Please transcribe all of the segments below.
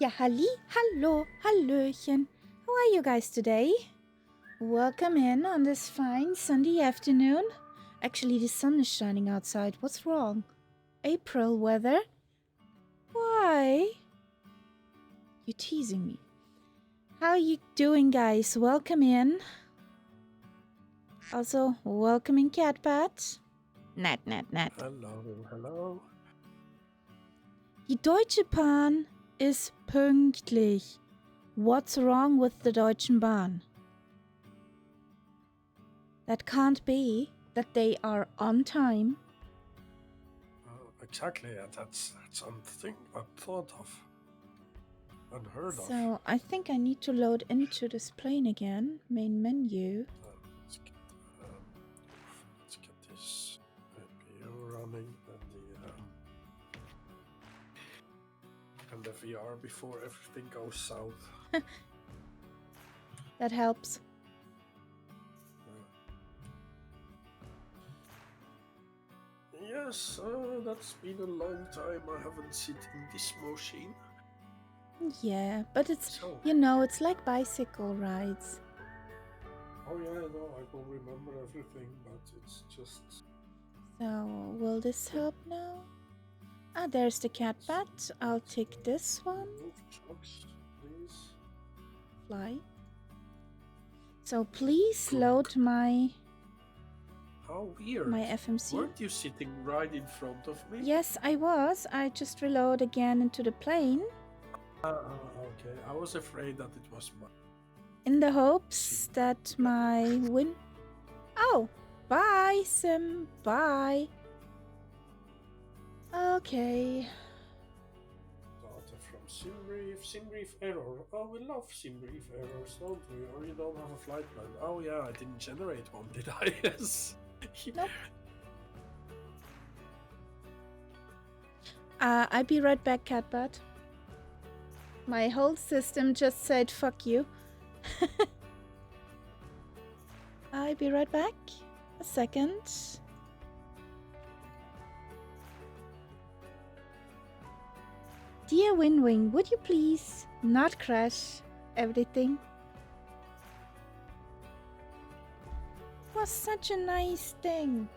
Ja, hallo, hallöchen. How are you guys today? Welcome in on this fine Sunday afternoon. Actually, the sun is shining outside. What's wrong? April weather? Why? You're teasing me. How are you doing, guys? Welcome in. Also, welcome in, Catpat. Nat. Hello. Die Deutsche Bahn ist pünktlich. What's wrong with the Deutschen Bahn? That can't be that they are on time. Exactly, that's something unthought of. Unheard of. So I think I need to load into this plane again. Main menu. Let's get this APU running and the VR before everything goes south. That helps. Yes, that's been a long time I haven't sit in this machine. Yeah, but it's, it's like bicycle rides. Oh yeah, no, I will remember everything, but it's just... So, will this help now? Ah, there's the Catbat. I'll take this one. Move trucks, please. Fly. So please load my... How weird. My FMC. Weren't you sitting right in front of me? Yes, I was. I just reload again into the plane. Okay. I was afraid that it was my... In the hopes that my win... Oh! Bye, Sim. Bye. Okay. Data from Simbrief error. Oh, we love Simbrief errors, don't we? Or you don't have a flight plan. Oh yeah, I didn't generate one, did I? Yes. Nope. I'll be right back, Catbot. My whole system just said fuck you. I'll be right back. A second. Dear Winwing, would you please not crash everything? It was such a nice thing.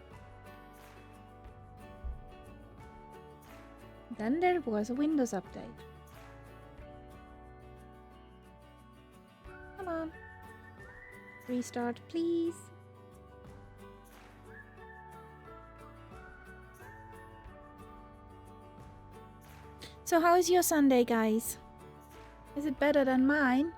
Then there was a Windows update. Come on. Restart, please. So how is your Sunday, guys? Is it better than mine?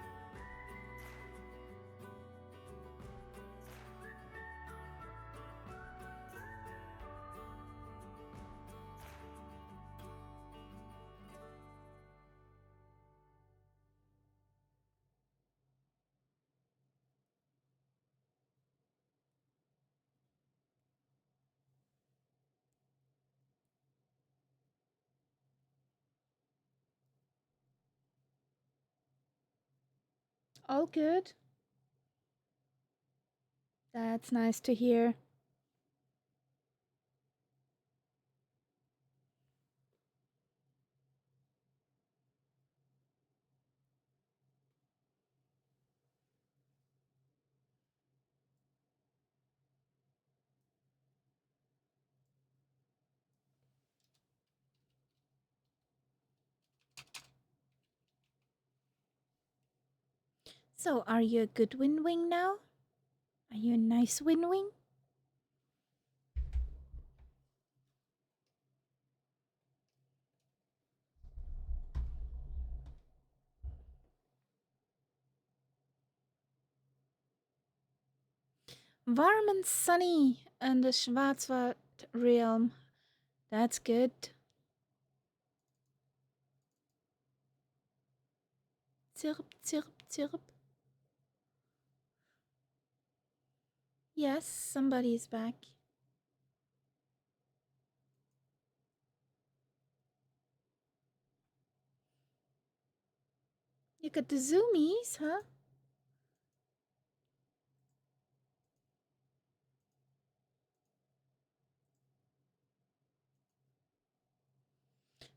All good. That's nice to hear. So, are you a good Winwing now? Are you a nice Winwing? Warm and sunny in the Schwarzwald realm. That's good. Zirp, zirp, zirp. Yes, somebody's back. You got the zoomies, huh?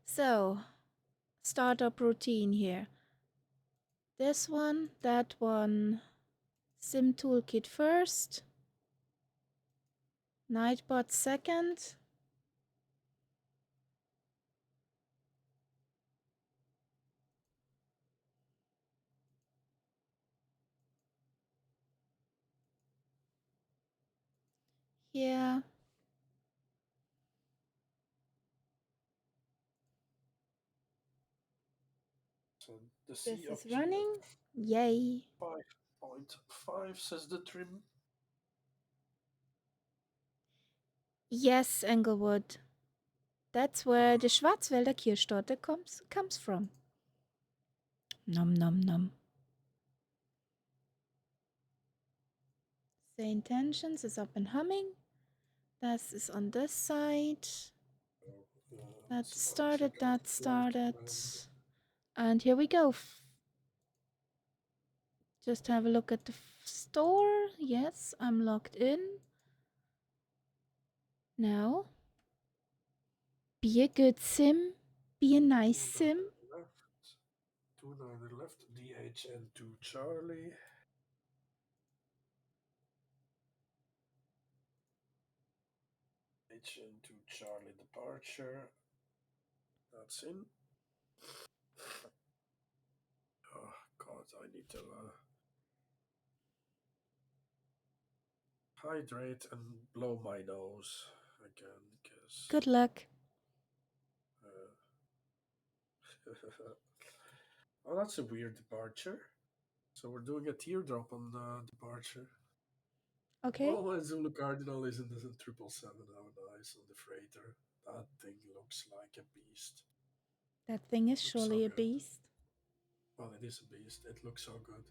So, startup routine here. This one, that one. Sim toolkit first. Nightbot second. Yeah. So the This is CFG running. Yay. 5.5 says the trim. Yes, Englewood. That's where the Schwarzwälder Kirschtorte comes from. Nom nom nom. The intentions is up and humming. This is on this side. That started, that started. And here we go. Just have a look at the store. Yes, I'm logged in. Now, be a good sim. Be a nice sim. Two neither left. DHN2 Charlie. HN2 Charlie departure. That's in. Oh god, I need to hydrate and blow my nose again because. Good luck. Oh, that's a weird departure. So we're doing a teardrop on departure. Okay. Oh, my Zulu Cardinal is in the 777. How nice on the freighter. That thing looks like a beast. That thing is Looks so surely a good. beast. Well, it is a beast. It looks so good.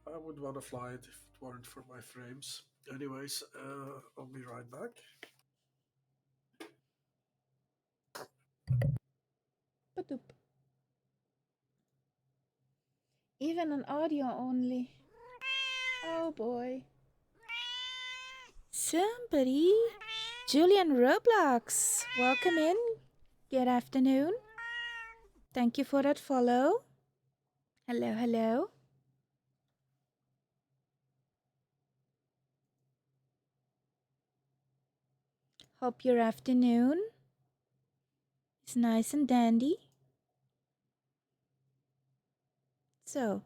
I would want to fly it if it weren't for my frames. Anyways, I'll be right back. Badoop. Even on audio only. Oh boy. Somebody. Julian Roblox. Welcome in. Good afternoon. Thank you for that follow. Hello, hello. Hope your afternoon is nice and dandy. So,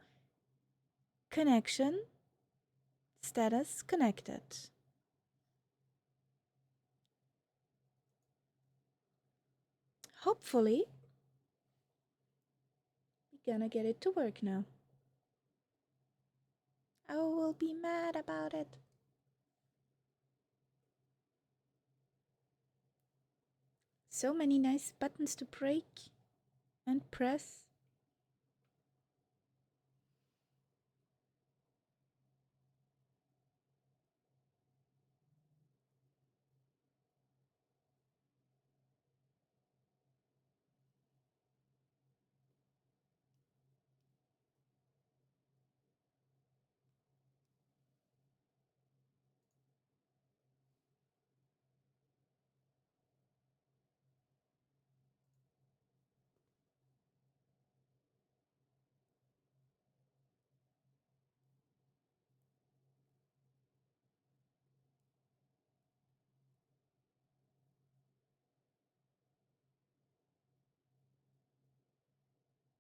connection status connected. Hopefully, we're gonna get it to work now. I will be mad about it. So many nice buttons to break and press.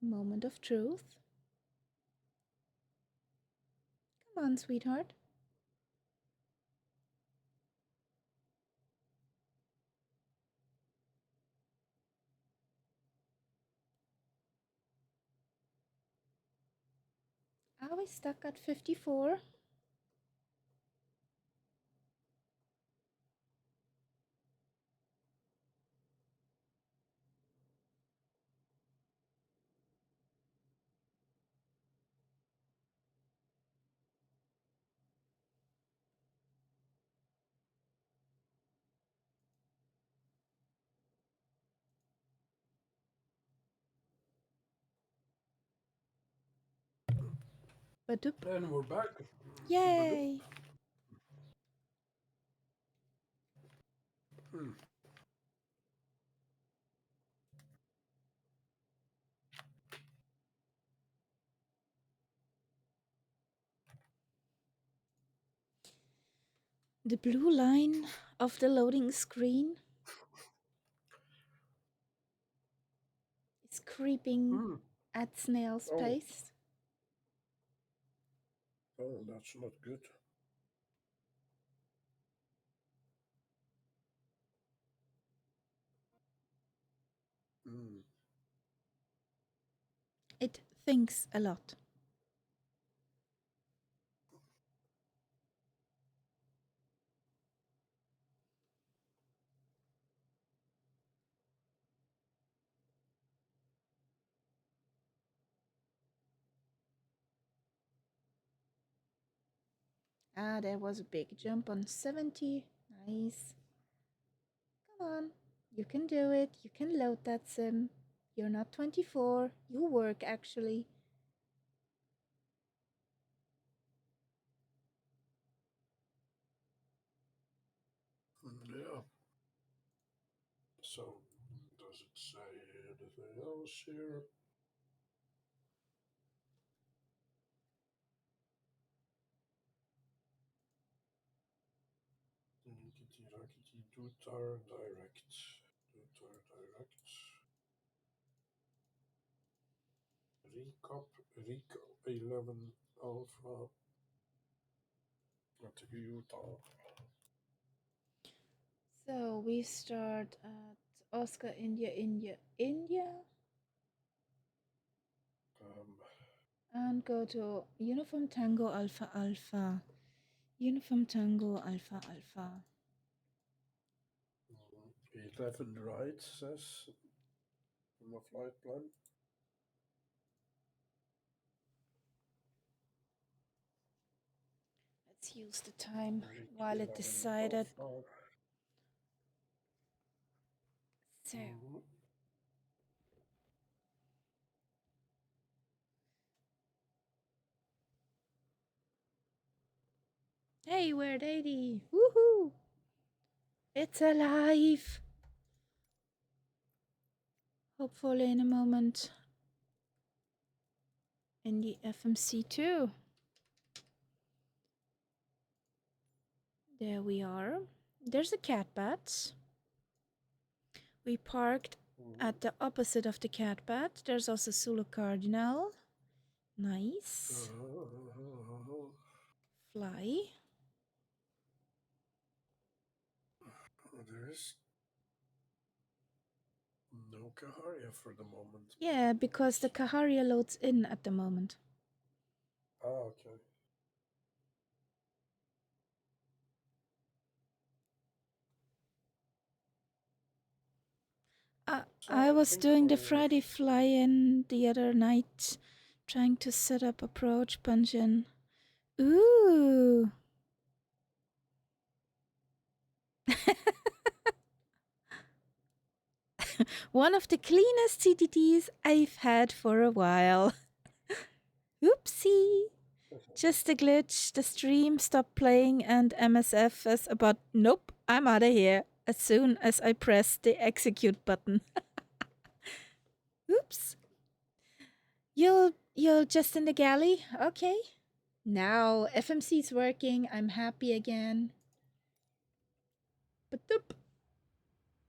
Moment of truth. Come on, sweetheart. Are we stuck at 54? Badoop. And we're back. Yay! Hmm. The blue line of the loading screen is creeping at snail's pace. Oh, that's not good. It thinks a lot. Ah, there was a big jump on 70. Nice. Come on. You can do it. You can load that sim. You're not 24. You work, actually. Yeah. So, does it say anything else here? Dutar direct. Dutar direct. Recap, Rico 11 Alpha at UTAA. So we start at Oscar India, India, India. And go to Uniform Tango Alpha Alpha. Uniform Tango Alpha Alpha. 11 right, says on my flight plan. Let's use the time while it decided. So. Hey, we're at 80. Woohoo! It's alive. Hopefully in a moment. In the FMC too. There we are. There's a catbat. We parked at the opposite of the catbat. There's also Zulu Cardinal. Nice. Fly. There's no Kaharia for the moment. Yeah, because the Kaharia loads in at the moment. Ah, okay. I was doing the Friday fly-in the other night, trying to set up approach punch-in. Ooh. One of the cleanest CTTs I've had for a while. Oopsie. Just a glitch. The stream stopped playing and MSFS about, nope, I'm out of here as soon as I press the execute button. Oops. You're just in the galley? Okay. Now FMC's working. I'm happy again. But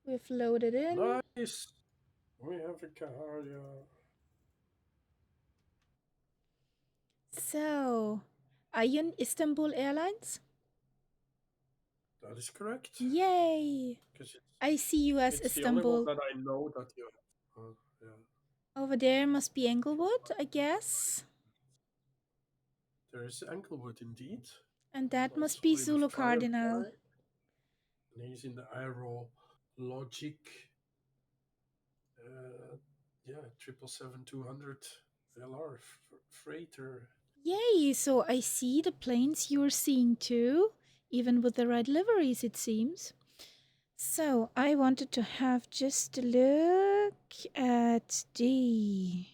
we've loaded in. Nice. We have a Kaharia. So, are you in Istanbul Airlines? That is correct. Yay! I see you as it's Istanbul. The only one that I know that you have. Yeah. Over there must be Englewood, I guess. There is Englewood indeed. And that must be Zulu Cardinal. And he's in the Aero Logic. Yeah, 777-200 LR freighter. Yay, so I see the planes you're seeing too, even with the right liveries, it seems. So I wanted to have just a look at the...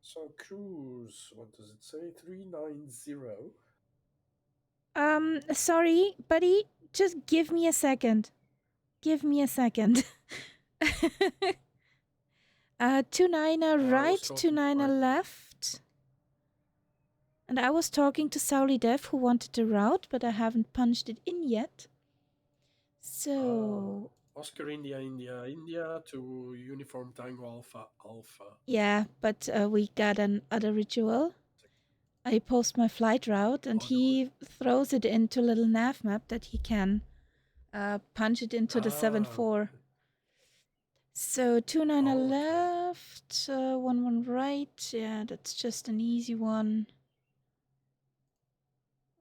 So cruise, what does it say? 390. Sorry, buddy, just give me a second. Give me a second. 29er right, 29er left. And I was talking to Sauli Dev who wanted the route, but I haven't punched it in yet. So, Oscar India India India to Uniform Tango Alpha Alpha. yeah, but we got an other ritual. I post my flight route and he throws it into a little nav map that he can punch it into the 7-4. So 2-9 left, 1-1 right. Yeah, that's just an easy one.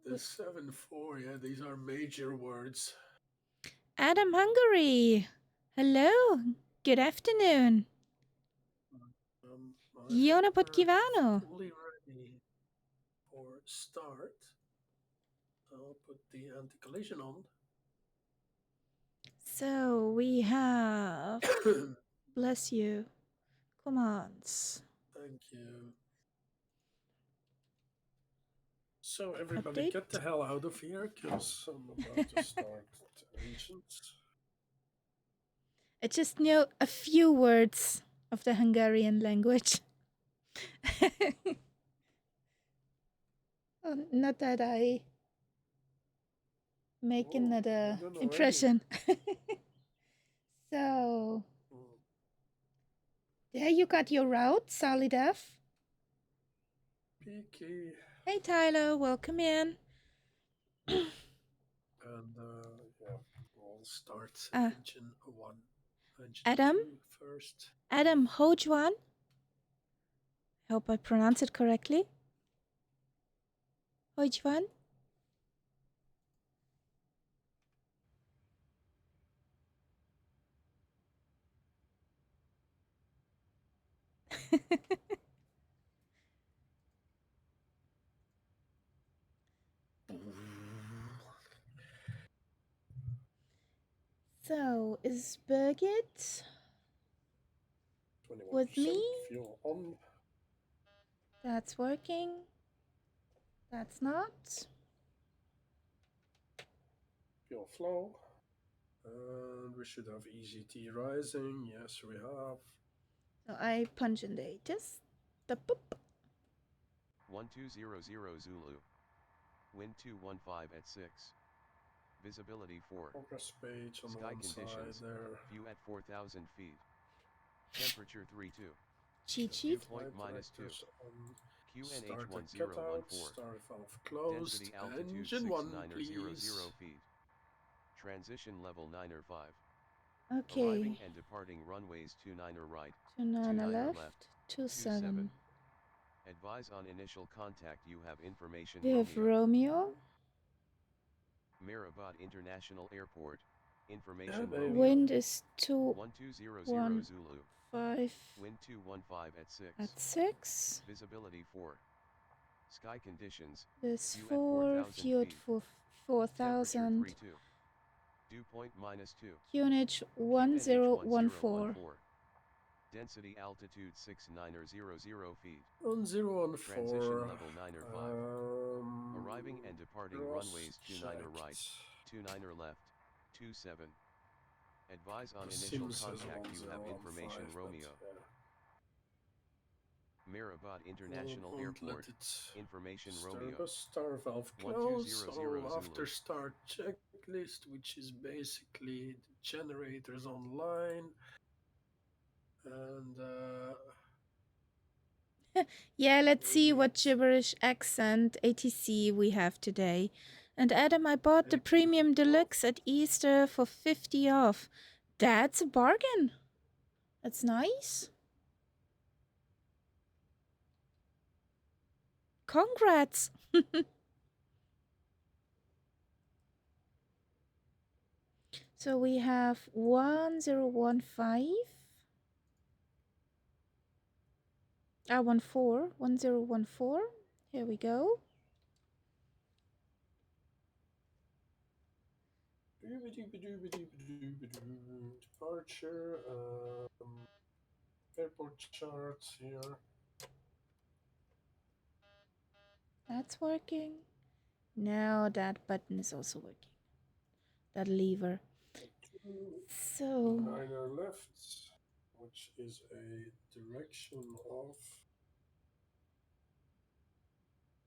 The 7-4, yeah, these are major words. Adam Hungary. Hello. Good afternoon. Iona Podkivano. Fully ready for start. I'll put the anti-collision on. So we have, bless you, commands. Thank you. So everybody get the hell out of here, because I'm about to start engines. I just know a few words of the Hungarian language. Not that I make another impression. So, there you got your route, Solidev. Peaky. Hey Tyler, welcome in. And yeah, we'll start engine 1. Engine Adam? 2 first. Adam Hojwan. I hope I pronounce it correctly. Hojwan? So, is Birgit with me? Fuel on. That's working. That's not. Fuel flow. And we should have EZT rising. Yes, we have. So I punch in the Aegis. The boop. 1200 Zulu. Wind 215 at 6. Visibility 4. Progress page on Sky one conditions. Side there. View at 4,000 feet. Temperature 32. Cheat sheet. Dew point -2. QNH 1014. Start valve closed. Density altitude Engine 1, 6900 please. feet. Transition level 9 or 5. Okay. Arriving and departing runways 29 right. 29 left. 27. Advise on initial contact. You have information. We have Romeo. Mehrabad International Airport. Information. Yeah, Romeo. Wind is 1200 Zulu. 5. Wind 215 at 6. At 6. Visibility 4. Sky conditions. This 4. View at 4,000. Dew point -2. QNH 1014. Density altitude 6900 feet. 1014. Transition level 9 or 5. Arriving and departing runways 29 right, 29 left, 27. Advise on initial contact. You have information. Romeo. Mehrabad International Airport. Information. Romeo. Star valve close. After start checklist, which is basically the generators online. And yeah, let's see what gibberish accent ATC we have today. And Adam, I bought the Premium Deluxe at Easter for 50 off. That's a bargain. That's nice. Congrats. So we have 1015. 1014. Here we go. Departure. Airport charts here. That's working. Now that button is also working. That lever. So. 9 left, which is a direction of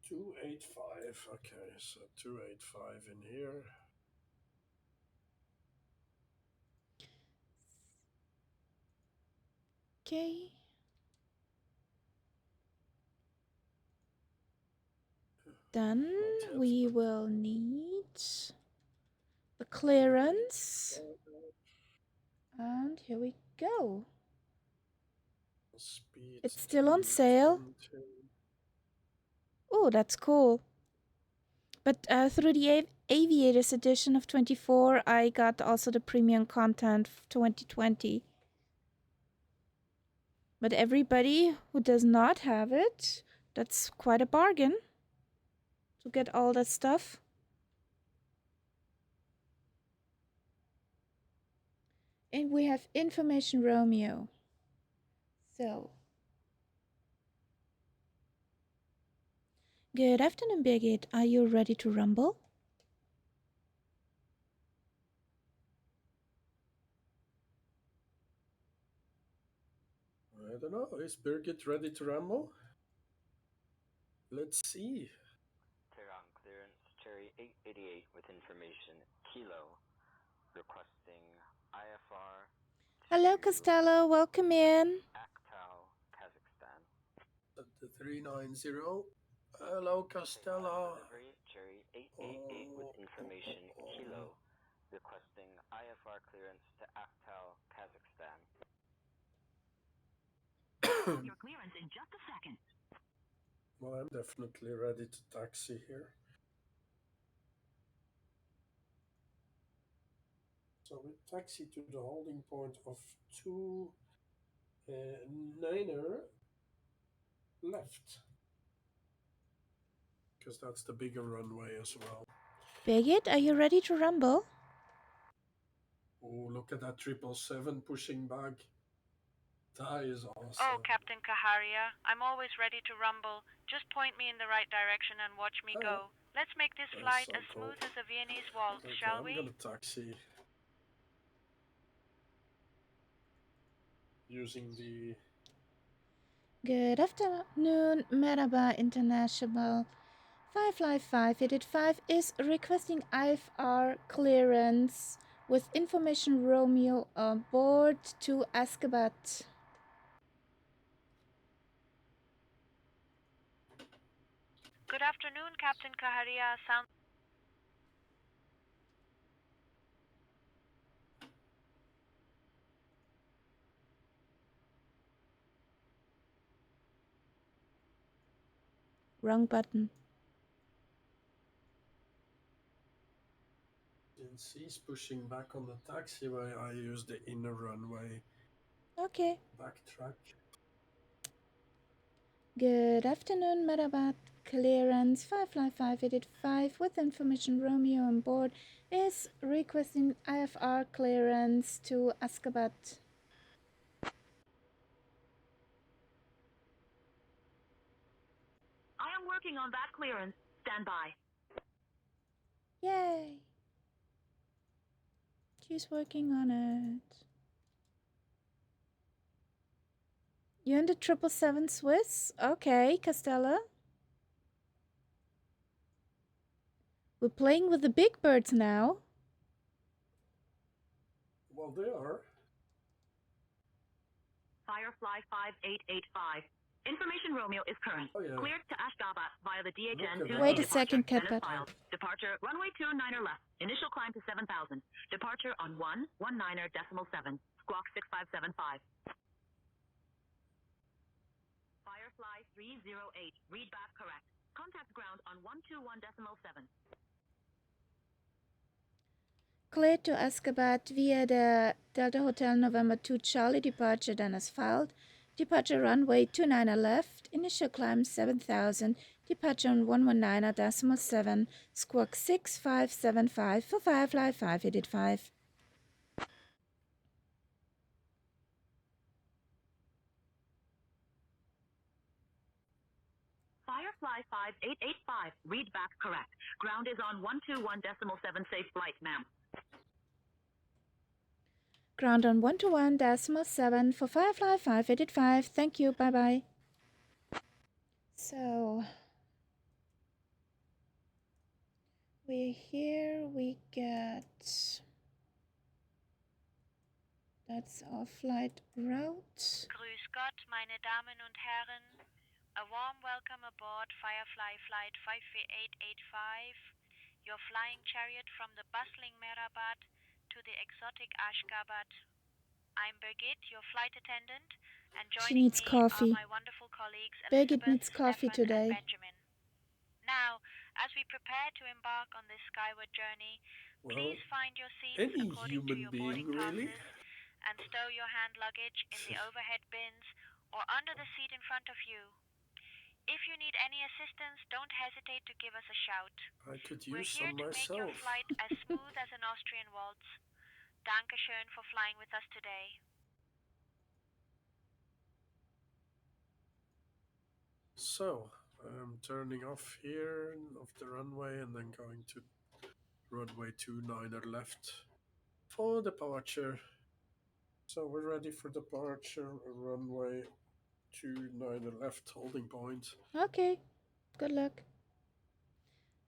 285. Okay, so 285 in here. Okay. Then we will need the clearance. And here we go. Speed It's still on sale. Oh, that's cool. But through the Aviators edition of 24, I got also the premium content of 2020. But everybody who does not have it, that's quite a bargain to get all that stuff. And we have Information Romeo. So, good afternoon, Birgit. Are you ready to rumble? I don't know. Is Birgit ready to rumble? Let's see. Tehran clearance, Cherry 888 with information, Kilo, requesting IFR. Hello, Costello. Welcome in. Aktau, Kazakhstan. At the 390. Hello, Costello. Delivery, Cherry 888 with information, Kilo, requesting IFR clearance to Aktau, Kazakhstan. Your clearance in just a second. Well, I'm definitely ready to taxi here. So we taxi to the holding point of 2-9er left. Because that's the bigger runway as well. Birgit, are you ready to rumble? Oh, look at that 777 pushing back. That is awesome. Oh, Captain Kaharia, I'm always ready to rumble. Just point me in the right direction and watch me go. Let's make this flight so as cool. smooth as a Viennese waltz, Okay, shall I'm we? gonna taxi using the... Good afternoon, Mehrabad International. 555 is requesting IFR clearance with Information Romeo on board to Ashgabat. Good afternoon, Captain Kaharia. Sound. Wrong button. Since he's pushing back on the taxiway, I use the inner runway. Okay. Backtrack. Good afternoon, Mehrabad. Clearance 555 with Information Romeo on board is requesting IFR clearance to Ashgabat. I am working on that clearance. Stand by. Yay! She's working on it. You're in the 777 Swiss? Okay, Costello. We're playing with the big birds now. Well, they are. Firefly 5885. Information Romeo is current. Oh, yeah. Cleared to Ashgabat via the DHN 2. Wait a second, Catbird. Departure runway 29er left. Initial climb to 7,000. Departure on 119.7. Squawk 6575. Firefly 308. Read back correct. Contact ground on 121.7. Cleared to Ashgabat via the Delta Hotel November 2 Charlie departure done as filed. Departure runway 29er left. Initial climb 7,000. Departure on 119.7. Squawk 6575 for Firefly 585. Firefly 5885. Read back correct. Ground is on 121.7 safe flight, ma'am. Ground on 121.7 for Firefly 585. Thank you. Bye-bye. So, we're here, we get... That's our flight route. Grüß Gott, meine Damen und Herren. A warm welcome aboard Firefly Flight 53885, your flying chariot from the bustling Mehrabad to the exotic Ashgabat. I'm Birgit, your flight attendant, and joining me coffee. are my wonderful colleagues Birgit Elizabeth, needs coffee Stefan, today. and Benjamin. Now, as we prepare to embark on this skyward journey, please find your seats Any according to your human being, boarding really? passes and stow your hand luggage in the overhead bins or under the seat in front of you. If you need any assistance, don't hesitate to give us a shout. I could We're use here some to make your myself. flight as smooth as an Austrian waltz. Dankeschön for flying with us today. So, I'm turning off here off the runway and then going to runway 29er left for departure. So we're ready for departure, runway 29er left, holding point. Okay, good luck.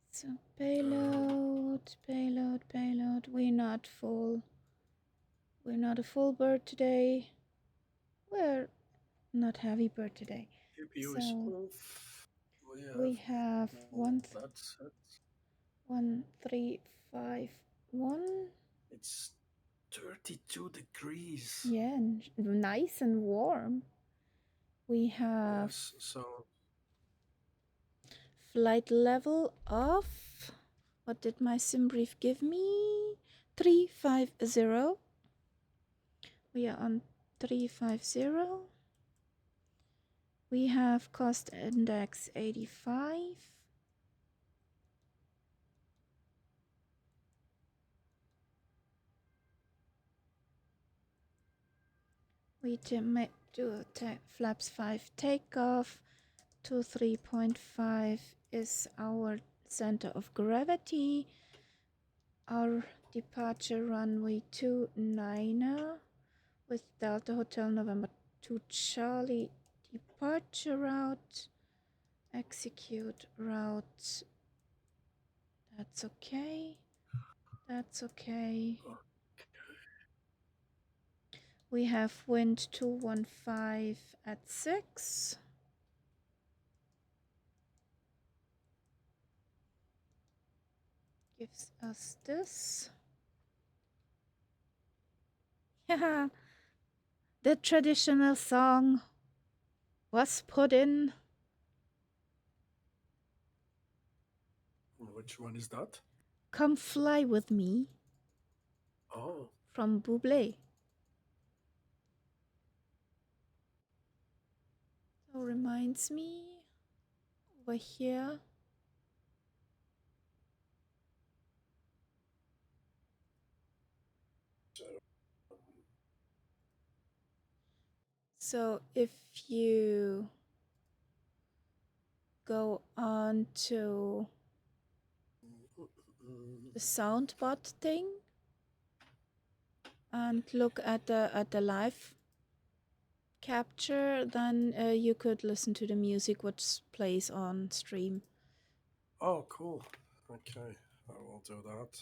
So payload. We're not full. We're not a full bird today. We're not heavy bird today. CPU So is off. we have That's it. 1351. It's 32 degrees. Yeah, nice and warm. We have Yes, so flight level of, what did my sim brief give me? 350. We are on 350. We have cost index 85. We do flaps 5 takeoff. 23.5 is our center of gravity. Our departure runway 29er with Delta Hotel November 2 Charlie departure route. Execute route. That's okay. That's okay. We have wind 215 at 6. Gives us this. Yeah, the traditional song was put in. which one is that? Come Fly With Me. Oh. From Bublé. So reminds me over here. So if you go on to the soundbot thing and look at the live capture, then you could listen to the music which plays on stream. Oh, cool. Okay, I will do that.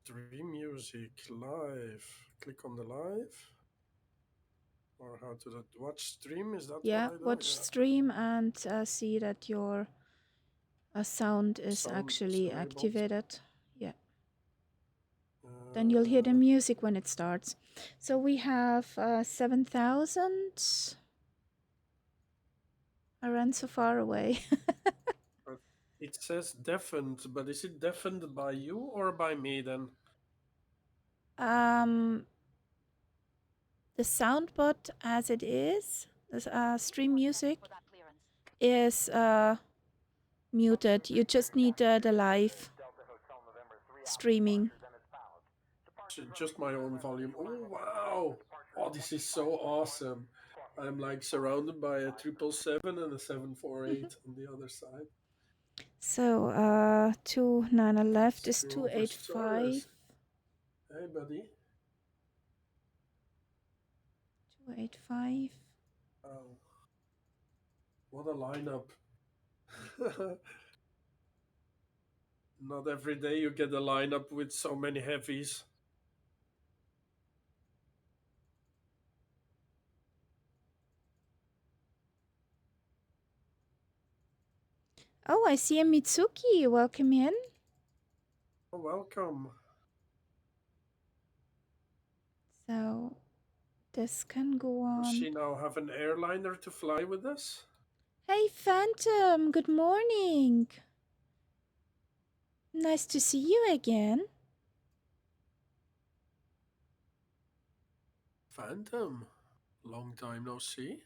Stream music live. Click on the live. Or how to that? Watch stream? Is that Yeah, what I do? watch stream and see that your sound is Sound actually enabled. activated. Yeah. Then you'll hear the music when it starts. So we have 7,000. I ran so far away. It says deafened, but is it deafened by you or by me then? The soundbot as it is, the stream music, is muted. You just need the live streaming. Just my own volume. Oh, wow. Oh, this is so awesome. I'm like surrounded by a 777 and a 748 on the other side. So 29 left is 285. Hey, buddy. 285. Oh, what a lineup. Not every day you get a lineup with so many heavies. Oh, I see a Mitsuki. Welcome in. Oh, welcome. So, this can go on. Does she now have an airliner to fly with us? Hey, Phantom. Good morning. Nice to see you again. Phantom. Long time no see.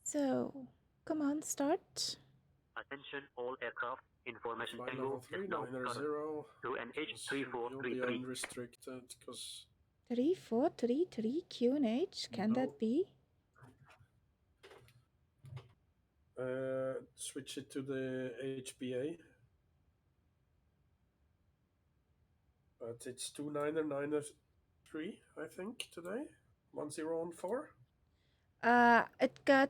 So, come on, start. Attention all aircraft. Information Flight Tango level is now current 390 to NH3433. you'll be unrestricted because 3433 QNH. Can that be? switch it to the HBA. But it's 29993, I think, today. 1014. I got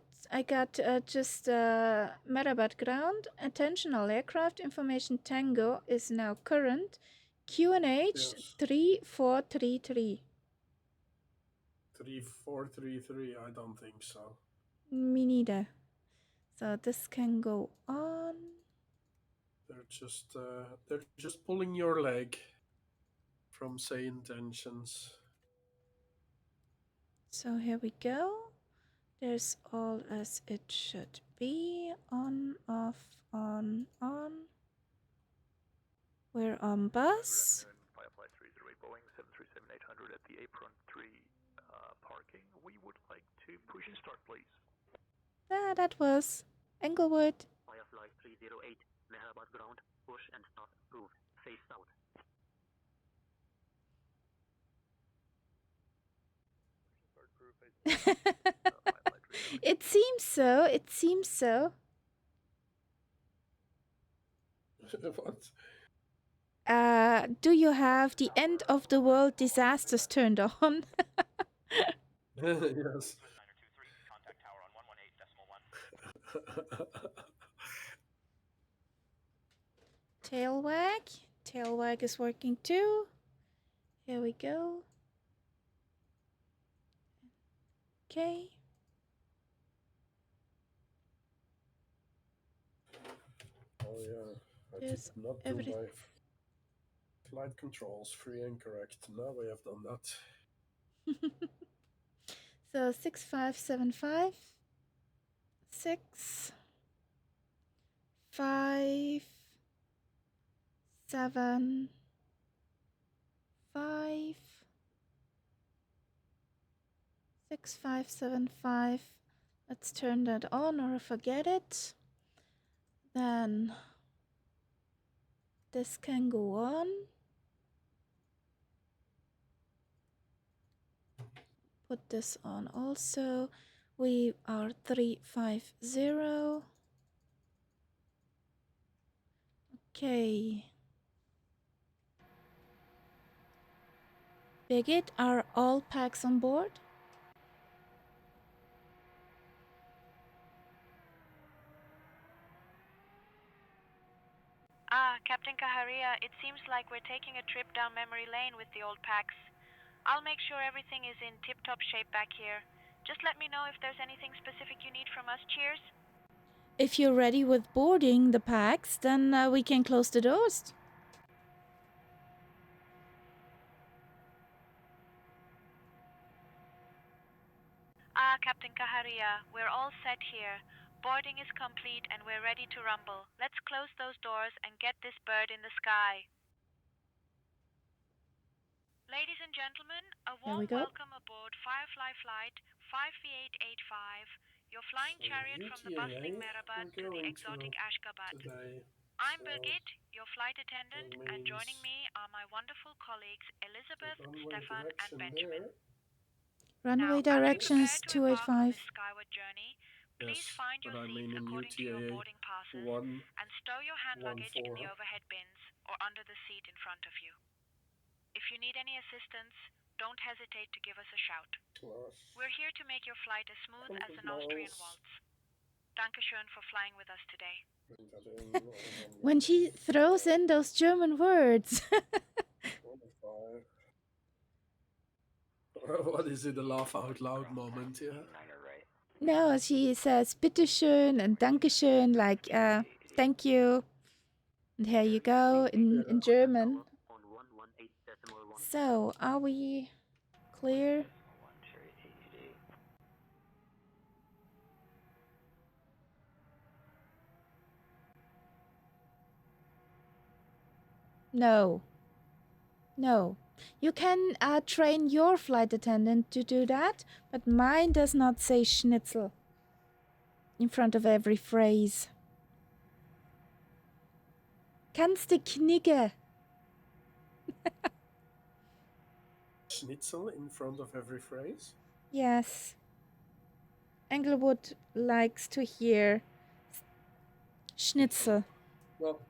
just Mehrabad ground. Attention all aircraft. Information Tango is now current. QNH Yes. 3433. 3433, I don't think so. Me neither. So this can go on. They're just pulling your leg from say intentions. So here we go. There's all as it should be. On, off, on, on. We're on bus. Firefly 308 Boeing 737-800 at the apron 3 parking. We would like to push and start, please. Ah, that was Englewood. Firefly 308, Mehrabad ground, push and start approved. Face south. It seems so. It seems so. What? Do you have the end of the world disasters turned on? Yes. Contact tower on 118.1. Tail wag. Tail wag is working too. Here we go. Okay. Oh yeah, I There's did not do my flight controls free and correct. Now we have done that. So 6575. 6 5 7 5 6575. Let's turn that on or forget it. Then this can go on. Put this on also. We are 350. Okay. Bigit, are all packs on board? Captain Kaharia, it seems like we're taking a trip down memory lane with the old packs. I'll make sure everything is in tip-top shape back here. Just let me know if there's anything specific you need from us. Cheers. If you're ready with boarding the packs, then we can close the doors. Captain Kaharia, we're all set here. Boarding is complete and we're ready to rumble. Let's close those doors and get this bird in the sky. Ladies and gentlemen, a warm welcome aboard Firefly Flight 5V885, your flying chariot from the bustling Mehrabad to the exotic Ashgabat. I'm Birgit, your flight attendant, and joining me are my wonderful colleagues Elizabeth, Stefan, and Benjamin. Runway directions 285. Skyward journey, please find your seats according to your boarding passes and stow your hand luggage in the overhead bins or under the seat in front of you. If you need any assistance, don't hesitate to give us a shout. We're here to make your flight as smooth as an Austrian waltz. Dankeschön for flying with us today. When she throws in those German words. What is it, a laugh out loud moment here? No, she says bitteschön and dankeschön, like thank you. And here you go in German. So, are we clear? No. No. You can train your flight attendant to do that, but mine does not say schnitzel in front of every phrase. Kannst du Knigge? Schnitzel in front of every phrase? Yes. Englewood likes to hear schnitzel. Well,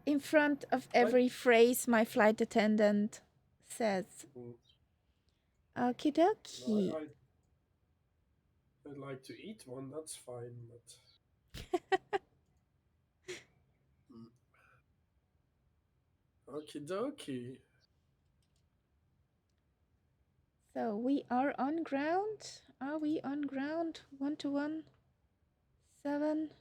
in front of every phrase my flight attendant says. Okie dokie. I'd like to eat one, that's fine, but... Okie dokie. So we are on ground. Are we on ground? 121. 7.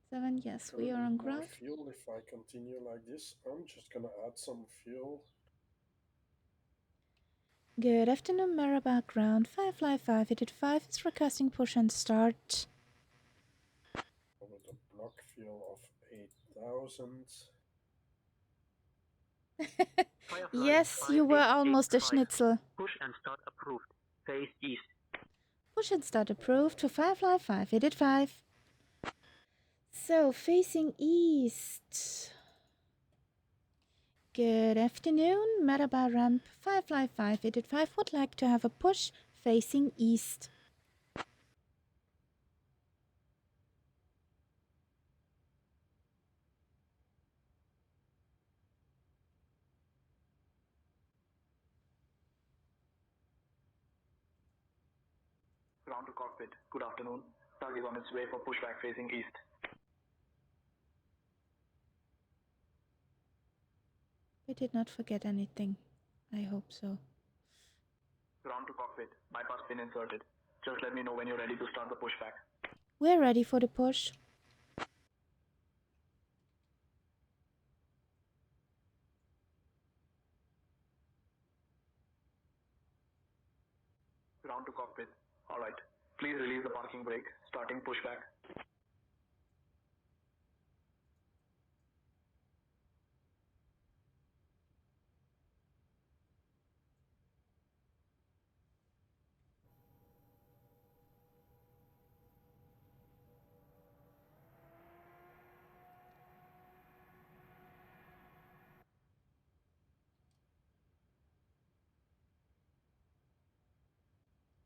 7, yes, we are on ground. Fuel if I continue like this. I'm just gonna add some fuel. Good afternoon, Mehrabad ground. 55585 is requesting push and start. With a block fuel of 8,000. Yes, you were almost a schnitzel. Push and start approved. Face east. Push and start approved to 55585. So, facing east. Good afternoon, Mehrabad ramp 55585 would like to have a push facing east. Ground to cockpit. Good afternoon. Tug is on its way for pushback facing east. We did not forget anything. I hope so. Ground to cockpit. Bypass pin inserted. Just let me know when you're ready to start the pushback. We're ready for the push. Ground to cockpit. Alright. Please release the parking brake. Starting pushback.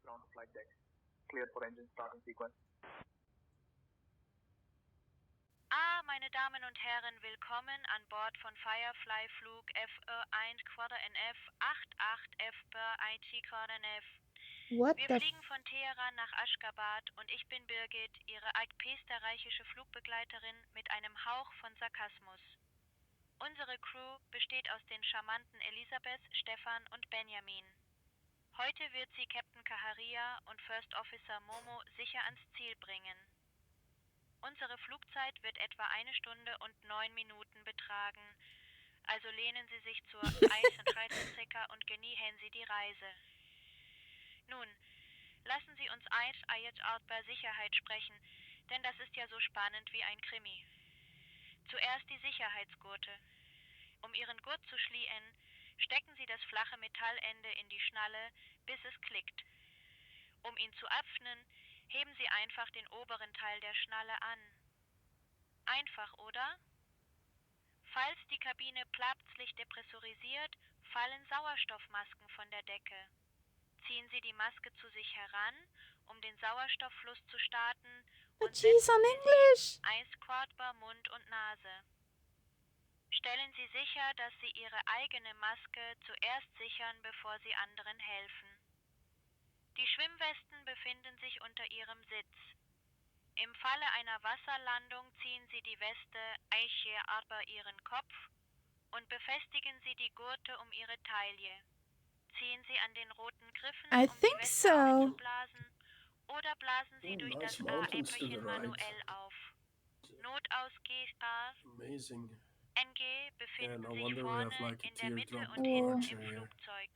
Ground to flight deck. Cleared for engine starting sequence. Meine Damen und Herren, willkommen an Bord von Firefly Flug FE1 Quarter NF 88 F per IT Quarter NF. Wir fliegen von Teheran nach Ashgabat und ich bin Birgit, Ihre alpösterreichische Flugbegleiterin mit einem Hauch von Sarkasmus. Unsere Crew besteht aus den charmanten Elisabeth, Stefan und Benjamin. Heute wird sie Captain Kaharia und First Officer Momo sicher ans Ziel bringen. Unsere Flugzeit wird etwa 1 Stunde und 9 Minuten betragen. Also lehnen Sie sich zur Eis- und Reizsicker und genießen Sie die Reise. Nun, lassen Sie uns eins jetzt über Sicherheit sprechen, denn das ist ja so spannend wie ein Krimi. Zuerst die Sicherheitsgurte. Um Ihren Gurt zu schließen, stecken Sie das flache Metallende in die Schnalle, bis es klickt. Um ihn zu öffnen, heben Sie einfach den oberen Teil der Schnalle an. Einfach, oder? Falls die Kabine plötzlich depressurisiert, fallen Sauerstoffmasken von der Decke. Ziehen Sie die Maske zu sich heran, um den Sauerstofffluss zu starten und She's on English. Eisquadbar Mund und Nase. Stellen Sie sicher, dass Sie Ihre eigene Maske zuerst sichern, bevor Sie anderen helfen. Die Schwimmwesten befinden sich unter Ihrem Sitz. Im Falle einer Wasserlandung ziehen Sie die Weste Eiche aber Ihren Kopf und befestigen Sie die Gurte um Ihre Taille. Ziehen Sie an den roten Griffen, I um die think Weste so. aufzublasen, oder blasen Sie durch nice das mountains to the A-Äpfelchen right. manuell auf. Notausgehgas Amazing. NG befinden No sich wonder we vorne have like a in der Mitte teardrop und hinten departure im here. Flugzeug.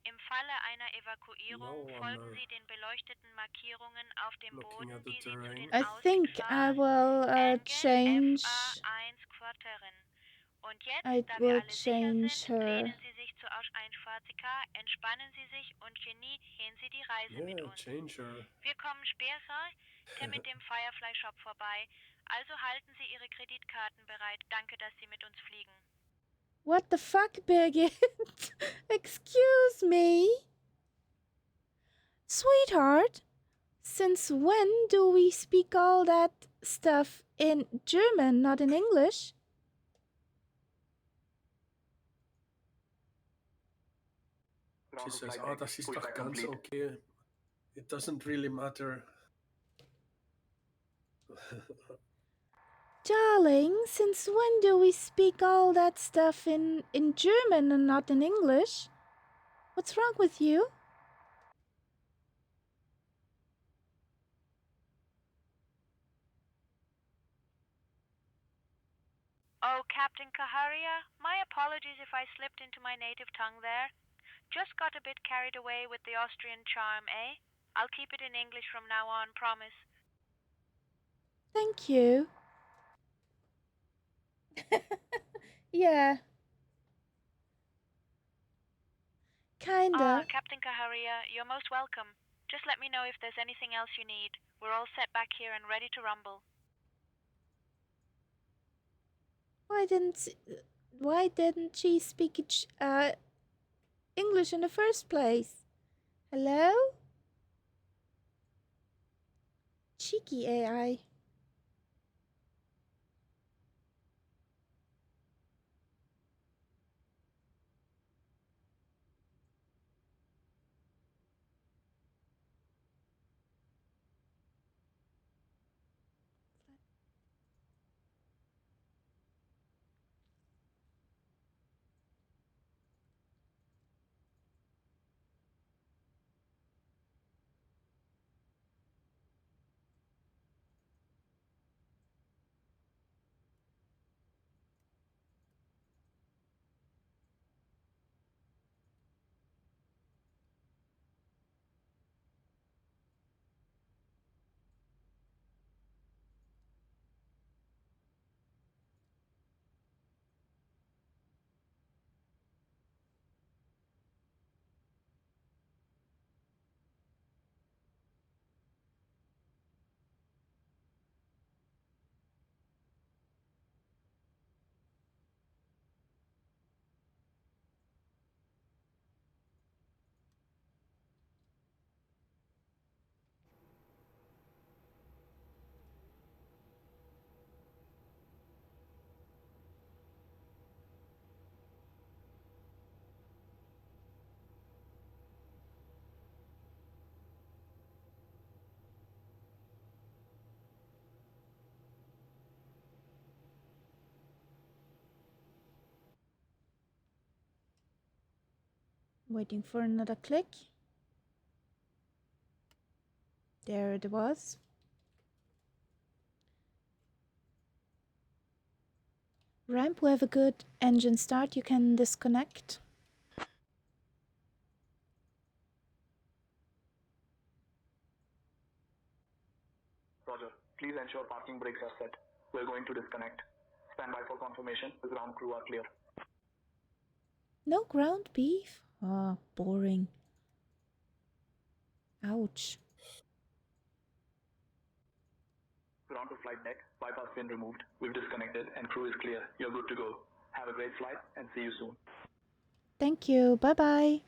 Im Falle einer Evakuierung folgen Sie den beleuchteten Markierungen auf dem Looking Boden, at the die Sie zu den I think I will change. FA1 Quarteren. Und jetzt, I da wir will alle sicher change sind, her. lehnen Sie sich zu Einfahrtika, entspannen Sie sich und genießen Sie die Reise mit uns. Change her. Wir kommen später mit dem Firefly Shop vorbei, also halten Sie Ihre Kreditkarten bereit. Danke, dass Sie mit uns fliegen. What the fuck, Birgit? Excuse me? Sweetheart, since when do we speak all that stuff in German, not in English? She says, das ist doch ganz okay. It doesn't really matter. Darling, since when do we speak all that stuff in German and not in English? What's wrong with you? Oh, Captain Kaharia, my apologies if I slipped into my native tongue there. Just got a bit carried away with the Austrian charm, eh? I'll keep it in English from now on, promise. Thank you. Yeah. Kinda. Captain Kaharia, you're most welcome. Just let me know if there's anything else you need. We're all set back here and ready to rumble. Why didn't she speak English in the first place? Hello? Cheeky AI. Waiting for another click. There it was. Ramp, we have a good engine start. You can disconnect. Roger. Please ensure parking brakes are set. We're going to disconnect. Stand by for confirmation. The ground crew are clear. No ground beef? Ah, boring. Ouch. Ground to flight deck. Bypass pin removed. We've disconnected and crew is clear. You're good to go. Have a great flight and see you soon. Thank you. Bye-bye.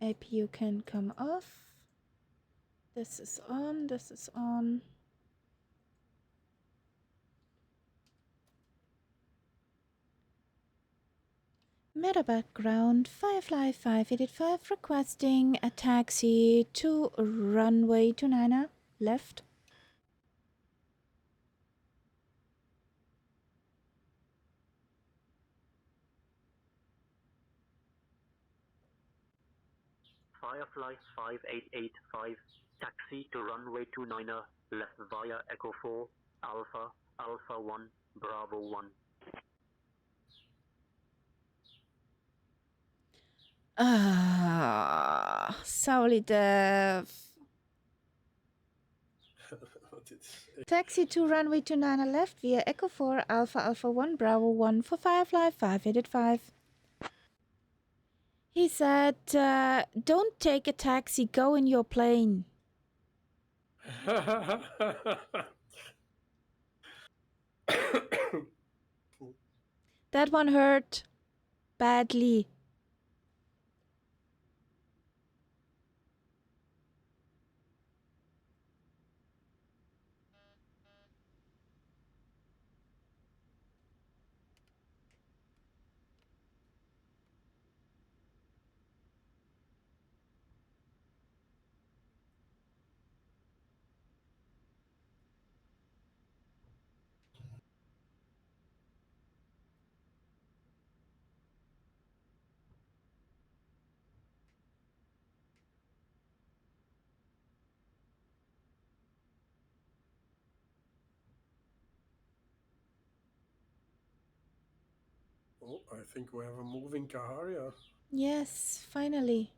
APU can come off. This is on, this is on. Mehrabad ground, Firefly 585 requesting a taxi to runway 29er left. Firefly 5885, taxi to runway 29er left via Echo 4, Alpha, Alpha 1, Bravo 1. Sauli Dev. Taxi to runway 29er left via Echo 4, Alpha Alpha 1, Bravo 1 for Firefly 585. He said, don't take a taxi, go in your plane. That one hurt badly. Oh, I think we have a moving Kaharia. Yes, finally.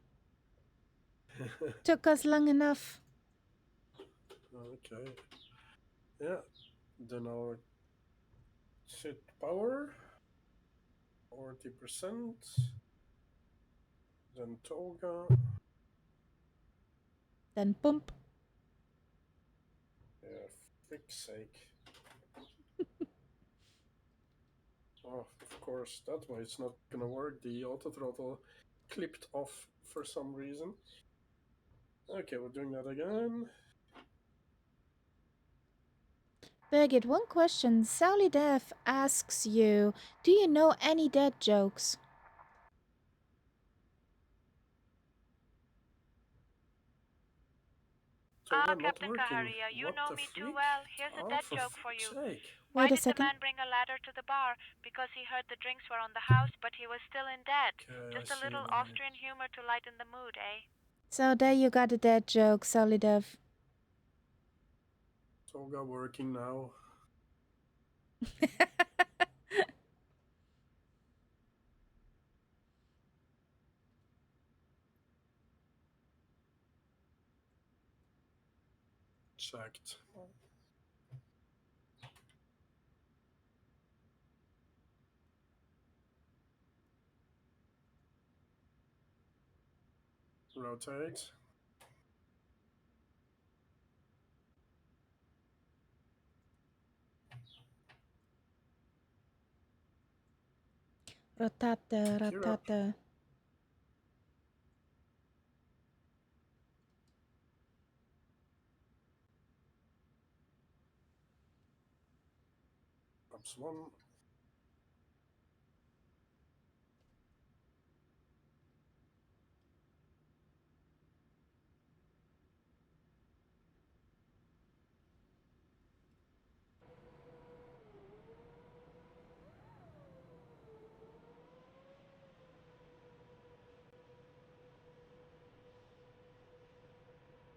Took us long enough. Okay. Yeah. Then our set power 40%. Then Toga. Then bump. Yeah, frick's sake. Oh, of course, that way it's not gonna work. The auto throttle clipped off for some reason. Okay, we're doing that again. Birgit, one question. Sauli Dev asks you, do you know any dad jokes? Captain Kaharia, you know me too well. Here's a dead joke for you. Why Wait a did the second. man bring a ladder to the bar? Because he heard the drinks were on the house, but he was still in debt. Okay, Just a little Austrian humor to lighten the mood, eh? So there you got a dad joke, Sauli Dev. Toga working now. Checked. Rotate. Rotate, rotate. Ups one.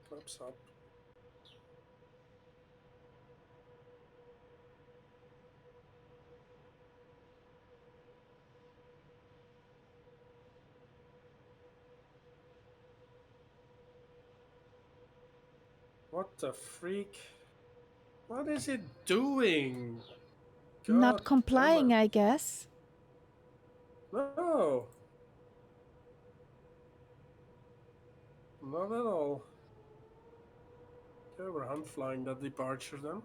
Flaps up. What the freak? What is it doing? God Not complying, I guess. No. Not at all. Okay, we're hand flying that departure then.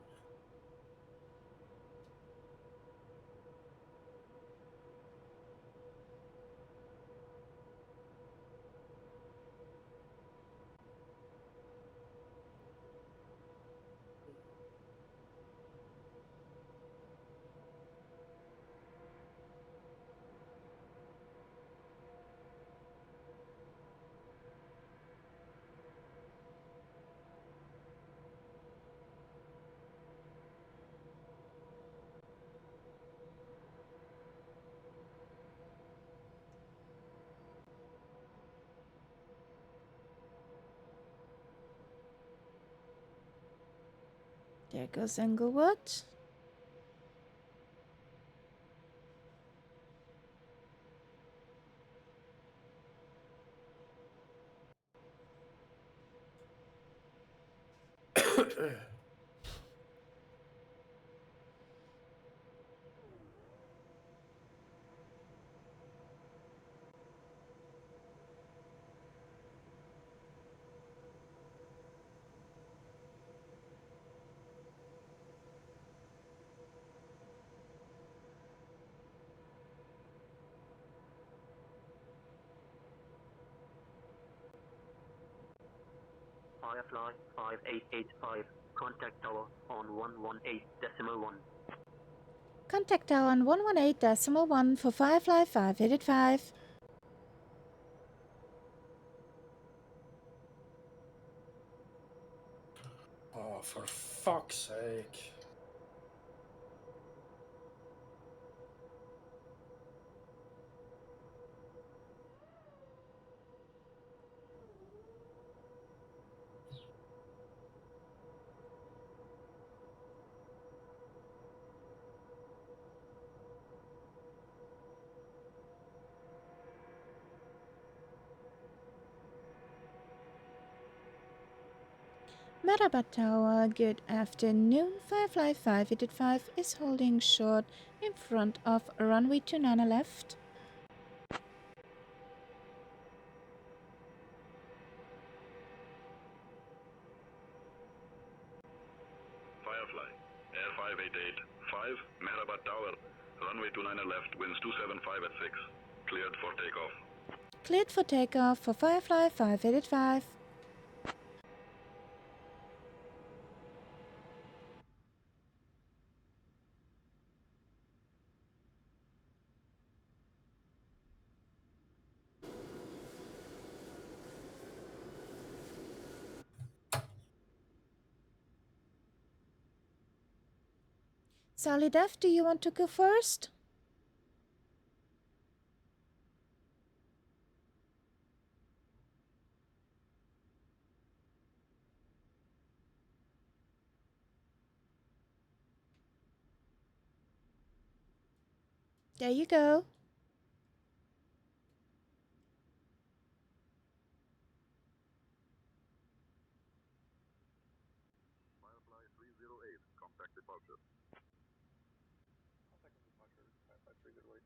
There goes Englewood. Firefly 5885, contact tower on 118.1. Contact tower on 118.1 for Firefly 585. Oh, for fuck's sake. Mehrabad Tower, good afternoon. Firefly 585 is holding short in front of runway 29 left. Firefly, Air 5885, Mehrabad Tower, runway 29 left, winds 275 at 6, cleared for takeoff. Cleared for takeoff for Firefly 585. Solid F, do you want to go first? There you go. Firefly 308, contact departure. Contact departure, Firefly 308.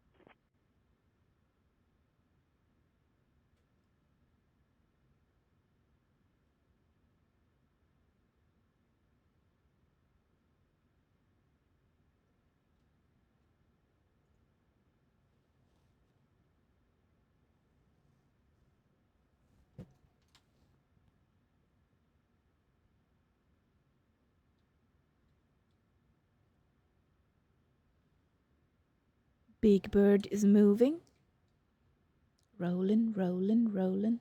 Big Bird is moving. Rolling, rolling, rolling.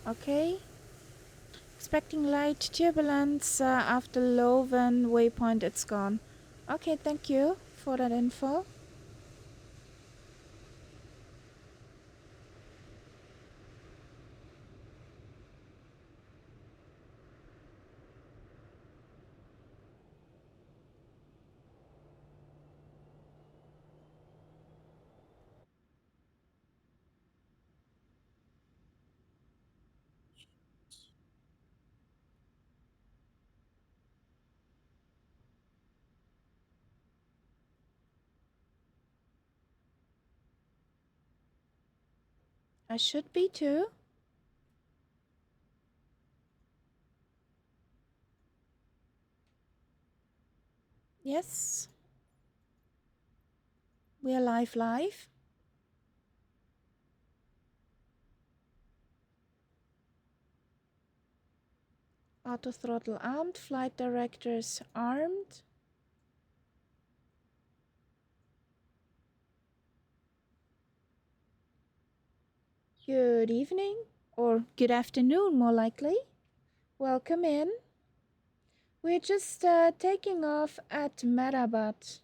Okay. Expecting light turbulence after Loven waypoint, it's gone. Okay, thank you for that info. I should be too. Yes. We are live. Auto throttle armed, flight directors armed. Good evening, or good afternoon more likely. Welcome in. We're just taking off at Mehrabad.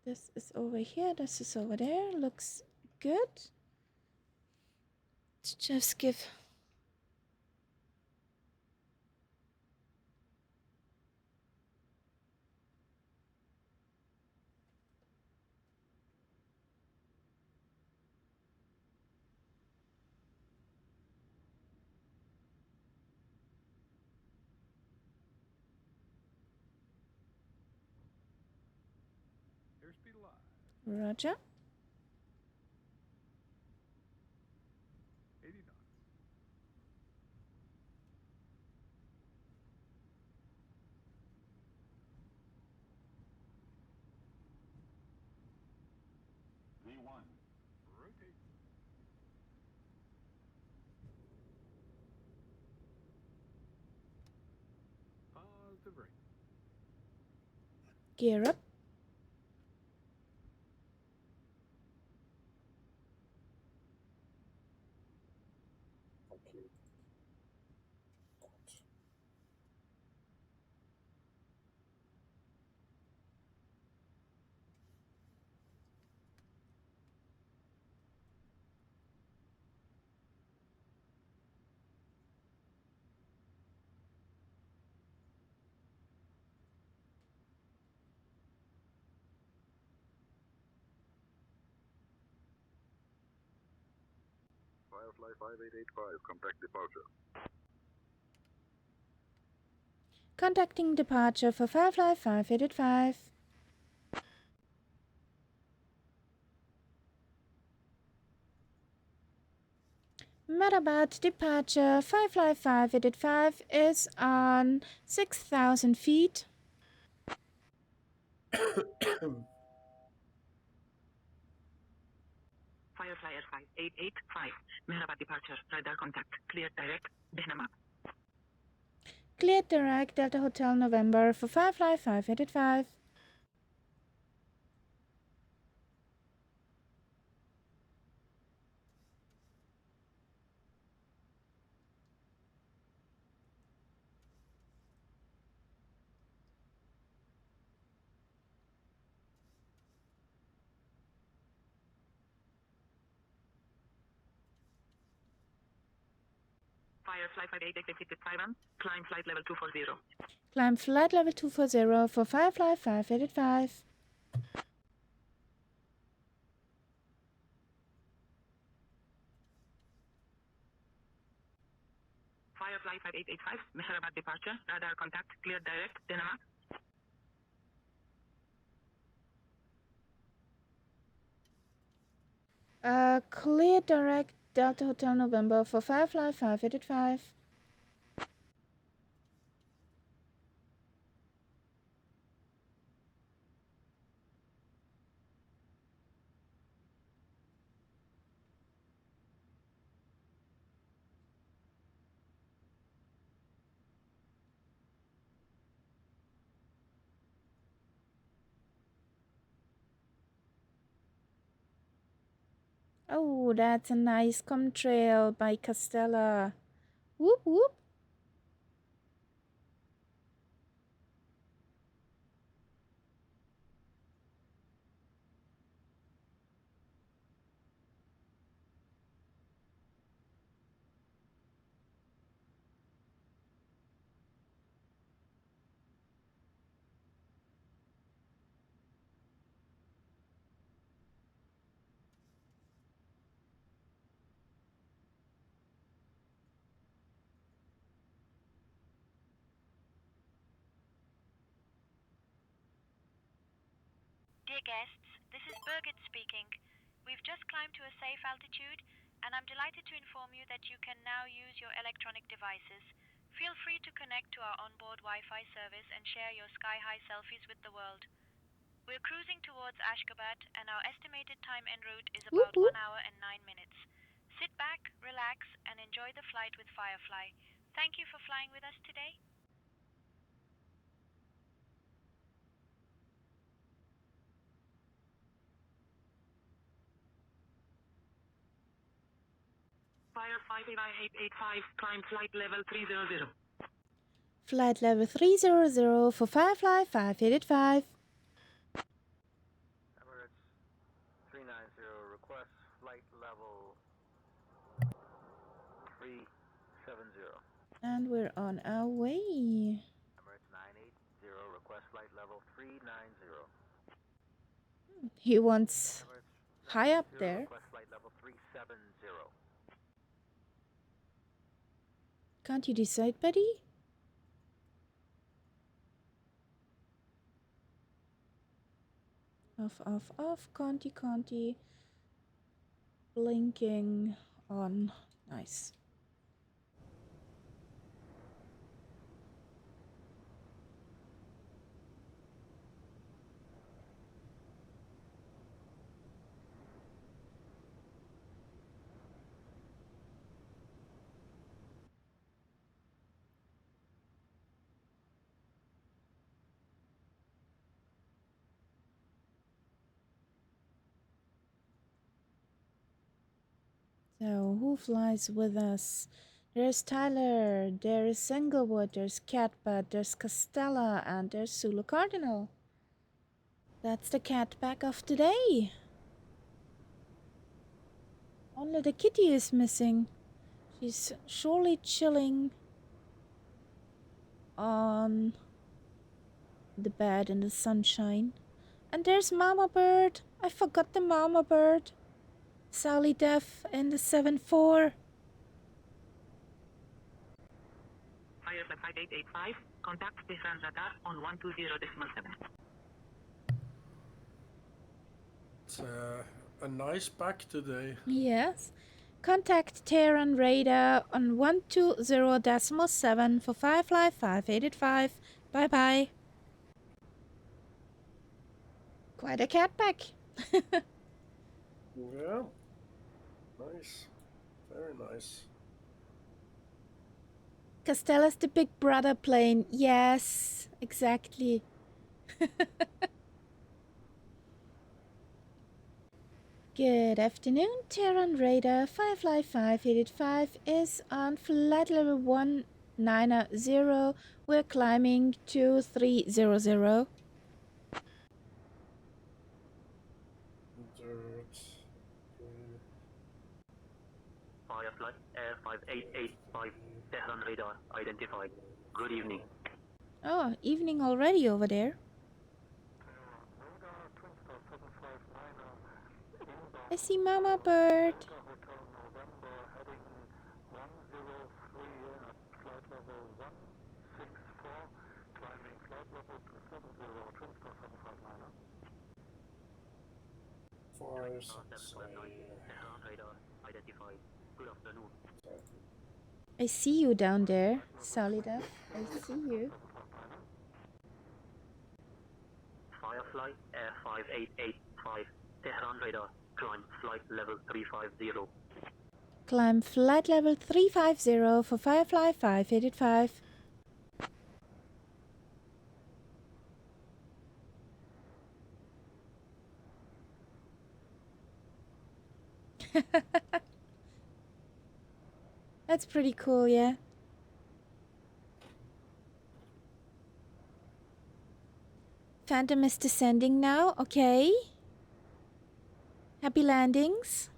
This is over here, this is over there. Looks good. Let's just give... Roger. 80 knots. V1. Rotate. Positive right. Gear up. Firefly 5885, contact departure. Contacting departure for Firefly 5885. Mehrabad departure Firefly 5885 is on 6,000 feet. Firefly at 5885. Mehrabad departure. Radar contact. Clear direct. Dynamap. Cleared direct Delta Hotel November for Firefly 5885. Firefly 5885. Climb flight level 240. Climb flight level 240 for Firefly 5885. Firefly 5885. Mehrabad departure. Radar contact. Clear direct. Dynamap. Clear direct Delta Hotel November for Firefly 5885. Oh, that's a nice contrail by Castella. Whoop whoop. Dear guests, this is Birgit speaking. We've just climbed to a safe altitude, and I'm delighted to inform you that you can now use your electronic devices. Feel free to connect to our onboard Wi-Fi service and share your sky-high selfies with the world. We're cruising towards Ashgabat, and our estimated time en route is about 1 hour and 9 minutes. Sit back, relax, and enjoy the flight with Firefly. Thank you for flying with us today. Firefly 5885, climb flight level 300. Flight level 300 for Firefly 5885. Emirates 390, request flight level 370. And we're on our way. Emirates 980, request flight level 390. He wants Emirates high up 980, there. request flight level 370. Can't you decide, buddy? Off. Conti. Blinking on. Nice. So, who flies with us? There's Tyler, there's Englewood, there's Catbird, there's Castella, and there's Zulu Cardinal. That's the cat pack of today. Only the kitty is missing. She's surely chilling on the bed in the sunshine. And there's Mama Bird. I forgot the Mama Bird. Sally Duff in the 7-4. Firefly 5885, contact Stefan Radar on 120.7. It's a nice pack today. Yes. Contact Terran Radar on 120.7 for Firefly 5885. Bye bye. Quite a cat pack. Yeah. Nice. Very nice. Castella's the big brother plane. Yes, exactly. Good afternoon, Terran Radar. Firefly 5885 is on flight level 190. We're climbing to 300. Firefly Air 5885, Tehran radar identified. Good evening. Oh, evening already over there. I see Mama Bird. Tehran radar identified. Good afternoon. I see you down there, Salida. I see you. Firefly Air 5885, Tehran radar, climb flight level 350. Climb flight level 350 for Firefly 5885. That's pretty cool, yeah. Phantom is descending now, okay. Happy landings.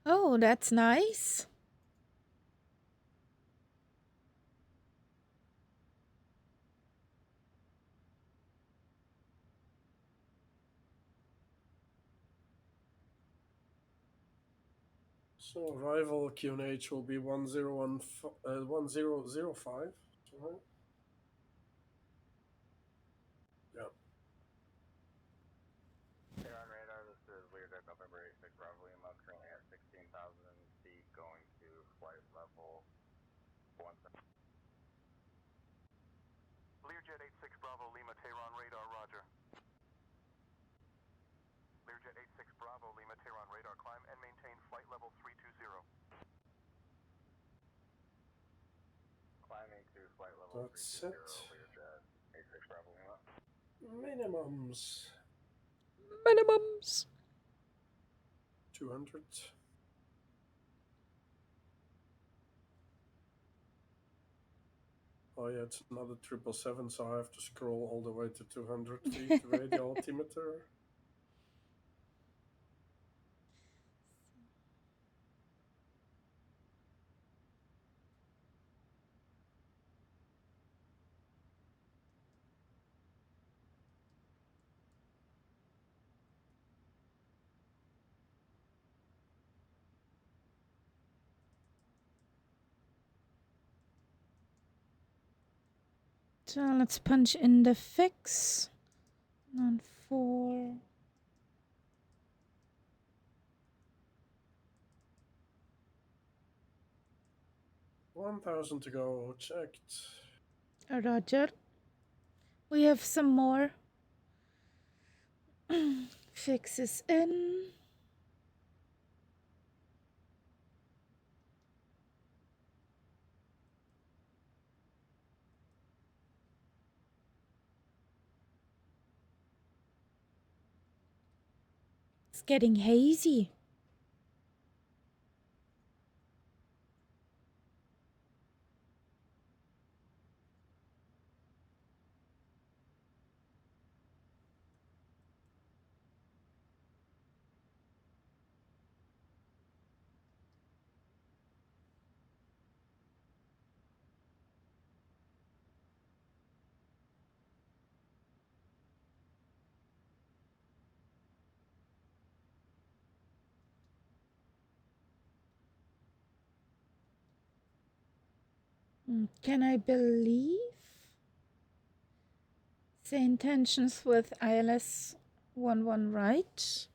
Oh, that's nice. So arrival QNH will be 1005. Right? Yeah. Here on radar, this is Learjet November 86 Bravo Lima, currently at 16,000 feet, going to flight level 17. Learjet 86 Bravo Lima, Tehran radar, roger. Learjet 86 Bravo Lima, Tehran radar, climb and maintain flight level 320. Climbing to flight level That's 320, it. Learjet 86 Bravo Lima. Minimums. Minimums. 200. Oh yeah, it's another 777, so I have to scroll all the way to 200 feet radial altimeter. So let's punch in the fix. 94. 1,000 to go. Checked. Roger. We have some more fixes in. It's getting hazy. Can I believe the intentions with ILS 11 right?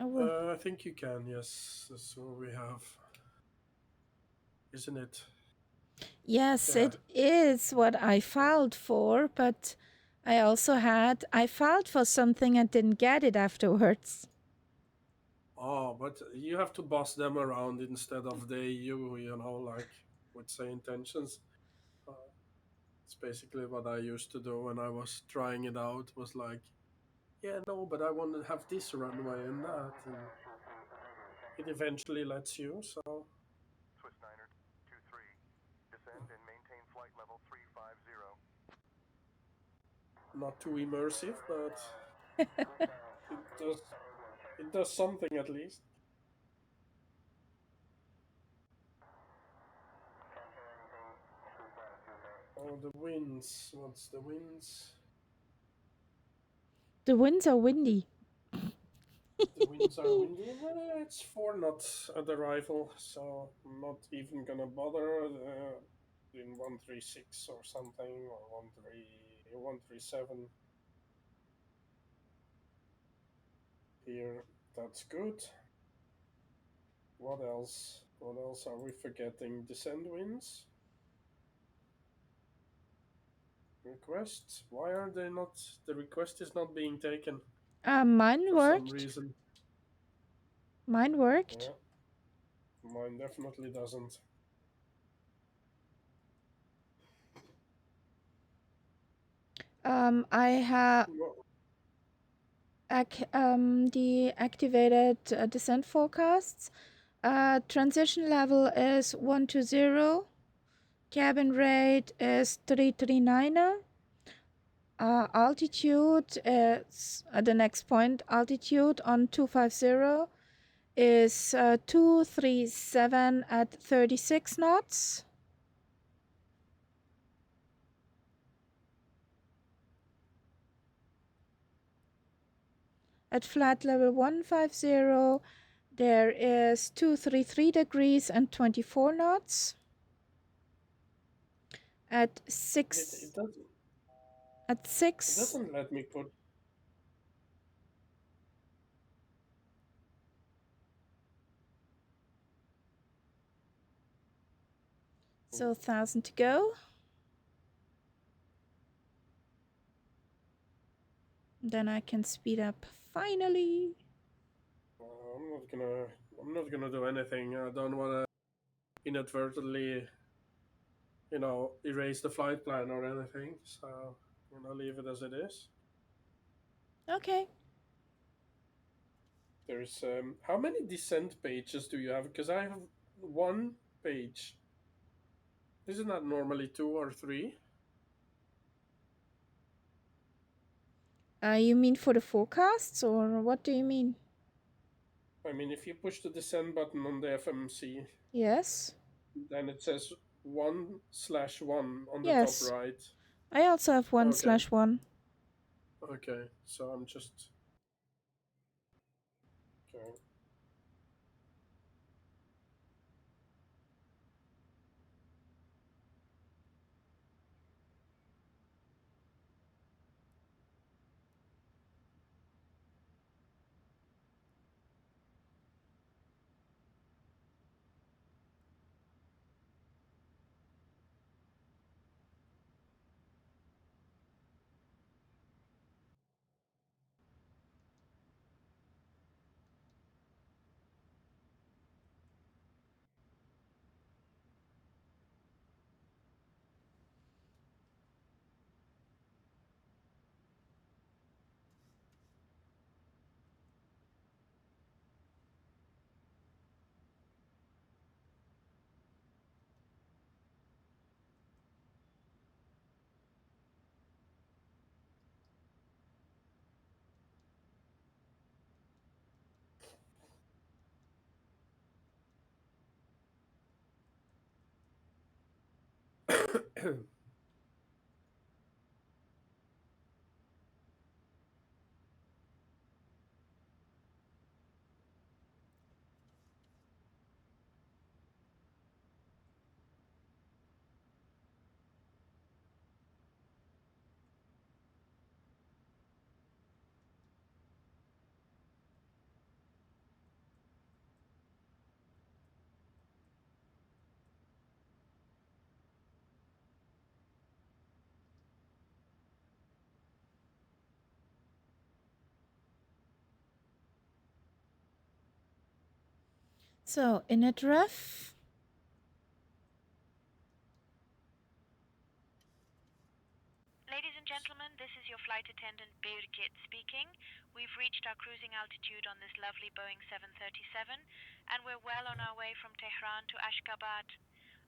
I think you can, yes. That's what we have. Isn't it? Yes, Yeah. it is what I filed for, but I filed for something and didn't get it afterwards. Oh, but you have to boss them around instead of you know, like with say intentions. It's basically what I used to do when I was trying it out, was like, yeah, no, but I want to have this runway and that. And it eventually lets you, so. Swiss Niner 23, descend and maintain flight level 350. Not too immersive, but it does something at least. Oh, the winds. What's the winds? The winds are windy. The winds are windy. It's 4 knots at arrival, so I'm not even gonna bother in 136 or something, or 137. Here, that's good. What else? What else are we forgetting? Descent winds? Request? Why are they not? The request is not being taken. Mine for worked. some reason. Mine worked. Yeah. Mine definitely doesn't. I have deactivated descent forecasts. Transition level is 120. Cabin rate is 339er. Altitude is at the next point. Altitude on 250 is 237 at 36 knots. At flat level 150, there is 233 degrees and 24 knots. At 6. It doesn't. At 6. It doesn't let me put. So 1,000 to go. Then I can speed up finally. I'm not gonna do anything. I don't wanna inadvertently, erase the flight plan or anything. So I'm gonna leave it as it is. Okay. There's how many descent pages do you have? Because I have one page. Isn't that normally 2 or 3? You mean for the forecasts, or what do you mean? I mean, if you push the descent button on the FMC, Yes. then it says 1/1 on the Yes. top right. I also have 1/1. Okay, so I'm just. Okay. So, init ref. Ladies and gentlemen, this is your flight attendant Birgit speaking. We've reached our cruising altitude on this lovely Boeing 737, and we're well on our way from Tehran to Ashgabat.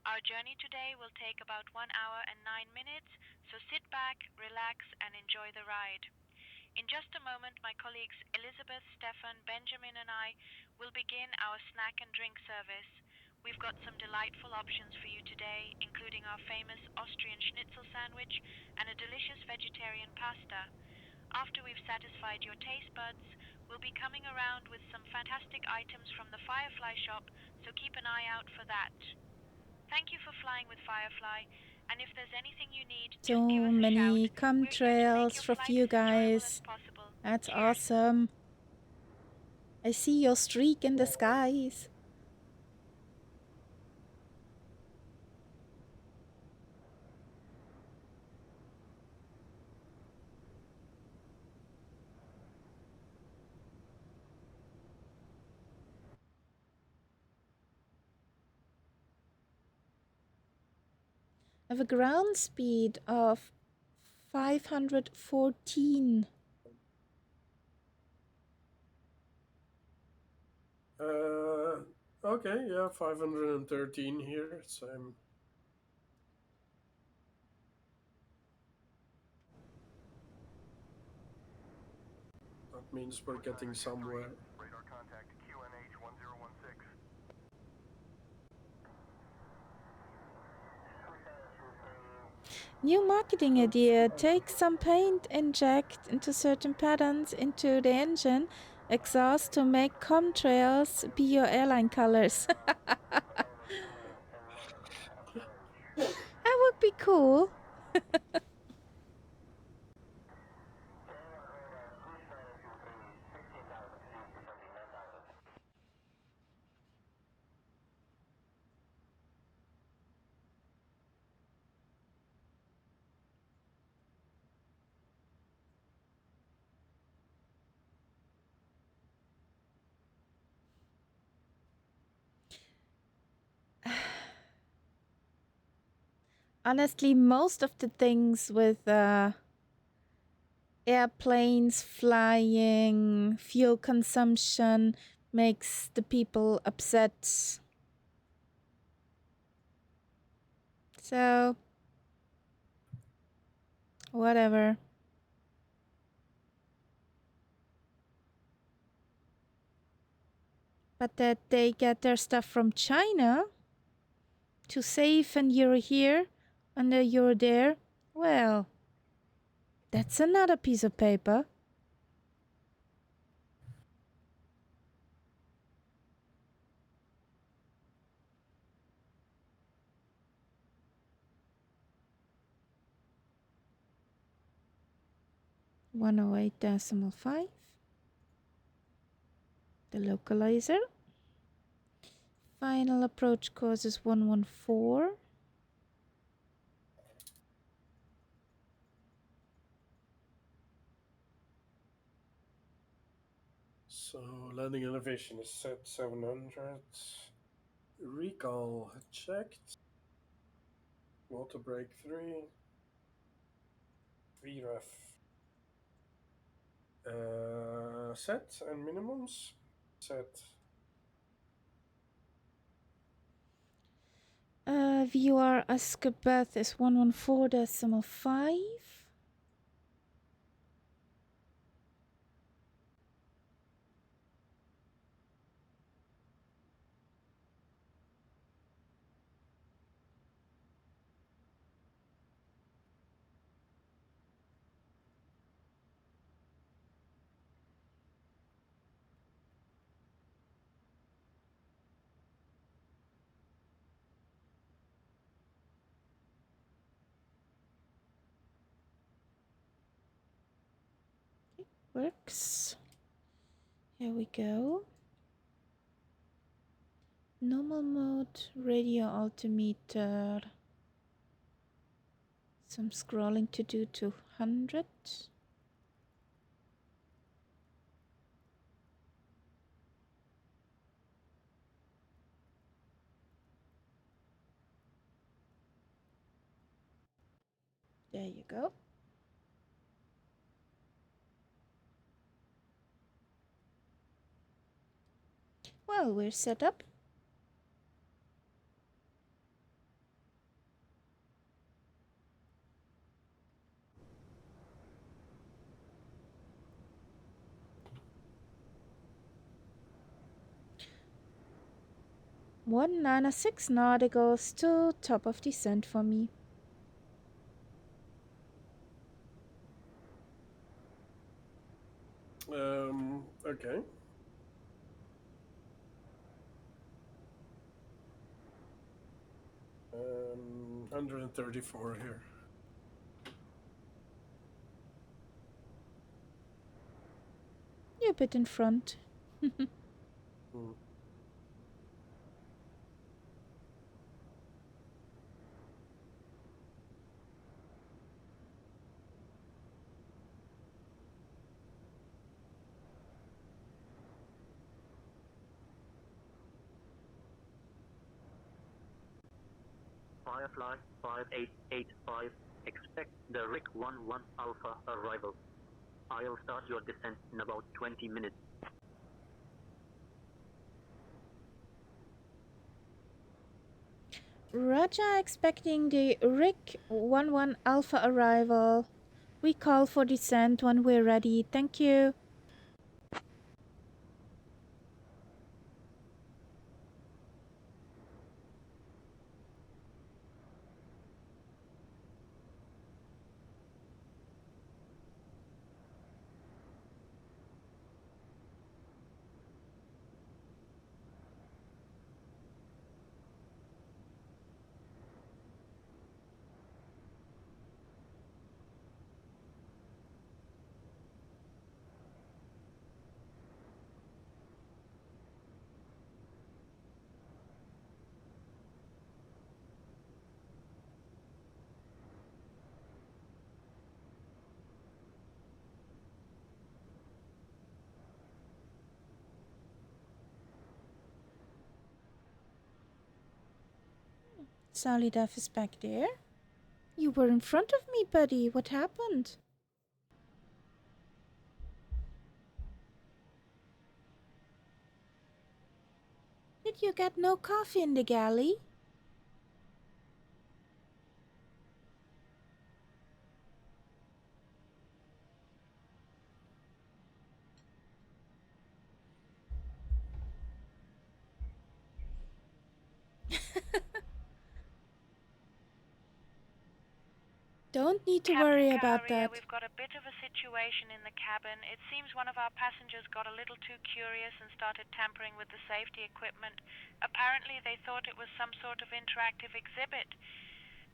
Our journey today will take about 1 hour and 9 minutes, so sit back, relax, and enjoy the ride. In just a moment, my colleagues Elizabeth, Stefan, Benjamin, and I will begin our snack and drink service. We've got some delightful options for you today, including our famous Austrian schnitzel sandwich and a delicious vegetarian pasta. After we've satisfied your taste buds, we'll be coming around with some fantastic items from the Firefly shop, so keep an eye out for that. Thank you for flying with Firefly, and if there's anything you need, just So give us a many shout. We're here to make chemtrails your for flight you as enjoyable guys. as possible. That's Cheers. awesome. I see your streak in the skies. I have a ground speed of 514. Okay, yeah, 513 here. Same. That means we're getting somewhere. Radar contact QNH New marketing idea. Take some paint, inject into certain patterns into the engine exhaust to make contrails be your airline colors. That would be cool. Honestly, most of the things with airplanes flying, fuel consumption makes the people upset. So, whatever. But that they get their stuff from China to save and you're here and you're there, well, that's another piece of paper. .108.5. The localizer. Final approach course is 114. So landing elevation is set 700. Recall checked. Water break 3. VREF set and minimums. Set. VUR Ashgabat is 114.5. Works. Here we go. Normal mode, radio altimeter. Some scrolling to do to 100. There you go. Well, we're set up. One 906 nauticals to top of descent for me. Okay. Um, 134 here. You're a bit in front. Hmm. Firefly 5885, expect the RIC 11 Alpha arrival. I'll start your descent in about 20 minutes. Roger, expecting the RIC 11 Alpha arrival. We call for descent when we're ready. Thank you. Sally Duff is back there. You were in front of me, buddy. What happened? Did you get no coffee in the galley? Don't need to worry about that. We've got a bit of a situation in the cabin. It seems one of our passengers got a little too curious and started tampering with the safety equipment. Apparently they thought it was some sort of interactive exhibit.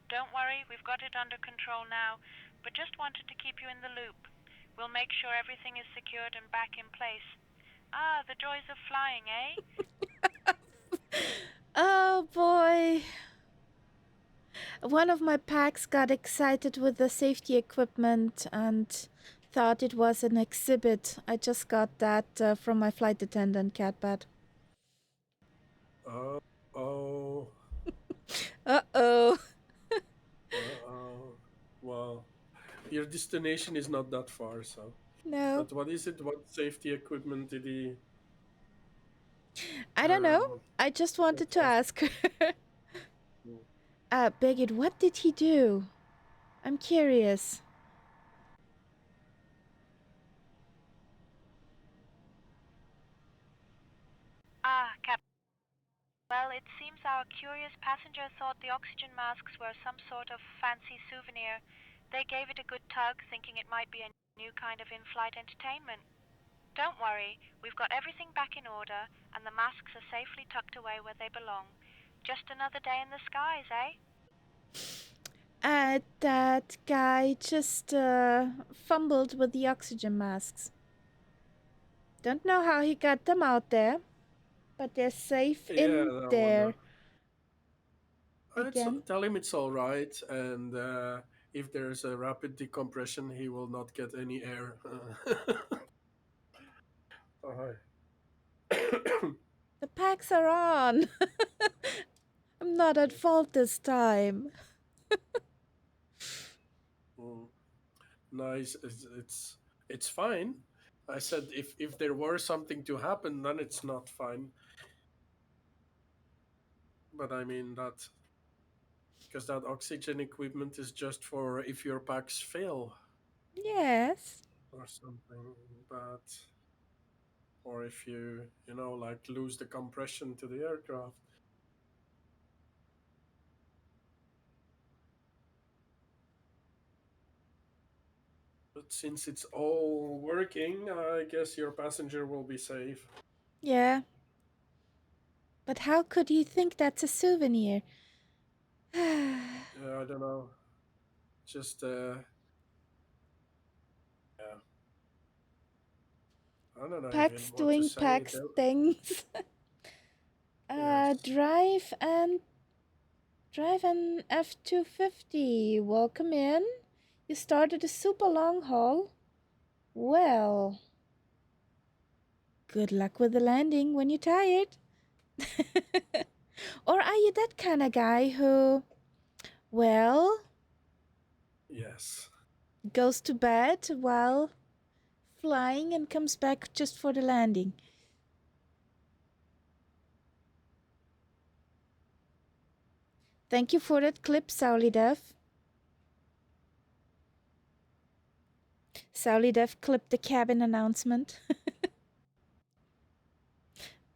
Don't worry, we've got it under control now, but just wanted to keep you in the loop. We'll make sure everything is secured and back in place. Ah, the joys of flying, eh? Oh boy. One of my packs got excited with the safety equipment and thought it was an exhibit. I just got that from my flight attendant, Catbat. Uh-oh. Uh-oh. Uh-oh. Well, your destination is not that far, so. No. But what is it? What safety equipment did he... I don't know. I just wanted to ask her. Birgit, what did he do? I'm curious. Ah, Captain. Well, it seems our curious passenger thought the oxygen masks were some sort of fancy souvenir. They gave it a good tug, thinking it might be a new kind of in-flight entertainment. Don't worry, we've got everything back in order, and the masks are safely tucked away where they belong. Just another day in the skies, eh? That guy just fumbled with the oxygen masks. Don't know how he got them out there, but they're safe in there. Again. Tell him it's all right, and if there's a rapid decompression, he will not get any air. The packs are on. I'm not at fault this time. Nice. It's fine. I said if there were something to happen, then it's not fine. But I mean that because that oxygen equipment is just for if your packs fail. Yes. Or something, but or if you like lose the compression to the aircraft. But since it's all working, I guess your passenger will be safe. Yeah. But how could he think that's a souvenir? I don't know. Just yeah. I don't know. Packs doing Packs things. Yes. Drive an F250. Welcome in. You started a super long haul. Well, good luck with the landing when you're tired. Or are you that kind of guy who, well, yes, goes to bed while flying and comes back just for the landing? Thank you for that clip, Saulidev. Saulidev clipped the cabin announcement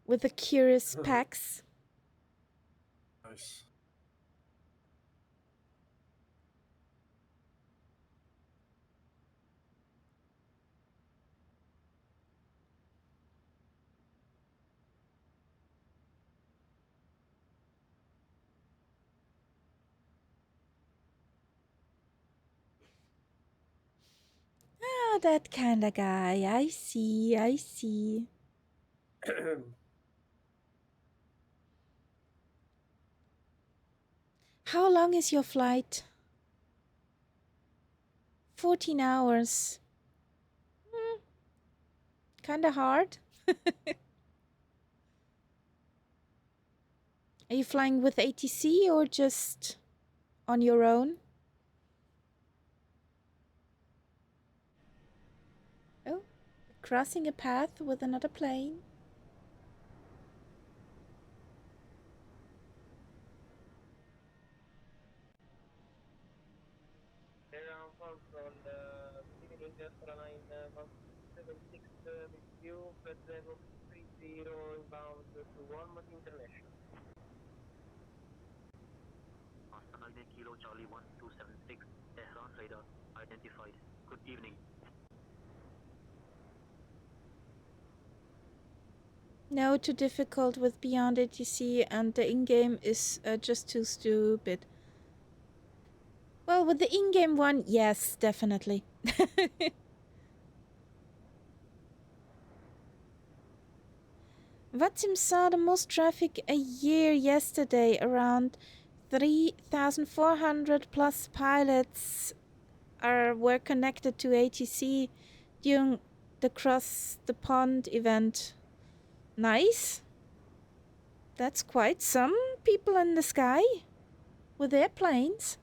with the curious packs. Nice. Ah, that kind of guy. I see, I see. How long is your flight? 14 hours. Kind of hard. Are you flying with ATC or just on your own? Oh, crossing a path with another plane. Master 9 Kilo Charlie 1276, Tehran radar identified. Good evening. No, too difficult with Beyond ATC, and the in-game is just too stupid. Well, with the in-game one, yes, definitely. Vatim saw the most traffic a year yesterday, around 3,400 plus pilots were connected to ATC during the Cross the Pond event. Nice. That's quite some people in the sky with airplanes.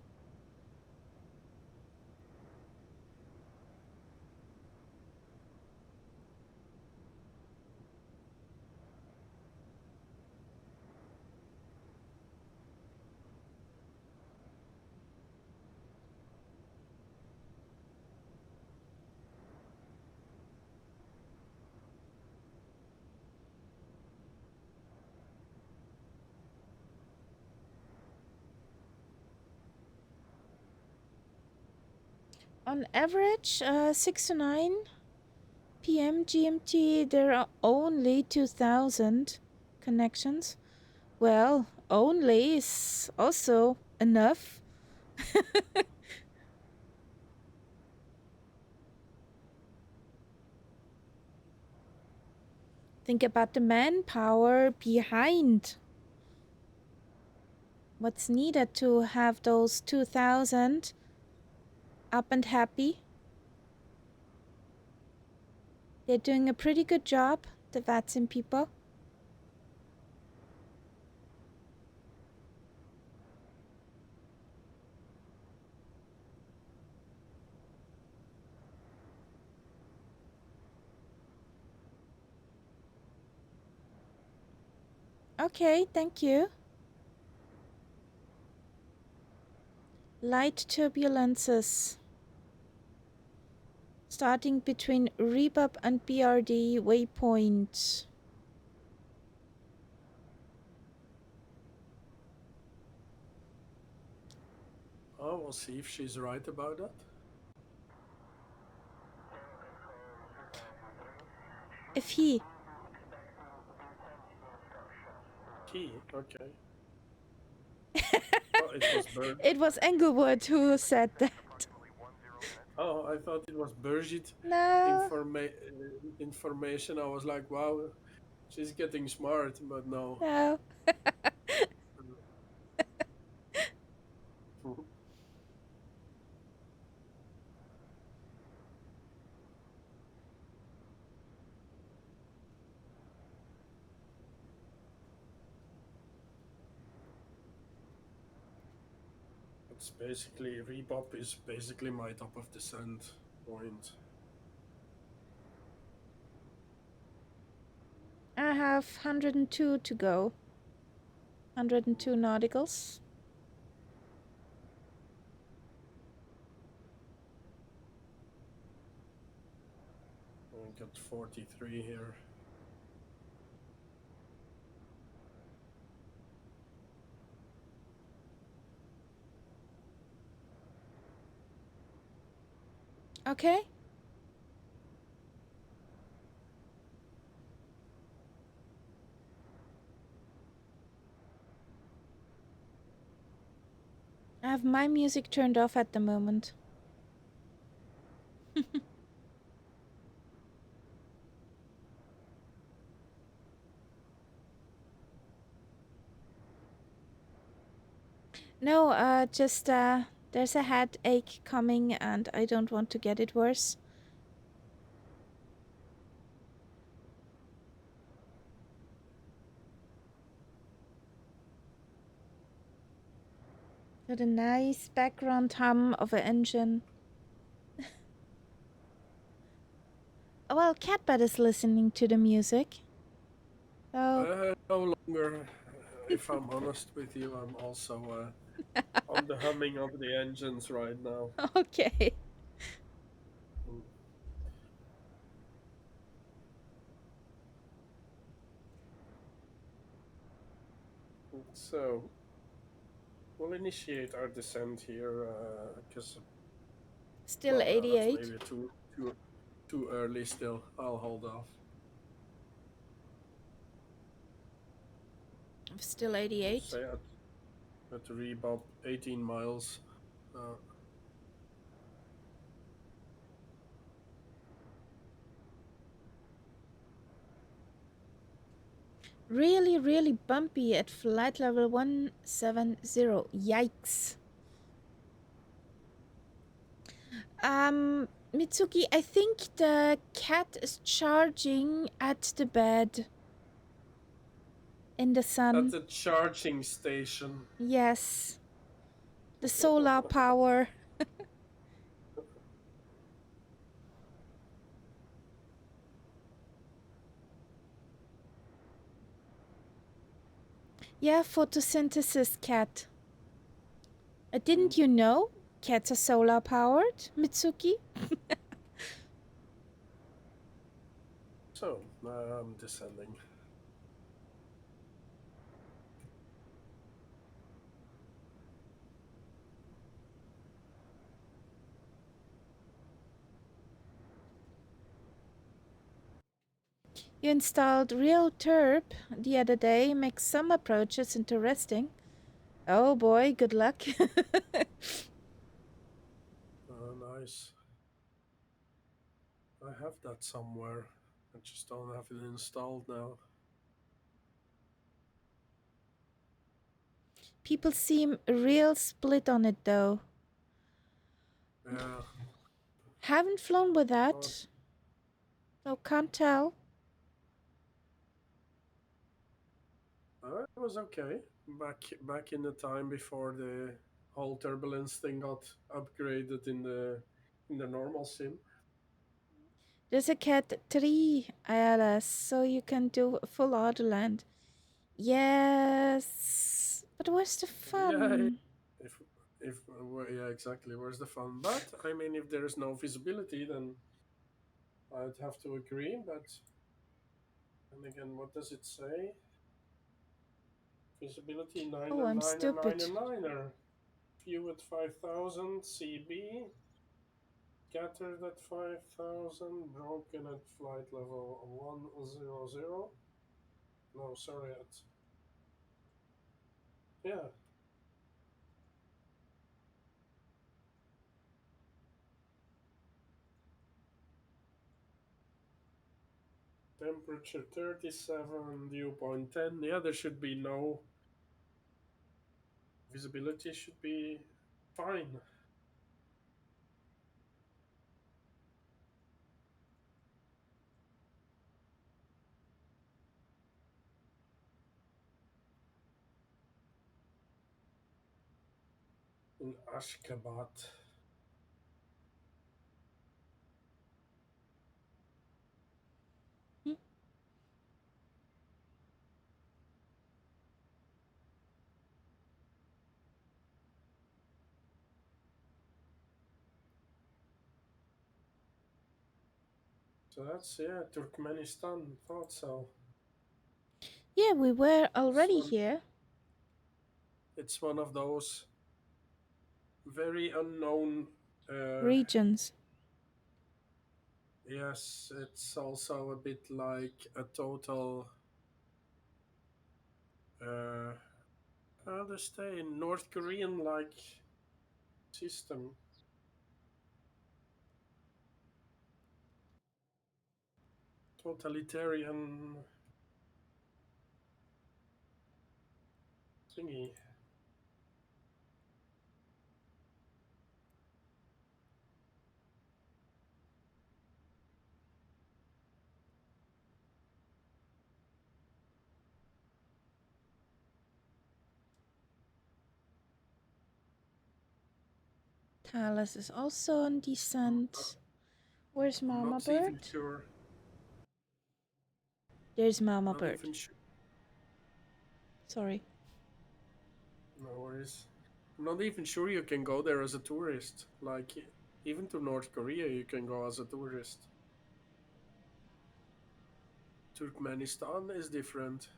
On average, 6 to 9 p.m. GMT, there are only 2,000 connections. Well, only is also enough. Think about the manpower behind what's needed to have those 2,000 up and happy. They're doing a pretty good job, the Vatsim people. Okay, thank you. Light turbulences. Starting between Rebub and BRD waypoint. Oh, we'll see if she's right about that. If he. Okay. Oh, it was It was Englewood who said that. Oh, I thought it was Birgit No. information. I was like, wow, she's getting smart, but no. No. It's basically, Rebop is basically my top of descent point. I have 102 to go. 102 nauticals. I got 43 here. Okay. I have my music turned off at the moment. No, just there's a headache coming and I don't want to get it worse. Got a nice background hum of an engine. Well, Catbird is listening to the music. Oh. No longer. If I'm honest with you, I'm also on the humming of the engines right now. Okay. Mm. So, we'll initiate our descent here, because Still that's 88. maybe too early still. I'll hold off. Still 88. Say at Rebop, 18 miles. Really, really bumpy at flight level 170. Yikes. Mitsuki, I think the cat is charging at the bed in the sun. At the charging station. Yes. The solar power. Yeah, photosynthesis cat. Didn't you know cats are solar powered, Mitsuki? So, I'm descending. You installed real turp the other day, makes some approaches interesting. Oh boy, good luck. Nice. I have that somewhere. I just don't have it installed now. People seem real split on it though. Yeah. Haven't flown with that. Oh, can't tell. It was okay. Back in the time before the whole turbulence thing got upgraded in the normal sim. There's a cat 3 ILS, so you can do full autoland. Yes, but where's the fun? Yeah, yeah, exactly. Where's the fun? But I mean, if there is no visibility, then I'd have to agree. But and again, what does it say? Visibility 9 Oh, and I'm 9 and 9 stupid. and 9 view at 5,000 CB. Scattered at 5,000, broken at flight level 100. No, sorry, yeah. Temperature 37, dew point 10. Yeah, there should be no visibility, should be fine. In Ashgabat. Hmm? So that's, yeah, Turkmenistan. Thought so. Yeah, we were already here. It's one of those very unknown Regions. Yes, it's also a bit like a total how to say North Korean like system. Totalitarian thingy. Carlos is also on descent. Where's Mama Not Bird? even sure. There's Mama Not Bird. even sure. Sorry. No worries. I'm not even sure you can go there as a tourist. Like, even to North Korea, you can go as a tourist. Turkmenistan is different.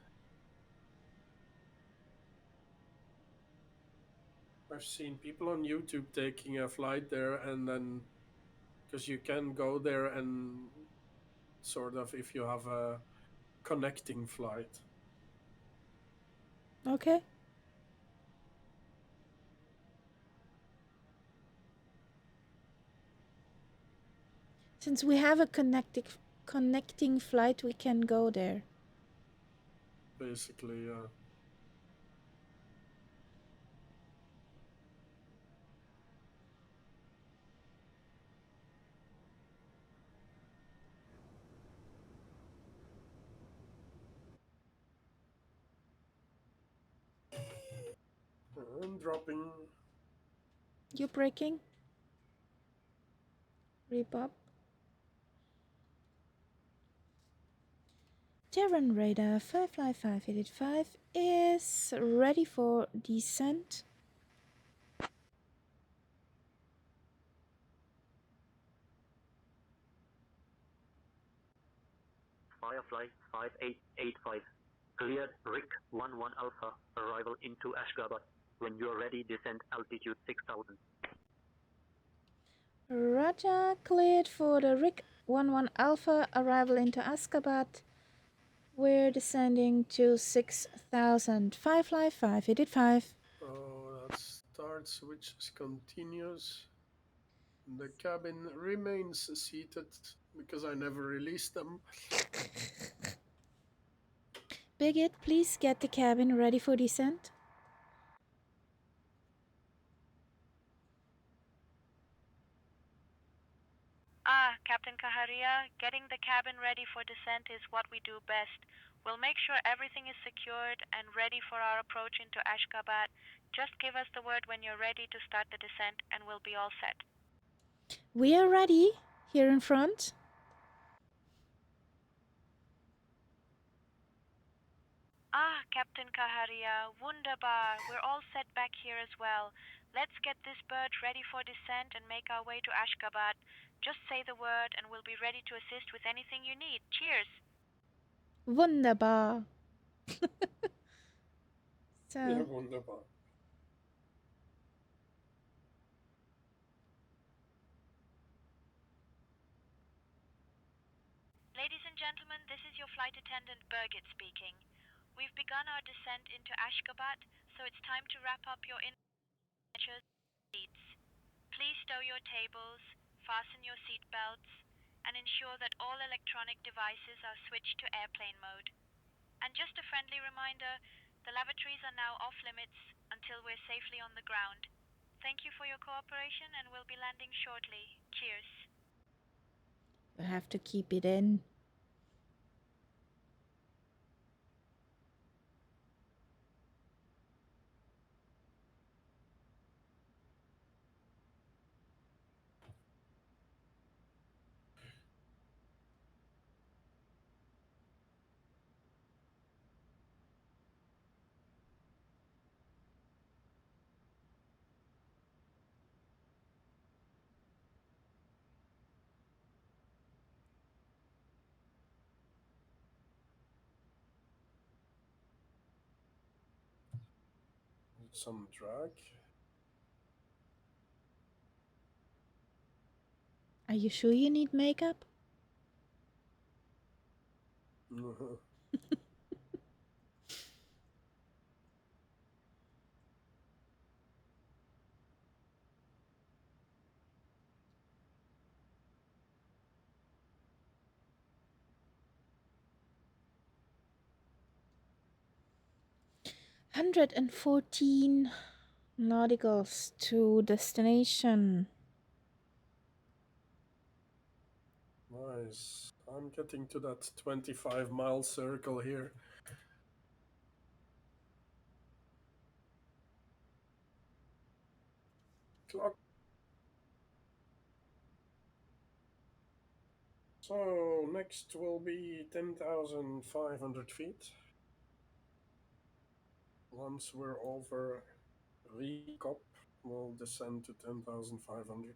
I've seen people on YouTube taking a flight there, and then because you can go there and sort of if you have a connecting flight. Okay. Since we have a connecting flight, we can go there. Basically, yeah. I'm dropping. You breaking? Repop. Terran radar 55585 is ready for descent. Firefly 5885. Cleared Rick 11 Alpha. Arrival into Ashgabat. When you're ready, descend altitude 6000. Roger, cleared for the Rick 11 Alpha arrival into Ashgabat. We're descending to 6,000. Firefly 585. Oh, that starts, which is continuous. The cabin remains seated because I never released them. Bigot, please get the cabin ready for descent. Captain Kaharia, getting the cabin ready for descent is what we do best. We'll make sure everything is secured and ready for our approach into Ashgabat. Just give us the word when you're ready to start the descent and we'll be all set. We are ready here in front. Captain Kaharia, wunderbar. We're all set back here as well. Let's get this bird ready for descent and make our way to Ashgabat. Just say the word and we'll be ready to assist with anything you need. Cheers! Wunderbar. Yeah, wunderbar. Ladies and gentlemen, this is your flight attendant Birgit speaking. We've begun our descent into Ashgabat, so it's time to wrap up your seats. Please stow your tables, fasten your seat belts, and ensure that all electronic devices are switched to airplane mode. And just a friendly reminder, the lavatories are now off limits until we're safely on the ground. Thank you for your cooperation and we'll be landing shortly. Cheers. We have to keep it in. Some drag. Are you sure you need makeup? Uh-huh. 114 nauticals to destination. Nice. I'm getting to that 25-mile circle here. Clock So next will be 10,500 feet. Once we're over Recop, we'll descend to 10,500.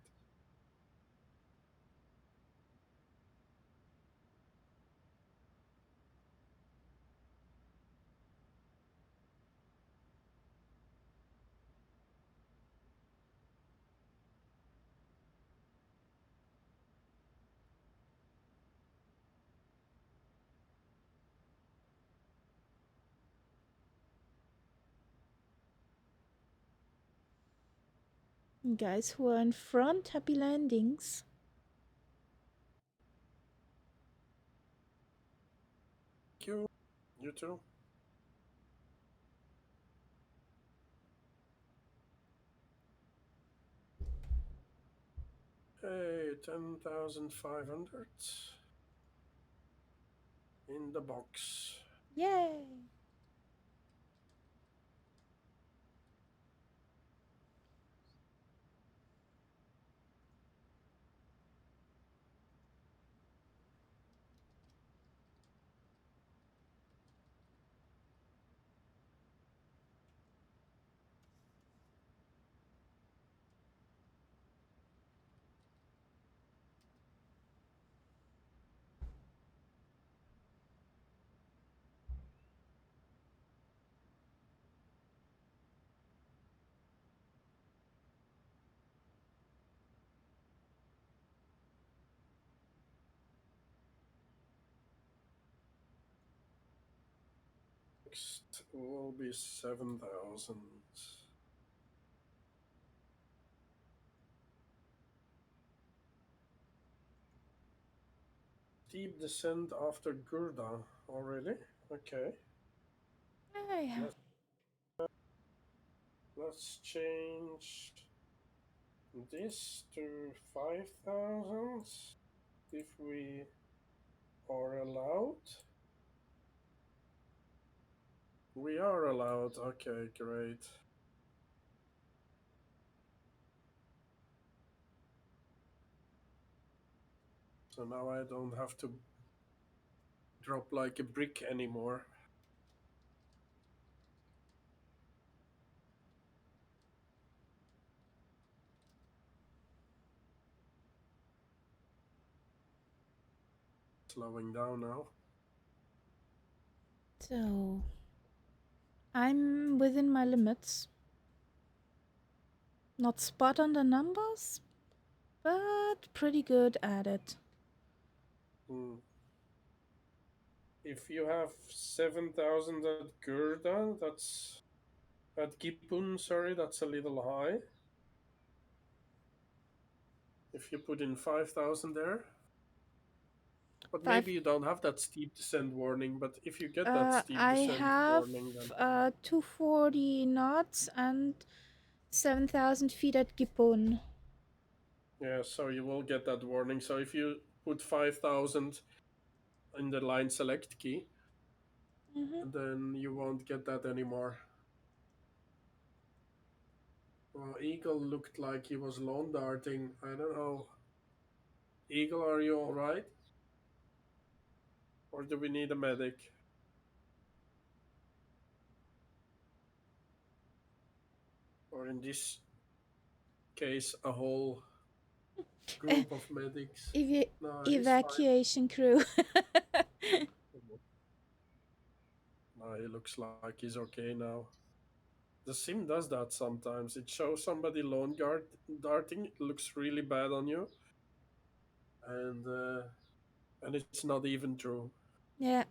Guys who are in front, happy landings. Thank you. You too. Hey, 10,500 in the box. Yay! Next will be 7,000. Steep descent after Gurda. Oh, really? Okay. Yeah. Let's change this to 5,000 if we are allowed. We are allowed. Okay, great. So now I don't have to drop like a brick anymore. Slowing down now. So I'm within my limits. Not spot on the numbers, but pretty good at it. If you have 7,000 at Gurda, that's at Gipun, sorry, that's a little high. If you put in 5,000 there. But maybe you don't have that steep descent warning, but if you get that steep descent warning, then... I have 240 knots and 7,000 feet at Gipun. Yeah, so you will get that warning. So if you put 5,000 in the line select key, then you won't get that anymore. Well, Eagle looked like he was lawn darting. I don't know. Eagle, are you alright? Or do we need a medic? Or in this case, a whole group of medics? No, Evacuation crew. No, he looks like he's okay now. The sim does that sometimes. It shows somebody lawn darting. It looks really bad on you, and it's not even true. Yeah.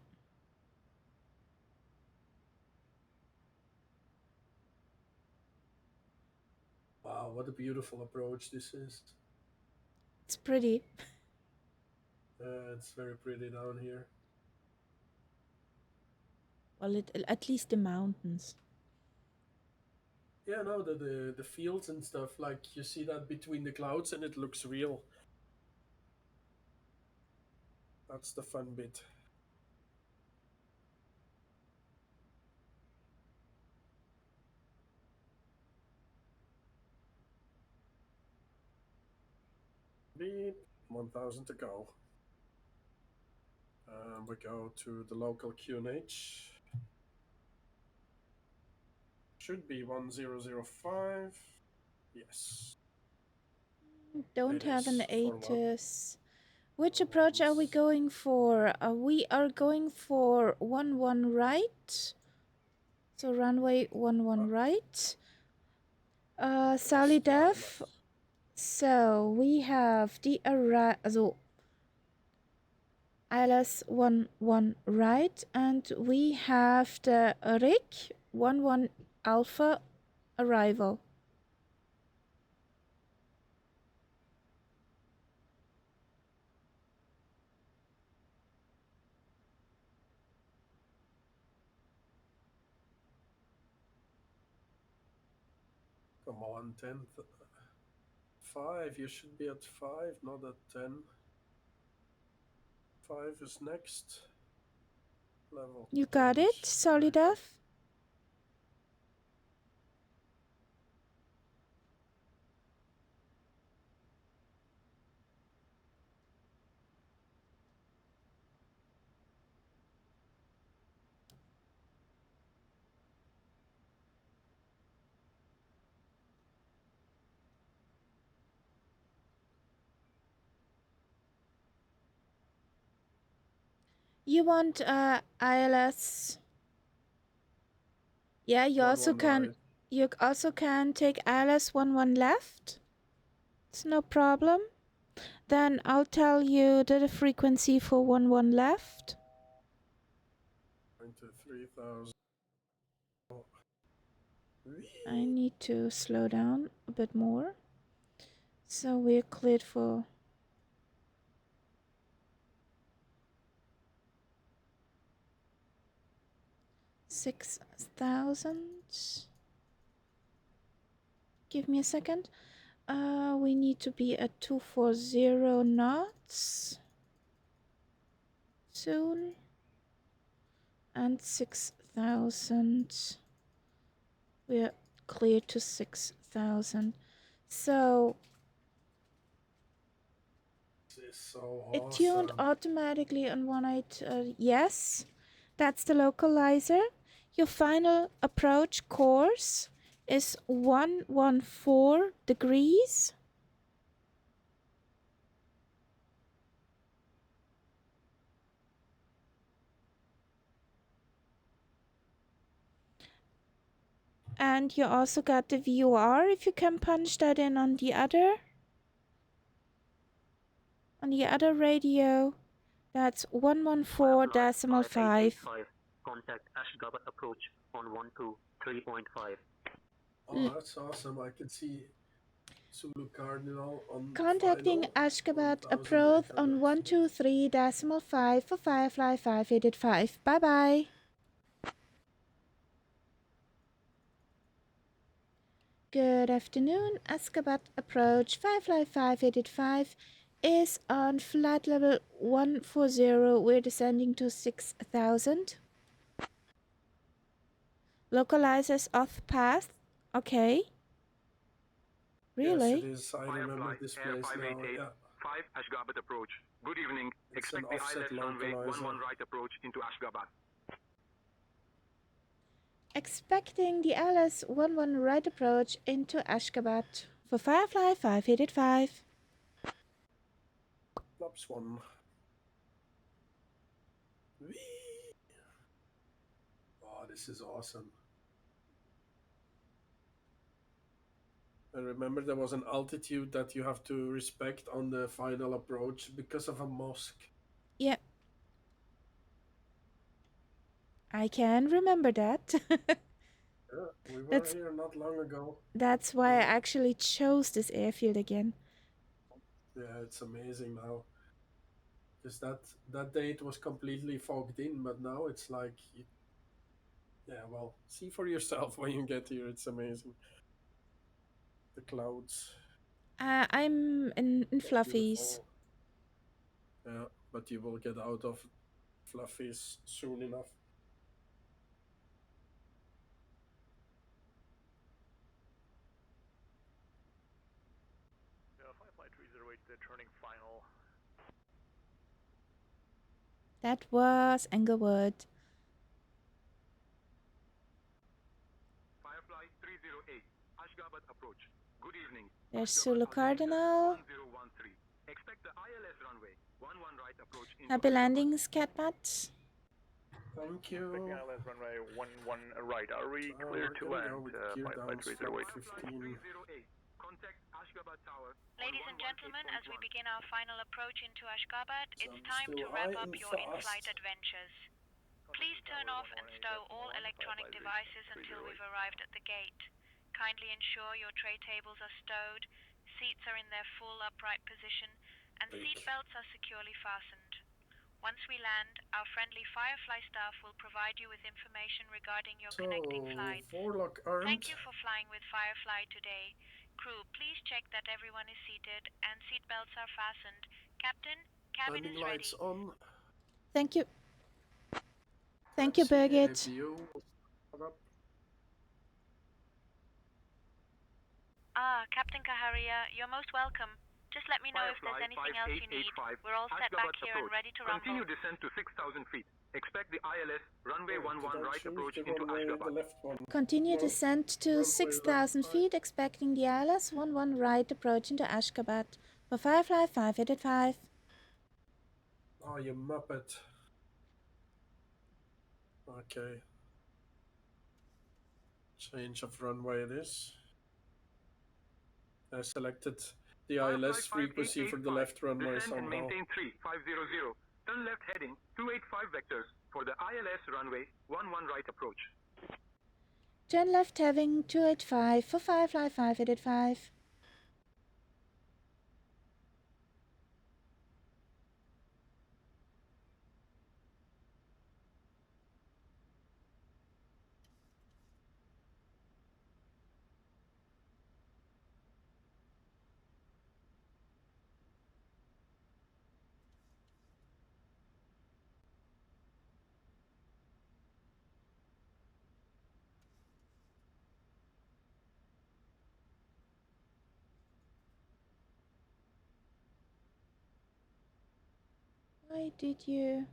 Wow, what a beautiful approach this is. It's pretty. It's very pretty down here. Well, at least the mountains. Yeah, no, the fields and stuff, like you see that between the clouds and it looks real. That's the fun bit. Beep, 1,000 to go. We go to the local QNH. Should be 1005. Yes. Don't have an for ATIS. Which approach are we going for? We are going for 11 right. So runway 11 right. Sally Def. So we have the so ILS 11 right, and we have the RIC 11 Alpha arrival. Come on, 10. 5. You should be at 5, not at 10. 5 is next. Level. You got it, Solidaf? You want ILS? Yeah, you also can. Right. You also can take ILS 11 left. It's no problem. Then I'll tell you the frequency for 11 left. Into 3000. I need to slow down a bit more. So we're cleared for 6,000. Give me a second. We need to be at 240 knots soon. And 6,000. We're clear to 6,000. So this is so awesome. It tuned automatically on 1.8. Yes, that's the localizer. Your final approach course is 114 degrees. And you also got the VOR if you can punch that in on the other radio. That's 114.5. Contact Ashgabat approach on 123.5. Oh, that's awesome. I can see Zulu Cardinal on Contacting Ashgabat approach on 123.5 for Firefly 585. Bye bye. Good afternoon. Ashgabat approach Firefly 585 is on flight level 140. We're descending to 6,000. Localizers off path. Okay. Really? Yes, it is. I remember this place now. Yeah. 5 Ashgabat approach. Good evening. It's Expect an the offset ILS runway 11 localizer. right approach into Ashgabat. Expecting the ILS 11 right approach into Ashgabat for Firefly 585. Flaps 1. Whee! Oh, this is awesome. I remember there was an altitude that you have to respect on the final approach because of a mosque. Yep. I can remember that. Yeah, we were here not long ago. That's why I actually chose this airfield again. Yeah, it's amazing now. Because that date was completely fogged in, but now it's like, yeah, well, see for yourself when you get here. It's amazing. The clouds. I'm in fluffies. Beautiful. Yeah, but you will get out of fluffies soon enough. Firefly 308, the turning final. That was Englewood. Firefly 308, Ashgabat approach. Good evening. There's Ashgabat Zulu Cardinal. 1013. Expect the ILS runway 11 right approach into Happy Ashgabat. landings, Catbat. Thank you. Expecting ILS runway 11 right. Are we clear to land? Firefly 308. 308. Contact Ashgabat Tower. Ladies and gentlemen, as we begin our final approach into Ashgabat, it's I'm time to still wrap high up and your fast. in-flight adventures. Please turn off and stow all electronic devices until we've arrived at the gate. Kindly ensure your tray tables are stowed, seats are in their full upright position, and seat belts are securely fastened. Once we land, our friendly Firefly staff will provide you with information regarding your connecting flight. Thank you for flying with Firefly today. Crew, please check that everyone is seated and seat belts are fastened. Captain, cabin is ready. Lights on. Thank you. Thank you, Birgit. Captain Kaharia, you're most welcome. Just let me know if there's anything else you need. We're all set back here and ready to rumble. Continue descent to 6,000 feet. Expect the ILS runway 11 right approach into Ashgabat. Continue descent to 6,000 feet, expecting the ILS 11 right approach into Ashgabat for Firefly 585. Oh, you muppet. Okay. Change of runway it is. I selected the ILS frequency for the left runway Descend and somehow. maintain 3500. Turn left heading 285 vectors for the ILS runway 11 right approach. Turn left having 285 for Firefly 585. Why did you?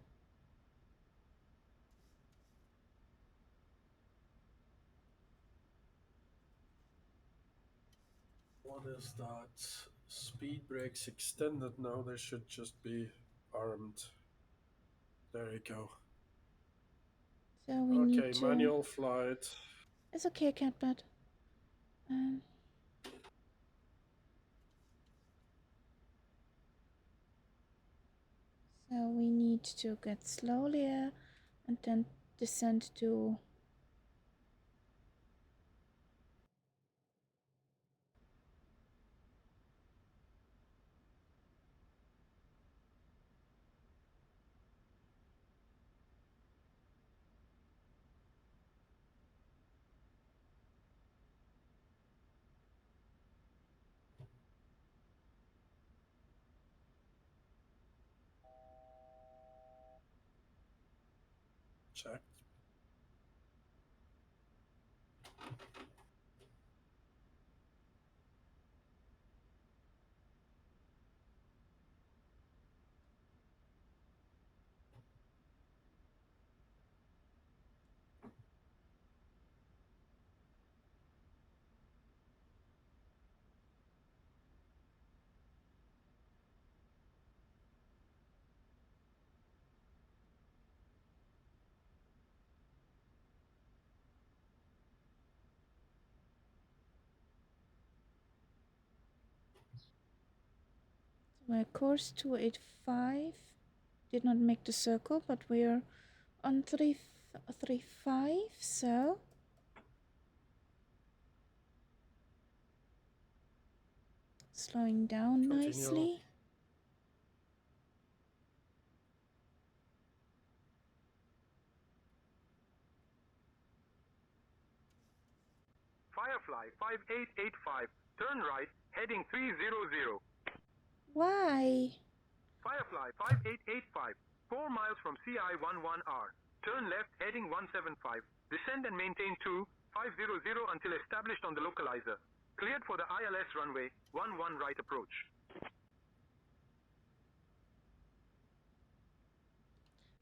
What is that? Speed brakes extended now, they should just be armed. There you go. So we need to... manual flight. It's okay, Catbird. So we need to get slowly and then descend to... Check. We're course 285. Did not make the circle, but we're on 335, so... Slowing down nicely. Firefly 5885. Turn right, heading 300. Why? Firefly 5885. 4 miles from CI11R. Turn left, heading 175. Descend and maintain 2500 until established on the localizer. Cleared for the ILS runway 11 right approach.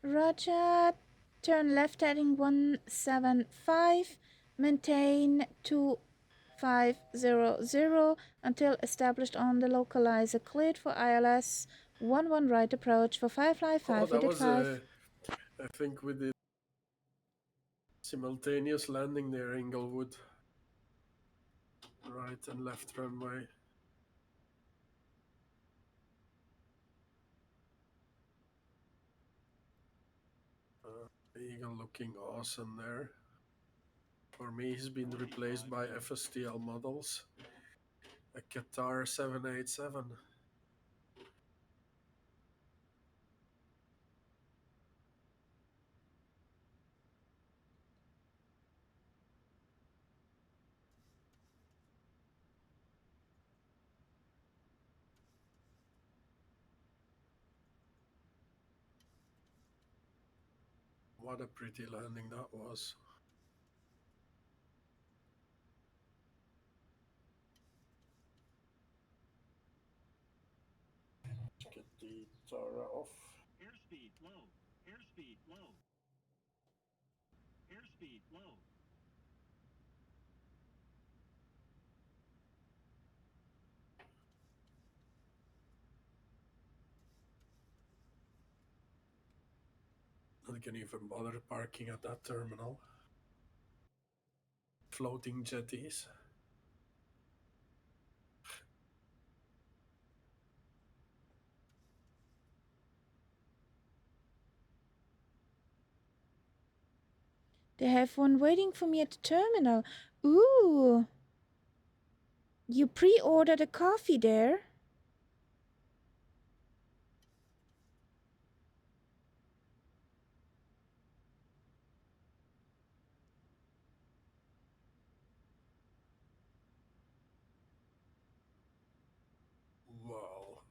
Roger. Turn left heading 175. Maintain 2500 until established on the localizer. Cleared for ILS. 11 right approach for Firefly 5. Oh, that was I think we did simultaneous landing there, Inglewood. Right and left runway. Eagle looking awesome there. For me, he's been replaced by FSTL models. A Qatar 787. What a pretty landing that was. Let's get the Tara off. Airspeed low. Airspeed low. Airspeed low. Not gonna even bother parking at that terminal. Floating jetties. They have one waiting for me at the terminal. Ooh. You pre-ordered a coffee there? Wow.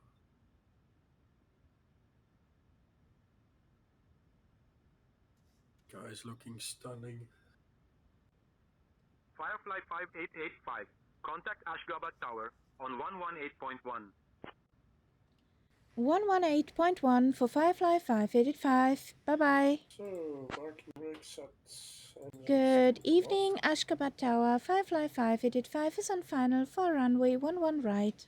Guys looking stunning. Firefly 5885. Contact Ashgabat Tower on 118.1. 118.1 for Firefly 5885. Bye-bye. So, parking brake sets. Good evening, Ashgabat Tower. Firefly 5885 is on final for runway 11 right.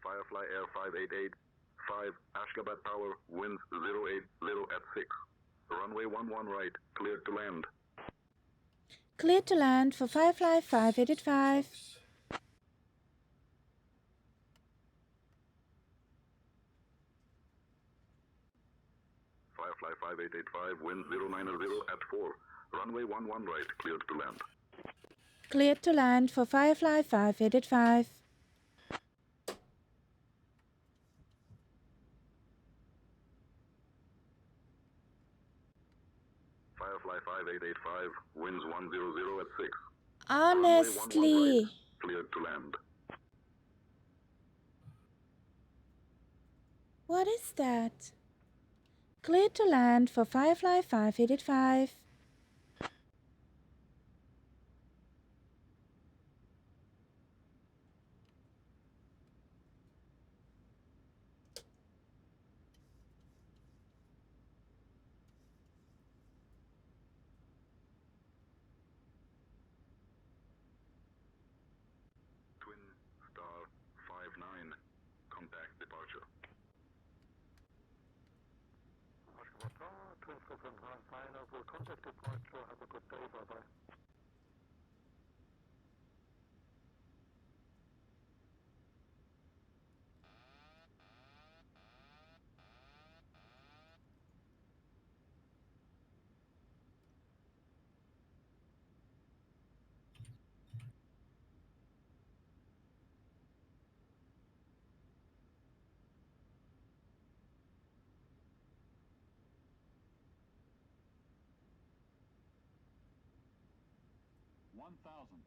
Firefly Air 5885, Ashgabat Tower, winds 080 at 6. Runway 11 right, cleared to land. Cleared to land for Firefly 5885. Firefly 5885, wind 090 at 4. Runway 11 right, cleared to land. Cleared to land for Firefly 5885. Firefly 5885, winds 100 at 6. Honestly. Right, cleared to land. What is that? Cleared to land for Firefly 5885. Twin Star 59, contact departure. Twin Star 59 final, will contact departure. Have a good day. Bye-bye. $1,000.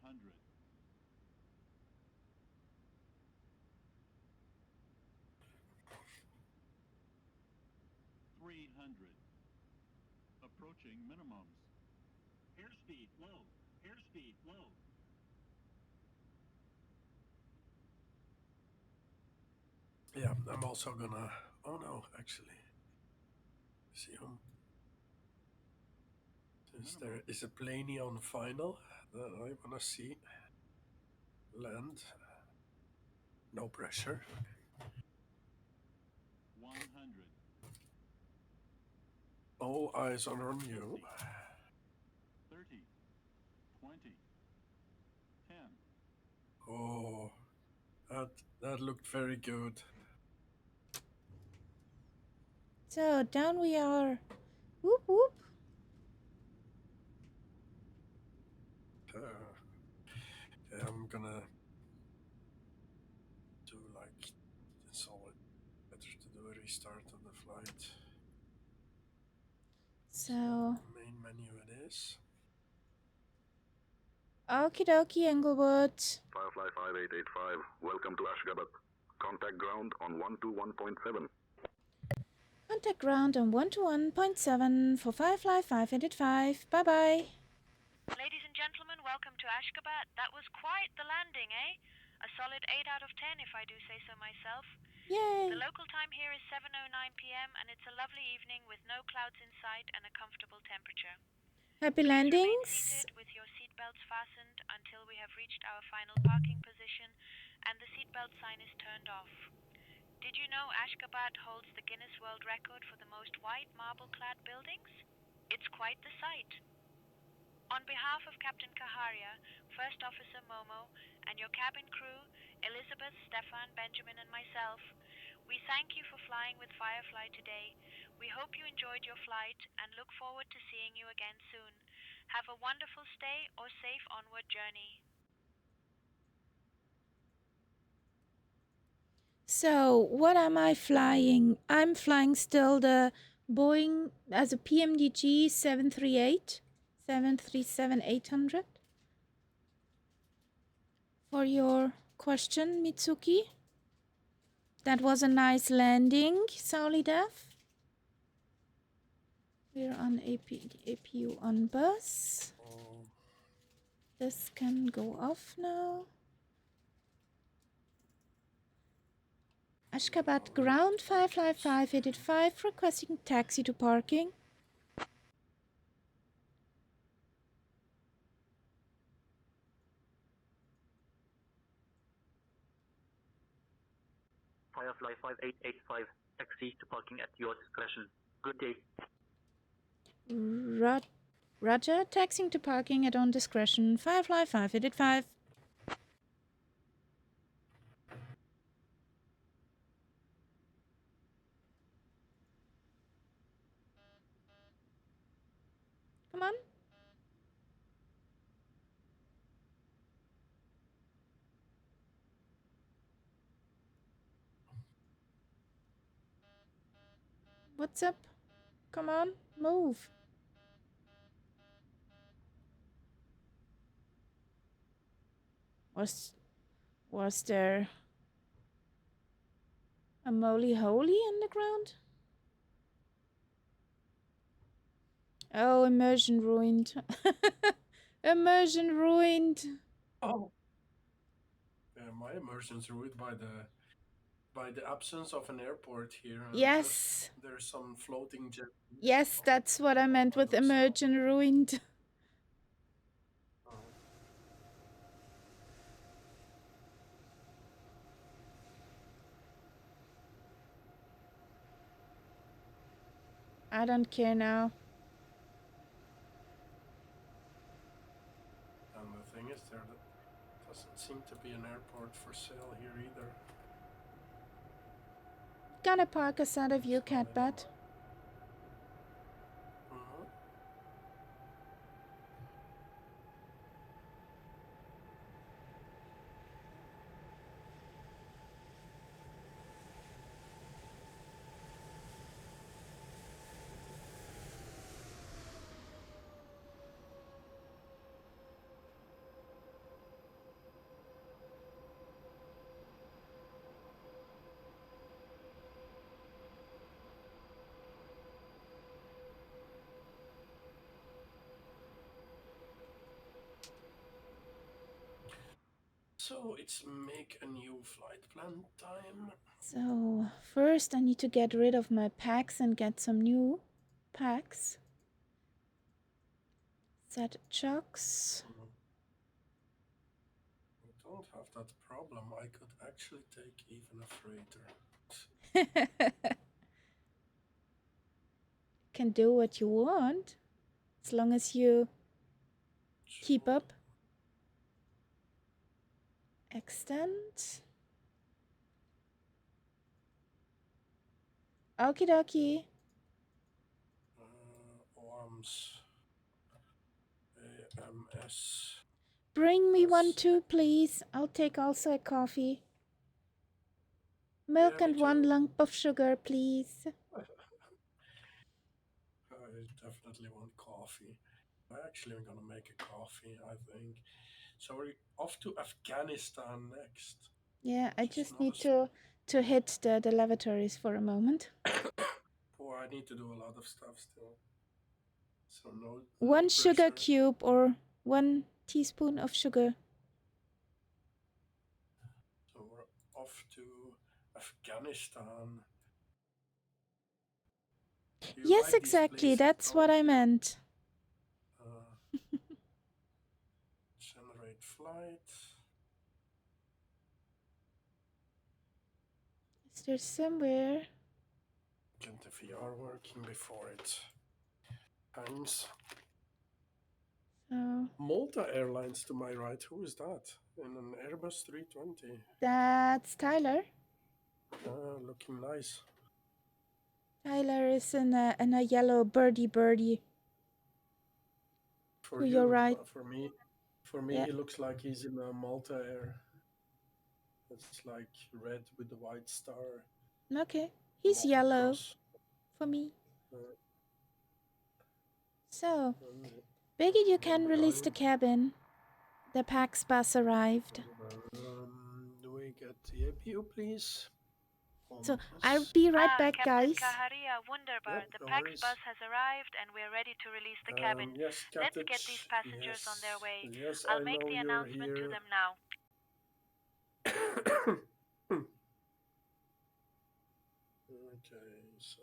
400. 300. Approaching minimums. Airspeed low. Airspeed low. Yeah, I'm also gonna. Oh no, actually. See him. Since there is a plane on final that I wanna see land. No pressure. 100. All eyes are on you. 30. 20. 10. Oh, that looked very good. So down we are. Whoop whoop. I'm gonna do like it's all better to do a restart on the flight. So Main menu it is. okie dokie, Englewood. Firefly 5885, welcome to Ashgabat. Contact ground on 121.7. Contact ground on 121.7 for Firefly 585. Bye bye. Ladies and gentlemen, welcome to Ashgabat. That was quite the landing, eh? A solid 8 out of 10 if I do say so myself. Yay. The local time here is 7:09 p.m. and it's a lovely evening with no clouds in sight and a comfortable temperature. Happy Please landings. remain seated with your seatbelts fastened until we have reached our final parking position and the seatbelt sign is turned off. Did you know Ashgabat holds the Guinness World Record for the most white marble-clad buildings? It's quite the sight. On behalf of Captain Kaharia, First Officer Momo, and your cabin crew, Elizabeth, Stefan, Benjamin, and myself, we thank you for flying with Firefly today. We hope you enjoyed your flight and look forward to seeing you again soon. Have a wonderful stay or safe onward journey. So, what am I flying? I'm flying still the Boeing as a PMDG 738, 737-800. For your question, Mitsuki. That was a nice landing, Solidef. We're on APU on bus. This can go off now. Ashgabat ground 55585 requesting taxi to parking. Firefly 5885, taxi to parking at your discretion. Good day. Roger, taxiing to parking at own discretion. Firefly 5885. Come on. What's up? Come on, move. Was there a moly holy in the ground? Oh, immersion ruined. Immersion ruined. Oh. My immersion's ruined by the absence of an airport here. Yes. There's some floating jet. Yes, that's what I meant with immersion ruined. I don't care now. And the thing is, there doesn't seem to be an airport for sale here either. Gonna park us out of view, Catbat. So it's make a new flight plan time. So first I need to get rid of my packs and get some new packs. Set chocks. I don't have that problem. I could actually take even a freighter. Can do what you want as long as you keep up. Extend. Okie dokie. OAMS. AMS. Bring me one too, please. I'll take also a coffee. Milk and one lump of sugar, please. I definitely want coffee. I actually am gonna make a coffee, I think. So we're off to Afghanistan next. Yeah, I just need to hit the lavatories for a moment. Boy, I need to do a lot of stuff still. So no one sugar pressure. cube or 1 teaspoon of sugar. So we're off to Afghanistan. Yes, like exactly. That's what I meant. Generate flight. Is there somewhere? Get the VR working before it hangs. So Malta Airlines to my right. Who is that? In an Airbus 320. That's Tyler. Looking nice. Tyler is in a yellow birdie. For to you, your right. For me, he looks like he's in a Malta Air. It's like red with the white star. Okay, he's yellow for me. So, Biggie, you can release the cabin. The PAX bus arrived. Do we get the APU, please? So, I'll be right back, Captain guys. Kaharia, wunderbar. The no PAX worries. bus has arrived and we're ready to release the cabin. Yes, Let's get these passengers on their way. Yes, I'll I make know the you're announcement to here. them now. Okay, so...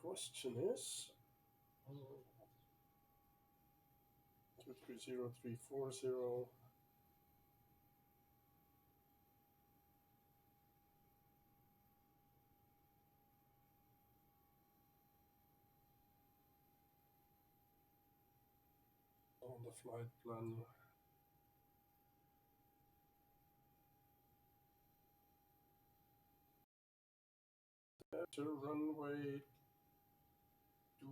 question is 230340. On the flight plan. To runway to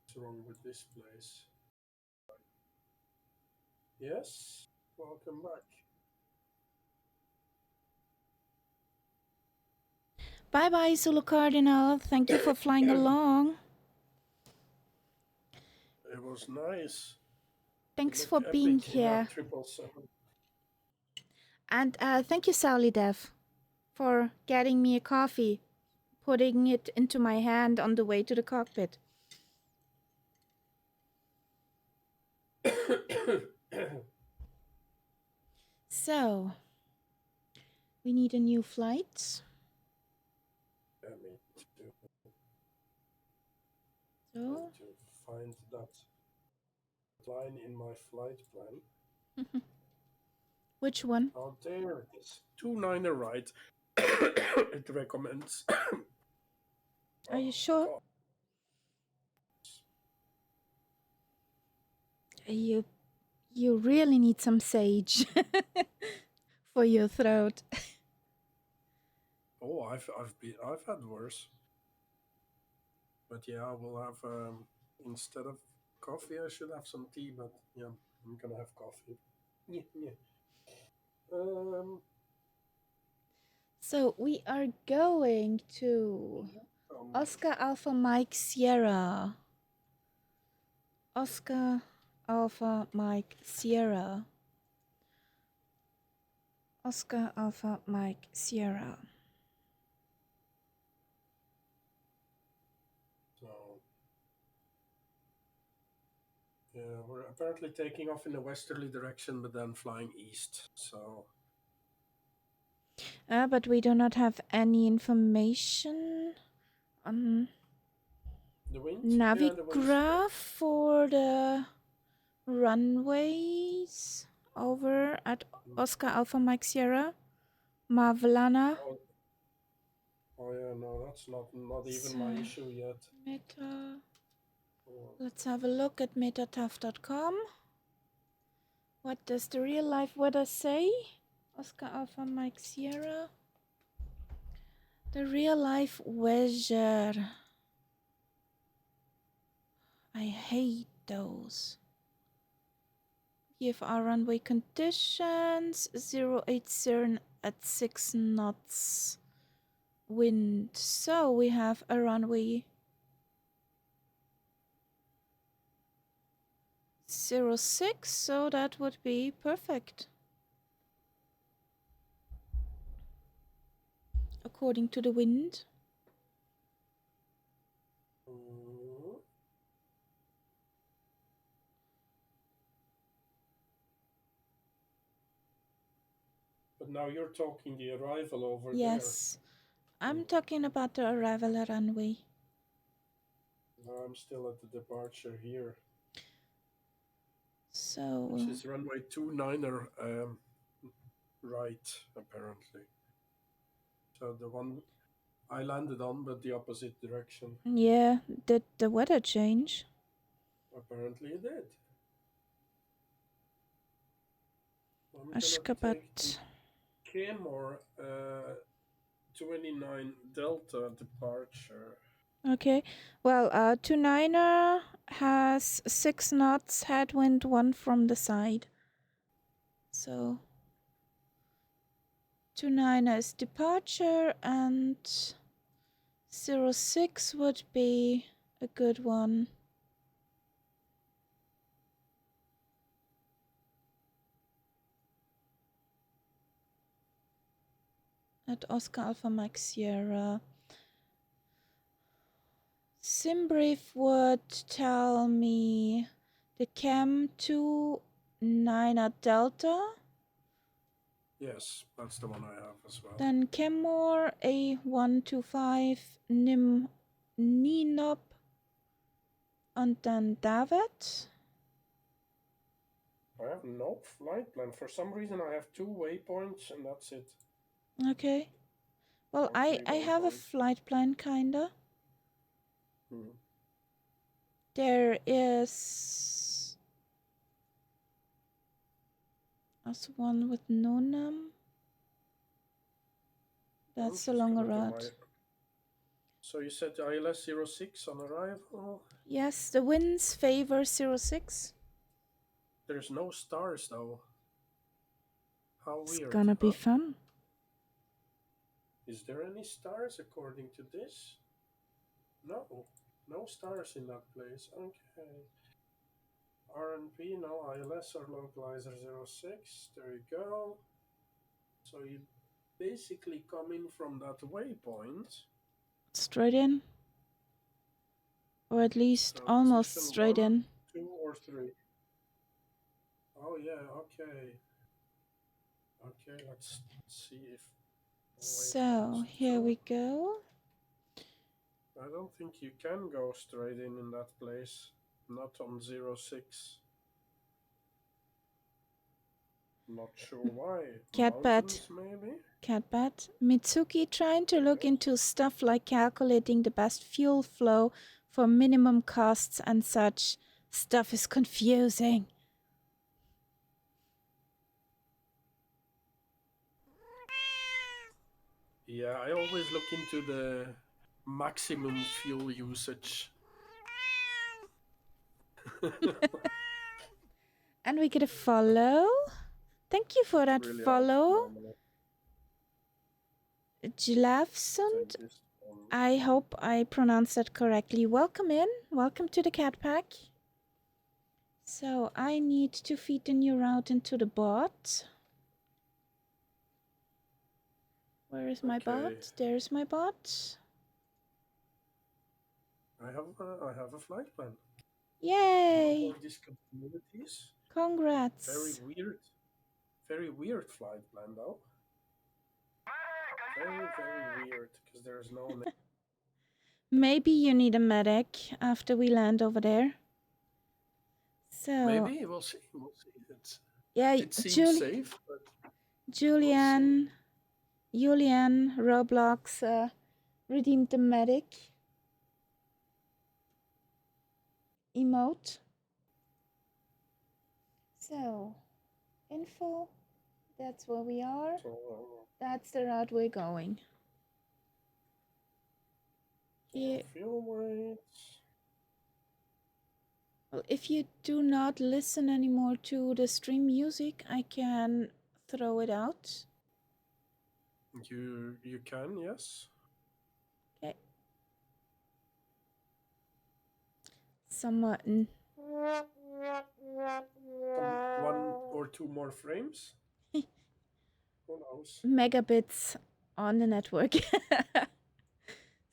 what's wrong with this place? Yes, welcome back. Bye bye, Zulu Cardinal. Thank you for flying along. It was nice. Thanks for being here. 777. And thank you, Sally Dev, for getting me a coffee, putting it into my hand on the way to the cockpit. So, we need a new flight. Me too. So, to find that line in my flight plan. Which one? Oh, there it is. 29er right. It recommends. Are you sure? God. You really need some sage for your throat. Oh, I've had worse. But yeah, we'll have instead of coffee, I should have some tea. But yeah, I'm gonna have coffee. Yeah. So we are going to Oscar Alpha Mike Sierra. Oscar Alpha Mike Sierra. Oscar Alpha Mike Sierra. So yeah, we're apparently taking off in a westerly direction, but then flying east. So. But we do not have any information on The wind? Navigraph for the runways over at Oscar Alpha Mike Sierra. Mavlana. Oh yeah, no, that's not even my issue yet. Meta. Let's have a look at metataf.com. What does the real life weather say? Oscar Alpha Mike Sierra. The real life weather. I hate those. VFR runway conditions 080 at 6 knots wind. So we have a runway 06, so that would be perfect. According to the wind. But now you're talking the arrival over there. Yes, I'm talking about the arrival runway. No, I'm still at the departure here. So. Which is runway 29er right, apparently. So the one I landed on, but the opposite direction. Yeah, did the weather change? Apparently it did. Ashgabat. Kemor 29 Delta departure. Okay, well, 29er has 6 knots headwind, 1 from the side. So 29er is departure and 06 would be a good one. At Oscar Alpha Mike Sierra. Simbrief would tell me the Chem 29er Delta. Yes, that's the one I have as well. Then Kenmore, A125, Nim Ninop, und dann David. I have no flight plan. For some reason I have 2 waypoints and that's it. Okay. Well, I have a flight plan, kinda. There is also one with no num. That's a longer route. So you said ILS 06 on arrival? Yes, the winds favor 06. There's no stars though. How weird. It's gonna be fun. Is there any stars according to this? No. No stars in that place. Okay. RNP, no ILS or localizer 06. There you go. So you basically come in from that waypoint. Straight in. Or at least So almost straight 1, in. 2 or 3. Oh yeah, okay. Okay, let's see if... So, here we go. I don't think you can go straight in that place. Not on 06. Not sure why. Catbat. Maybe? Catbat. Mitsuki trying to look into stuff like calculating the best fuel flow for minimum costs and such. Stuff is confusing. Yeah, I always look into the maximum fuel usage. And we get a follow. Thank you for that really follow. Jilafsund. I hope I pronounced that correctly. Welcome in. Welcome to the Cat Pack. So I need to feed the new route into the bot. Where is my bot? There's my bot. I have a flight plan. Yay! No more discontinuities. Congrats. Very weird flight plan though. Very weird because there's no... Maybe you need a medic after we land over there. So maybe we'll see. It seems safe, but Julian Roblox redeemed the medic emote. So info, that's where we are. That's the route we're going. Fuel weights. Well, if you do not listen anymore to the stream music, I can throw it out. You can, yes. Okay. Somewhat. One or two more frames. Who knows? Megabits on the network.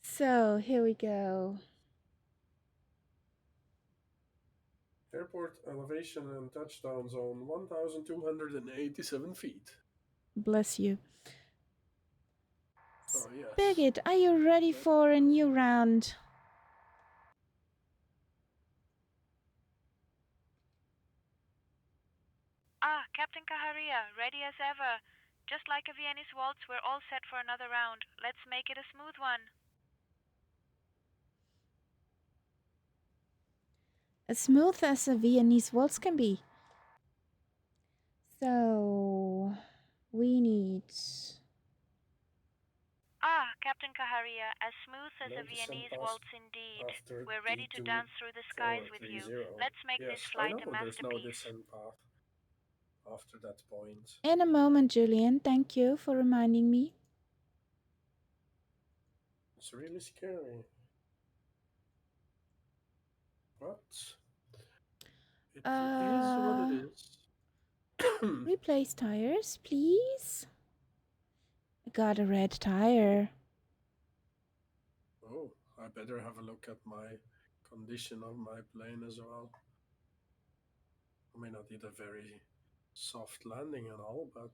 So here we go. Airport elevation and touchdown zone 1,287 feet. Bless you. Oh, yes. Birgit, are you ready for a new round? Captain Kaharia, ready as ever. Just like a Viennese waltz, we're all set for another round. Let's make it a smooth one. As smooth as a Viennese waltz can be. So, we need... Captain Kaharia, as smooth as a Viennese waltz indeed. We're ready to dance through the skies with you. Let's make this flight a masterpiece. There's no descent path after that point. In a moment, Julian. Thank you for reminding me. It's really scary. But it is what it is. Replace tires, please. I got a red tire. Oh, I better have a look at my condition of my plane as well. I mean, I did a very soft landing and all, but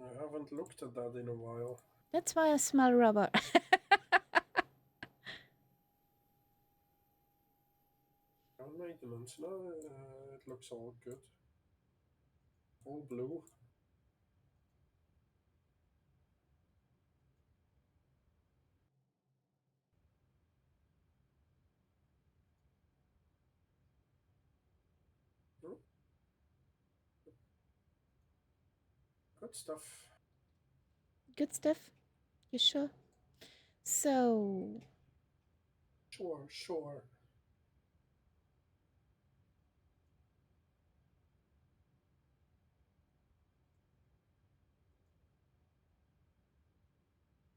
I haven't looked at that in a while. That's why I smell rubber. Maintenance, no, it looks all good. All blue. Good stuff. Good stuff. You sure? So. Sure.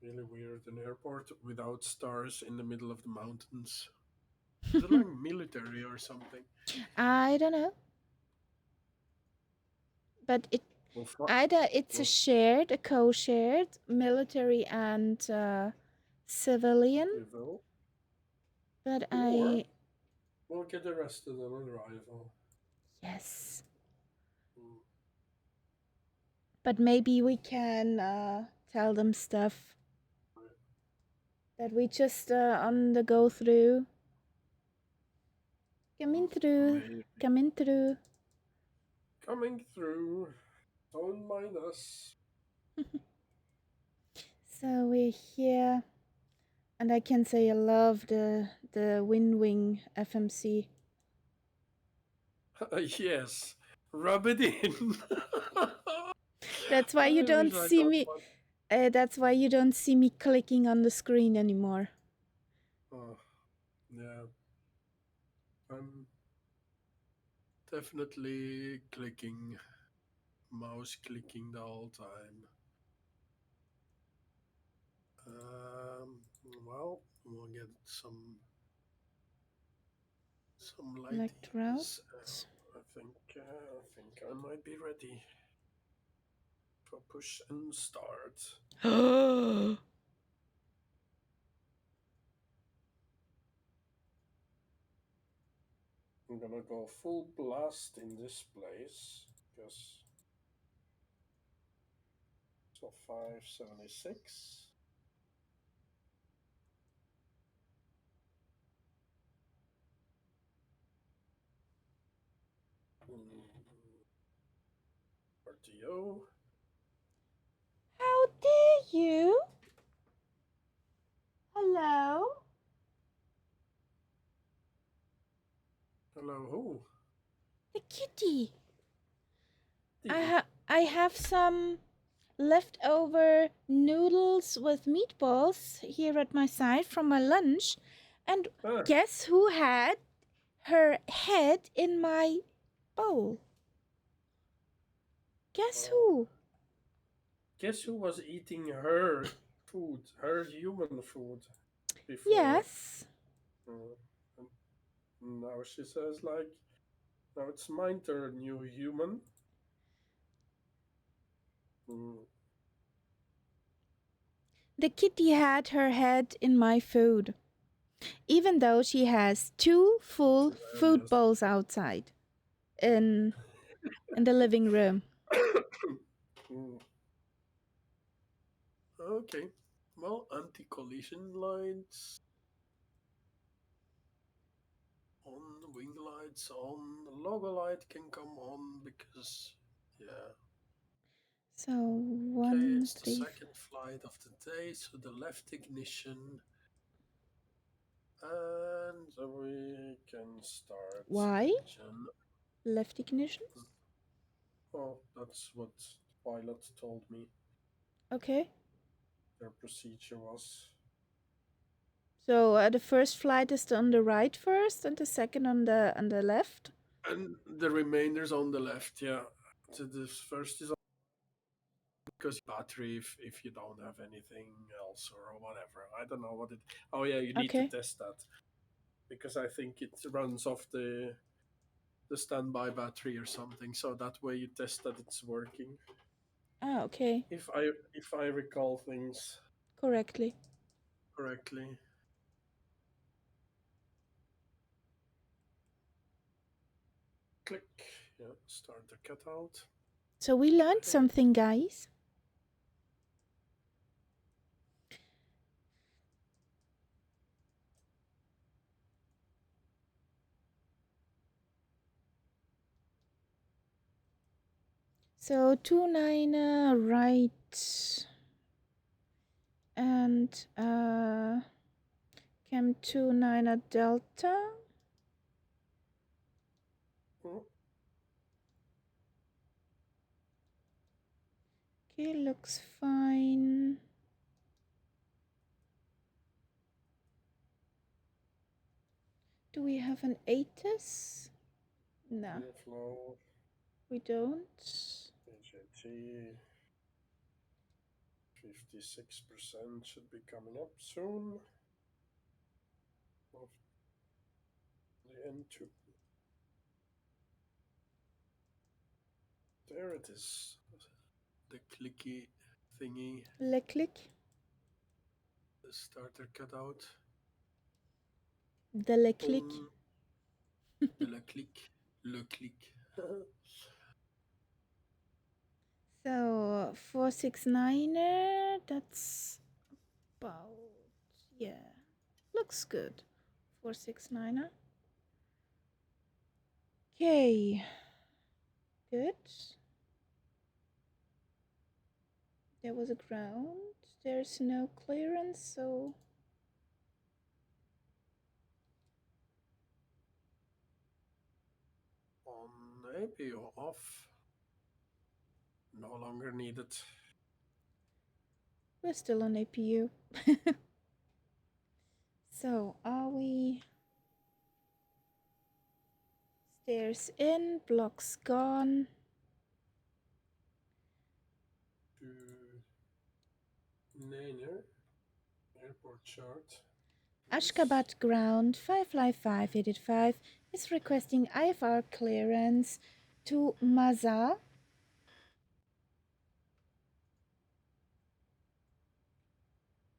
Really weird, an airport without stars in the middle of the mountains. Is it like military or something? I don't know. But either it's a co-shared, military and civilian. But we'll get arrested on arrival. Yes. But maybe we can tell them stuff that we just on the go through. Coming through. Don't mind us. So we're here, and I can say I love the Wing FMC. Yes, rub it in. That's why you don't see me. That's why you don't see me clicking on the screen anymore. Oh, yeah. I'm definitely mouse clicking the whole time. Well, we'll get some electrodes. I think I might be ready for push and start. I'm gonna go full blast in this place because so 576. RTO. How dare you? Hello? Hello, who? The kitty. I have some leftover noodles with meatballs here at my side from my lunch. And guess who had her head in my bowl? Guess who? Guess who was eating her food, her human food before? Yes. Now she says like, now it's my turn, you human. The kitty had her head in my food, even though she has 2 full food bowls outside in the living room. Okay, well, anti-collision lights on, wing lights on, the logo light can come on because, yeah. So 1, okay, it's 3. the second flight of the day, so the left ignition. And we can start. Why? Engine. Left ignition? Oh, that's what the pilot told me. Okay. Their procedure was. So the first flight is on the right first, and the second on the left. And the remainder's on the left, yeah. So the first is on because battery if you don't have anything else or whatever. I don't know what it. Oh yeah, you need to test that because I think it runs off the standby battery or something. So that way you test that it's working. Ah, okay. If I recall things correctly. Click. Yeah, start the cutout. So we learned something, guys. So 29er right and Cam 29er Delta. Okay, looks fine. Do we have an ATIS? No. Flow. We don't. AJT 56% should be coming up soon. Of the N2. There it is. The clicky thingy. Le click. The starter cutout. The le click. The le click. Le click. So 469er, that's about, yeah, looks good. 469er. Okay, good. There was a ground. There's no clearance, so On APO off. No longer needed. we're still on APU. So are we? Stairs in, blocks gone. To Nainer. Airport chart. Ashgabat ground 55585 is requesting IFR clearance to Masar.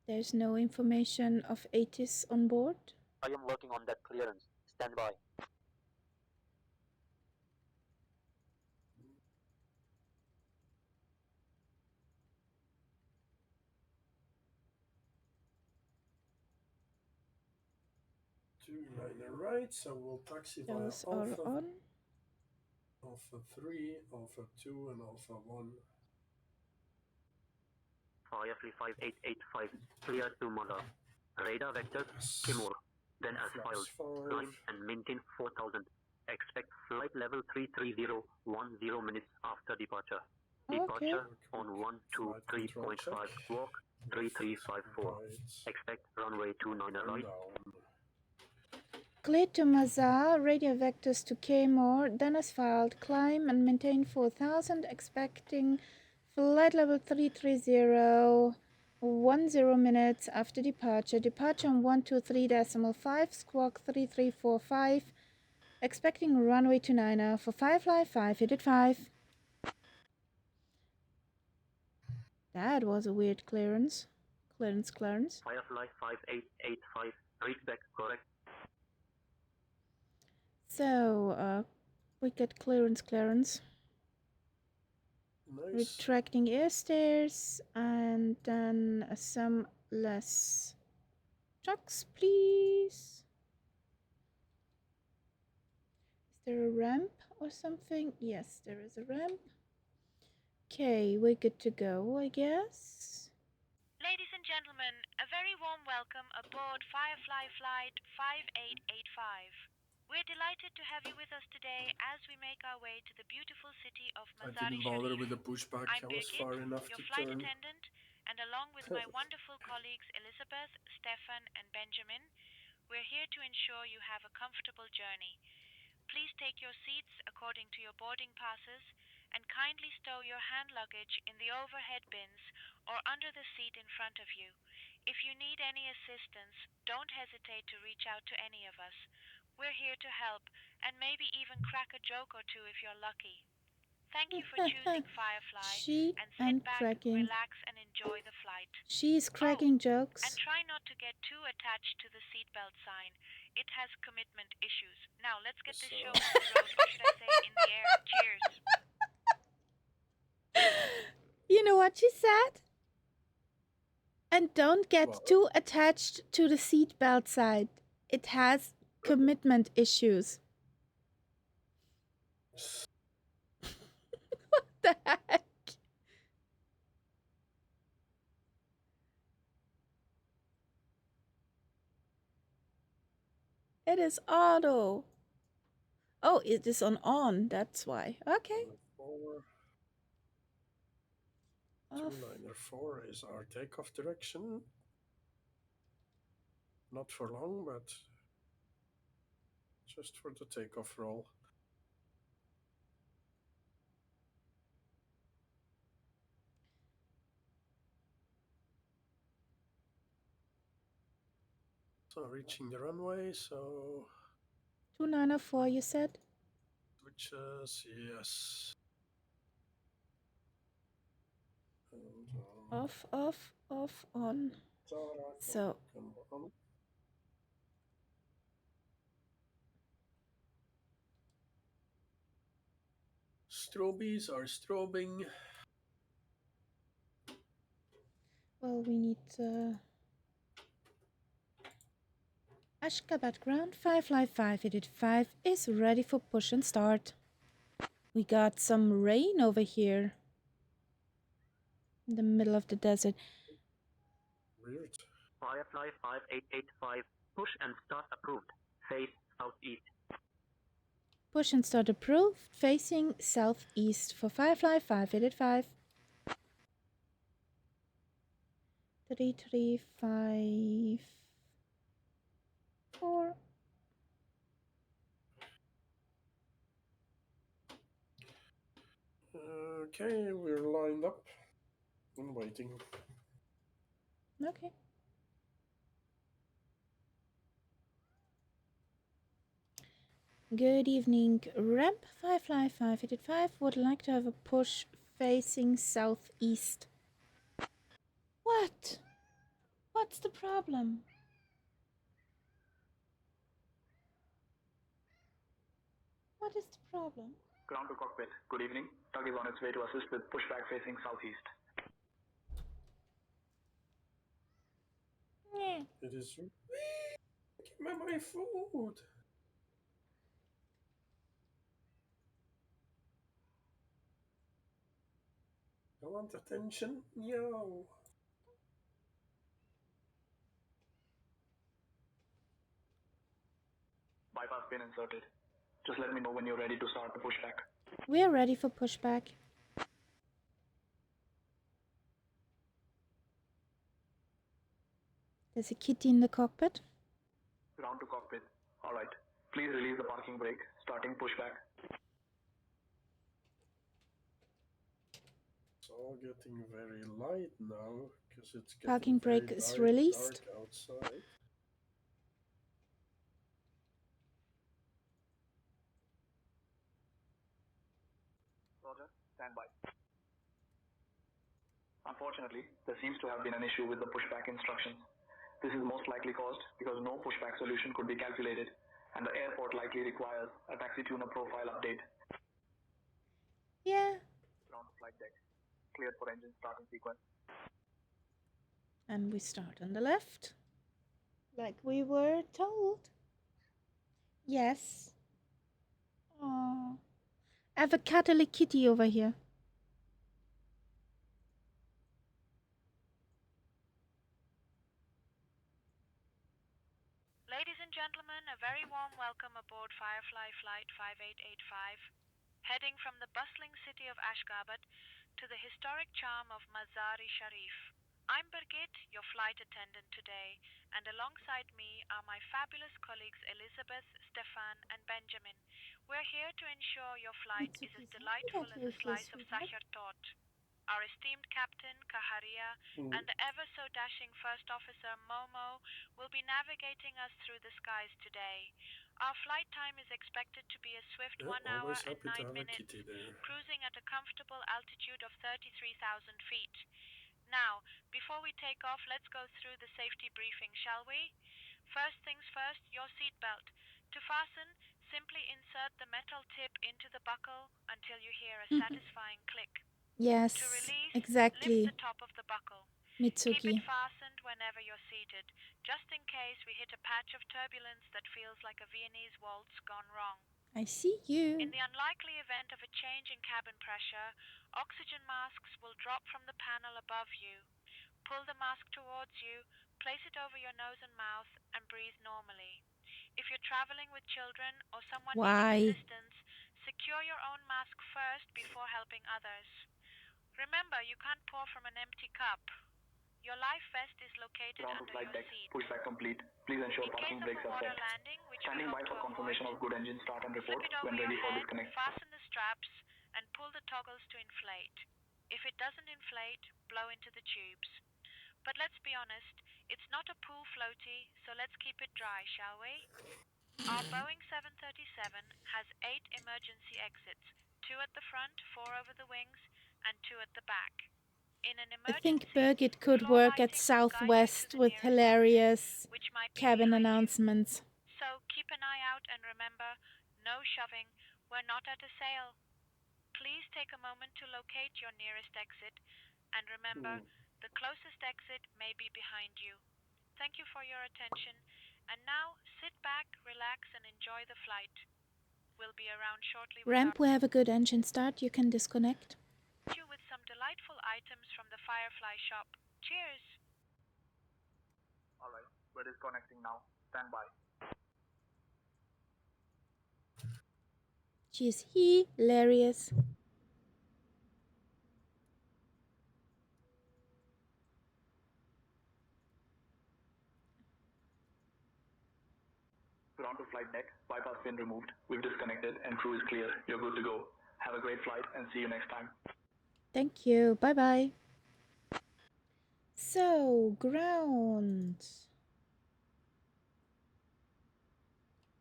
There's no information of ATIS on board. I am working on that clearance. Stand by. Tubeliner right, so we'll taxi via Those are Alpha. on. Alpha 3, Alpha 2, and Alpha 1. Firefly 5885, clear to Mother. Radar vectors, Timur. Then as filed, climb and maintain 4000. Expect flight level 330, 10 minutes after departure. Departure on 123.5, walk 3354. Expect runway 29 right. Clear to Masar, radio vectors to K-More, then as filed, climb and maintain 4000, expecting flight level 330, 10 minutes after departure. Departure on 123.5, squawk 3345, expecting runway 29er for Firefly 585. That was a weird clearance. Clearance. Firefly 5885, reach back correct. So, we get clearance. Nice. Retracting air stairs and then some less trucks, please. Is there a ramp or something? Yes, there is a ramp. Okay, we're good to go, I guess. Ladies and gentlemen, a very warm welcome aboard Firefly Flight 5885. We're delighted to have you with us today as we make our way to the beautiful city of Masar. I didn't bother with the pushback. I'm I was Birgit, far enough your to flight turn. attendant, and along with my wonderful colleagues Elizabeth, Stefan, and Benjamin, we're here to ensure you have a comfortable journey. Please take your seats according to your boarding passes and kindly stow your hand luggage in the overhead bins or under the seat in front of you. If you need any assistance, don't hesitate to reach out to any of us. We're here to help and maybe even crack a joke or two if you're lucky. Thank you for choosing Firefly and sit back, relax, and enjoy the flight. She's cracking jokes. And try not to get too attached to the seatbelt sign. It has commitment issues. Now let's get this show on the road, or should I say in the air. Cheers. You know what she said? And don't get too attached to the seatbelt side. It has commitment issues. What the heck? It is auto. Oh, it is on. That's why. Okay. 294 is our takeoff direction. Not for long, but just for the takeoff roll. So reaching the runway, so 294, you said? switches, yes. And, Off, on. So strobies are strobing. well, we need Ashgabat ground 555 is ready for push and start. We got some rain over here in the middle of the desert. Weird. Firefly 5885, push and start approved. Face southeast. Push and start approved, facing southeast for Firefly 5885. 3354. Okay, we're lined up and waiting. Okay. Good evening, ramp Firefly 5885 would like to have a push facing southeast. What? What's the problem? What is the problem? Ground to cockpit. Good evening. Tug is on its way to assist with pushback facing southeast. Yeah. It is. Give me my food. I want attention. Yo. Bypass pin inserted. Just let me know when you're ready to start the pushback. We are ready for pushback. There's a kitty in the cockpit. Ground to cockpit. Alright. Please release the parking brake. Starting pushback. It's all getting very light now because it's getting Parking brake very is released. dark outside. Roger. Stand by. Unfortunately, there seems to have been an issue with the pushback instructions. This is most likely caused because no pushback solution could be calculated, and the airport likely requires a taxi tuner profile update. Yeah. Ground to flight deck. Cleared for engine starting sequence. And we start on the left. Like we were told. Yes. Oh. I have a Catholic kitty over here. Ladies and gentlemen, a very warm welcome aboard Firefly Flight 5885, heading from the bustling city of Ashgabat to the historic charm of Mazar-i-Sharif. I'm Birgit, your flight attendant today, and alongside me are my fabulous colleagues Elizabeth, Stefan, and Benjamin. We're here to ensure your flight is as delightful as a slice of Sahar tort. Our esteemed captain, Kaharia, and the ever-so-dashing First Officer, Momo, will be navigating us through the skies today. Our flight time is expected to be a swift 1 hour and 9 minutes, cruising at a comfortable altitude of 33,000 feet. Now, before we take off, let's go through the safety briefing, shall we? First things first, your seatbelt. To fasten, simply insert the metal tip into the buckle until you hear a satisfying click. Yes, To release, exactly. lift the top of the buckle. Mitsuki. Keep it fastened whenever you're seated, just in case we hit a patch of turbulence that feels like a Viennese waltz gone wrong. I see you. In the unlikely event of a change in cabin pressure, oxygen masks will drop from the panel above you. Pull the mask towards you, place it over your nose and mouth, and breathe normally. If you're traveling with children or someone needing assistance, secure your own mask first before helping others. Remember, you can't pour from an empty cup. Your life vest is located Ground to under flight your deck. seat. Pushback complete. Please ensure parking brakes are set. Landing, which Standing by for confirmation of good engine start and report slip it over when ready your for head, disconnect. fasten the straps, and pull the toggles to inflate. If it doesn't inflate, blow into the tubes. But let's be honest, it's not a pool floaty, so let's keep it dry, shall we? Our Boeing 737 has 8 emergency exits, 2 at the front, 4 over the wings, and 2 at the back. In an I emergency, think Birgit could work at Southwest with hilarious cabin announcements. So keep an eye out and remember, no shoving, we're not at a sale. Please take a moment to locate your nearest exit, and remember, the closest exit may be behind you. Thank you for your attention, and now sit back, relax, and enjoy the flight. We'll be around shortly Ramp, we have a good engine start. You can disconnect. with some delightful items from the Firefly shop. Cheers! Alright, we're disconnecting now. Stand by. She's hilarious. Ground to flight deck. Bypass pin removed. We've disconnected and crew is clear. You're good to go. Have a great flight and see you next time. Thank you. Bye-bye. So, ground.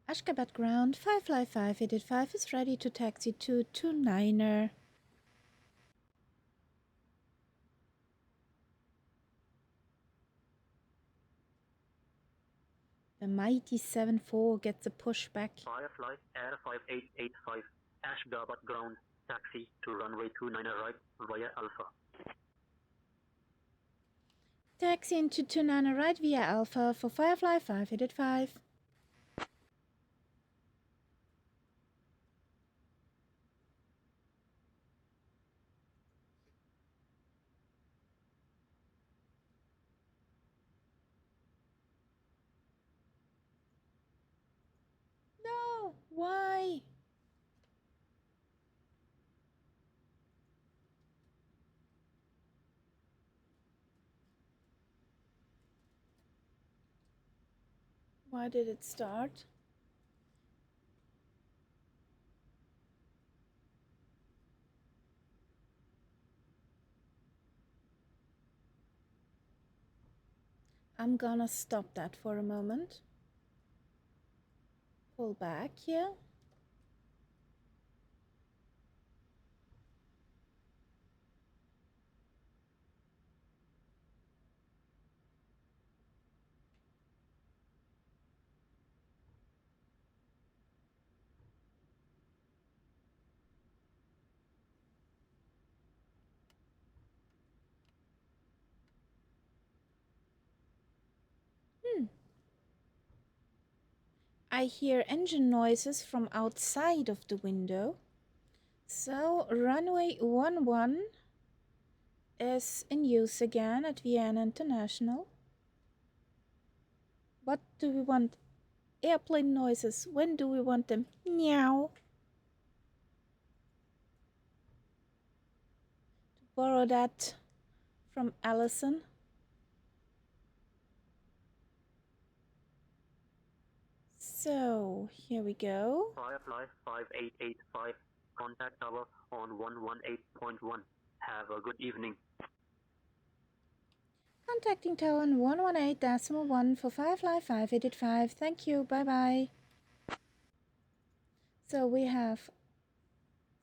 Ashgabat ground, Firefly 585 is ready to taxi to 29er. The mighty 7-4 gets a pushback. Firefly Air 5885, Ashgabat ground, taxi to runway 29er right via Alpha. Taxi into 29er right via Alpha for Firefly 585. No, why? Why did it start? I'm gonna stop that for a moment. Pull back here. I hear engine noises from outside of the window. So runway 11 is in use again at Vienna International. What do we want? Airplane noises. When do we want them? Meow. To borrow that from Allison. So here we go. Firefly 5885, contact tower on 118.1. Have a good evening. Contacting tower on 118.1 for Firefly 585. Thank you. Bye-bye. So we have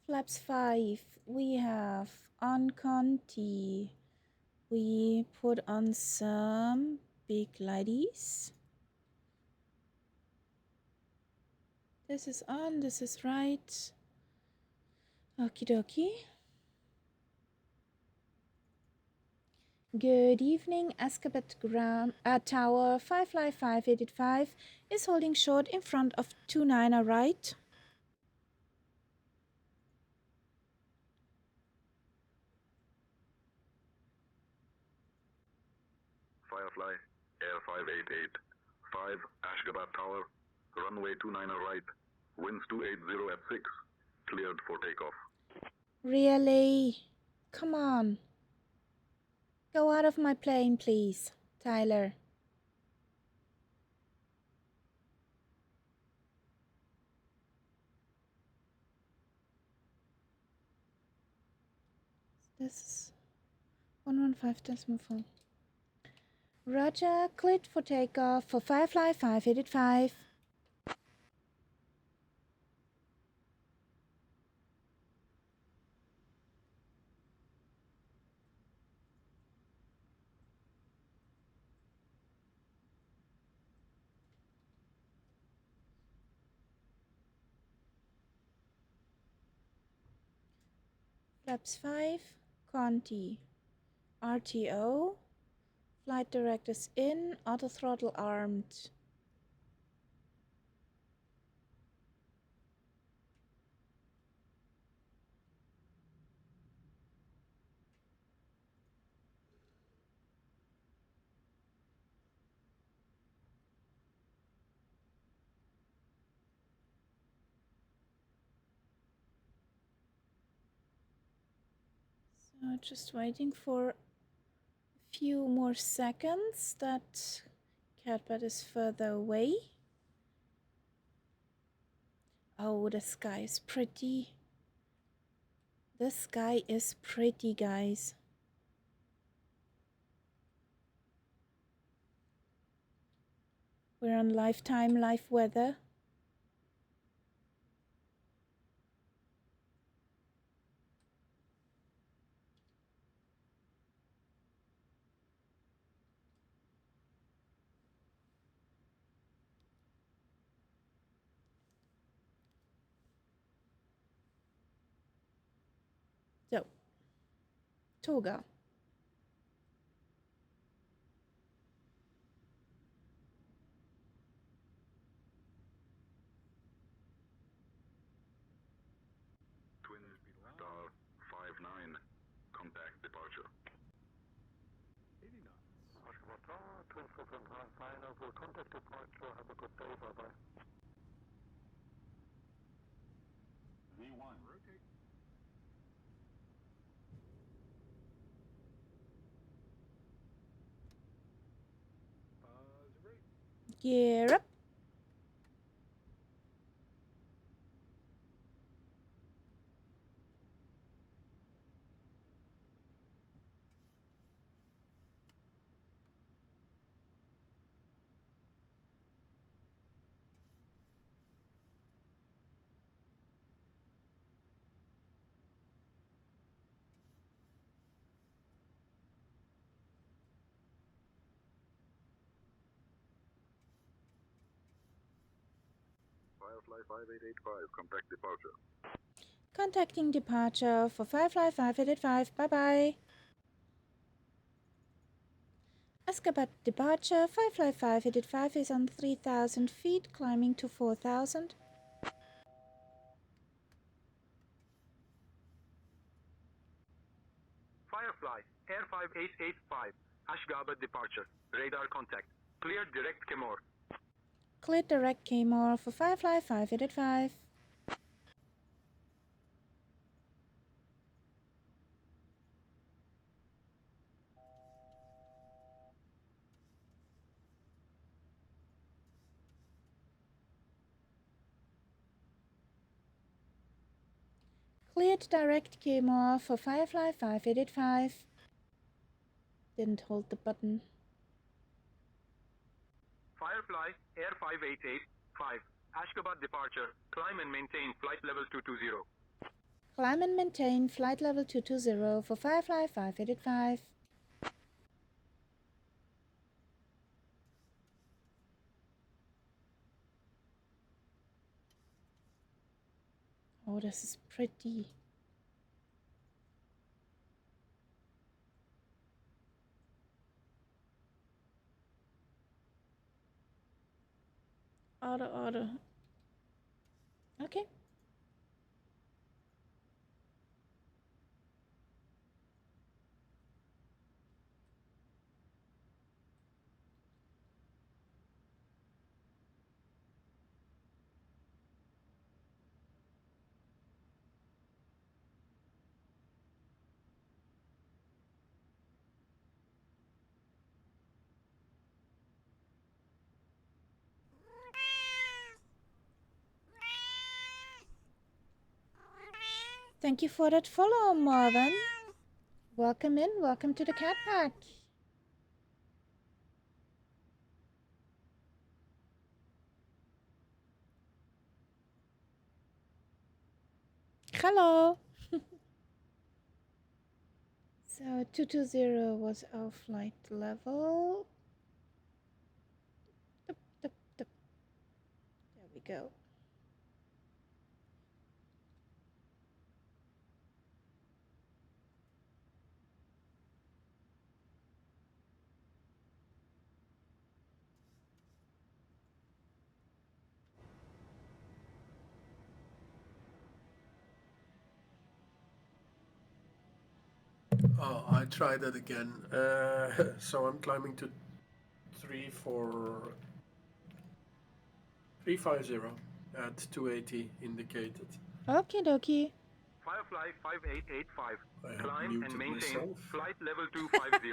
flaps 5. We have on Conti. We put on some big lighties. This is on, this is right. Okie dokie. Good evening, Ashgabat ground tower, Firefly 585 is holding short in front of 29er right. 588. 5 Ashgabat Tower, runway 29 right, winds 280 at 6, cleared for takeoff. Really? Come on. Go out of my plane, please, Tyler. This is 115.4. Roger, cleared for takeoff for Firefly 585. Flaps 5, Conti. RTO. Flight directors in, auto throttle armed. So just waiting for a few more seconds. That catbird is further away. Oh, the sky is pretty. The sky is pretty, guys. We're on lifetime live weather. So, Toga. Twin Star 59, contact departure. 80 knots. Ashgabat Tower, Twin Star 59, will contact departure. Have a good day. Bye-bye. V1. Rotate. Gear up. Firefly 5885, contact departure. Contacting departure for Firefly 585. Bye-bye. Ashgabat departure. Firefly 585 is on 3,000 feet, climbing to 4,000. Firefly, Air 5885, Ashgabat departure. Radar contact. Clear direct Kemor. Clear direct Kmore for Firefly 585. Cleared direct Kmore for Firefly 585. Didn't hold the button. Firefly, Air 5885, Ashgabat departure. Climb and maintain flight level 220. Climb and maintain flight level 220 for Firefly 585. Oh, this is pretty. Auto. Okay. Thank you for that follow, Marvin. Welcome in. Welcome to the cat pack. Hello. So 220 was our flight level. There we go. Oh, I tried it again. So I'm climbing to 350 at 280 indicated. Okie dokie. Firefly 5885. I have Climb and muted maintain myself. flight level 250.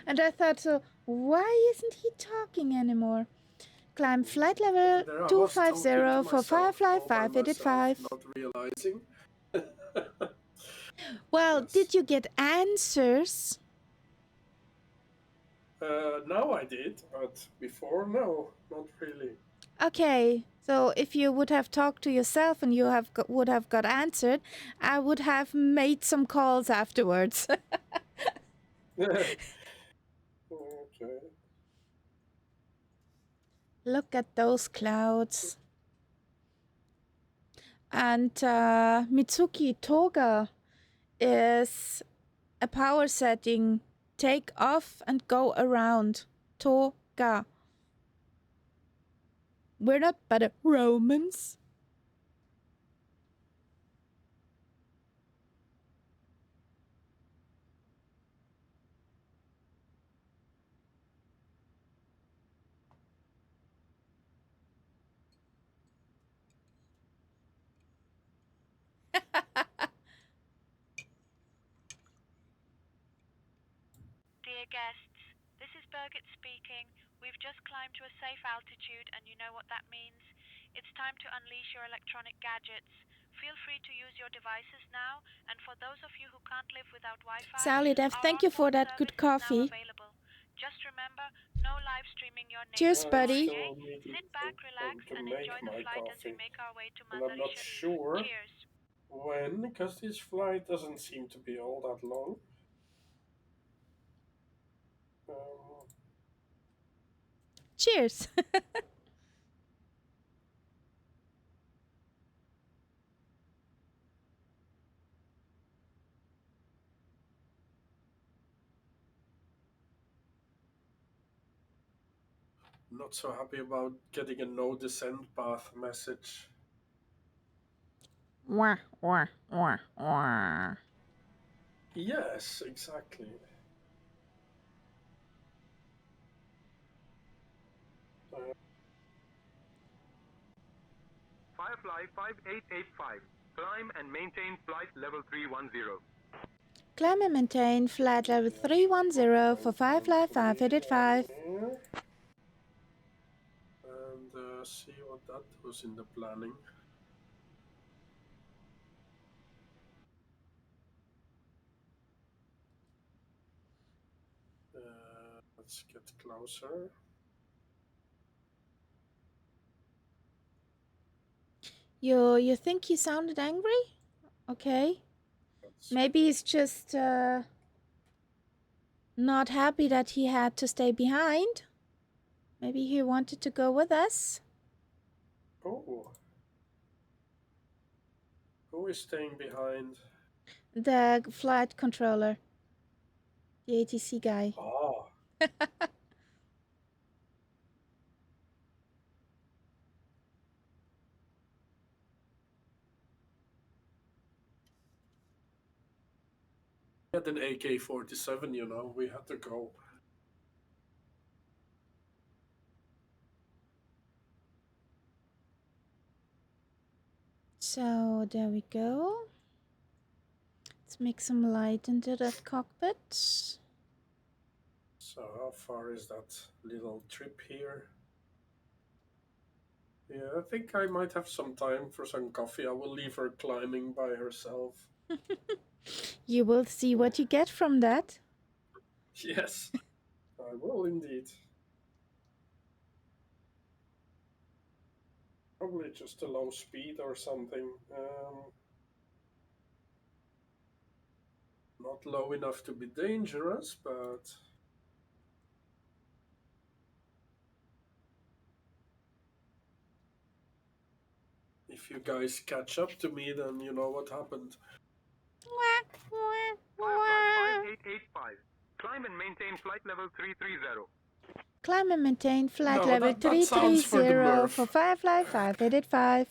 And I thought, so why isn't he talking anymore? Climb flight level There I was 250 talking to for myself Firefly all by myself, 585. not realizing. Well, Yes. did you get answers? Now I did, but before, no, not really. Okay, so if you would have talked to yourself and you would have got answered, I would have made some calls afterwards. Okay. Look at those clouds. And Mitsuki Toga is a power setting. Take off and go around. Toga. We're not better Romans. Dear guests, this is Birgit speaking. We've just climbed to a safe altitude and you know what that means. It's time to unleash your electronic gadgets. Feel free to use your devices now, and for those of you who can't live without Wi-Fi, Sally Dev, our thank you for onboard that good service is now coffee. available. Just remember, no live streaming your name Cheers, or buddy. okay? Sit back, relax, and enjoy the flight as we make our way to And I'm Masar not Sharif. sure Cheers. when, because this flight doesn't seem to be all that long. Cheers. Not so happy about getting a no descent path message. Wah, wah, wah, wah. Yes, exactly. Firefly 5885. Climb and maintain flight level 310. Climb and maintain flight level 310 for Firefly 585. And see what that was in the planning. Let's get closer. You think he sounded angry? Okay. Maybe he's just not happy that he had to stay behind. Maybe he wanted to go with us. Oh. Who is staying behind? The flight controller. The ATC guy. Ah. We had an AK-47, you know, we had to go. So there we go. Let's make some light into that cockpit. So how far is that little trip here? Yeah, I think I might have some time for some coffee. I will leave her climbing by herself. You will see what you get from that. Yes, I will indeed. Probably just a low speed or something. Not low enough to be dangerous, but... If you guys catch up to me, then you know what happened. Firefly 5885. Climb and maintain flight level 330. Climb and maintain flight No, level that sounds for the 330 Murph. for Firefly 5885.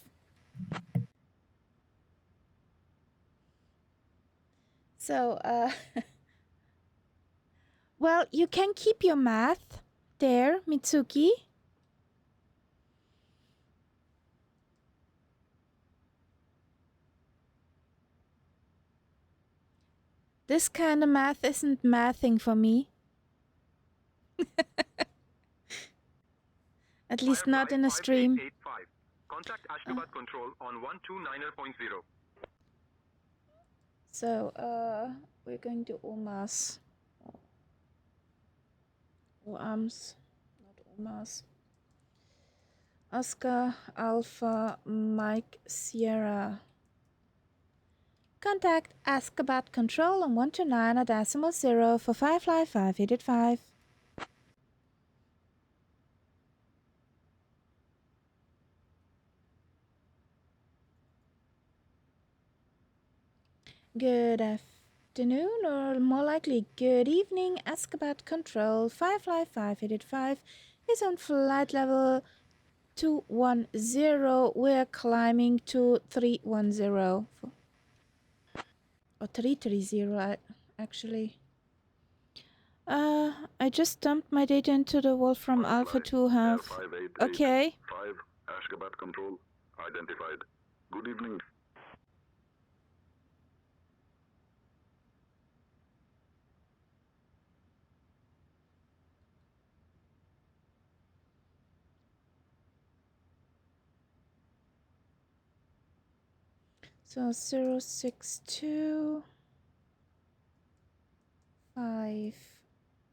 So, well, you can keep your math there, Mitsuki. This kind of math isn't mathing for me. At least not in a stream. 5885. Contact Ashgabat control on 129.0. So, we're going to OMAS. OAMS, not OMAS. Oscar Alpha Mike Sierra. Contact Ashgabat control on 129.0 for Firefly 5885. Good afternoon, or more likely good evening. Ashgabat control Firefly 5885 is on flight level 210. We're climbing to 310. Or 330 actually. I just dumped my data into the Wolfram Alpha 2 have. Okay. 5 Ashgabat control identified. Good evening. So 062 5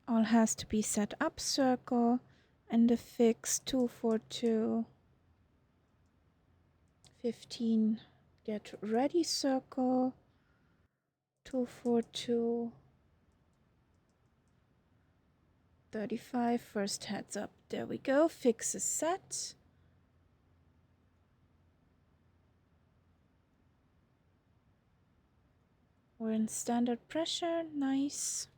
all has to be set up circle, and the fix 242 15 get ready circle 242 35 first heads up. There we go. Fix is set. We're in standard pressure. Nice.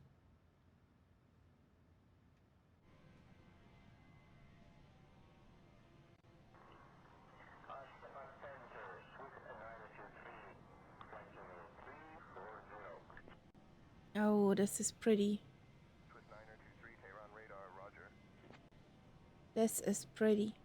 Oh, this is pretty. This is pretty.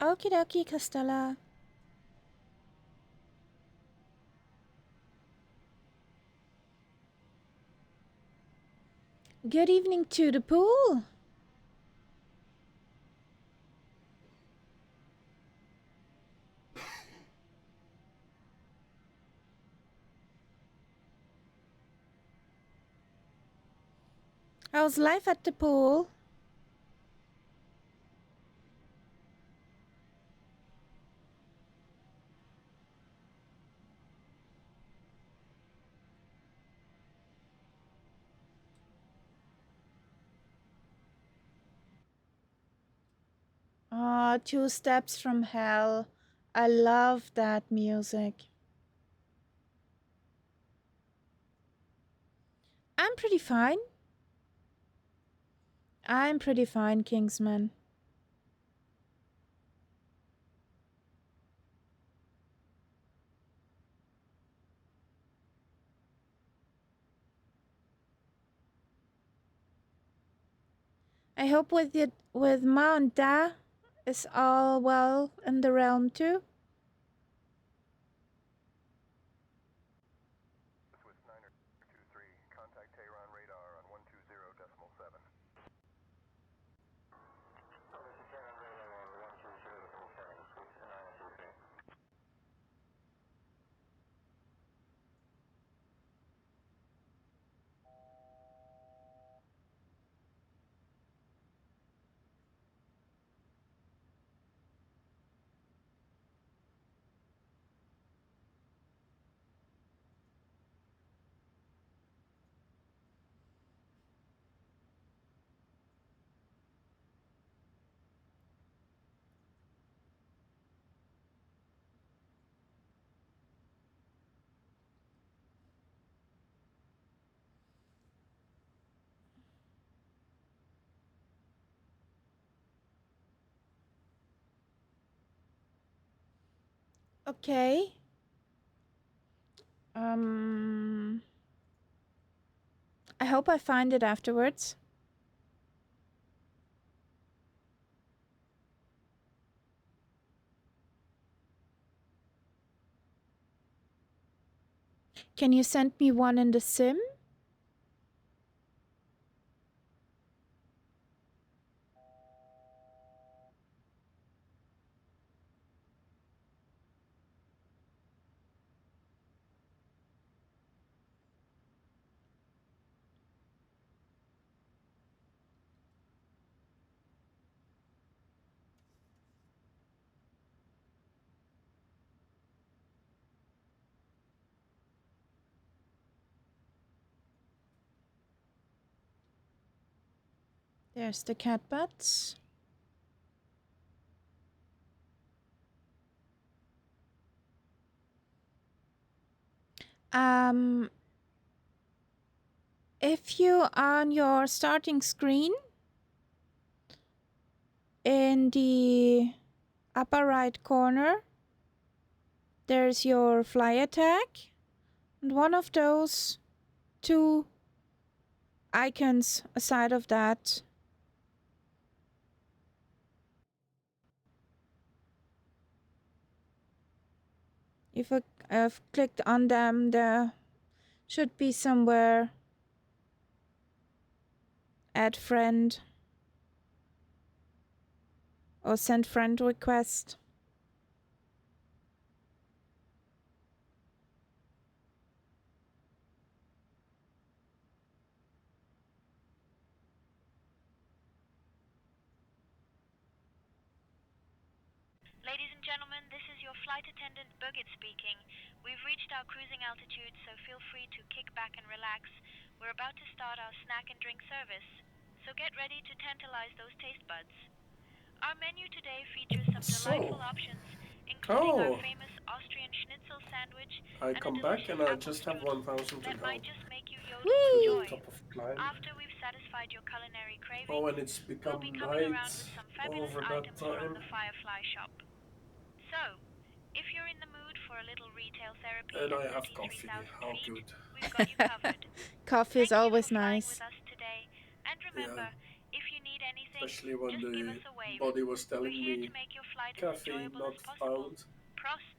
Okie dokie, Costella. Good evening to the pool. I was live at the pool. Ah, Two Steps from Hell. I love that music. I'm pretty fine. I'm pretty fine, Kingsman. I hope with Mount Da is all well in the realm too. Swiss 923, contact Tehran radar on 120.7. Okay. I hope I find it afterwards. Can you send me one in the sim? There's the cat butts. If you on your starting screen in the upper right corner, there's your flyer tag, and one of those two icons aside of that. If I've clicked on them, there should be somewhere add friend or send friend request. Ladies and gentlemen, this is your flight attendant Birgit speaking. We've reached our cruising altitude, so feel free to kick back and relax. We're about to start our snack and drink service, so get ready to tantalize those taste buds. Our menu today features some delightful options, including our famous Austrian schnitzel sandwich I and a come back delicious and I apple just have 1,000 to that go might just make you yodel to with the joy. top of climb. After we've satisfied your culinary cravings, Oh, and it's we'll become be coming around night with some fabulous over that items from time. the Firefly shop. So, if you're in the mood for a little retail therapy And at I have 33,000 coffee. How feet, good. we've got you covered. Coffee is Thank you always for flying nice. with us today, and remember, if you need anything, Especially when just give the us a wave. body was We're telling here me to make your flight as caffeine enjoyable not as possible. found. Prost!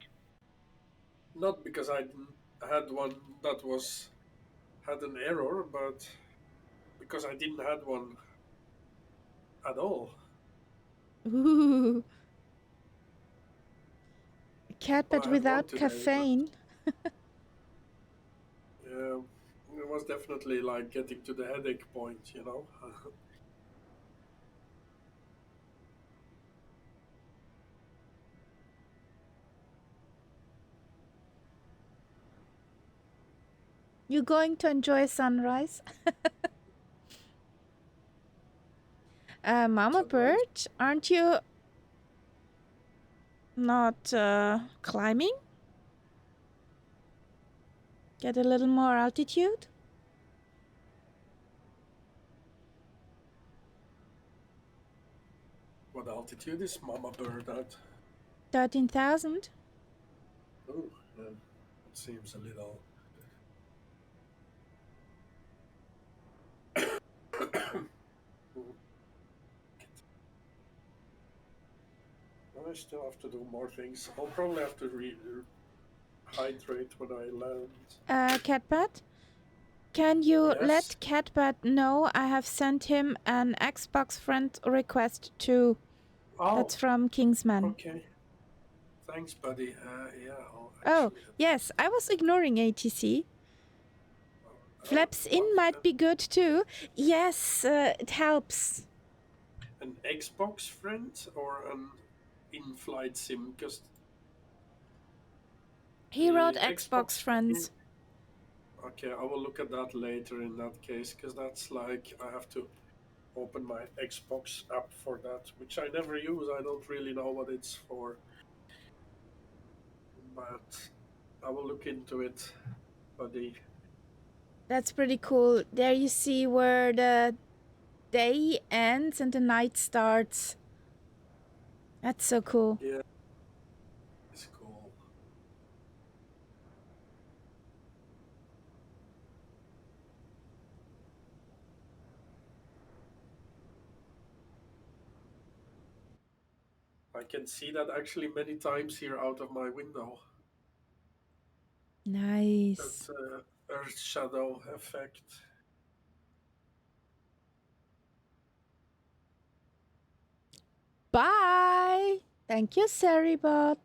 Not because I didn't had one that had an error, but because I didn't had one at all. Ooh. Cat, but I had one without today, but caffeine. yeah, was definitely like getting to the headache point, you know. You going to enjoy sunrise? Mama Bird, aren't you not climbing? Get a little more altitude? What altitude is Mama Bird at? 13,000. Oh, yeah. It seems a little. I still have to do more things. I'll probably have to hydrate when I land. Catbat, can you Yes? let Catbat know I have sent him an Xbox friend request too? Oh, that's from Kingsman. Okay. Thanks, buddy. Yeah. Oh, yes, I was ignoring ATC. Flaps in might be good too. Yes, it helps. An Xbox friend or an in-flight sim? Because he wrote Xbox friends. Okay, I will look at that later in that case, because that's like I have to open my Xbox app for that, which I never use. I don't really know what it's for, but I will look into it, buddy. That's pretty cool. There you see where the day ends and the night starts. That's so cool. Yeah, it's cool. I can see that actually many times here out of my window. Nice. That's Earth shadow effect. Bye. Thank you, Seribot.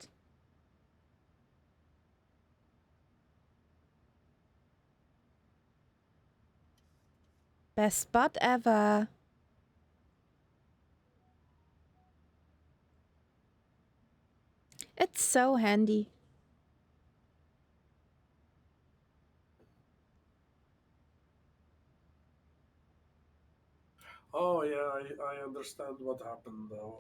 Best spot ever. It's so handy. Oh yeah, I understand what happened though.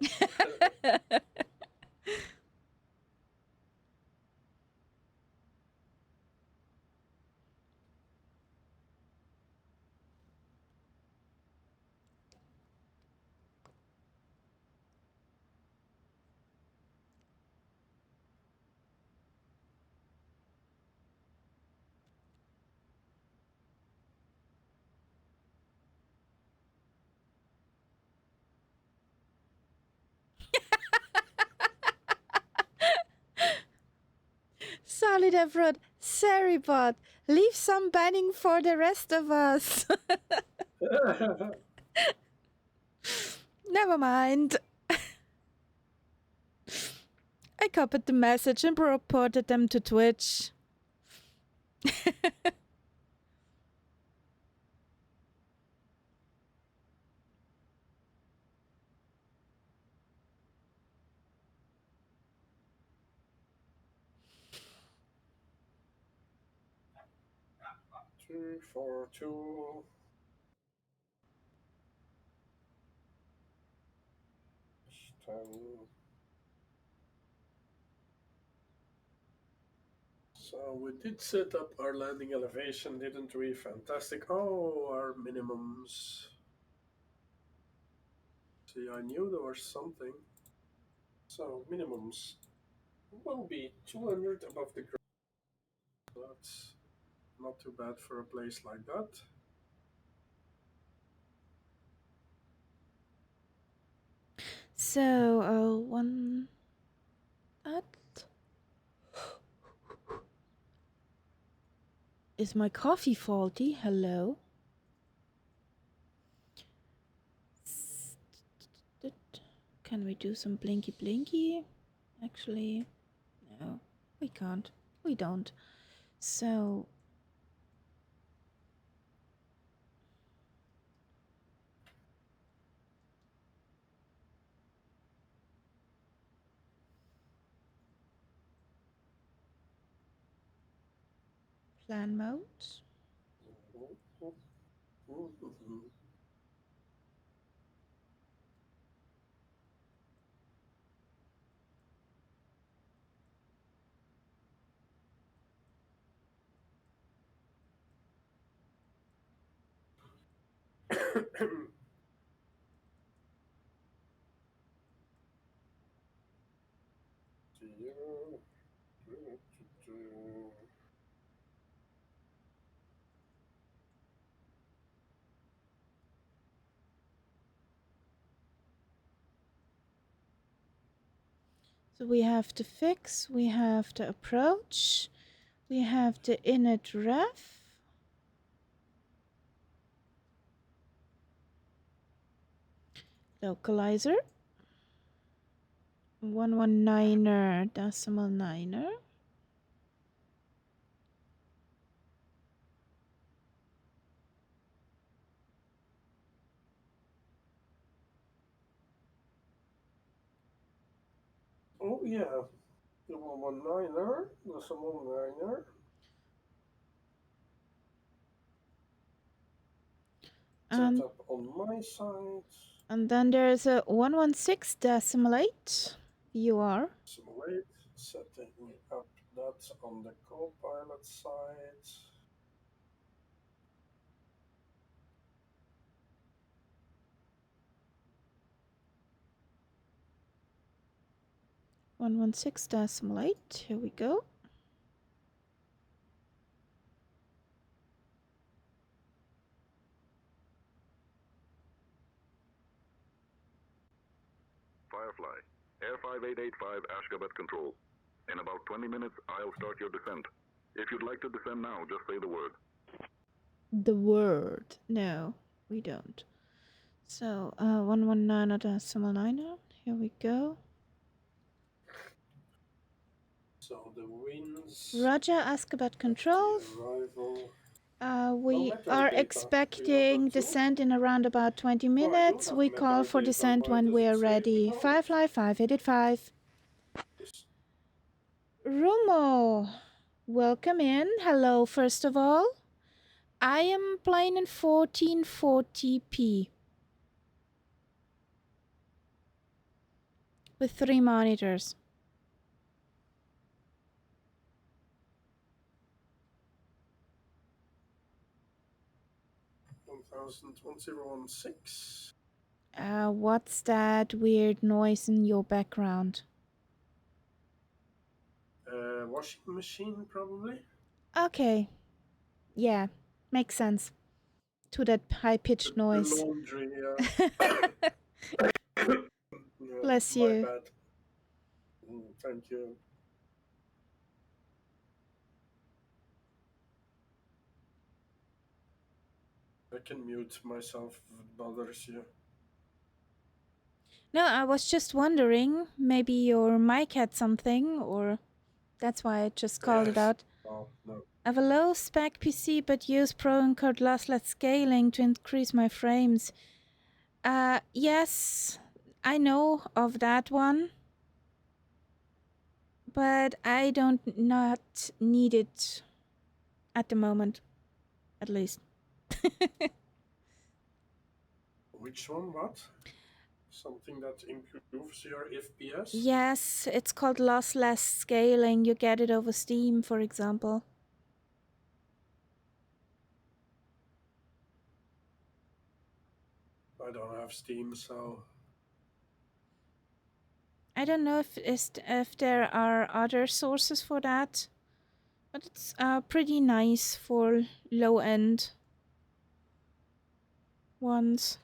Solid effort. Seribot, leave some banning for the rest of us. Never mind. I copied the message and reported them to Twitch. Two, 4, 2. So we did set up our landing elevation, didn't we? Fantastic. Oh, our minimums. See, I knew there was something. So minimums will be 200 above the ground. That's not too bad for a place like that. So, one at. Is my coffee faulty? Hello? Can we do some blinky blinky? Actually, no, we can't. We don't. So, Plan mode. So we have to fix, we have to approach, we have the init ref. Localizer. 119er decimal niner. Oh yeah, the 119er, decimal niner. Set up on my side. And then there's a 116 decimal 8 UR. Decimal 8, setting up that on the co-pilot side. .116.8. Here we go. Firefly, Air 5885 Ashgabat Control. In about 20 minutes, I'll start your descent. If you'd like to descend now, just say the word. The word. No, we don't. So, 119.9. Here we go. So the winds. Roger, Ashgabat Control. We are expecting descent in around about 20 minutes. We call for descent when we are ready. Firefly 5885. Rumo, welcome in. Hello, first of all. I am playing in 1440p with 3 monitors. 1016. What's that weird noise in your background? Washing machine, probably. Okay. Yeah, makes sense. To that high-pitched noise. The laundry, Bless my you. bad. Thank you. I can mute myself if it bothers you. No, I was just wondering, maybe your mic had something, or that's why I just called it out. Oh, no. I have a low spec PC, but use Pro encode lossless scaling to increase my frames. Yes, I know of that one, but I don't not need it at the moment, at least. Which one? What? Something that improves your FPS? Yes, it's called lossless scaling. You get it over Steam, for example. I don't have Steam, so... I don't know if there are other sources for that, but it's pretty nice for low-end ones.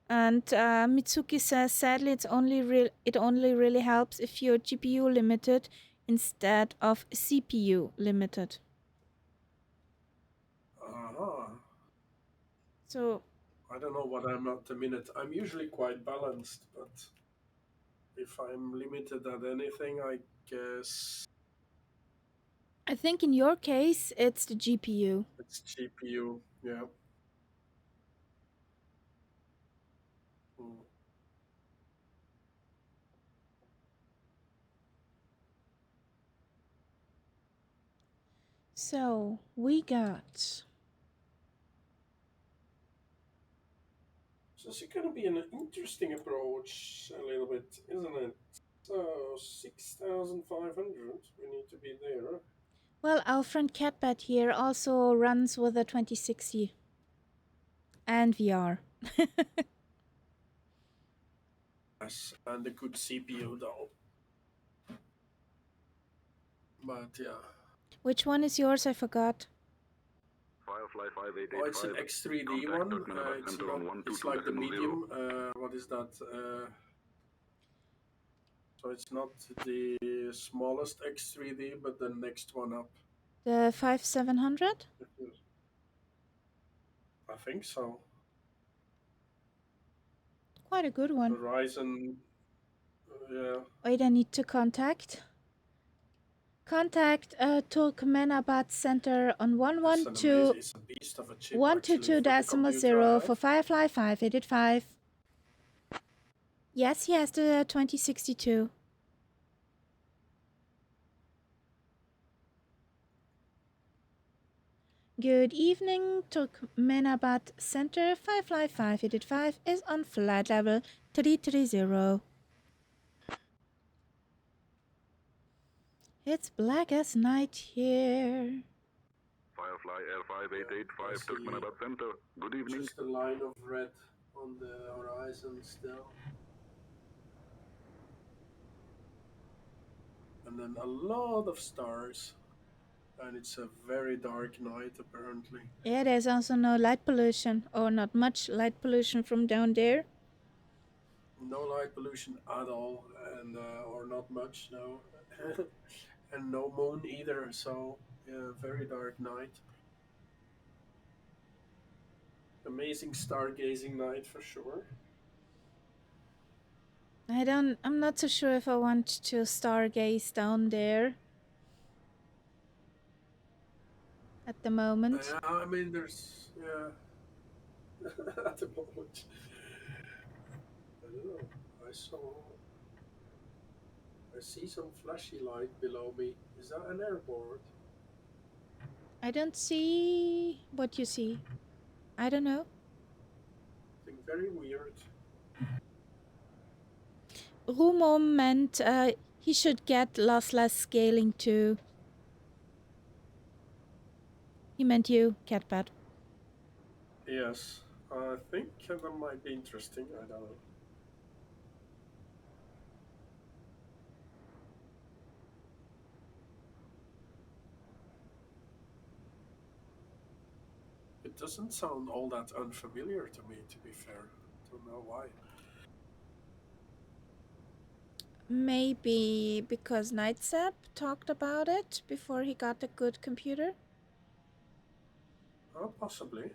And Mitsuki says, sadly, it only really helps if you're GPU limited instead of CPU limited. So I don't know what I'm at the minute. I'm usually quite balanced, but if I'm limited at anything, I guess... I think in your case, it's the GPU. It's GPU, yeah. So, we got... So it's going to be an interesting approach a little bit, isn't it? So 6,500, we need to be there. Well, our friend Catbat here also runs with a 2060. And VR. Yes, and a good CPU though. But yeah. Which one is yours? I forgot. Firefly 5885. Oh, it's an X3D one. It's like the medium. What is that? So it's not the smallest X3D, but the next one up. The 5700? I think so. Quite a good one. Horizon, yeah. Wait, I need to contact. Contact Turkmenabad Center on 112 It's a beast of a chip, 122.0 right? for Firefly 5885. Yes, he has the 2062. Good evening, Turkmenabad Center. Firefly 5885 is on flight level 330. It's black as night here. Firefly Air 5885, Turkmenabad Center. Good evening. Just a line of red on the horizon still. And then a lot of stars. And it's a very dark night, apparently. Yeah, there's also no light pollution, or not much light pollution from down there. No light pollution at all, and or not much, no. And no moon either, so yeah, very dark night. Amazing stargazing night for sure. I'm not so sure if I want to stargaze down there at the moment. Yeah, I mean, there's, yeah, at the moment. I don't know, I see some flashy light below me. Is that an airport? I don't see what you see. I don't know. Something very weird. Rumo meant he should get lossless scaling too. He meant you, Catbat. Yes, I think that might be interesting. I don't know. It doesn't sound all that unfamiliar to me, to be fair. Don't know why. Maybe because Nightsap talked about it before he got a good computer? Oh, possibly.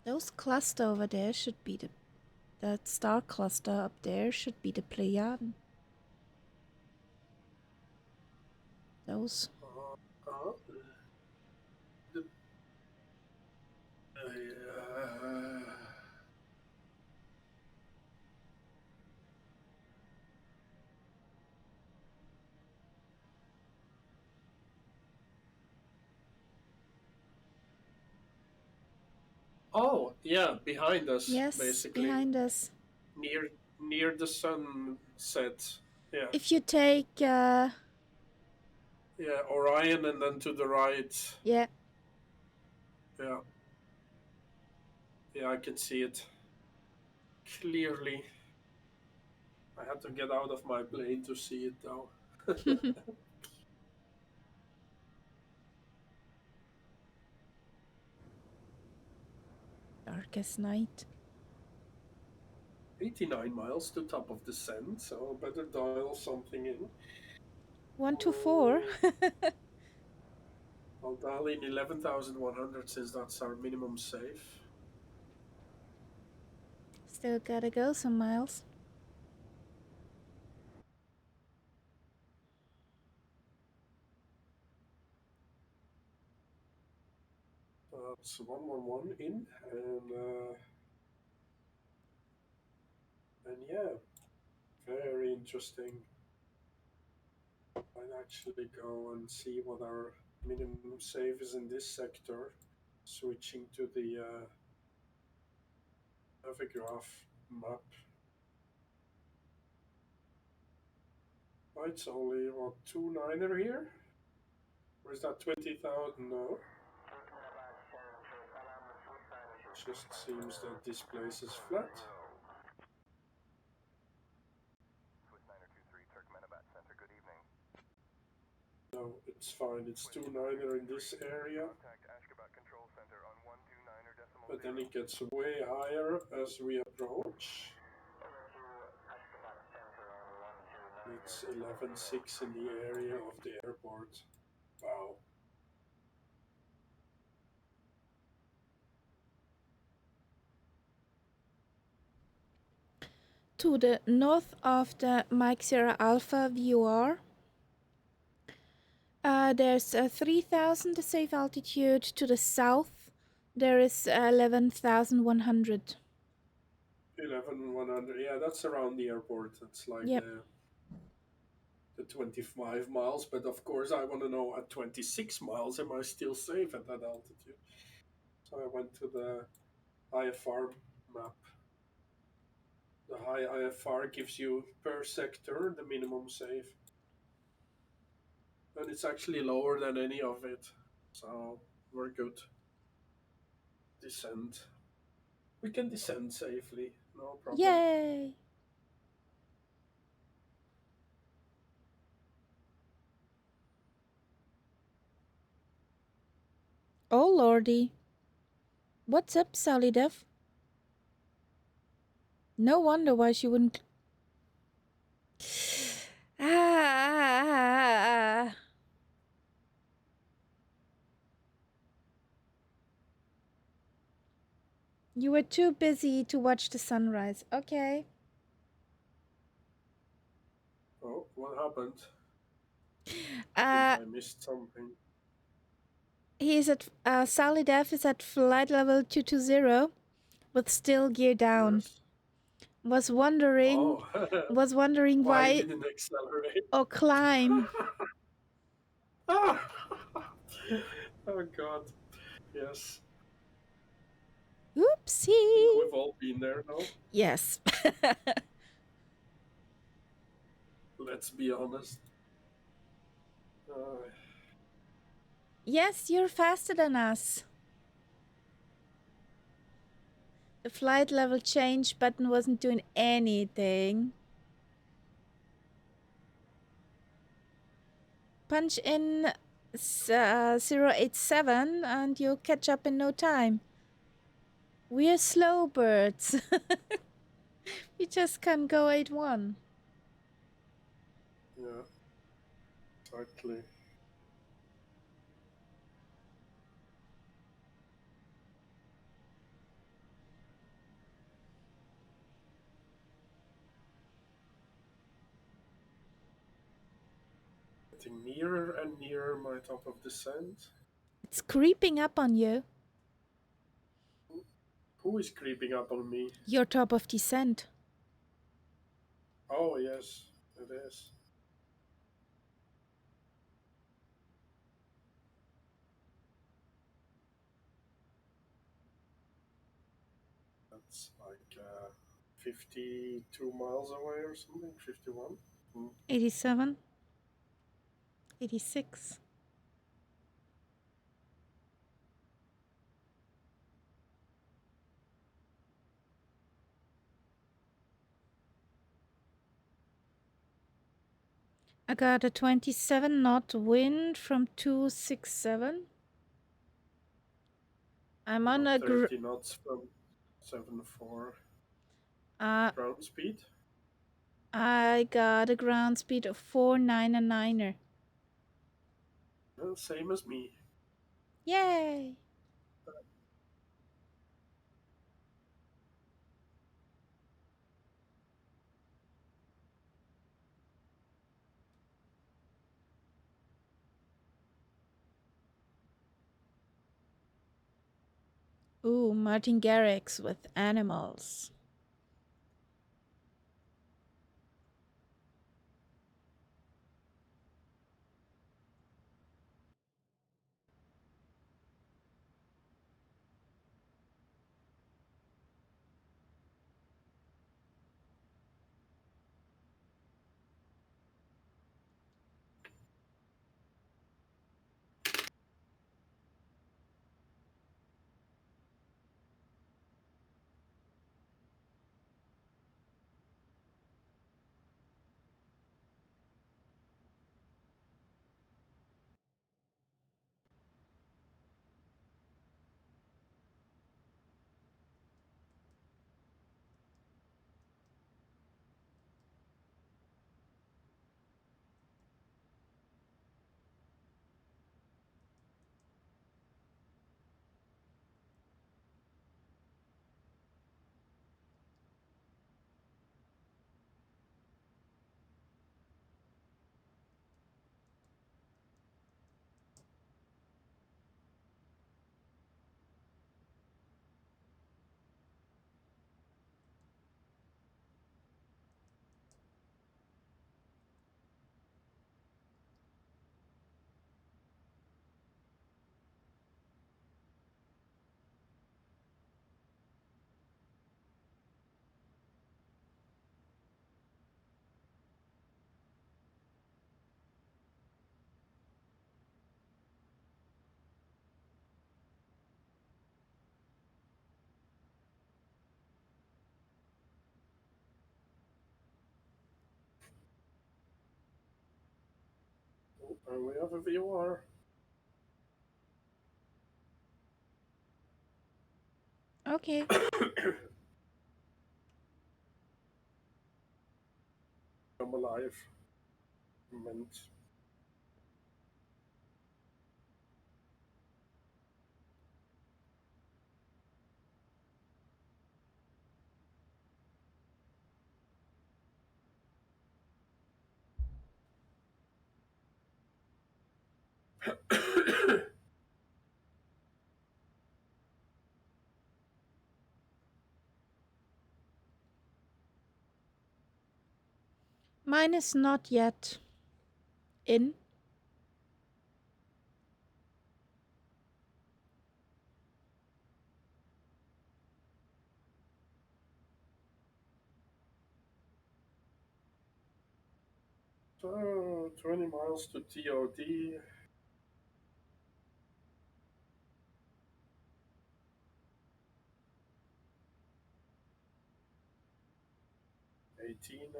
Those cluster over there should be that star cluster up there should be the Pleiaden. Those. Oh, yeah, behind us, yes, basically. Behind us. Near the sunset. Yeah. If you take yeah, Orion and then to the right. Yeah. Yeah. Yeah, I can see it clearly. I had to get out of my plane to see it though. Darkest night. 89 miles to top of descent, so better dial something in. 124. I'll dial in 11,100 since that's our minimum safe. Still gotta go some miles. That's 111 in, and yeah. Very interesting. I'll actually go and see what our minimum save is in this sector. Switching to the Navigraph map. Oh, it's only, what, 2.9er here? Or is that 20,000? No. Just seems that this place is flat. Swiss 923, Turk Mehrabad Center, good evening. No, it's fine. It's 2.9er in this area. Contact Ashgabat Control Center on 129er decimal But then it gets way higher as we approach. It's 11.6 in the area of the airport. Wow. To the north of the Mike Sierra Alpha VOR, there's 3,000 the safe altitude. To the south, there is 11,100. 11,100. Yeah, that's around the airport. It's like Yep. the 25 miles. But of course, I want to know at 26 miles, am I still safe at that altitude? So I went to the IFR map. The high IFR gives you per sector the minimum safe. And it's actually lower than any of it. So we're good. Descend. We can descend safely, no problem. Yay! Oh lordy. What's up, Sally Duff? No wonder why she wouldn't... Ah. You were too busy to watch the sunrise. Okay. Oh, what happened? I think I missed something. He's at Sally Def is at flight level 220 with still gear down. Yes. Was wondering Why why didn't accelerate? or climb. Oh God. Yes. Oopsie. I think we've all been there, no? Yes. Let's be honest. Yes, you're faster than us. The flight level change button wasn't doing anything. Punch in 087 and you'll catch up in no time. We're slow birds. We just can't go 81. Yeah. Exactly. Getting nearer and nearer my top of descent. It's creeping up on you. Who is creeping up on me? Your top of descent. Oh, yes, it is. That's like 52 miles away or something, 51. 87. 86. I got a 27 knot wind from 267. I'm on a 30 knots from 74. Ground speed? I got a ground speed of 499er. Well, same as me. Yay! Ooh, Martin Garrix with animals. And we have a viewer. Okay. I'm alive. Meant. Mine is not yet in. So 20 miles to TOD.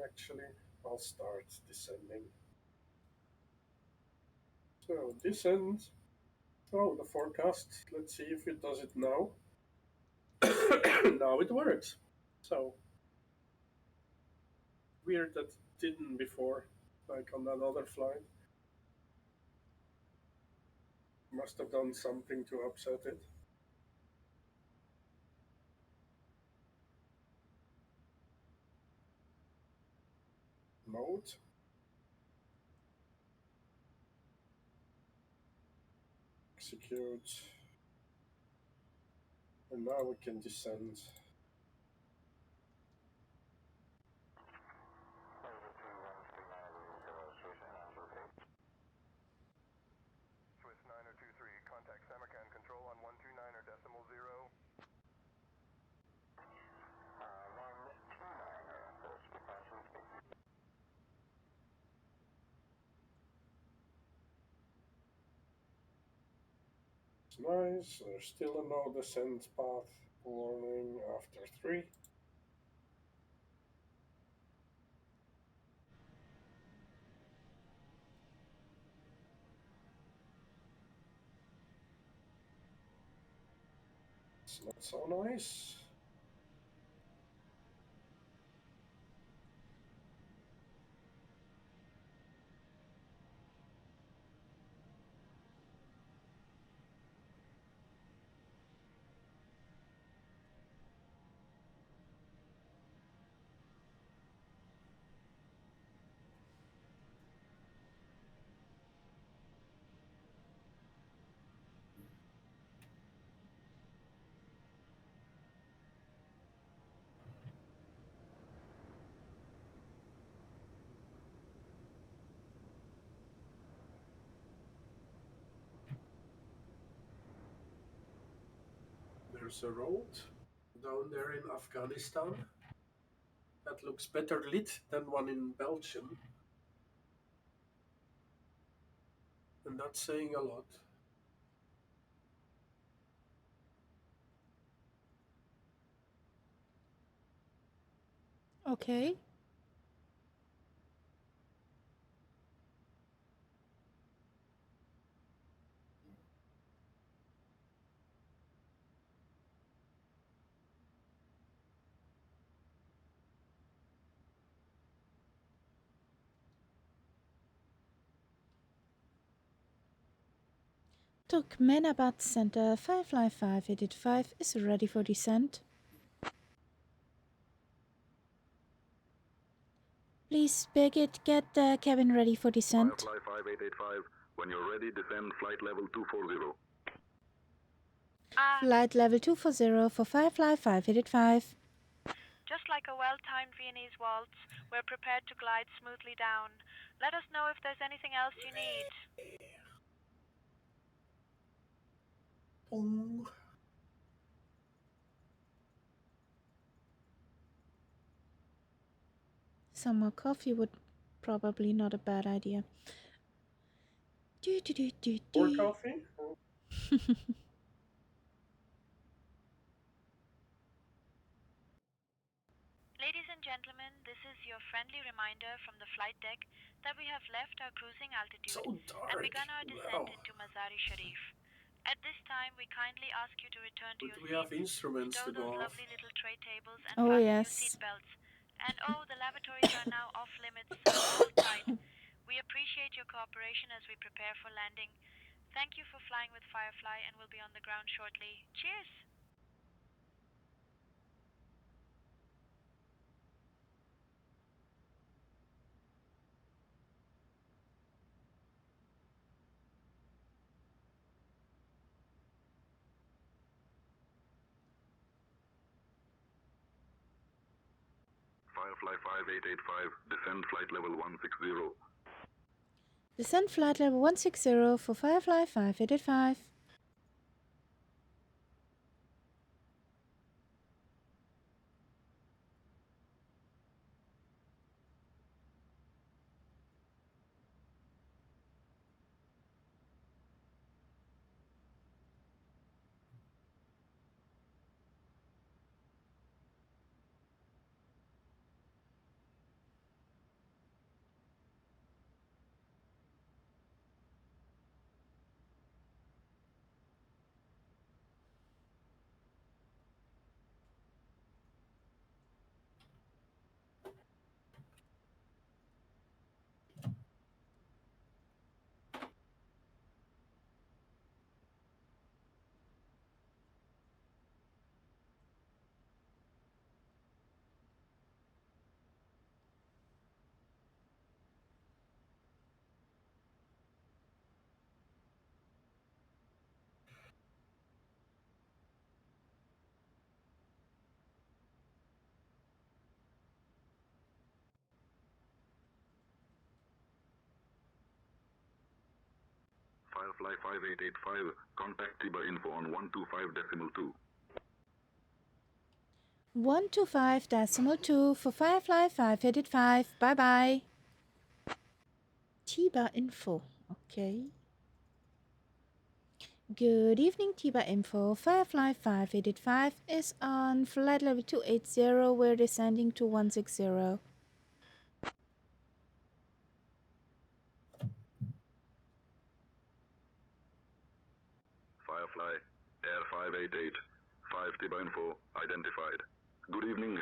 Actually, I'll start descending. So descend. Oh, the forecast. Let's see if it does it now. Now it works. So weird that it didn't before, like on that other flight. Must have done something to upset it. Mode. Execute. And now we can descend. Swiss 9023, contact Samarkand control on 129.0. It's nice. There's still a no descent path warning after 3. It's not so nice. There's a road down there in Afghanistan that looks better lit than one in Belgium. And that's saying a lot. Okay. Mehrabad Center 55585 is ready for descent. Please, Birgit, get the cabin ready for descent. Firefly 5885, when you're ready, descend flight level 240. Flight level 240 for Firefly 5885. Just like a well-timed Viennese waltz, we're prepared to glide smoothly down. Let us know if there's anything else you need. Boom. Some more coffee would probably not a bad idea. More coffee? Ladies and gentlemen, this is your friendly reminder from the flight deck that we have left our cruising altitude and begun our descent into Mazar-i-Sharif. At this time, we kindly ask you to return to your we have seats, instruments stow to go those off. lovely little tray tables, and Oh, fasten your yes. seat belts. And oh, the lavatories are now off limits, so hold tight. We appreciate your cooperation as we prepare for landing. Thank you for flying with Firefly, and we'll be on the ground shortly. Cheers! Firefly 5885, descend flight level 160. Descend flight level 160 for Firefly 5885. Firefly 5885, contact TIBA info on 125.2. 125.2 for Firefly 5885. Bye bye. TIBA info. Okay. Good evening, TIBA info. Firefly 5885 is on flight level 280. We're descending to 160. Firefly, Air 588, 5 TIBA info, identified. Good evening.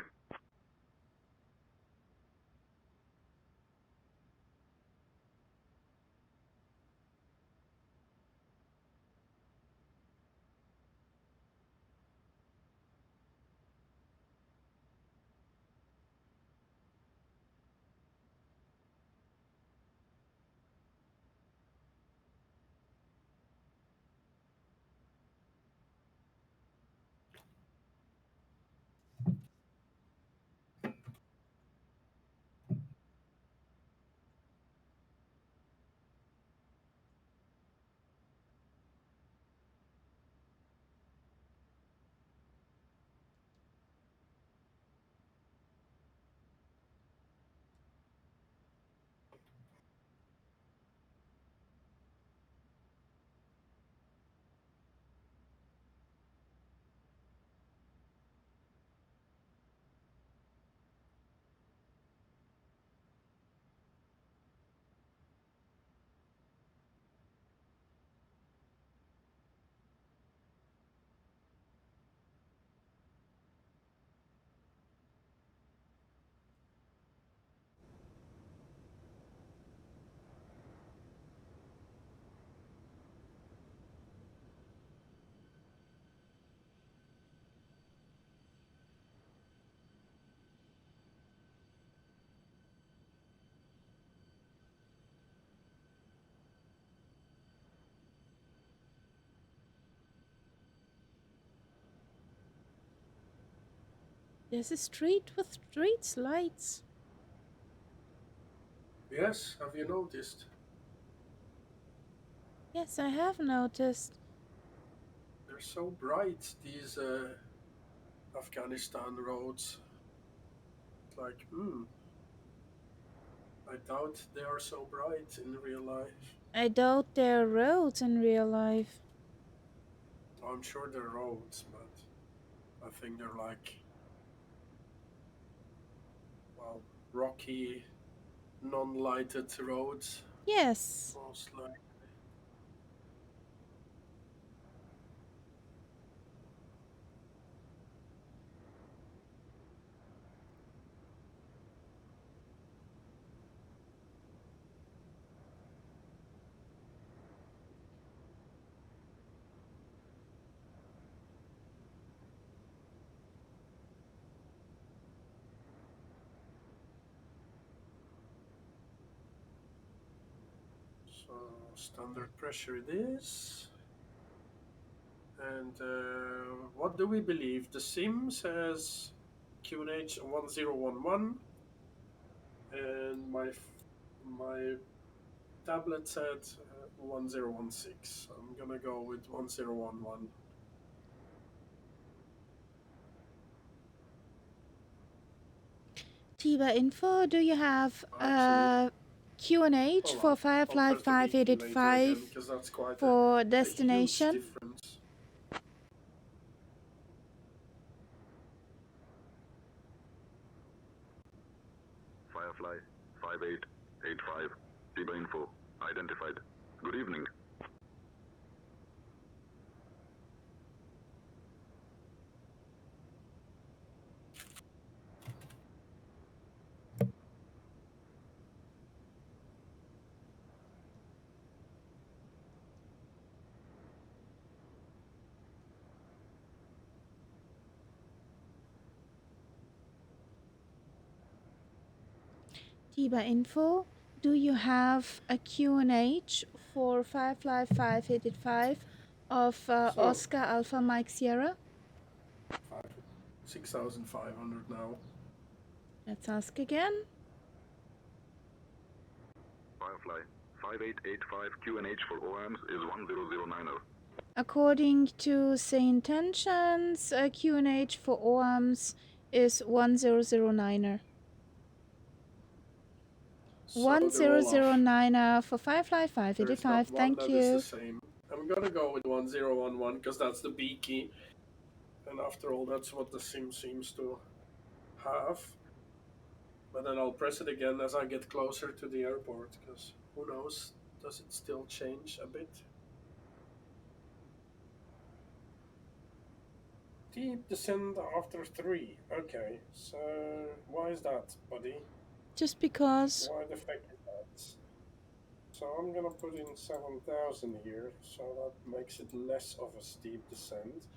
There's a street with street lights. Yes, have you noticed? Yes, I have noticed. They're so bright, these Afghanistan roads. It's like, I doubt they are so bright in real life. I doubt there are roads in real life. I'm sure they're roads, but I think they're like rocky, non-lighted roads. Yes. Most likely. So standard pressure it is. And what do we believe? The sim says QNH 1011, and my tablet said 1016. I'm gonna go with 1011. Tiba info, do you have QNH for Firefly 585 for destination? Firefly 5885. Tiba info identified. Good evening. Tiba info, do you have a QNH for Firefly 585 of Oscar Alpha Mike Sierra? 6,500 now. Let's ask again. Firefly 5885 QNH for OAMS is 1009er. According to Say Intentions, QNH for OAMS is 1009er. So 1009er for Firefly There's 585. not one Thank that you. is the same. I'm gonna go with 1011 because that's the B key. And after all, that's what the sim seems to have. But then I'll press it again as I get closer to the airport, because who knows, does it still change a bit? Deep descent after 3. Okay, so why is that, buddy? Just because. Why the fuck is that? So I'm gonna put in 7,000 here, so that makes it less of a steep descent.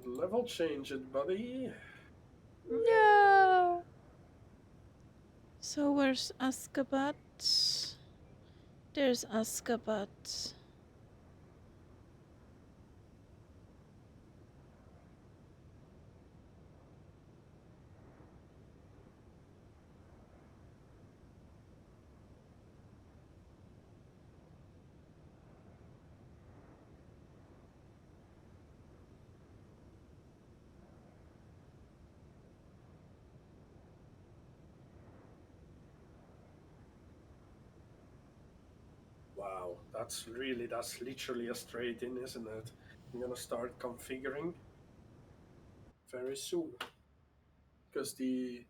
Level change it, buddy. No. So where's Ashgabat? There's Ashgabat. Wow, that's literally a straight in, isn't it? I'm gonna start configuring very soon, because the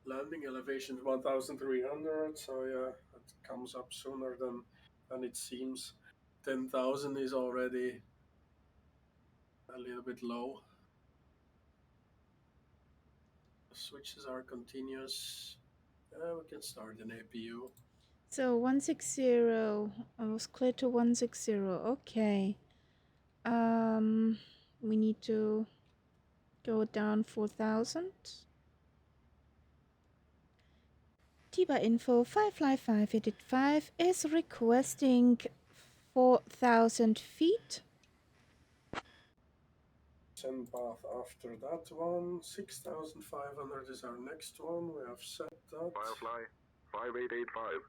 landing elevation is 1,300, so yeah, it comes up sooner than it seems. 10,000 is already a little bit low. The switches are continuous. We can start an APU. So 160. I was clear to 160. Okay. We need to go down 4,000. Tiba info Firefly 585 is requesting 4,000 feet. Send path after that one. 6,500 is our next one. We have set that. Firefly 5885.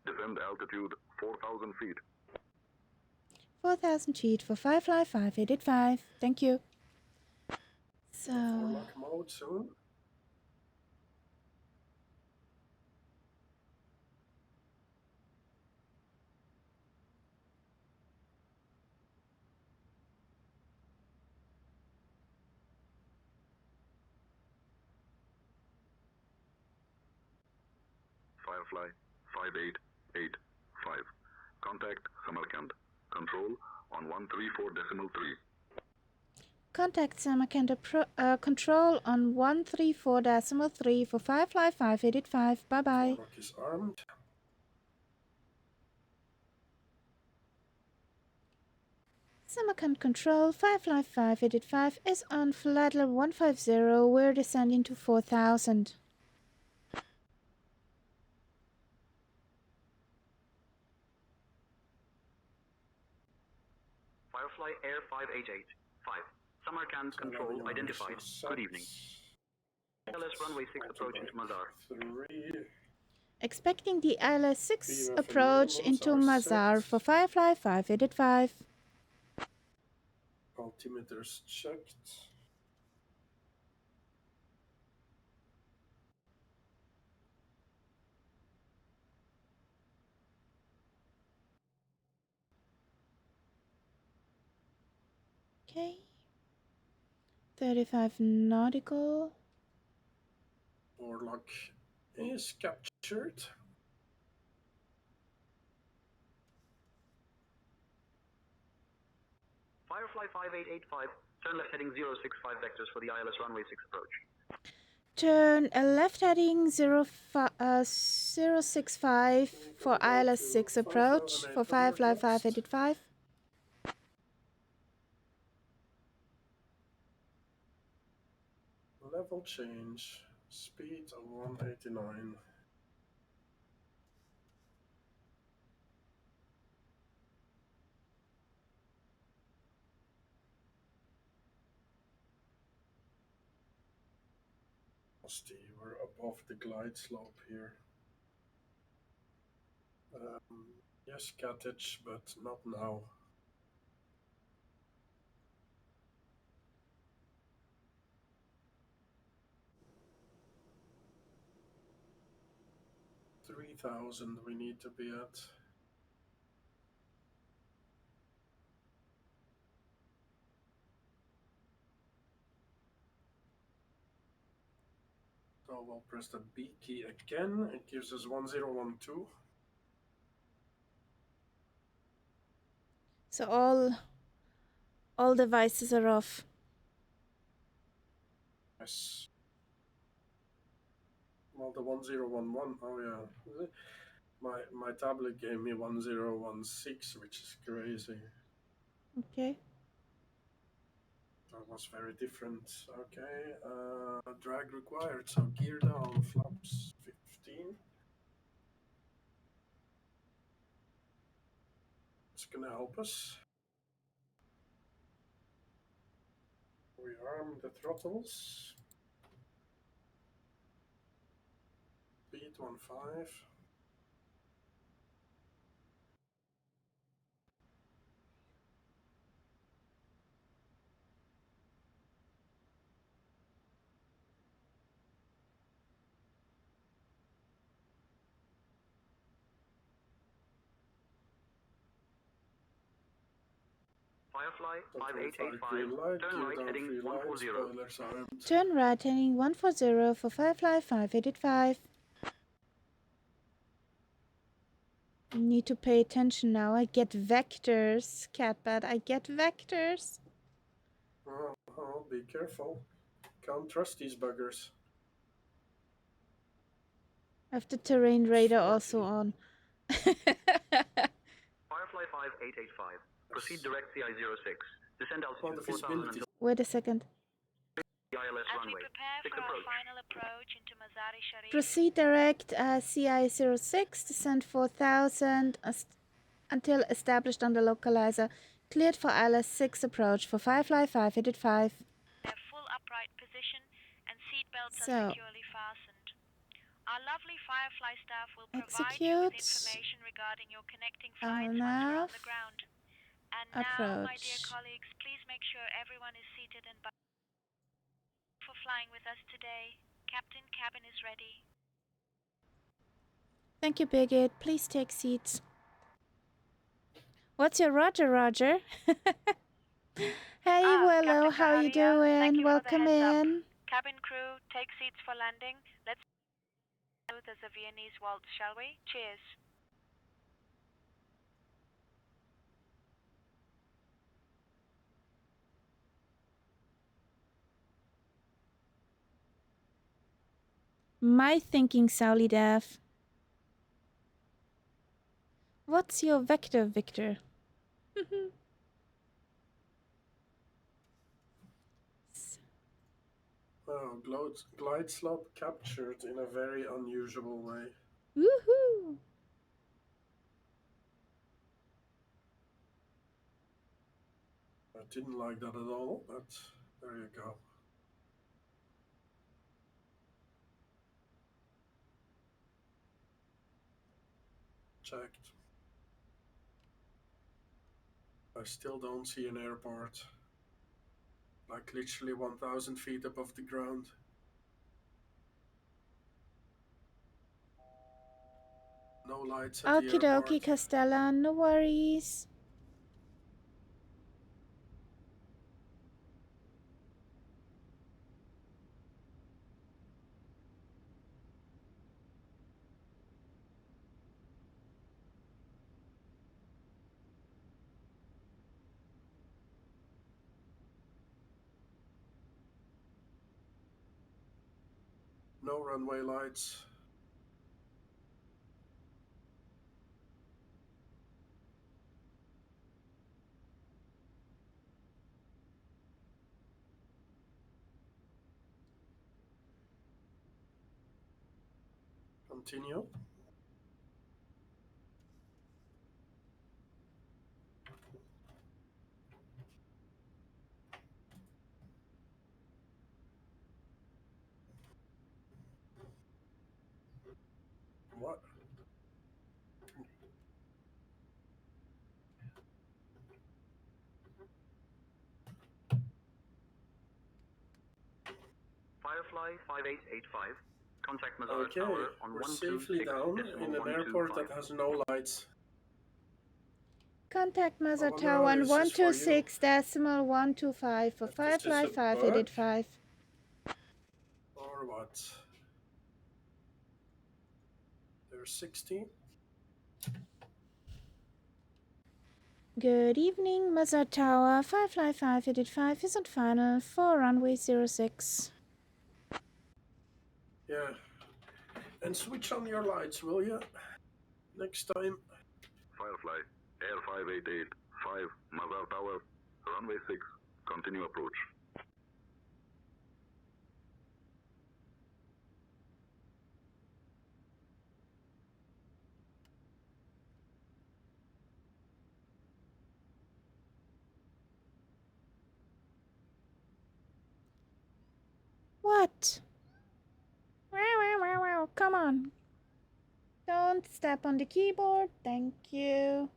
Descend altitude 4,000 feet. 4,000 feet for Firefly 585. Thank you. So. Forlock mode soon. Firefly 5885. Contact Samarkand. Control on 134.3. Contact Samarkand control on 134.3 for Firefly 5885. Bye bye. Rock is armed. Samarkand control, Firefly 5885 is on flight level 150. We're descending to 4000. Firefly Air 5885. Samarkand control identified. Good evening. ILS runway 6 approach into Masar. Expecting the ILS 6 approach into Masar for Firefly 5885. Altimeters checked. Okay. 35 nautical. Warlock is captured. Firefly 5885, turn left heading 065 vectors for the ILS runway 6 approach. Turn left heading 065 for ILS 6 approach for Firefly 5885. Level change. Speed of 189. We're above the glide slope here. Yes, cottage, but not now. $3,000 we need to be at. So we'll press the B key again. It gives us 1012. So all devices are off. Yes. Well, the 1011. Oh yeah. My tablet gave me 1016, which is crazy. Okay. That was very different. Okay. Drag required. So gear down. Flaps 15. It's gonna help us. We arm the throttles. Speed 15. Firefly 5885, turn right heading 140. Turn right heading 140 for Firefly 5885. You need to pay attention now. I get vectors, Catbat. I get vectors. Oh, be careful. Can't trust these buggers. I have the terrain radar also on. Firefly 5885, proceed direct CI06. Descend altitude 4000 Wait a second. ILS runway. Final approach into Mazar-i Sharif. Proceed direct CI06, descend 4000 until established on the localizer. Cleared for ILS 6 approach for Firefly 5885. Their full upright position and seat belts are securely fastened. Our lovely Firefly staff will provide you with information regarding your connecting flights once we're on the ground. And now, my dear colleagues, please make sure everyone is seated and for flying with us today. Captain, cabin is ready. Thank you, Birgit. Please take seats. What's your Roger, Roger? Hey, Willow, how are you doing? Welcome in. Cabin crew, take seats for landing. Let's as a Viennese waltz, shall we? Cheers. My thinking, Sally Dev. What's your vector, Victor? Oh, glide slope captured in a very unusual way. Woohoo! I didn't like that at all, but there you go. Checked. I still don't see an airport. Like literally 1,000 feet above the ground. No lights at the Okie airport. dokie, Castella, no worries. No runway lights. Continue. What? Firefly 5885. Contact Masar Okay, Tower on we're safely 126 down in an airport that has no lights. Contact Masar wonder Tower how on this is for you. 126.125 for Firefly Is this a 5885. Or what? There's 60. Good evening, Mazar Tower. Firefly 5885 is on final for runway 06. Yeah. And switch on your lights, will you? Next time. Firefly, Air 5885, Masar Tower, runway 6, continue approach. What? Come on. Don't step on the keyboard. Thank you.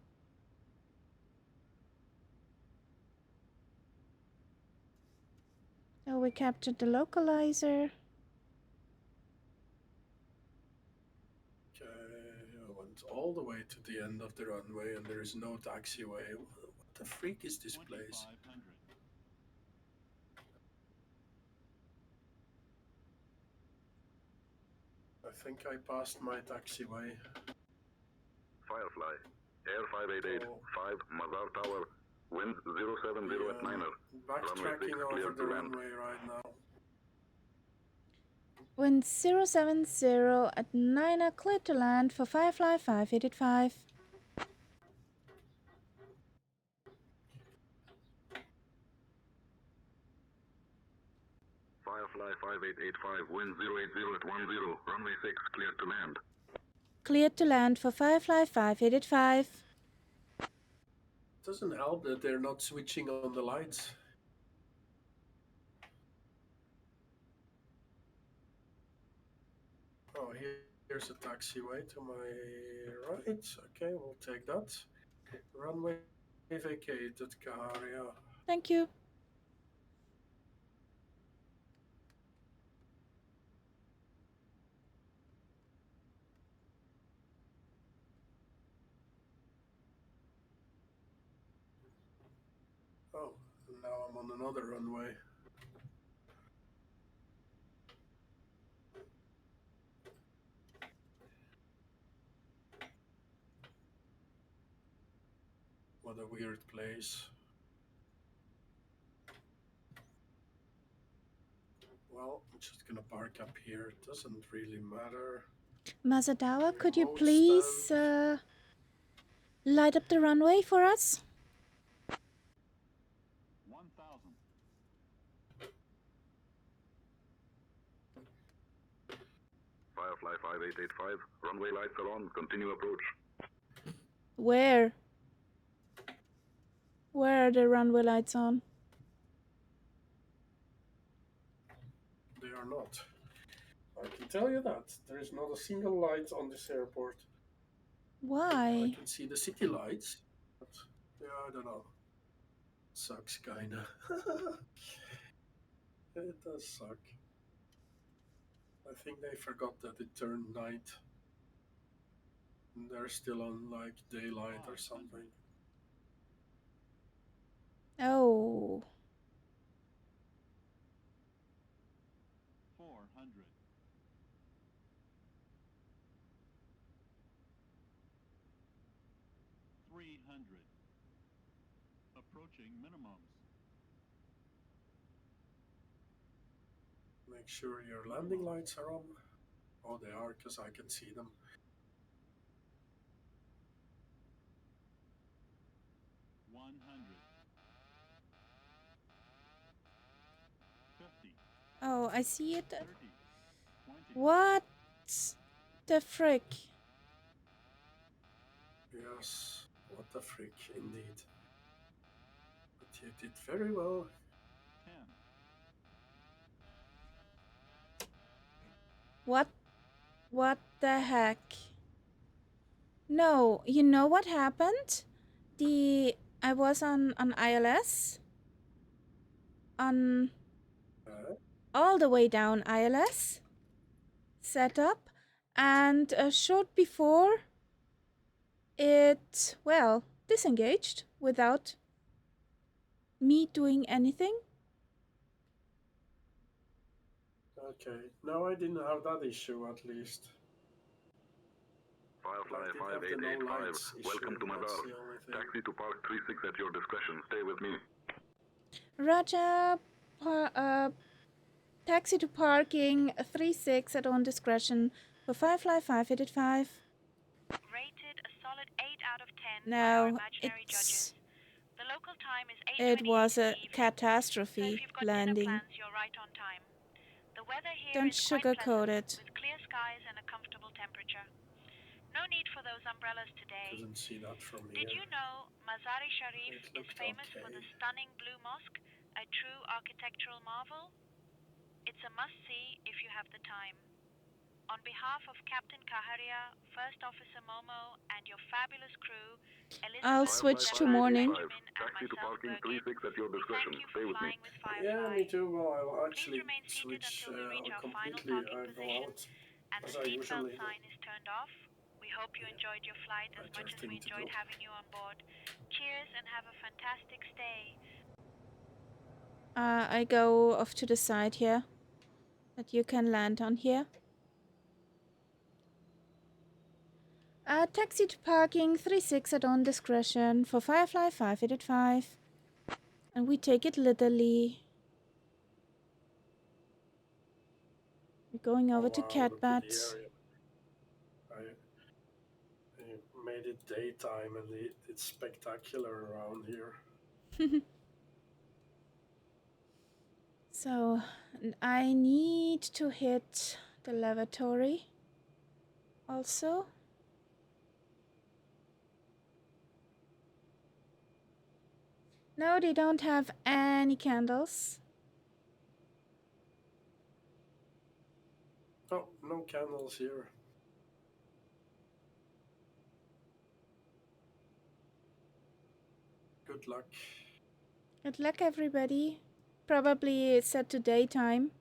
Oh, we captured the localizer. Okay, I went all the way to the end of the runway and there is no taxiway. What the freak is this place? I think I passed my taxiway. Firefly, Air 5885, Masar Tower, wind 070 at 9er. Backtracking over the runway right now. Wind 070 at 9er, cleared to land for Firefly 5885. Firefly 5885, wind 080 at 10, runway 6, cleared to land. Cleared to land for Firefly 5885. Doesn't help that they're not switching on the lights. Oh, here's a taxiway to my right. Okay, we'll take that. Runway vacated, Kaharia. Thank you. Oh, now I'm on another runway. What a weird place. Well, I'm just gonna park up here. It doesn't really matter. Mazadawa, could you please light up the runway for us? 1,000. Firefly 5885, runway lights are on, continue approach. Where? Where are the runway lights on? They are not. I can tell you that. There is not a single light on this airport. Why? I can see the city lights, but yeah, I don't know. Sucks, kinda. It does suck. I think they forgot that it turned night. And they're still on like daylight or something. Oh. 400. 300. Approaching minimums. Make sure your landing lights are on. Oh, they are, because I can see them. 100. 50. Oh, I see it. 30. 20. What the frick? Yes, what the frick, indeed. But you did very well. 10. What the heck? No, you know what happened? I was on ILS. On all the way down ILS. Set up. And short before it, well, disengaged without me doing anything. Okay, no, I didn't have that issue at least. Firefly 5885, welcome to Masar. Taxi to Park 36 at your discretion. Stay with me. Roger, taxi to parking 36 at own discretion for Firefly 585. Rated a solid 8 out of 10 by our No, imaginary judges. The local time is 8:28 it was a in the evening, catastrophe so if you've got landing. dinner plans, you're right on time. The weather here Don't is quite sugarcoat pleasant, it. with clear skies and a comfortable temperature. No need for those umbrellas today. Couldn't see that from Did here. you know Mazar-e Sharif It is looked famous for the stunning blue mosque, a true architectural marvel? It's a must-see if you have the time. On behalf of Captain Kaharia, First Officer Momo, and your fabulous crew, I'll Elizabeth, switch to Deborah, morning. Benjamin, and Taxi to myself, parking Birgit, 36 at your we discretion. thank you Stay for with me. flying with Firefly. Yeah, me too. Well, I'll Please actually remain seated switch until we reach our final completely. parking I go position out and as the I seatbelt usually do. sign is turned off. We hope you enjoyed your flight as much as we enjoyed having you on board. Cheers and have a fantastic stay. I go off to the side here, that you can land on here. Taxi to parking 36 at own discretion for Firefly 585. And we take it literally. We're going over to Catbat. I made it daytime and it's spectacular around here. So, I need to hit the lavatory also. No, they don't have any candles. Oh, no candles here. Good luck. Good luck, everybody. Probably it's set to daytime.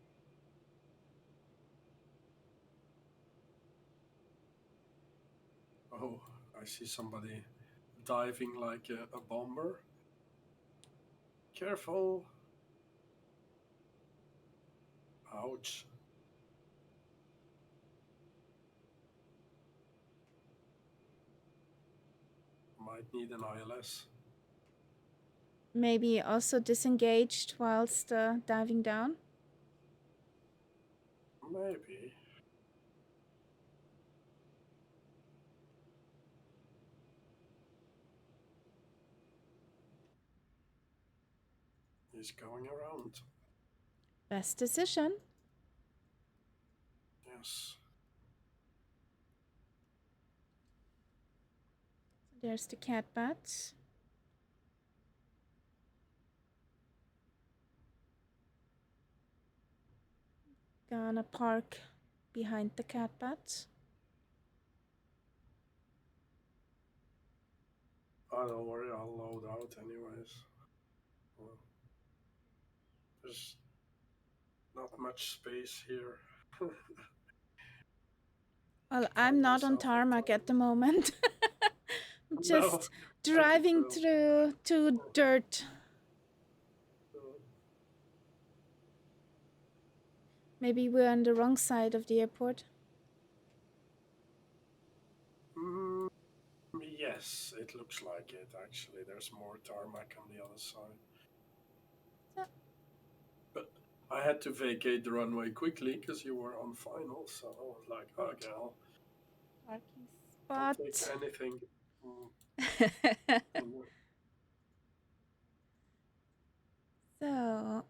Oh, I see somebody diving like a bomber. Careful. Ouch. Might need an ILS. maybe also disengaged whilst diving down? Maybe. He's going around. Best decision. Yes. There's the catbat. Gonna park behind the catbat. Oh, don't worry, I'll load out anyways. Well, there's not much space here. Well, I'm not on tarmac at the moment. I'm just driving through to dirt. Maybe we're on the wrong side of the airport. Yes, it looks like it actually. There's more tarmac on the other side. But I had to vacate the runway quickly because you were on final, so I was like, okay, I'll take anything. So,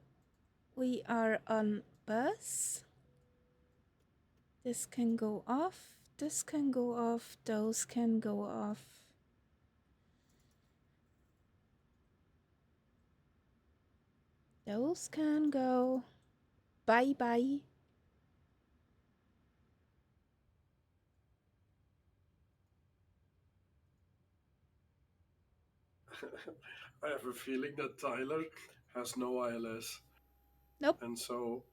we are on bus. This can go off, this can go off, those can go off. Those can go. Bye-bye. I have a feeling that Tyler has no ILS. Nope. And so,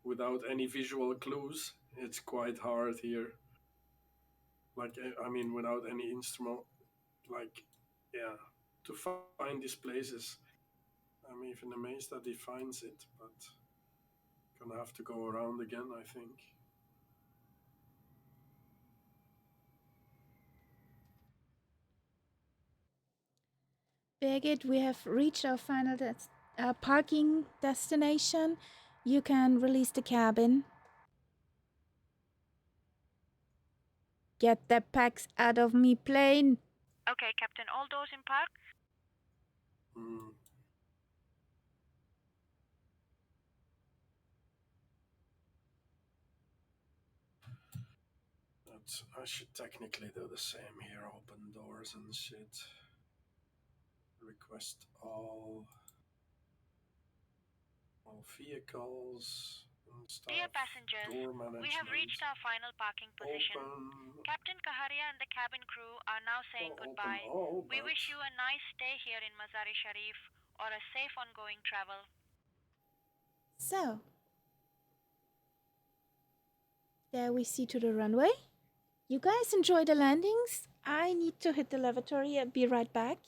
without any visual clues, it's quite hard here. Like, I mean, without any instrument, like, yeah, to find these places. I'm even amazed that he finds it, but gonna have to go around again, I think. Birgit, we have reached our final parking destination. You can release the cabin. Get the packs out of me plane. Okay, Captain, all doors in park? But I should technically do the same here, open doors and shit. Request all vehicles and stuff. Dear passengers, we have reached our final parking position. Captain Kaharia and the cabin crew are now saying goodbye. We wish you a nice stay here in Mazar-e Sharif or a safe ongoing travel. So, there we see to the runway. You guys enjoy the landings? I need to hit the lavatory. I'll be right back.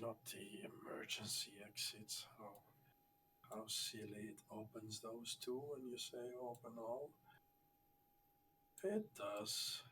Not the emergency exits. How silly it opens those two when you say open all. It does.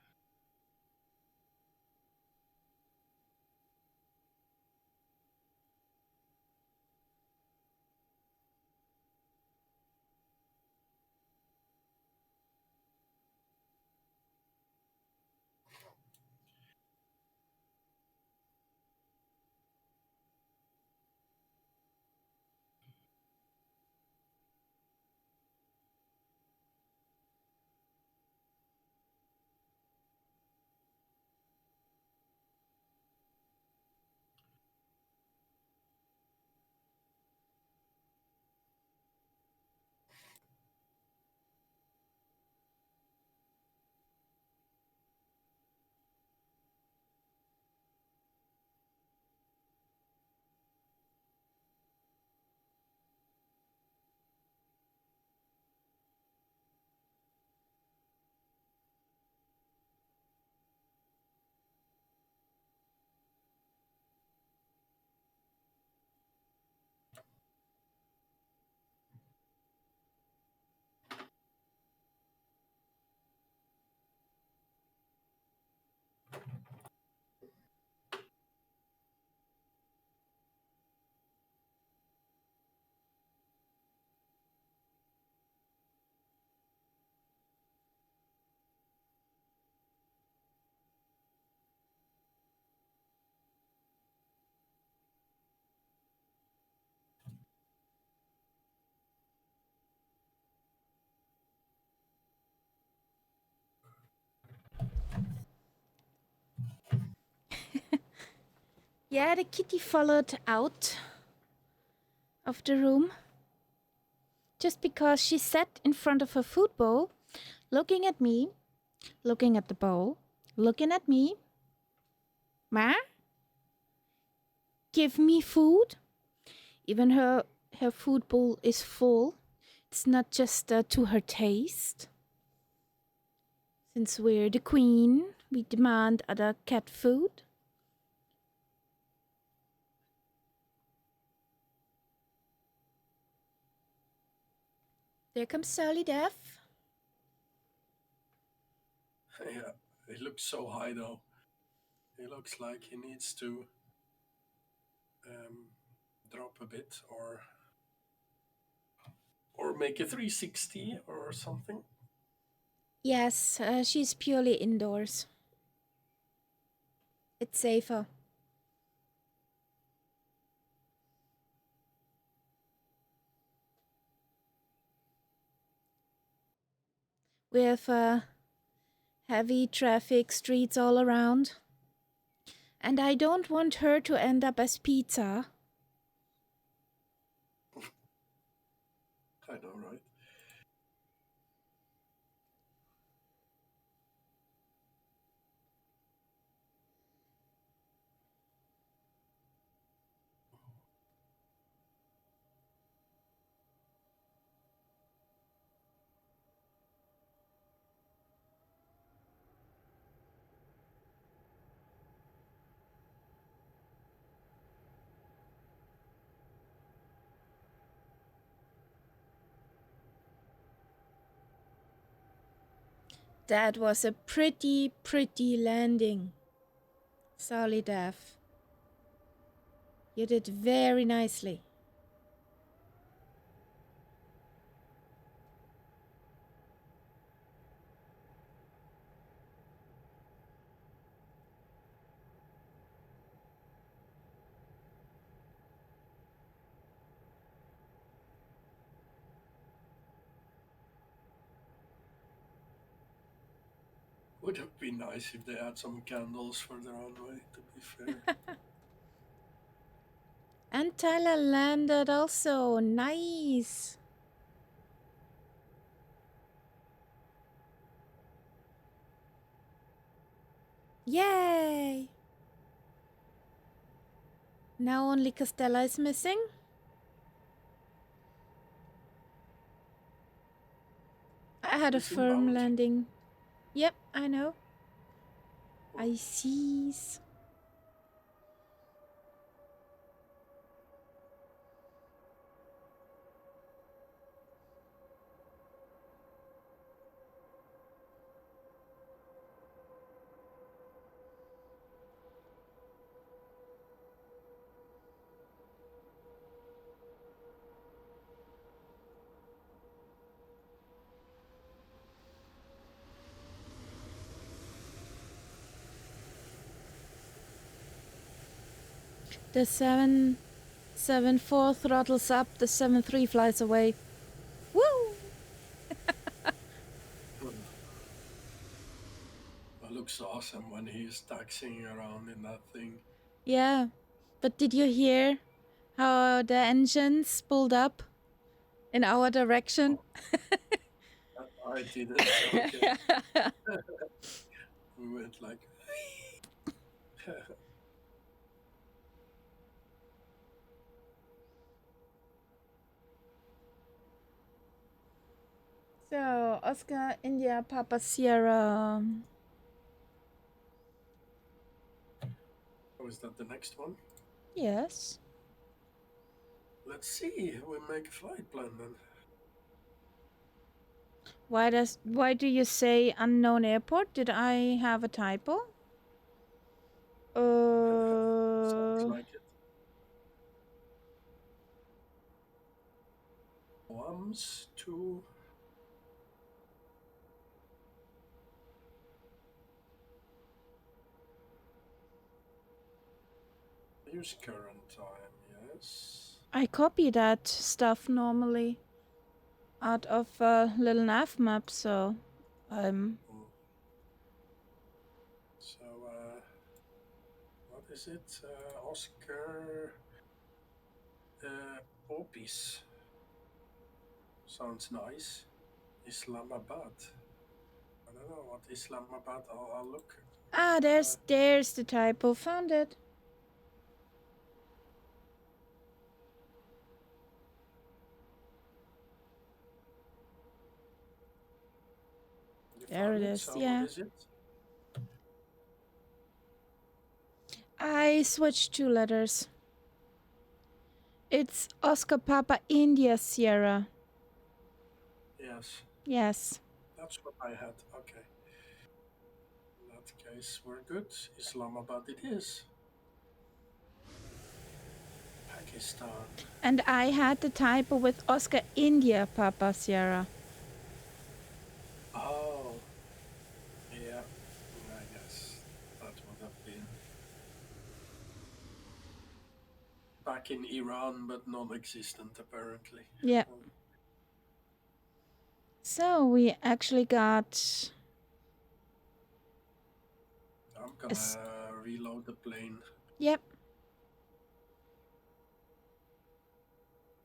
Yeah, the kitty followed out of the room just because she sat in front of her food bowl, looking at me, looking at the bowl, looking at me. Ma? Give me food? Even her food bowl is full. It's not just to her taste. Since we're the queen, we demand other cat food. There comes Sally Deaf. Yeah, he looks so high though. He looks like he needs to drop a bit or make a 360 or something. Yes, she's purely indoors. It's safer. We have heavy traffic streets all around. And I don't want her to end up as pizza. I know, right? That was a pretty landing. Sally Deaf. You did very nicely. Would have been nice if they had some candles for the runway, to be fair. And Tyler landed also. Nice. Yay! Now only Costella is missing. I had a firm landing. Yep, I know. I sees. The 774 throttles up, the 73 flies away. Woo! It looks awesome when he's taxiing around in that thing. Yeah, but did you hear how the engines pulled up in our direction? Oh. I didn't. Okay. We went like. So, Oscar, India, Papa Sierra. Oh, is that the next one? Yes. Let's see. We make a flight plan then. Why do you say unknown airport? Did I have a typo? Sounds like it. OAMS to use current time, yes. I copy that stuff normally out of a little nav map, so So, what is it? Oscar Opis. Sounds nice. Islamabad. I don't know what Islamabad. I'll look. Ah, there's the typo. Found it. There it is. So Yeah. what is it? I switched 2 letters. It's Oscar Papa India Sierra. Yes. Yes. That's what I had. Okay. In that case, we're good. Islamabad it is. Pakistan. And I had the typo with Oscar India Papa Sierra. Oh. Yeah. I guess that would have been back in Iran, but non-existent apparently. Yeah. So we actually got... I'm gonna reload the plane. Yep.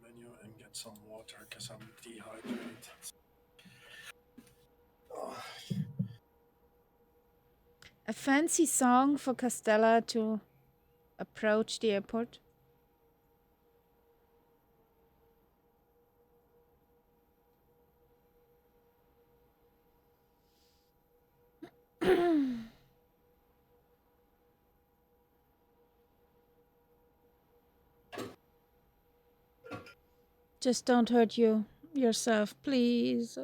Menu and get some water because I'm dehydrated. Oh. A fancy song for Castella to approach the airport. Just don't hurt yourself, please.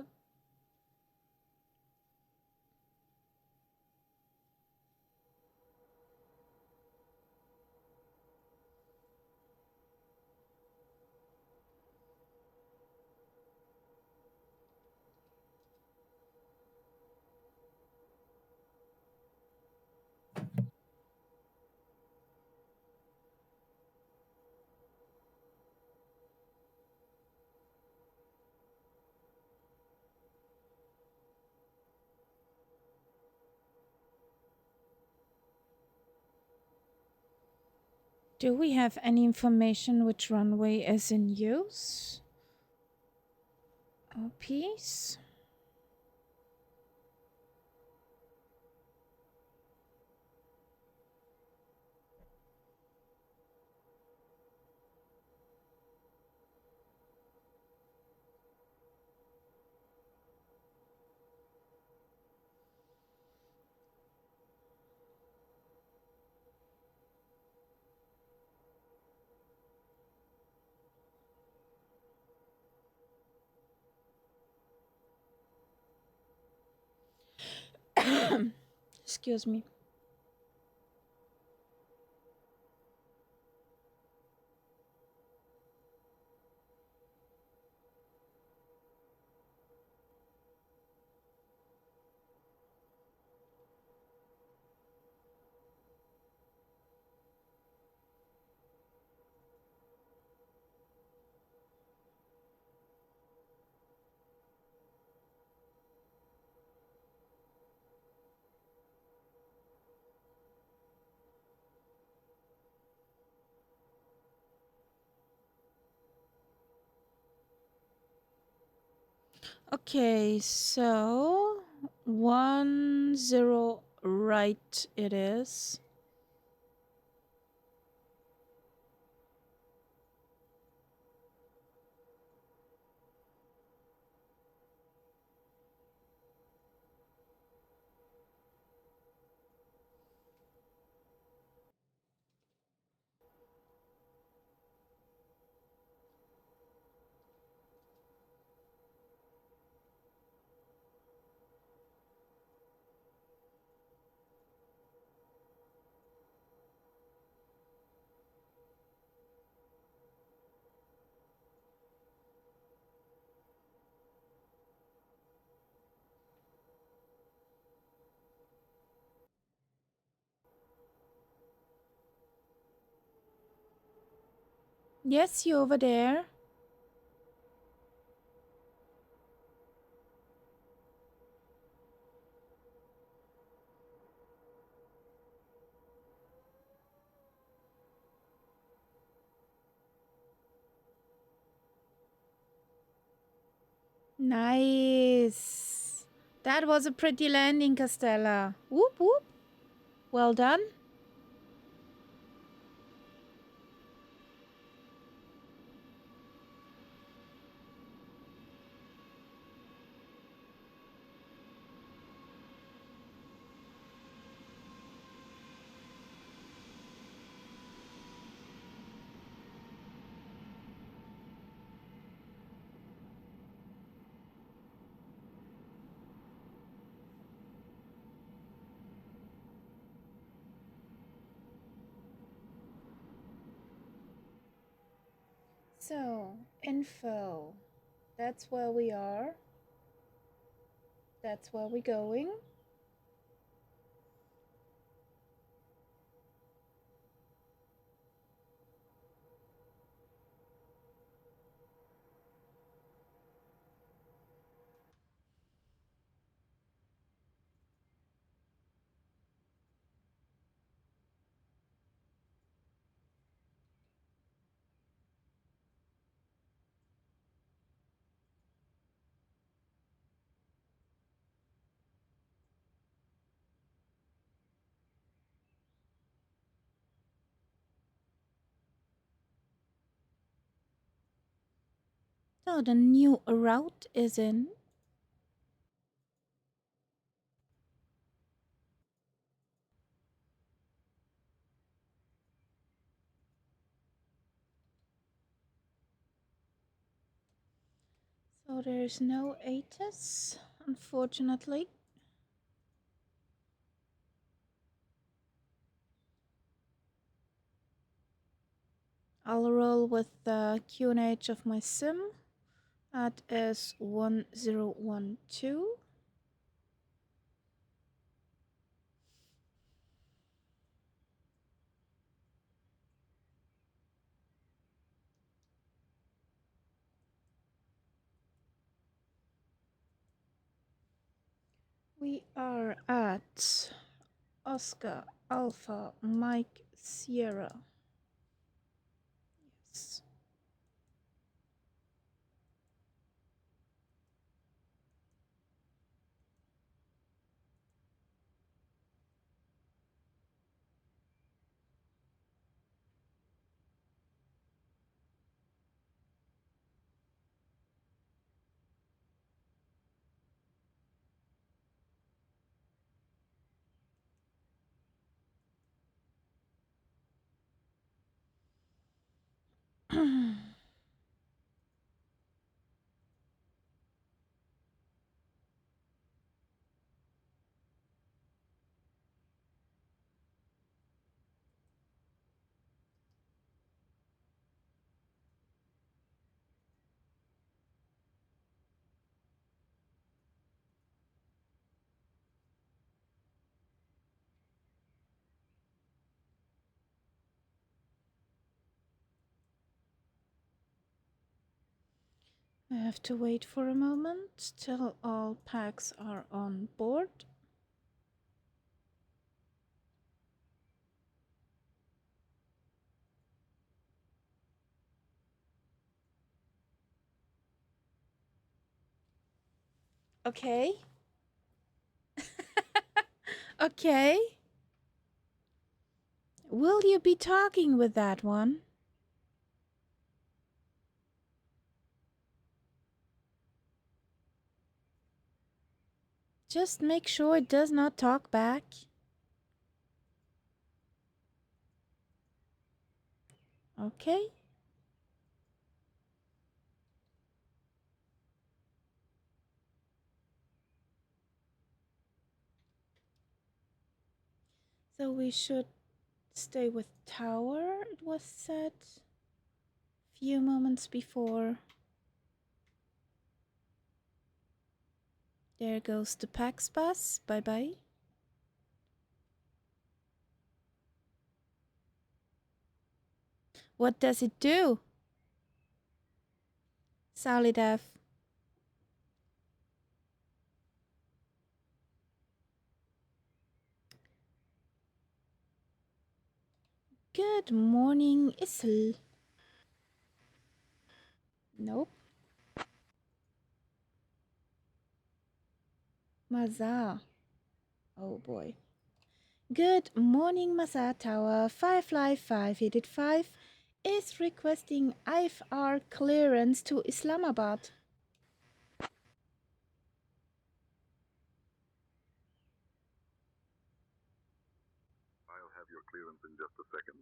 Do we have any information which runway is in use? Oh, peace. Excuse me. Okay, so 10 right it is. Yes, you over there. Nice. That was a pretty landing, Castella. Whoop whoop. Well done. So, info. That's where we are. That's where we're going. So the new route is in. So there's no ATIS, unfortunately. I'll roll with the QNH of my sim. That is 1012. We are at Oscar Alpha Mike Sierra. Yes. I have to wait for a moment till all packs are on board. Okay. Okay. Will you be talking with that one? Just make sure it does not talk back. Okay. So we should stay with tower, it was said. Few moments before. There goes the Pax bus. Bye bye. What does it do? Solidaf. Good morning, Isl. Nope. Masar. Oh boy. Good morning, Masar Tower. Firefly 585 is requesting IFR clearance to Islamabad. I'll have your clearance in just a second.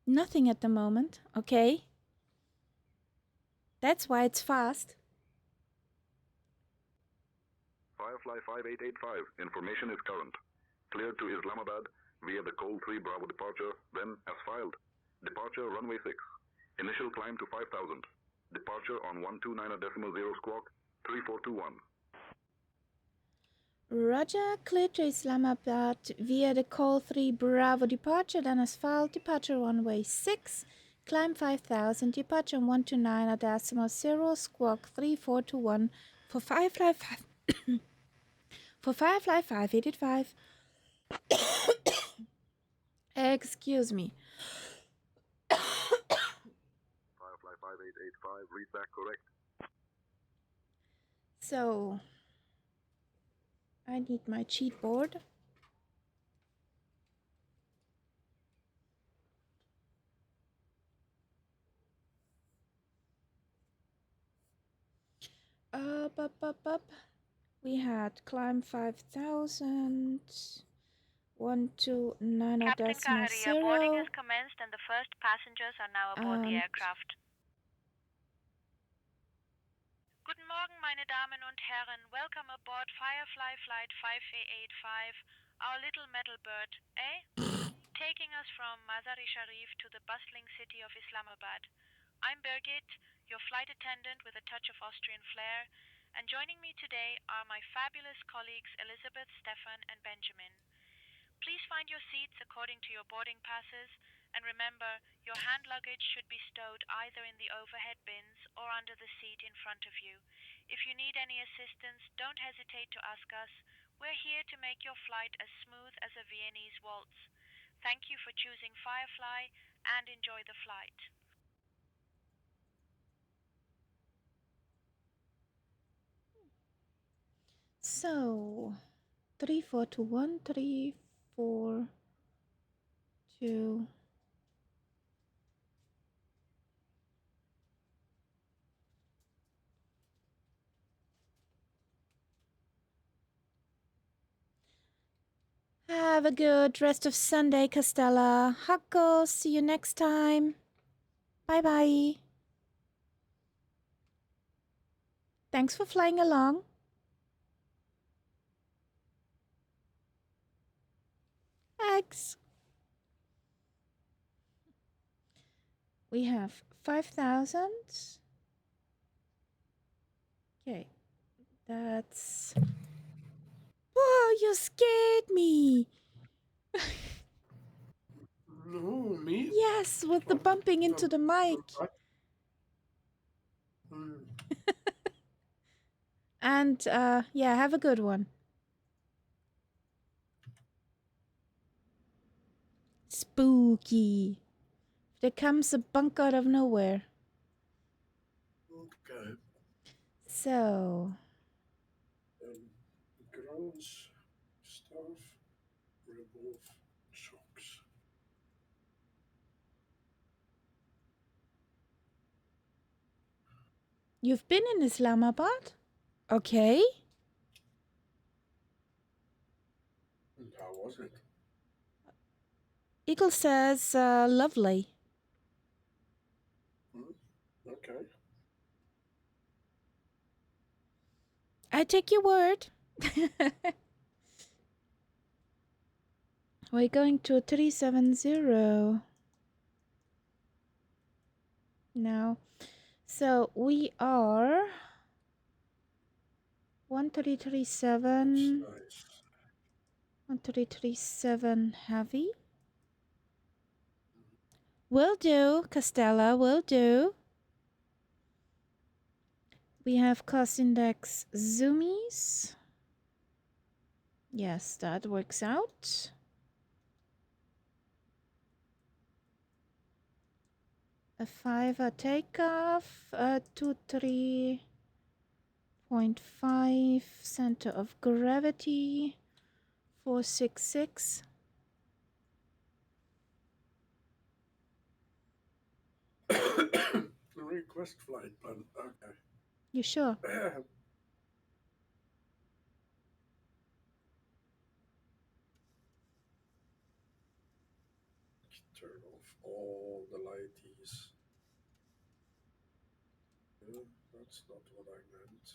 Nothing at the moment, okay? That's why it's fast. Firefly 5885, information is current. Cleared to Islamabad via the Col 3 Bravo departure, then as filed. Departure runway 6. Initial climb to 5000. Departure on 129.0 squawk 3421. Roger, cleared to Islamabad via the Col 3 Bravo departure, then as filed. Departure runway 6. Climb 5000. Departure on 129.0 squawk 3421 for Firefly 5. For Firefly 585. Excuse me. Firefly 5885, read back correct. So, I need my cheat board. Up. We had climb 5000. 129.0. Captain Kahari, boarding has commenced and the first passengers are now aboard the aircraft. Guten Morgen, meine Damen und Herren. Welcome aboard Firefly Flight 5885, our little metal bird, eh? Taking us from Mazar-e Sharif to the bustling city of Islamabad. I'm Birgit, your flight attendant with a touch of Austrian flair, and joining me today are my fabulous colleagues Elizabeth, Stefan, and Benjamin. Please find your seats according to your boarding passes, and remember, your hand luggage should be stowed either in the overhead bins or under the seat in front of you. If you need any assistance, don't hesitate to ask us. We're here to make your flight as smooth as a Viennese waltz. Thank you for choosing Firefly, and enjoy the flight. So, 3421, 342. Have a good rest of Sunday, Castella. Hakko, see you next time. Bye-bye. Thanks for flying along. Thanks. We have 5,000. Okay, that's... Whoa, you scared me. No, me? Yes, with the bumping into the mic. And, yeah, have a good one. Spooky. There comes a bunk out of nowhere. Okay. So... grounds, stuff, remove shocks. You've been in Islamabad? Okay. And how was it? Eagle says, lovely. Okay. I take your word. We're going to 370 now. So we are 1337. Nice. 1337 heavy. Will do, Castella, will do. We have cost index zoomies. Yes, that works out. A 5 takeoff, 23.5, center of gravity, 466. Request flight plan, okay. You sure? Turn off all the lighties. That's not what I meant.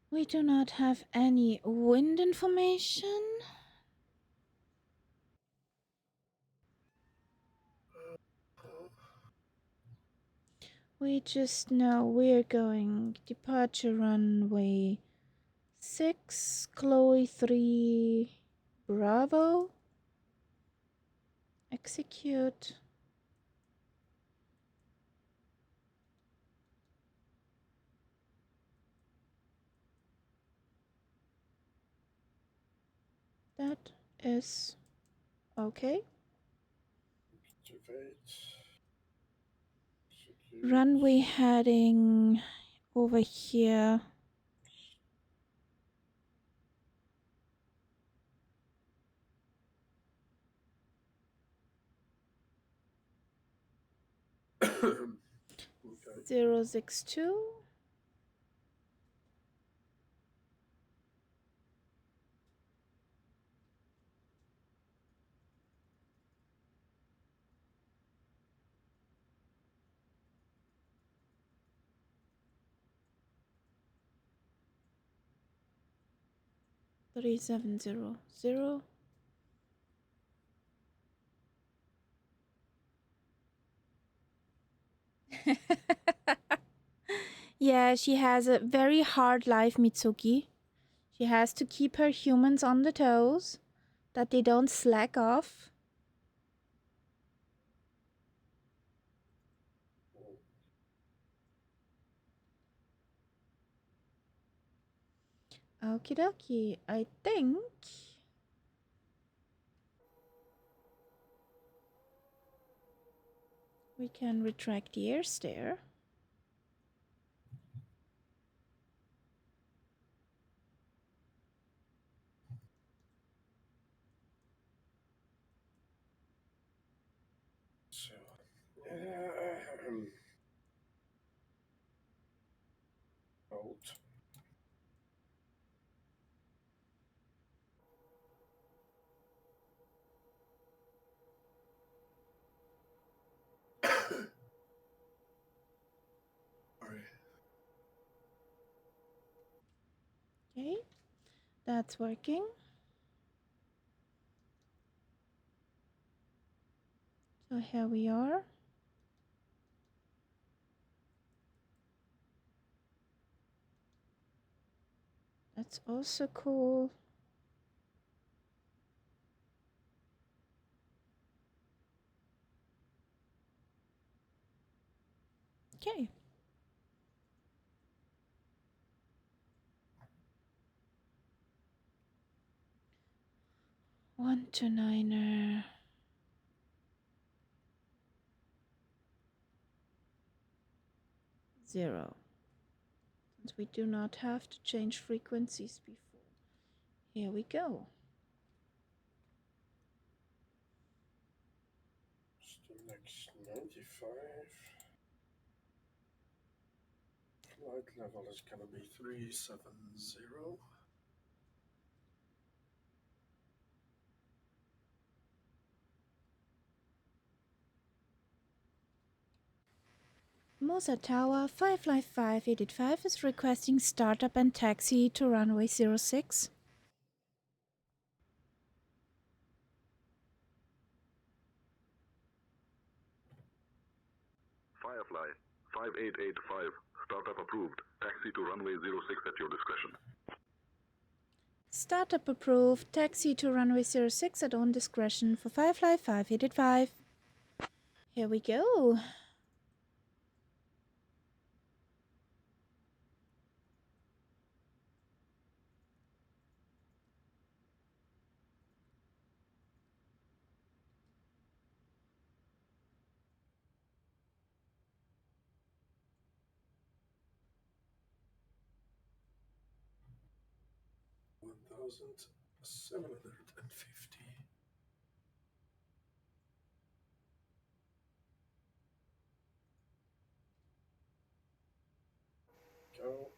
We do not have any wind information. We just know we're going departure runway 6, Chloe 3, Bravo. Execute. That is okay. Runway heading over here. Okay. 062. Three 700. Yeah, she has a very hard life, Mitsuki. She has to keep her humans on the toes, that they don't slack off. Okie dokie, I think we can retract the air stair. So, out. Okay, that's working. So here we are. That's also cool. Okay. One to niner. Zero. Since we do not have to change frequencies before. Here we go. Next 95. Flight level is gonna be 370. Masar Tower 55585 is requesting startup and taxi to runway 06. Firefly 5885, startup approved. Taxi to runway 06 at your discretion. Startup approved. Taxi to runway 06 at own discretion for Firefly 5885. Here we go. 6,750. Go.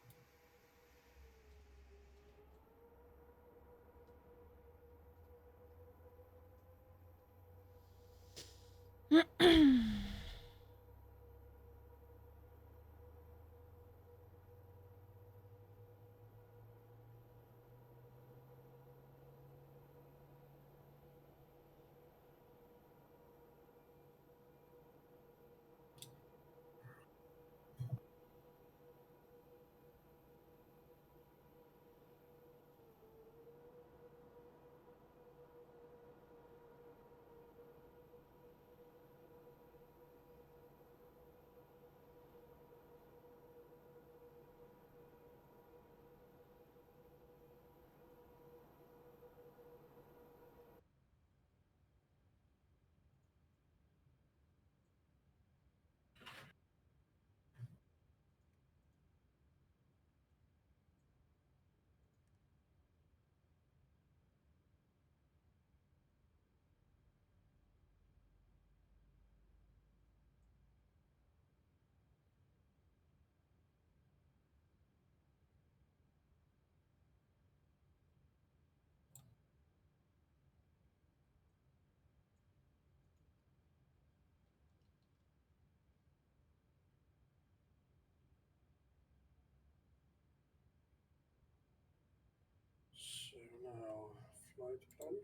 So now, flight plan.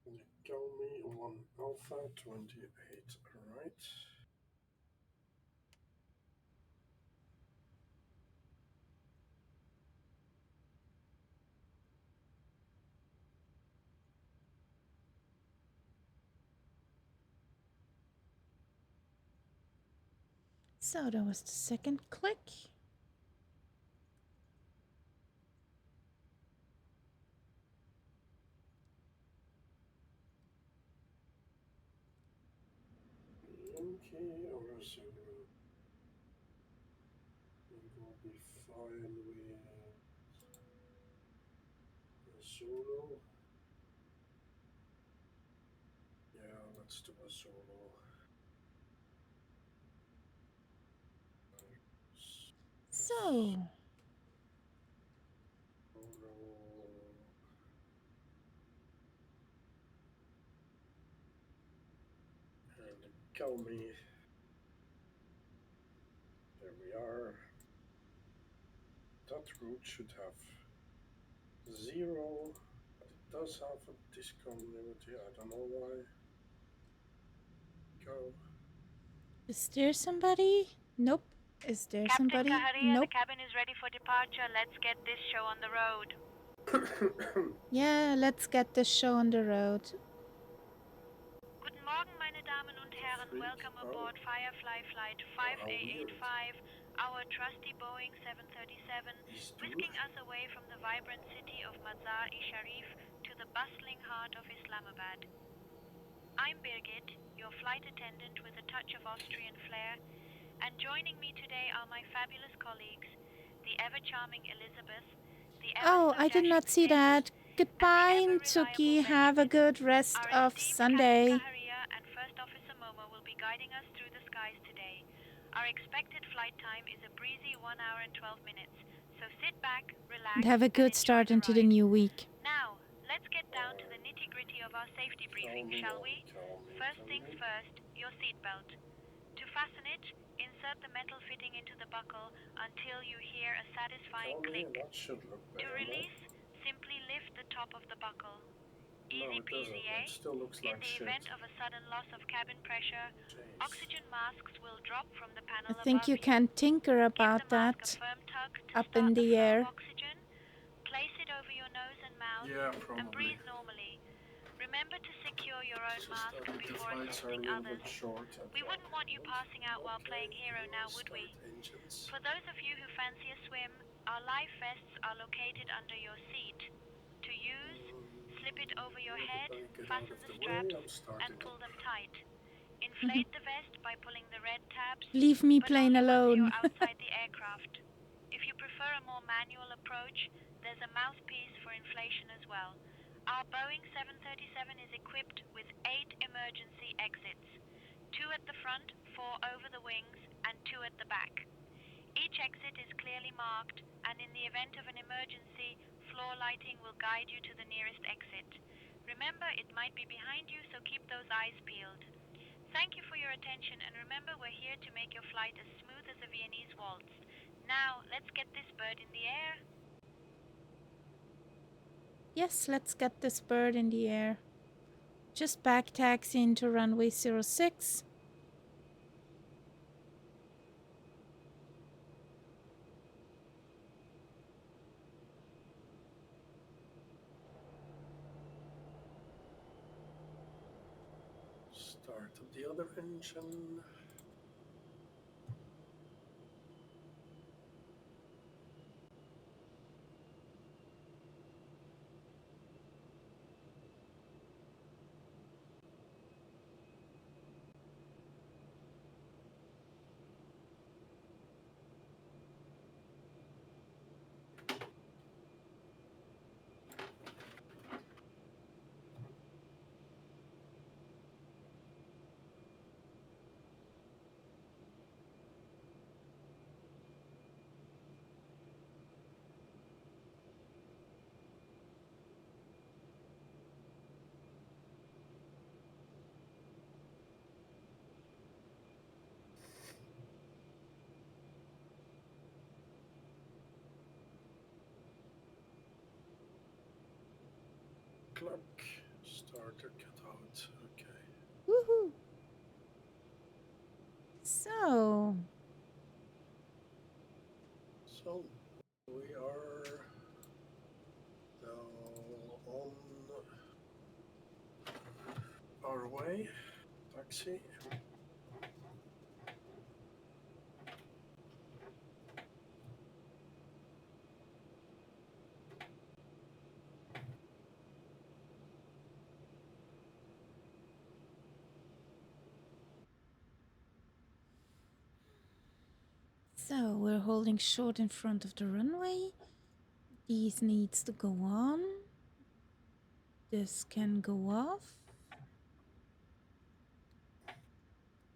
You tell me 1 Alpha 28, right? So that was the second click. Okay, or so we will be fine with Zulu. Yeah, let's do a Zulu. So. And tell me. There we are. That route should have 0, but it does have a discontinuity. I don't know why. Go. Is there somebody? Nope. Is there Captain somebody? Kaharia, Nope. the cabin is ready for departure. Let's get this show on the road. Yeah, let's get this show on the road. Guten Morgen, meine Damen und Herren. Welcome aboard Firefly Flight 5885, our trusty Boeing 737, whisking us away from the vibrant city of Mazar-e-Sharif to the bustling heart of Islamabad. I'm Birgit, your flight attendant with a touch of Austrian flair, and joining me today are my fabulous colleagues, the ever-charming Elizabeth, the Oh, I did not see that. Goodbye, Tsuki. Have a good rest of Sunday. Kaharia and First Officer Momo will be guiding us through the skies today. Our expected flight time is a breezy 1 hour and 12 minutes, so sit back, relax, And have a good start into the new week. Now, let's get down to the nitty-gritty of our safety briefing, shall we? First things first, your seatbelt. To fasten it, insert the metal fitting into the buckle until you hear a satisfying click. To release, simply lift the top of the buckle. Easy peasy, eh? In the event of a sudden loss of cabin pressure, oxygen masks will drop from the panel I think you can tinker about that up in the air. oxygen. Place it over your nose and mouth and breathe normally. Remember to secure your own mask before assisting others. We wouldn't want you passing out while playing hero now, would we? For those of you who fancy a swim, our life vests are located under your seat. To use, slip slip it over your head, Get fasten out of the the way. straps, I'm and starting pull up. them tight. Inflate the vest by pulling the red tabs, Leave me but plain only once alone. you're outside the aircraft. If you prefer a more manual approach, there's a mouthpiece for inflation as well. Our Boeing 737 is equipped with 8 emergency exits, 2 at the front, 4 over the wings, and 2 at the back. Each exit is clearly marked, and in the event of an emergency, floor lighting will guide you to the nearest exit. Remember, it might be behind you, so keep those eyes peeled. Thank you for your attention, and remember, we're here to make your flight as smooth as a Viennese waltz. Now, let's get this bird in the air. Yes, let's get this bird in the air. Just back taxi into runway 06. Start up the other engine. Clock. Starter cut out. Okay. Woohoo! So we are now on our way. Taxi. So we're holding short in front of the runway. These needs to go on. This can go off.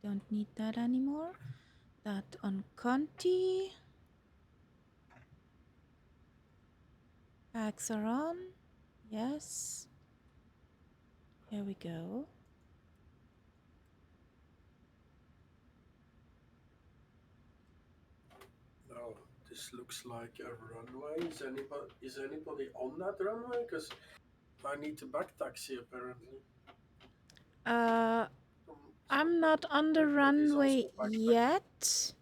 Don't need that anymore. That on Conti. Packs are on. Yes. Here we go. Now this looks like a runway. Is anybody on that runway? Because I need to back taxi apparently. I'm not on the runway yet.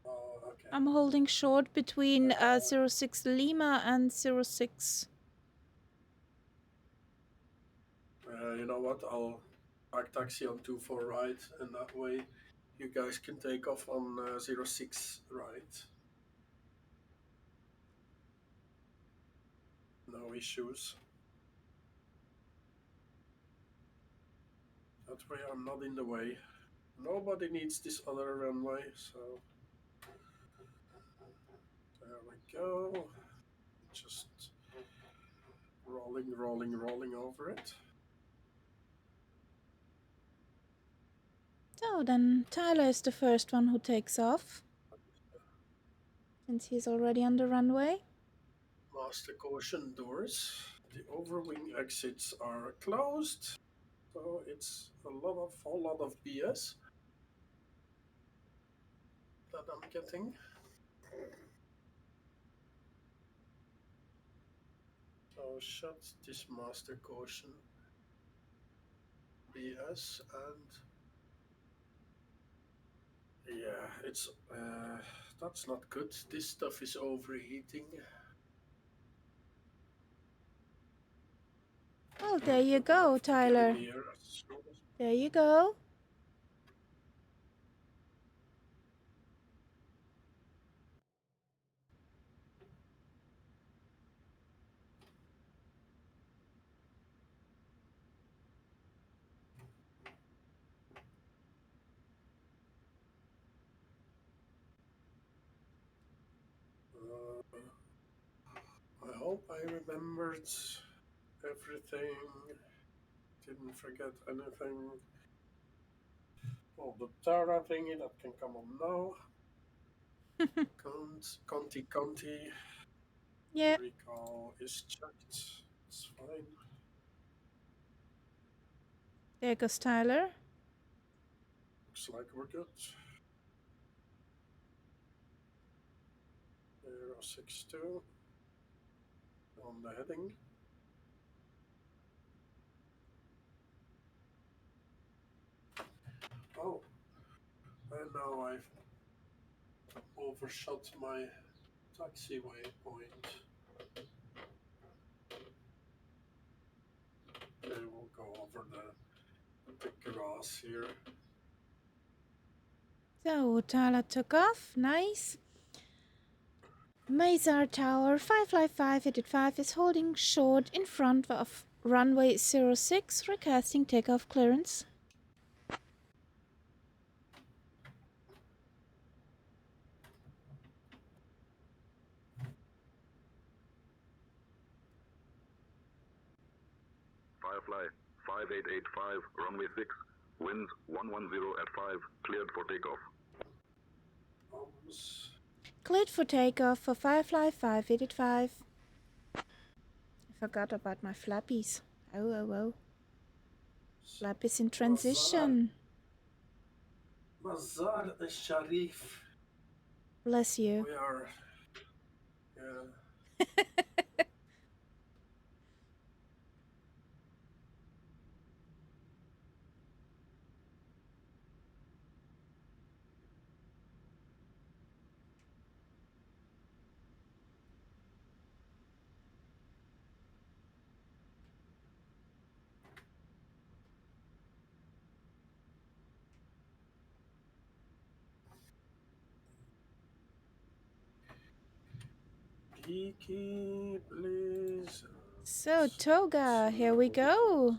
Okay. I'm holding short between 06 Lima and 06. You know what? I'll back taxi on 24 right, and that way you guys can take off on 06 right. No issues. That way I'm not in the way. Nobody needs this other runway, so there we go. Just rolling over it. So then Tyler is the first one who takes off, since he's already on the runway. Master caution doors. The overwing exits are closed, so it's a whole lot of BS that I'm getting. So shut this master caution BS, and yeah, it's that's not good. This stuff is overheating. Oh, there you go, Tyler. There you go. Hope I remembered everything. Didn't forget anything. Oh, the Tara thingy that can come on now. Conti. Yeah. Recall is checked. It's fine. There goes Tyler. Looks like we're good. 062 on the heading. Oh, and now I've overshot my taxiway point. Okay, we'll go over the grass here. So Tyler took off. Nice. Masar Tower 555 is holding short in front of runway 06, requesting takeoff clearance. Firefly 5885, runway 6, winds 110 at 5, cleared for takeoff. Cleared for takeoff for Firefly 5885. I forgot about my flappies. Oh. Flappies in transition. Masar Sharif. Bless you. We are. Yeah. Peaky, please. So, Toga, here we go.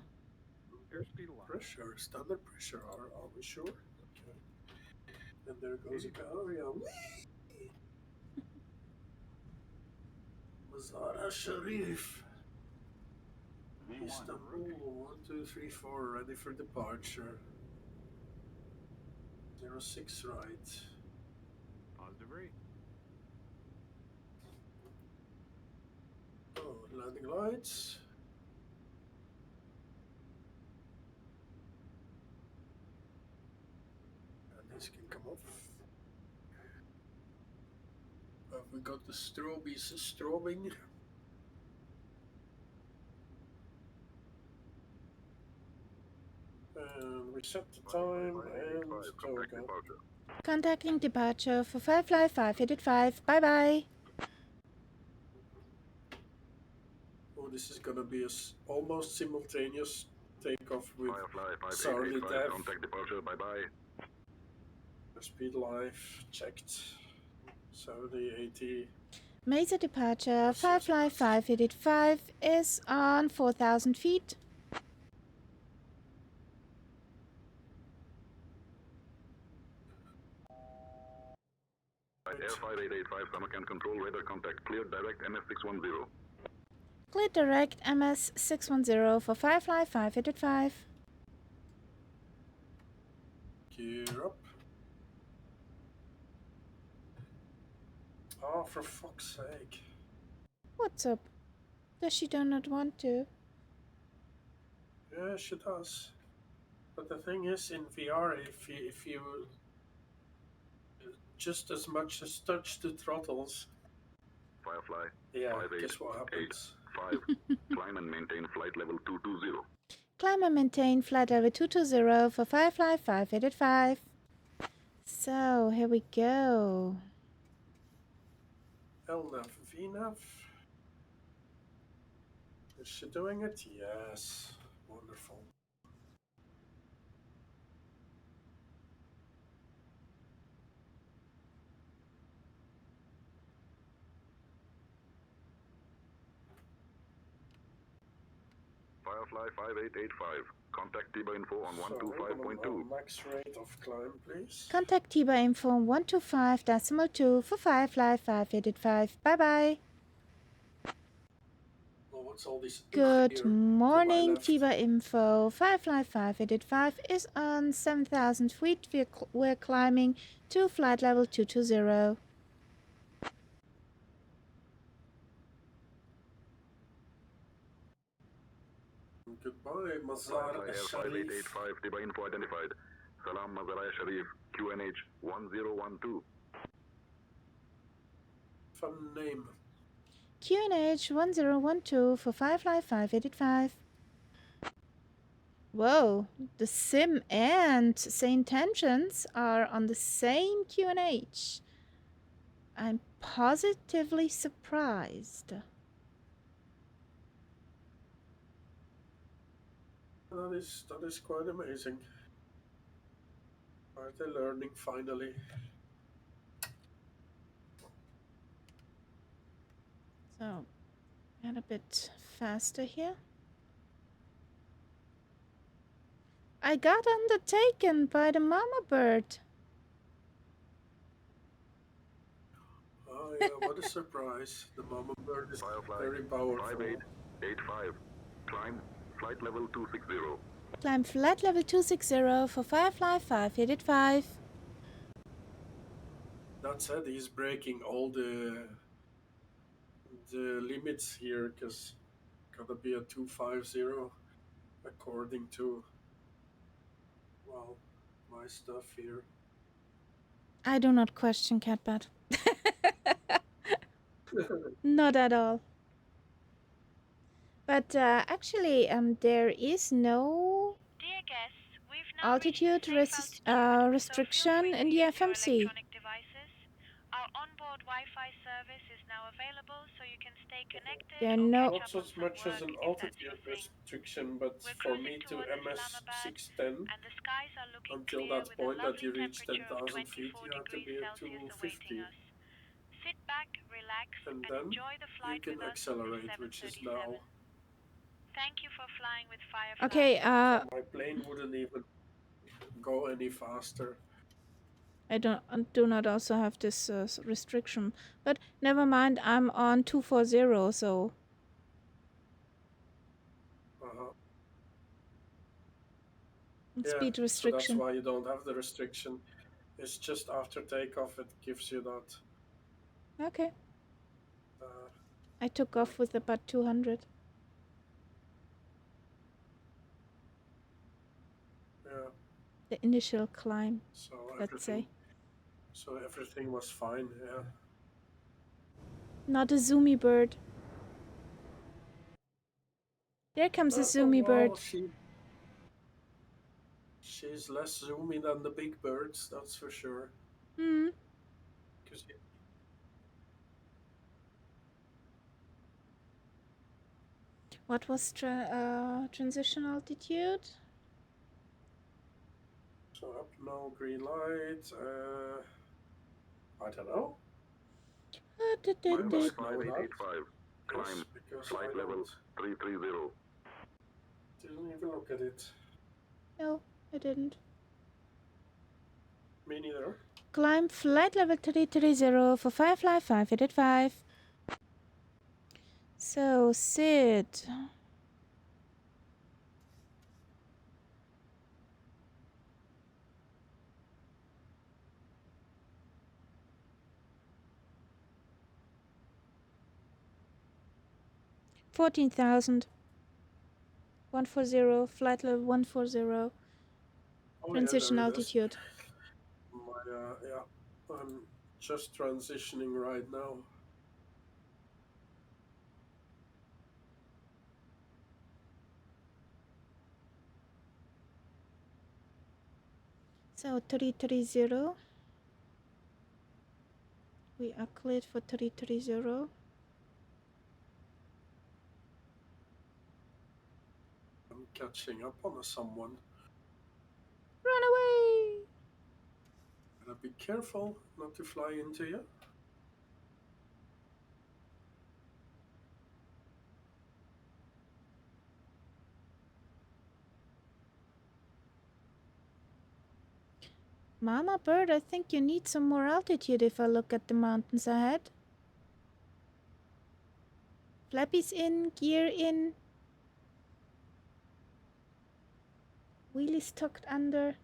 Pressure, standard pressure. Are we sure? Okay. And there goes a car. Mazar Sharif. Istanbul 1, 2, 3, 4, ready for departure. 06 right. Positive rate. Oh, landing lights. And this can come off. Have we got the strobies strobing? And we set the time and Toga. Contacting departure for Firefly 585. Bye-bye. Oh, this is gonna be a almost simultaneous takeoff with Firefly Sarli 5885, Dev. contact departure, bye-bye. Speed life checked. 70, 80. Mesa departure Firefly 585 is on 4,000 feet. Air 5885, Samarkand control, radar contact, cleared direct MS610. Clear direct MS610 for Firefly 585. Gear up. Oh, for fuck's sake. What's up? Does she do not want to? Yeah, she does. But the thing is, in VR, if you just as much as touch the throttles. Firefly. Yeah, 58, guess what happens? 5. Climb and maintain flight level 220. Climb and maintain flight level 220 for Firefly 585. So, here we go. LNAV, VNAV. Is she doing it? Yes. Wonderful. Firefly 5885. Contact TIBA info on 125.2. Max rate of climb, please. Contact TIBA info 125.2 for Firefly 585. Bye-bye. What's all this? Good morning, Tiba Info. Firefly 585 is on 7,000 feet. We're climbing to flight level 220. Goodbye, Masar Sharif. 5885, Tiba Info identified. Salam Mazar Sharif, QNH 1012. Fun name. QNH 1012 for Firefly 585. Whoa, the sim and Saint Tensions are on the same QNH. I'm positively surprised. That is quite amazing. Are they learning finally? So, get a bit faster here. I got undertaken by the mama bird. Oh yeah, what a surprise. The mama bird is very powerful. 5885, climb flight level 260. Climb flight level 260 for Firefly 585. That said, he's breaking all the limits here, because gotta be a 250 according to, well, my stuff here. I do not question Catbat. Not at all. But actually, there is no altitude restriction in the FMC. Our onboard Wi-Fi service is now available, so you can stay connected There are or no catch up on Not as some much work as an if that's altitude your thing. restriction, but We're for cruising me to towards Islamabad, MS610, and the skies are looking until clear that with a point that you lovely reach temperature of 10,000 feet, 24 you have to degrees be at Celsius awaiting 250. us. Sit back, relax, And and then enjoy the you flight can with us on this accelerate, which is 737. now. Thank you for flying with Firefly. Okay, So my plane wouldn't even go any faster. I do not also have this restriction, but never mind. I'm on 240, so speed Yeah, so that's restriction. why you don't have the restriction. It's just after takeoff it gives you that. Okay. I took off with about 200. Yeah. The initial climb, So let's say. So everything was fine, yeah. Not a zoomy bird. There comes a zoomy bird. She's less zoomy than the big birds, that's for sure. Hmm. What was transition altitude? So up now, green light. I don't know. Minus 5885, climb flight level 330. Didn't even look at it. No, I didn't. Me neither. Climb flight level 330 for Firefly 585. So, sit. $14,000. 140, flight level 140. Transition altitude. Yeah, I'm just transitioning right now. So 330. We are cleared for 330. I'm catching up on someone. Run away! Gotta be careful not to fly into you. Mama bird, I think you need some more altitude if I look at the mountains ahead. Flappies in, gear in. Wheelies tucked under.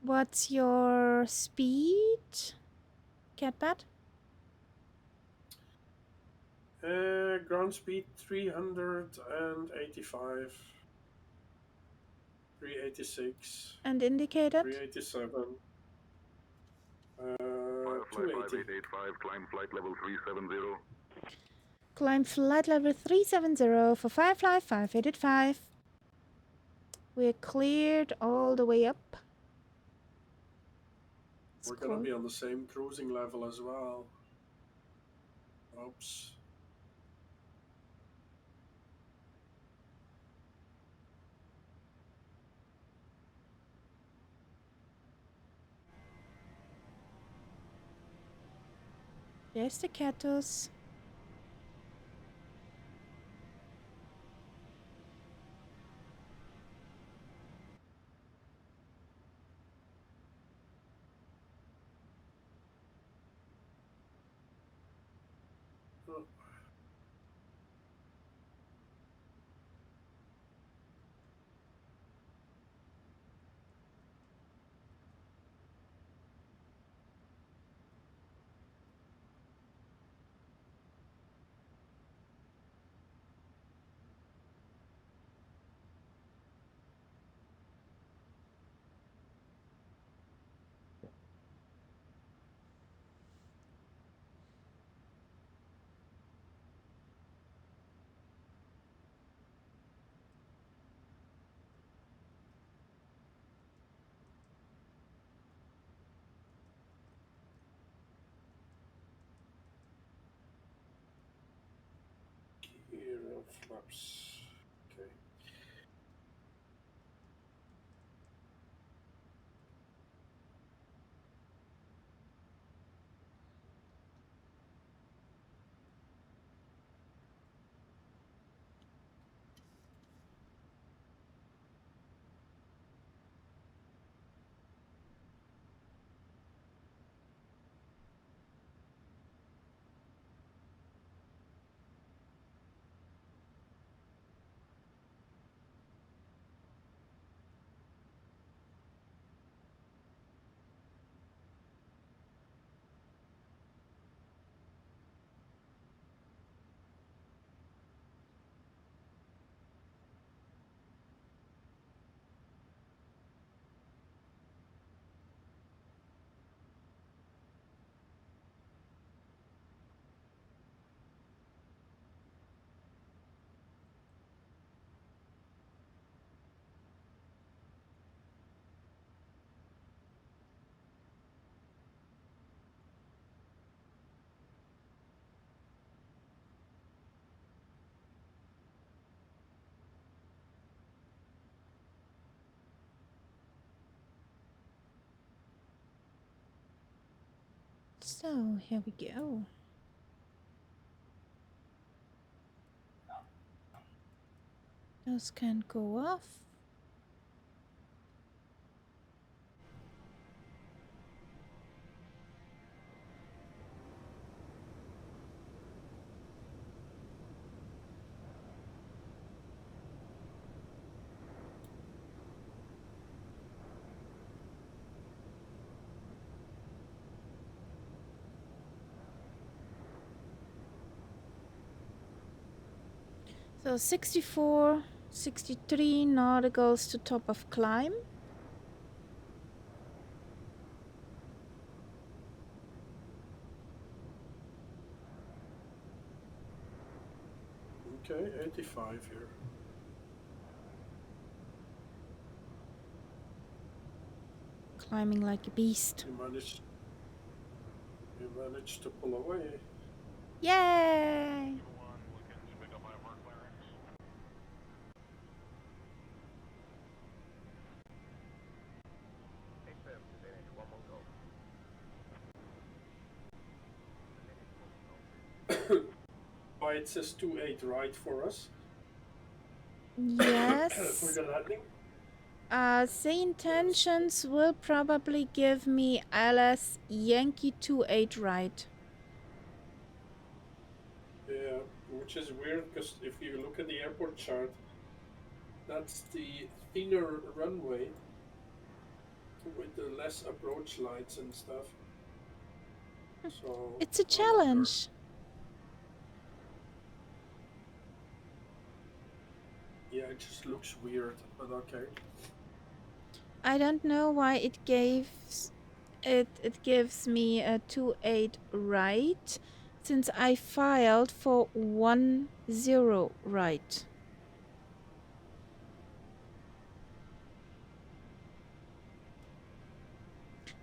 What's your speed, Catbat? Ground speed 385. 386. And indicated? 387. Firefly 5885, climb flight level 370. Climb flight level 370 for Firefly 5885. We're cleared all the way up. We're gonna be on the same cruising level as well. Oops. There's the Catus. Gear flaps. Okay. So, here we go. Those can go off. So 64, 63 nauticals to top of climb. Okay, 85 here. Climbing like a beast. You managed to pull away. Yay! Oh, it says 28 right for us. Yes. For the landing. The intentions will probably give me LS Yankee 28 right. Yeah, which is weird because if you look at the airport chart, that's the thinner runway with the less approach lights and stuff. So It's a challenge. Yeah, it just looks weird, but okay. I don't know why it gives me a 28 right, since I filed for 10 right.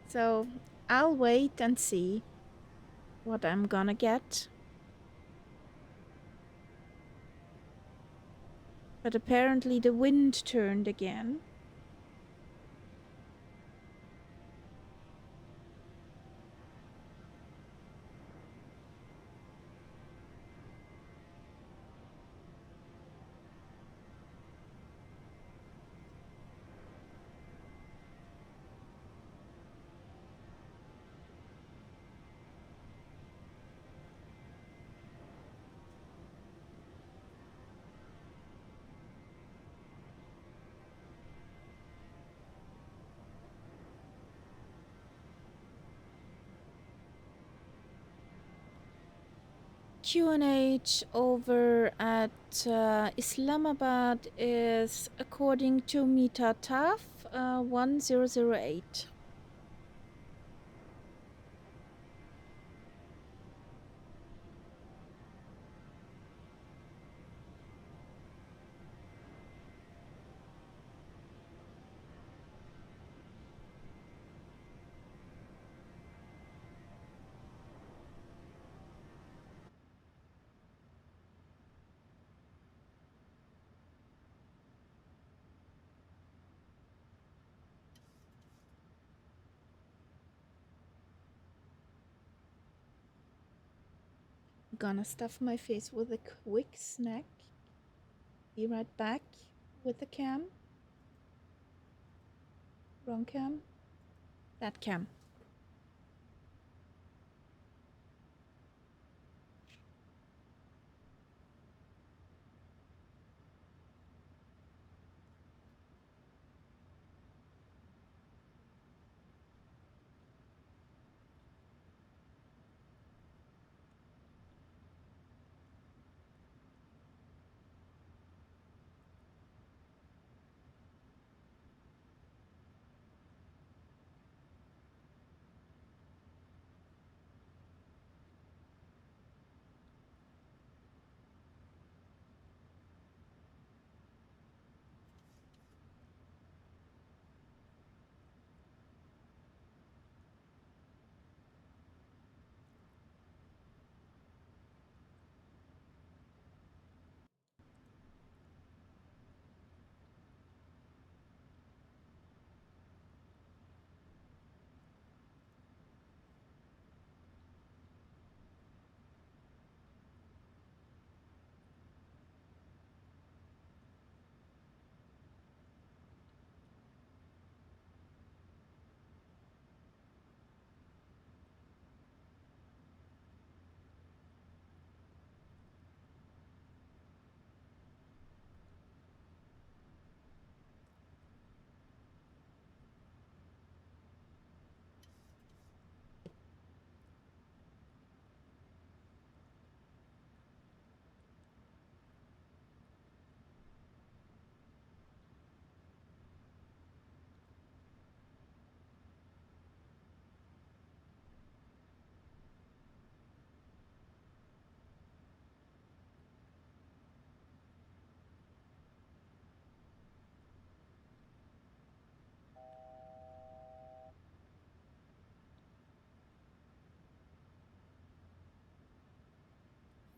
So I'll wait and see what I'm gonna get. But apparently the wind turned again. QNH over at Islamabad is, according to MetaTAF, 1008. Gonna stuff my face with a quick snack. Be right back with the cam. Wrong cam. That cam.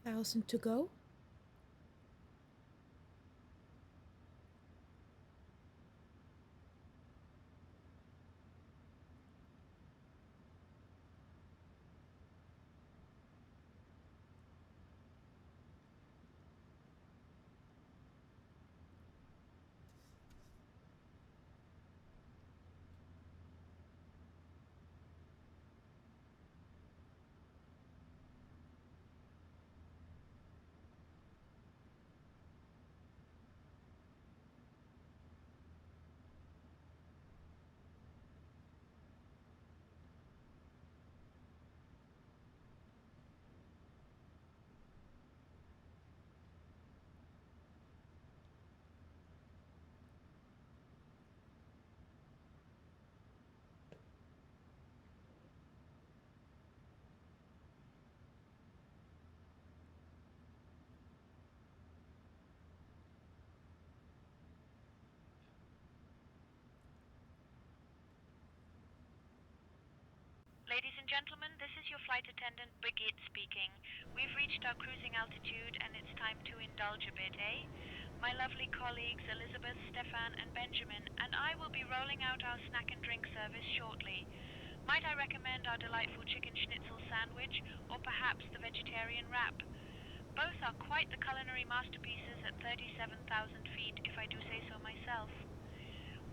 Thousand to go. Ladies and gentlemen, this is your flight attendant Brigitte speaking. We've reached our cruising altitude and it's time to indulge a bit, eh? My lovely colleagues Elizabeth, Stefan and Benjamin and I will be rolling out our snack and drink service shortly. Might I recommend our delightful chicken schnitzel sandwich or perhaps the vegetarian wrap? Both are quite the culinary masterpieces at 37,000 feet, if I do say so myself.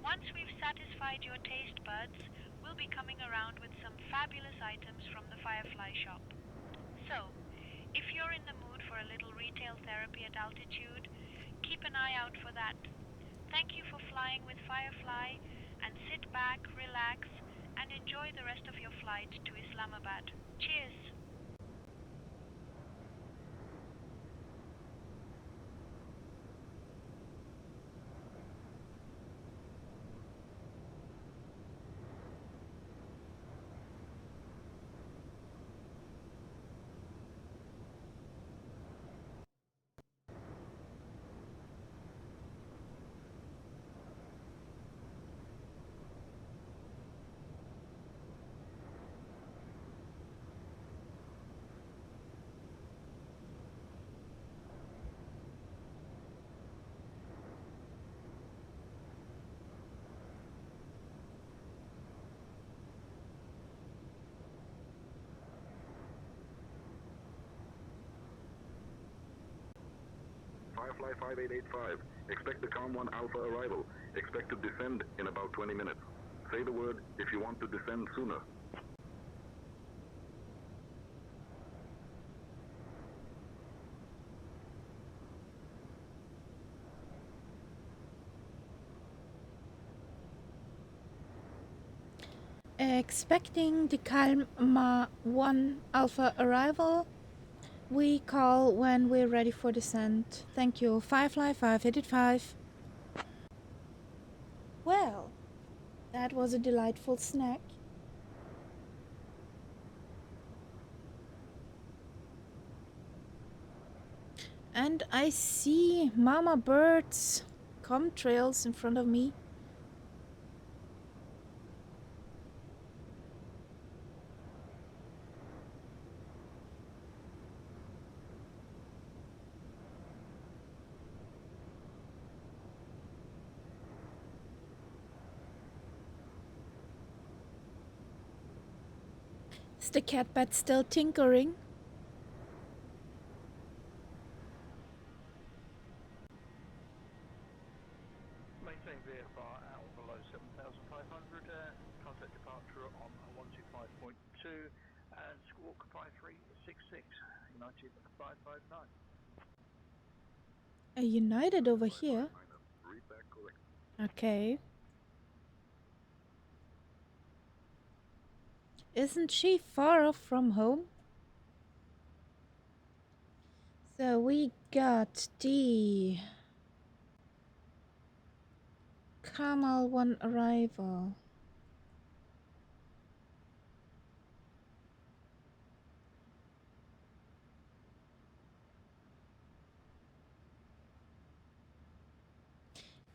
Once we've satisfied your taste buds, we'll be coming around with some fabulous items from the Firefly shop. So, if you're in the mood for a little retail therapy at altitude, keep an eye out for that. Thank you for flying with Firefly, and sit back, relax, and enjoy the rest of your flight to Islamabad. Cheers! Firefly 5885. Expect the Calm 1 Alpha arrival. Expect to descend in about 20 minutes. Say the word if you want to descend sooner. Expecting the Calm 1 Alpha arrival. We call when we're ready for descent. Thank you. Firefly 585. Well, that was a delightful snack. And I see mama birds trails in front of me. Is the catbat still tinkering? Maintain VFR at or below 7,500. Contact departure on 125.2 and squawk 5366. United 559. A United over here. Okay. Isn't she far off from home? So we got the Kamal 1 arrival.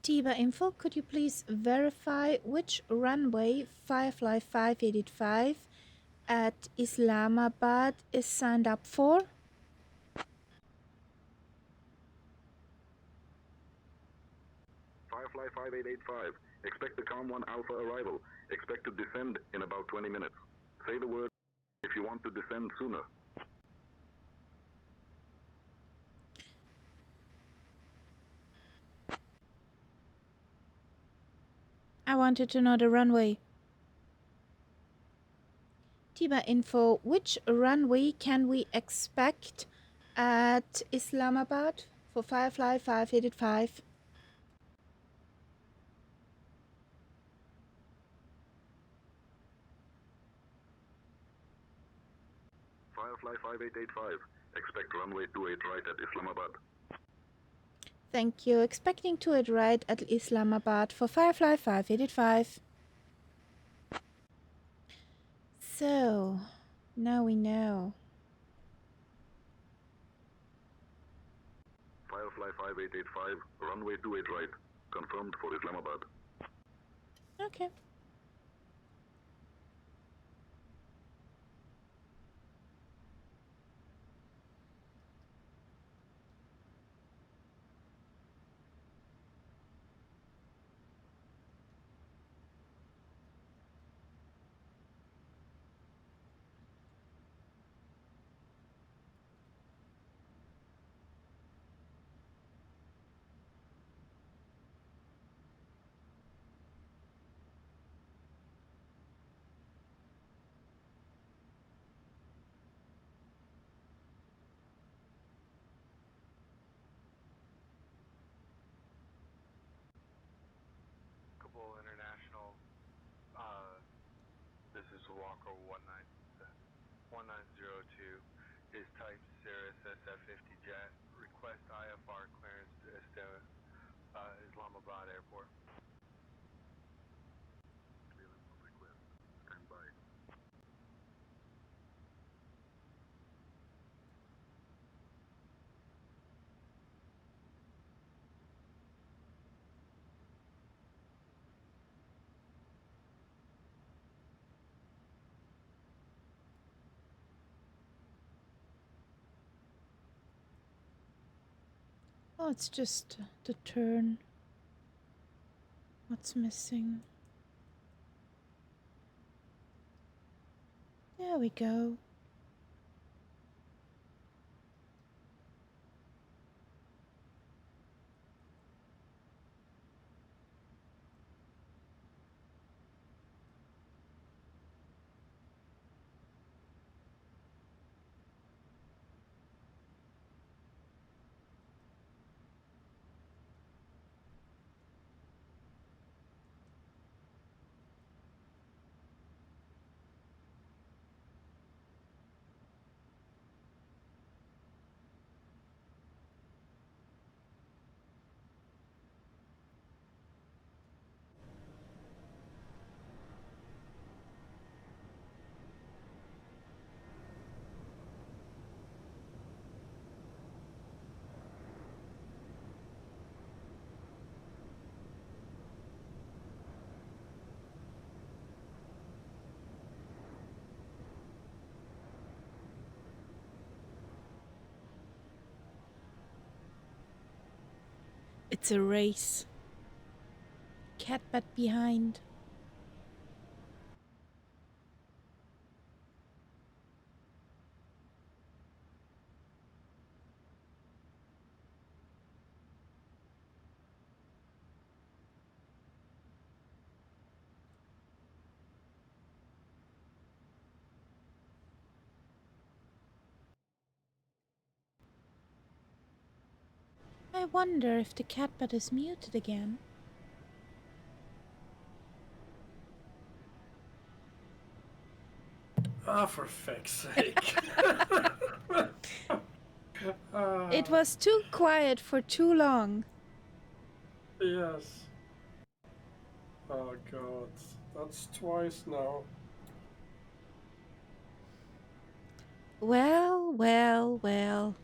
Tiba info, could you please verify which runway Firefly 585 at Islamabad is signed up for? Firefly 5885. Expect the Calm 1 Alpha arrival. Expect to descend in about 20 minutes. Say the word if you want to descend sooner. I wanted to know the runway. Tiba info, which runway can we expect at Islamabad for Firefly 585? Firefly 5885. Expect runway 28 right at Islamabad. Thank you. Expecting to it right at Islamabad for Firefly 585. So, now we know. Firefly 5885. Runway 28 right. Confirmed for Islamabad. Okay. Squawk 1902 is type Cirrus SF-50 jet. Request IFR clearance to Islamabad Airport. Clearance request. Stand by. Oh, it's just the turn. What's missing? There we go. It's a race. Catbat behind. I wonder if the catbat is muted again. Ah, for fuck's sake. It was too quiet for too long. Yes. Oh god, that's twice now. Well, well, well.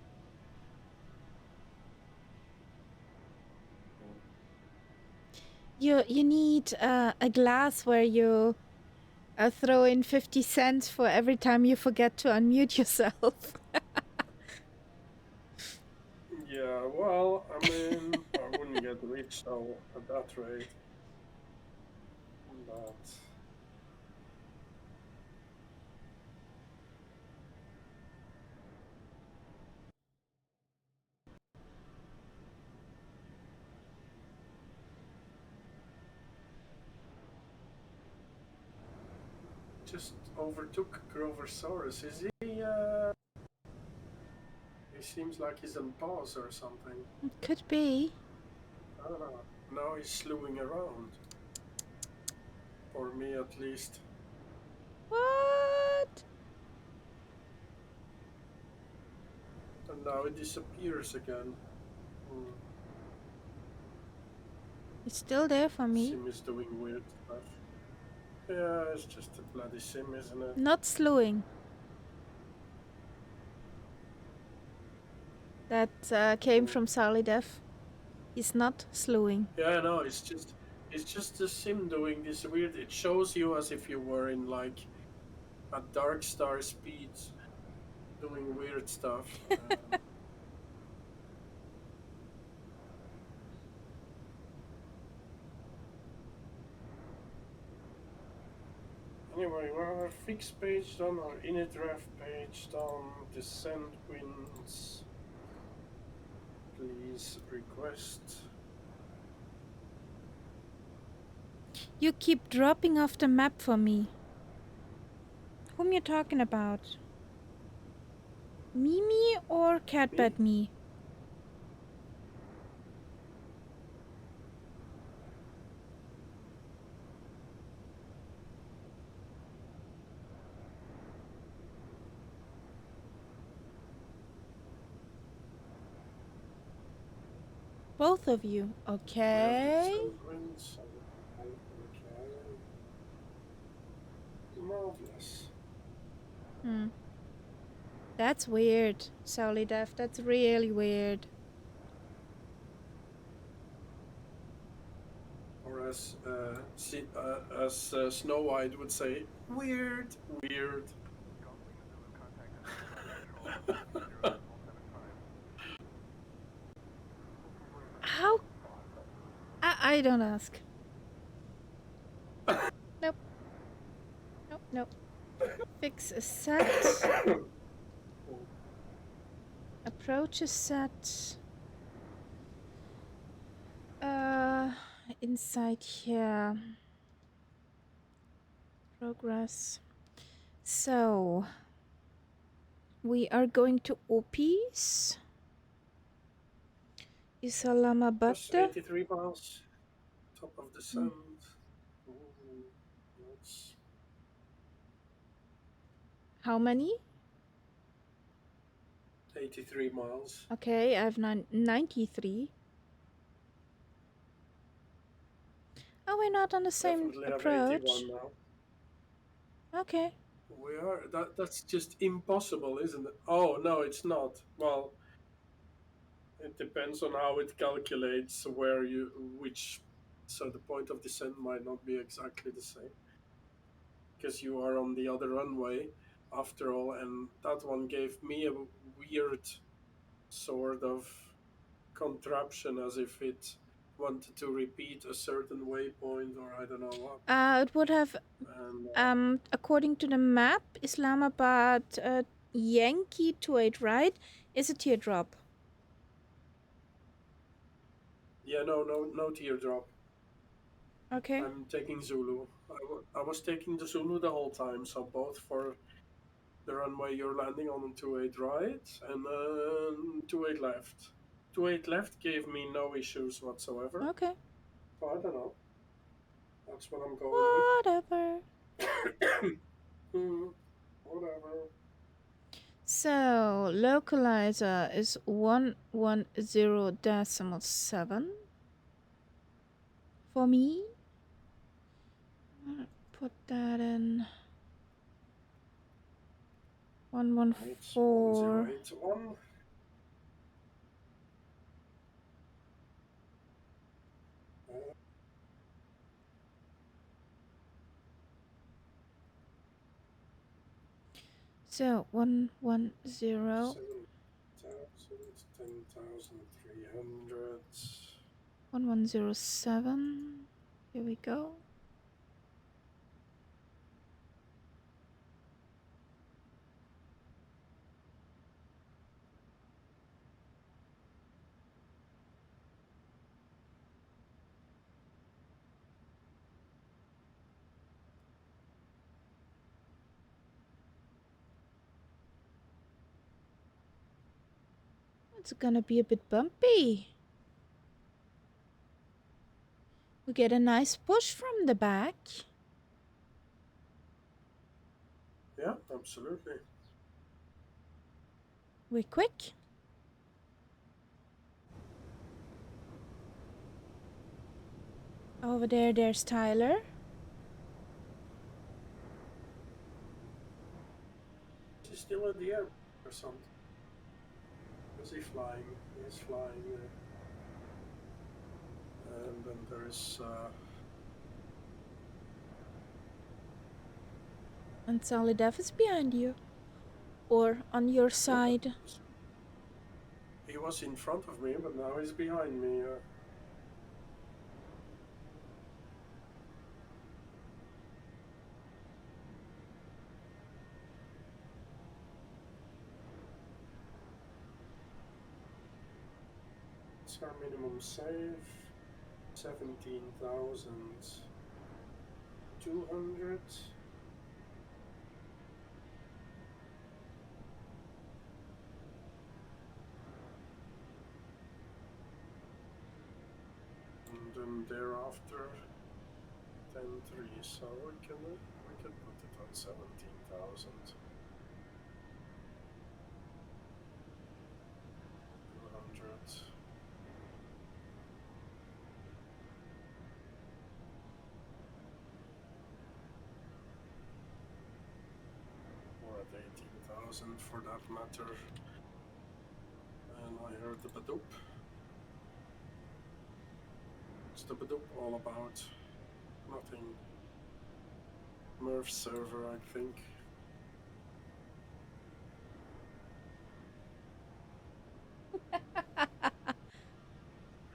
You need a glass where you throw in 50 cents for every time you forget to unmute yourself. Yeah, well, I mean, I wouldn't get rich so at that rate. But just overtook Groversaurus. Is he? He seems like he's on pause or something. Could be. I don't know. Now he's slewing around. For me, at least. What? And now it disappears again. It's still there for me. Sim is doing weird stuff. Yeah, it's just a bloody sim, isn't it? Not slewing. That came from Solidev. He's not slewing. Yeah, no, it's just the sim doing this weird. It shows you as if you were in like a dark star speed, doing weird stuff. Anyway, we're our fix page done, our init ref page done, descent winds. Please request. You keep dropping off the map for me. Whom you talking about? Mimi or Catbat me? Both of you. Okay. Marvelous. That's weird, Solidef. That's really weird. Or as Snow White would say, weird, weird. How? I don't ask. Nope. Nope, nope. Fix a set. Approach a set. Inside here. Progress. So, we are going to OPs. Islamabad. 83 miles. Top of the sun. How many? 83 miles. Okay, I have 93. Oh, we're not on the same Definitely approach. have 81 now. Okay. We are. That's just impossible, isn't it? Oh, no, it's not. Well, it depends on how it calculates which. So the point of descent might not be exactly the same. Because you are on the other runway, after all, and that one gave me a weird sort of contraption as if it wanted to repeat a certain waypoint or I don't know what. It would have, according to the map, Islamabad Yankee 28, right? Is a teardrop. Yeah, no teardrop. Okay. I'm taking Zulu. I was taking the Zulu the whole time, so both for the runway you're landing on 28 right and 28 left. 28 left gave me no issues whatsoever. Okay. So I don't know. That's what I'm going with. Whatever. So, localizer is 110.7 for me. I'm gonna put that in 114. 1081. So 110. 7,000, 10,300. 1107. Here we go. It's gonna be a bit bumpy. We get a nice push from the back. Yeah, absolutely. We're quick. Over there, there's Tyler. He's still in the air or something. Is he flying? He's flying. And then there is. And Solidef is behind you. Or on your side. He was in front of me, but now he's behind me. What's our minimum save? 17,200. And then thereafter 10.3, so we can put it on 17,000. 200. 50,000 for that matter. And I heard the Badoop. What's the Badoop all about? Nothing. Merv server, I think.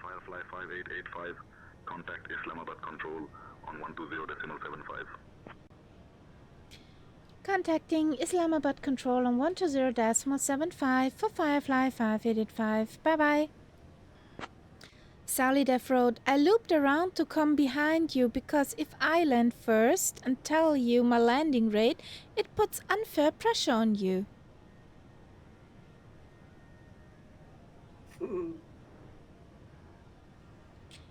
Firefly 5885, contact Islamabad control on 120.75. Contacting Islamabad Control on 120.75 for Firefly 5885. Bye-bye. Sally Death Road, I looped around to come behind you because if I land first and tell you my landing rate, it puts unfair pressure on you.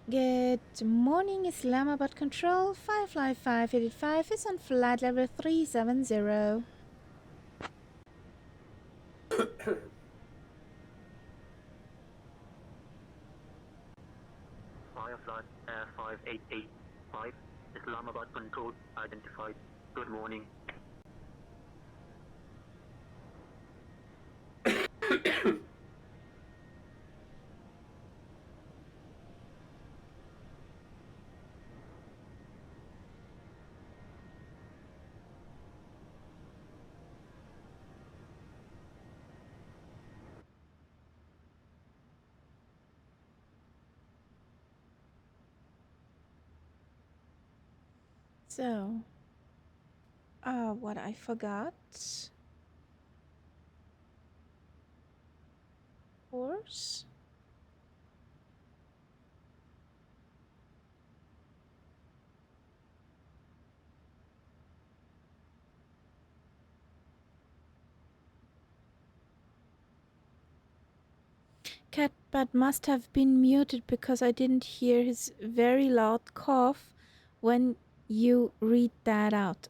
Good morning, Islamabad Control. Firefly 5885 is on flight level 370. Firefly Air 5885, Islamabad Control identified. Good morning. So, what I forgot. Horse. Catbad must have been muted because I didn't hear his very loud cough when you read that out.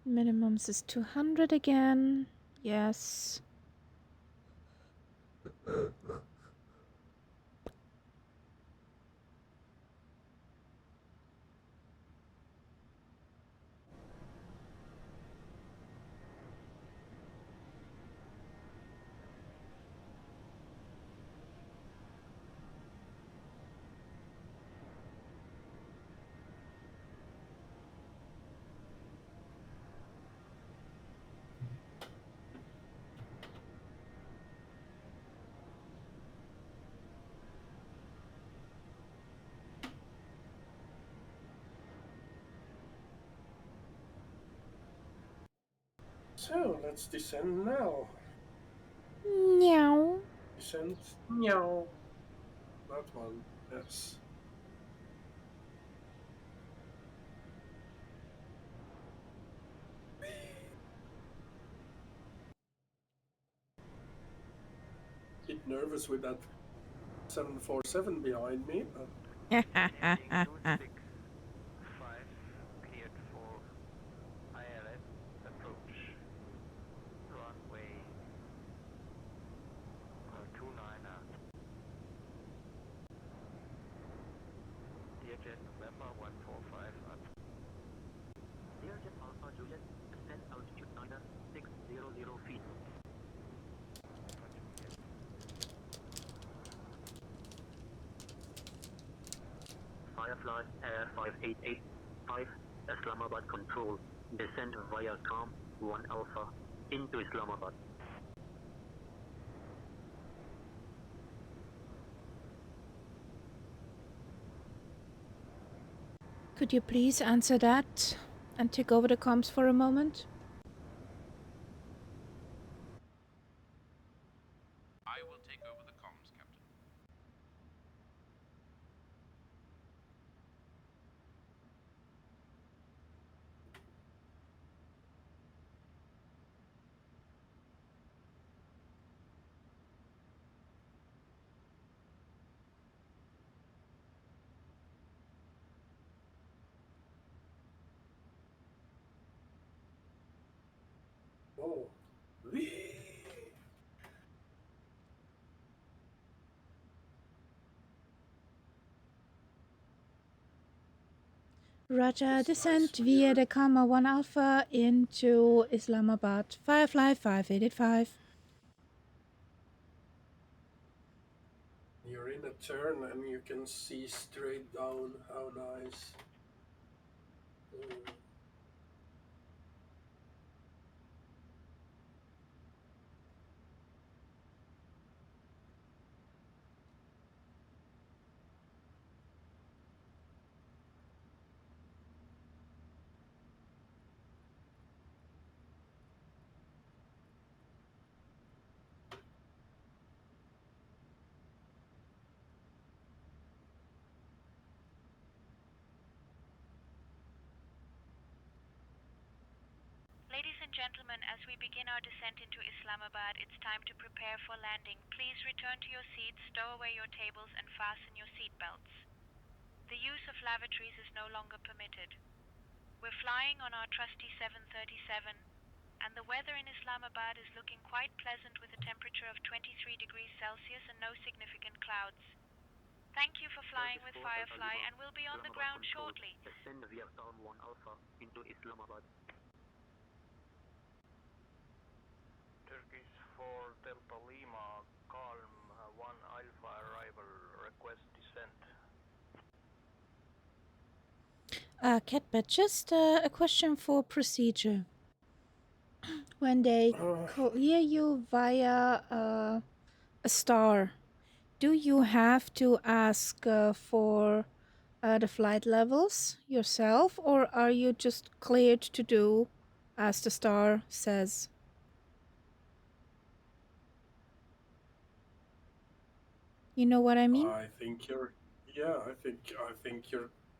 Minimums is 200 again. Yes. So, let's descend now. Meow. Descend. Meow. That one, yes. Bit nervous with that 747 behind me, but... Cleared for ILS approach. Runway 29er. Dearjet November 145 at Dearjet Alpha Juliet, ascend altitude 600 feet. Firefly Air 5885, Islamabad Control, descend via CAM 1 Alpha into Islamabad. Could you please answer that and take over the comms for a moment? I will take over the comms, Captain. Roger, descent via the Karma 1 Alpha into Islamabad. Firefly 5885. You're in a turn and you can see straight down. How nice. Ladies and gentlemen, as we begin our descent into Islamabad, it's time to prepare for landing. Please return to your seats, stow away your tables, and fasten your seat belts. The use of lavatories is no longer permitted. We're flying on our trusty 737, and the weather in Islamabad is looking quite pleasant with a temperature of 23 degrees Celsius and no significant clouds. Thank you for flying with Firefly, and we'll be on the ground shortly. Descend via Town 1 Alpha into Islamabad. Turkish 4 Delta Lima, calm 1 Alpha arrival, request descent. Catbet, just a question for procedure. When they clear you via a star, do you have to ask for the flight levels yourself, or are you just cleared to do as the star says? You know what I mean? I think you're you're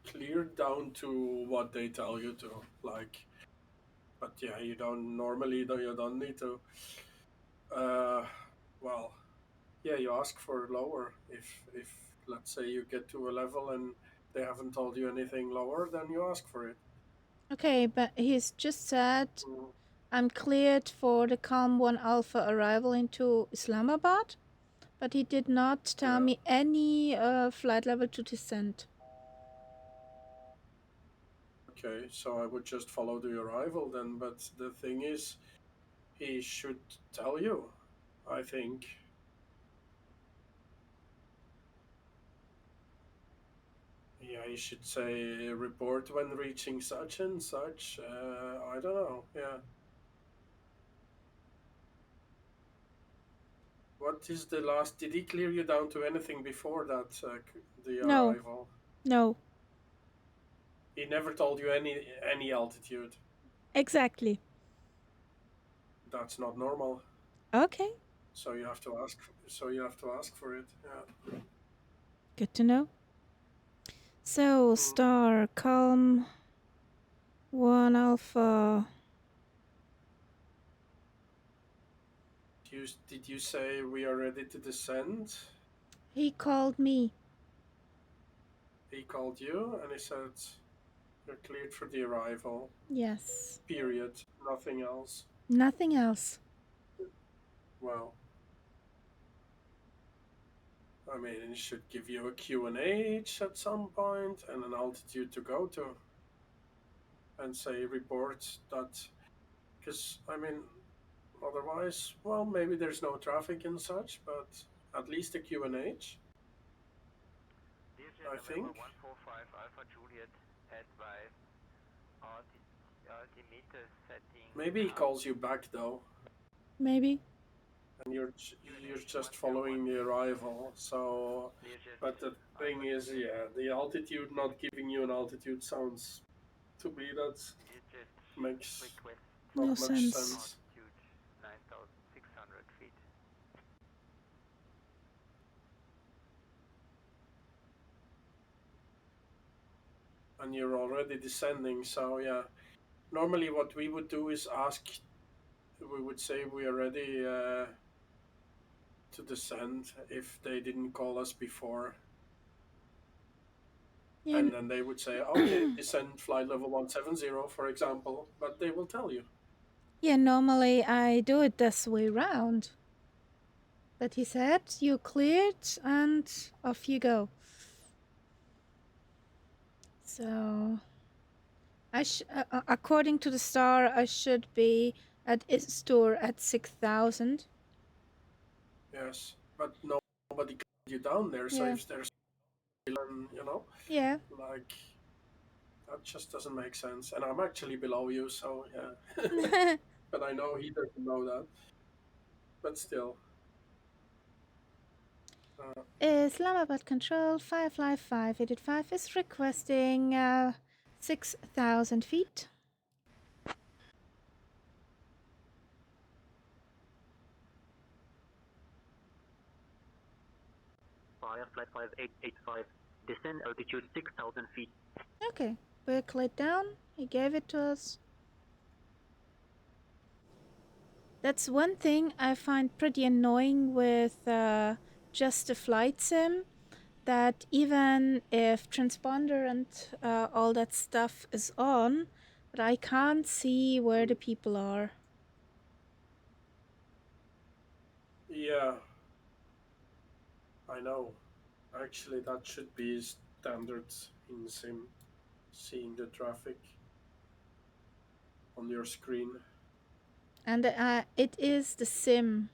cleared down to what they tell you to, like, but yeah, you don't need to well, yeah, you ask for lower. If let's say you get to a level and they haven't told you anything lower, then you ask for it. Okay, but he's just said I'm cleared for the Calm 1 Alpha arrival into Islamabad, but he did not tell me any flight level to descend. Okay, so I would just follow the arrival then, but the thing is, he should tell you, I think. Yeah, he should say report when reaching such and such. I don't know, yeah. What is the last? Did he clear you down to anything before that, the arrival? No. He never told you any altitude. Exactly. That's not normal. Okay. So you have to ask. So you have to ask for it. Yeah. Good to know. So star Calm 1 Alpha. Did you say we are ready to descend? He called me. He called you and he said you're cleared for the arrival. Yes. Period. Nothing else. Nothing else. Well, I mean, it should give you a QNH at some point and an altitude to go to. And say report that, because, I mean, otherwise, well, maybe there's no traffic and such, but at least a QNH. I think. 145 Alpha Juliet, advise altimeter setting. Maybe he calls you back though. Maybe. And you're just following the arrival. So, but the thing is, yeah, the altitude not giving you an altitude sounds to me that makes not much sense. Altitude 9,600 feet. And you're already descending, so yeah. Normally what we would do is ask, we would say we are ready to descend if they didn't call us before. Yeah. And then they would say, okay, descend flight level 170, for example, but they will tell you. Yeah, normally I do it this way round. But he said, you cleared and off you go. So, According to the star, I should be at Istor at 6,000. Yes, but nobody got you down there, so if there's Yeah. like that just doesn't make sense. And I'm actually below you, so yeah. But I know he doesn't know that. But still. Islamabad Control Firefly 585 is requesting 6,000 feet. Firefly 5885, descend altitude 6,000 feet. Okay, buckle it down. He gave it to us. That's one thing I find pretty annoying with just a flight sim, that even if transponder and all that stuff is on, but I can't see where the people are. Yeah, I know. Actually, that should be standard in Sim, seeing the traffic on your screen. And it is the sim.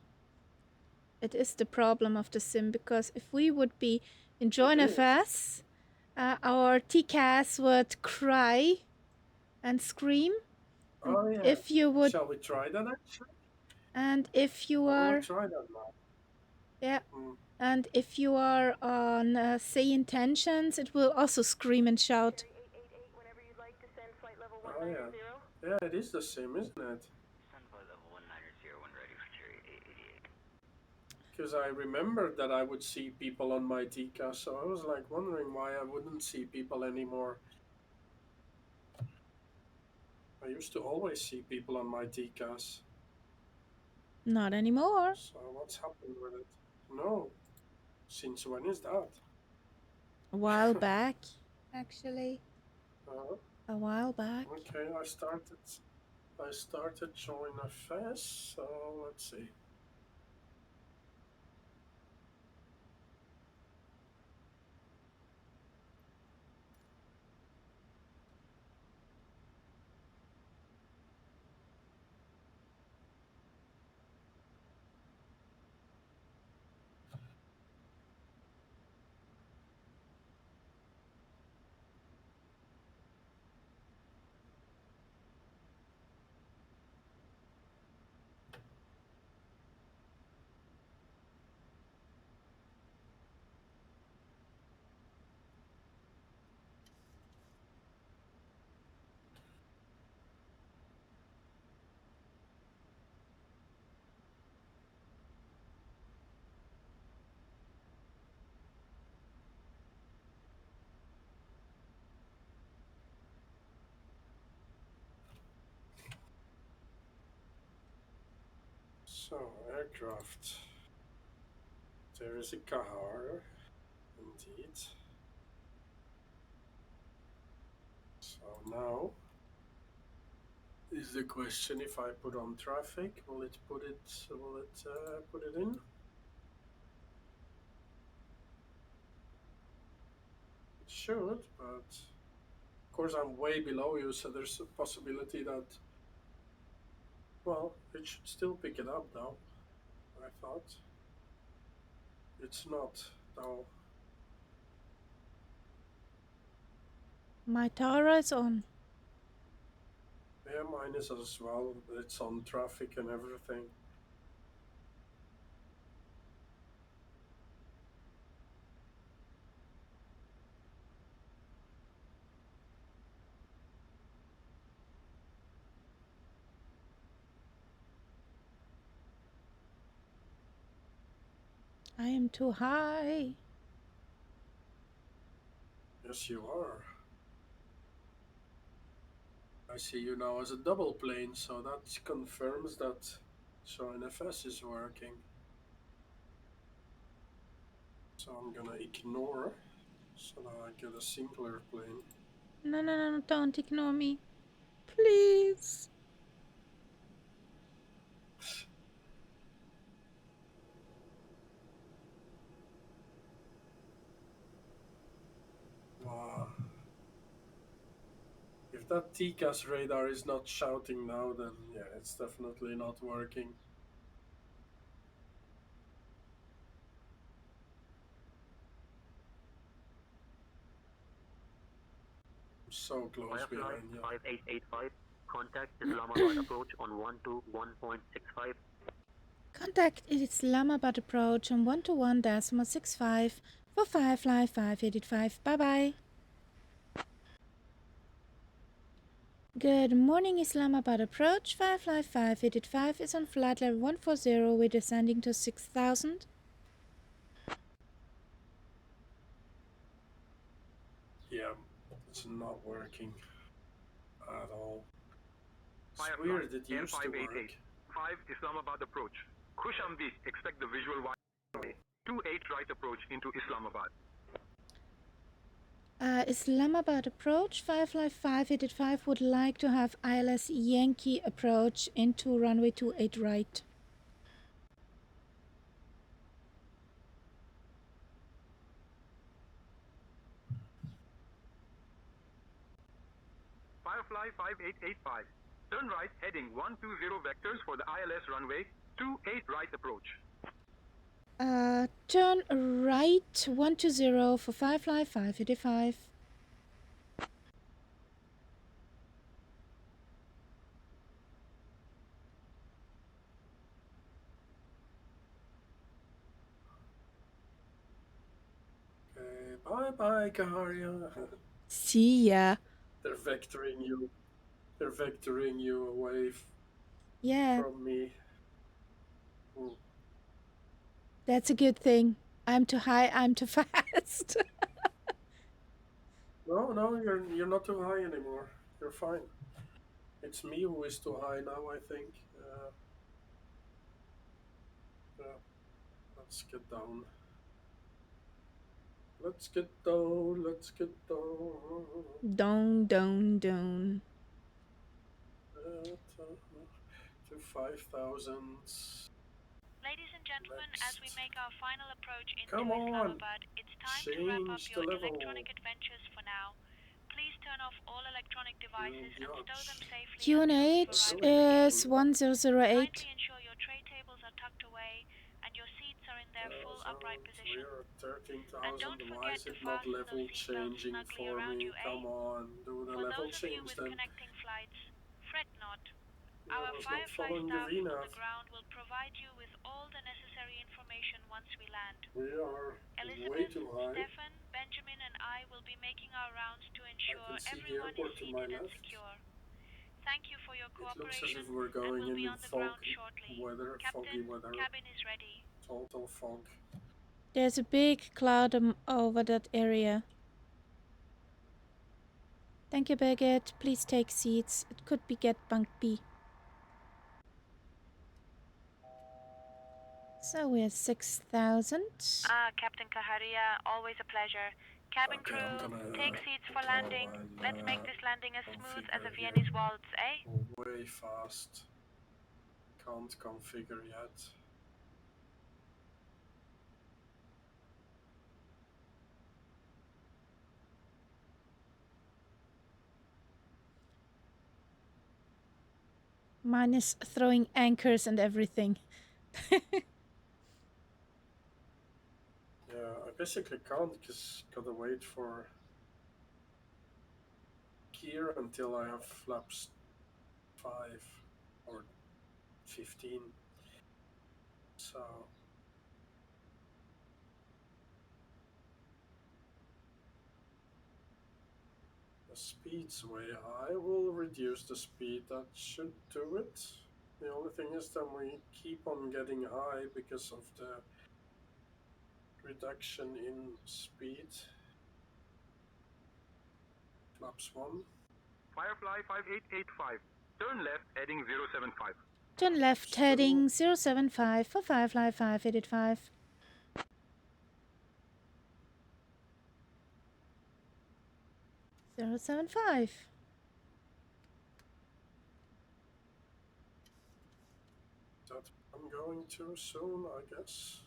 It is the problem of the sim, because if we would be in Join FS, our TCAS would cry and scream. Oh yeah. If you would, Shall we try that actually? and if you I are, want to try that now. yeah, and if you are on say intentions, it will also scream and shout. Oh yeah. Yeah, it is the same, isn't it? Because I remembered that I would see people on my TCAS, so I was like wondering why I wouldn't see people anymore. I used to always see people on my TCAS. Not anymore. So what's happened with it? No. Since when is that? A while back, actually. Uh, A while back. Okay, I started Join FS, so let's see. So, aircraft. There is a Kahar, indeed. So now is the question: if I put on traffic, will it put it in? It should, but of course I'm way below you, so there's a possibility that, well, it should still pick it up though. I thought. It's not, though. My Tara is on. Yeah, mine is as well. It's on traffic and everything. I am too high. Yes, you are. I see you now as a double plane, so that confirms that Join FS is working. So I'm gonna ignore, so that I get a simpler plane. No, no, no, don't ignore me. Please. Wow. If If that TCAS radar is not shouting now, then yeah, it's definitely not working. I'm so close behind you. 5885, contact Islamabad approach on 121.65. Contact Islamabad approach on 121.65 for Firefly 585. Bye-bye. Good morning, Islamabad approach. Firefly 585 is on flight level 140. We're descending to 6,000. Yeah, it's not working at all. It's Firefly, weird, it used to work. 5 Islamabad approach. Khushamdeed, expect the visual runway. 28 right approach into Islamabad. Islamabad approach. Firefly 585 would like to have ILS Yankee approach into runway 28 right. Firefly 5885. Turn right, heading 120 vectors for the ILS runway, 28 right approach. Turn right 120 for Firefly 585. Okay, bye-bye, Kaharia. See ya. They're vectoring you. They're vectoring you away from me. Ooh. That's a good thing. I'm too high, I'm too fast. No, you're not too high anymore. You're fine. It's me who is too high now, I think. Let's get down. Let's get down. Let's get down. Down. To 5,000. Ladies and gentlemen, as we make our final approach into Come on. Islamabad, it's time to wrap up your electronic adventures for now. Please turn off all electronic devices and stow them safely. QNH is 1008. Kindly ensure your tray tables are tucked away and your seats are in their full upright position. We're at 13,000. And don't Why forget is to it not fasten level those seatbelts changing snugly for around me? you, Come on, do the For level those of you change with then. connecting flights, fret not. I Our was not Firefly following the staff VNAV. on the ground will provide you with all the necessary information once we land. We are Elizabeth, way too high. Stefan, Benjamin, and I will be making our rounds to ensure everyone is seated and secure. Thank you for your cooperation, It looks as if we're going and we'll be in on the fog ground shortly. weather, foggy Captain, weather. cabin is ready. Total fog. There's a big cloud over that area. Thank you, Birgit. Please take seats. It could be get bunk B. So we're 6,000. Captain Kaharia, always a pleasure. Cabin crew, take seats for landing. Let's make this landing as smooth as a Viennese waltz, eh? Way fast. Can't configure yet. Mine is throwing anchors and everything. Yeah, I basically can't because gotta wait for gear until I have flaps 5 or 15. So the speed's way high. We'll reduce the speed. That should do it. The only thing is that we keep on getting high because of the reduction in speed. Flaps 1. Firefly 5885. Turn left, heading 075. Turn left, heading 075 for Firefly 585. Zero 075. That I'm going too soon, I guess.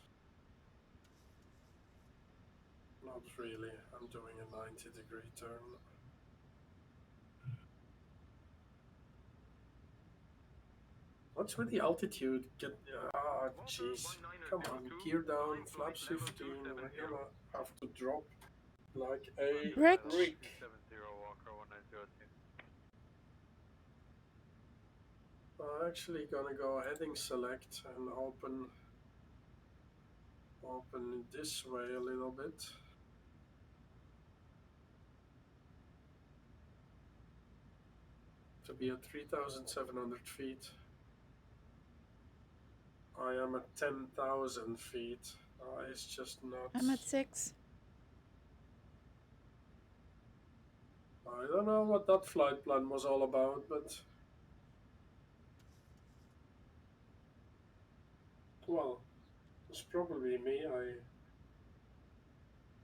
Not really. I'm doing a 90-degree turn. What's with the altitude? Get jeez. Come on, gear down, flaps 15. We're gonna have to drop like a Brick. brick. 270 Walker 1902. I'm actually gonna go heading select and open this way a little bit. To be at 3,700 feet. I am at 10,000 feet. It's just not. I'm at 6. I don't know what that flight plan was all about, but well, it's probably me.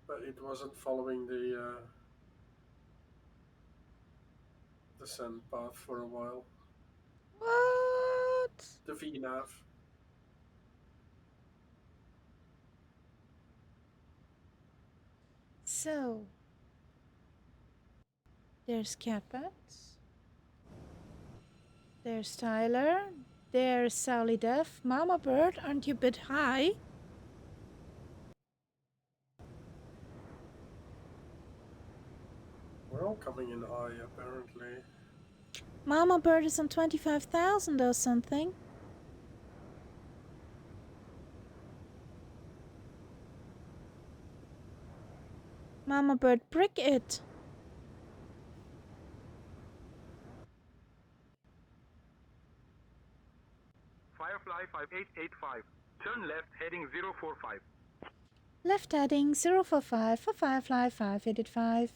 But it wasn't following the descent path for a while. What? The VNAV. So, there's Catbat. There's Tyler. There's Sally Duff. Mama Bird, aren't you a bit high? We're all coming in high, apparently. Mama Bird is on 25,000 or something. Mama Bird, brick it. Firefly 5885. Turn left heading 045. Left heading 045 for Firefly 5885.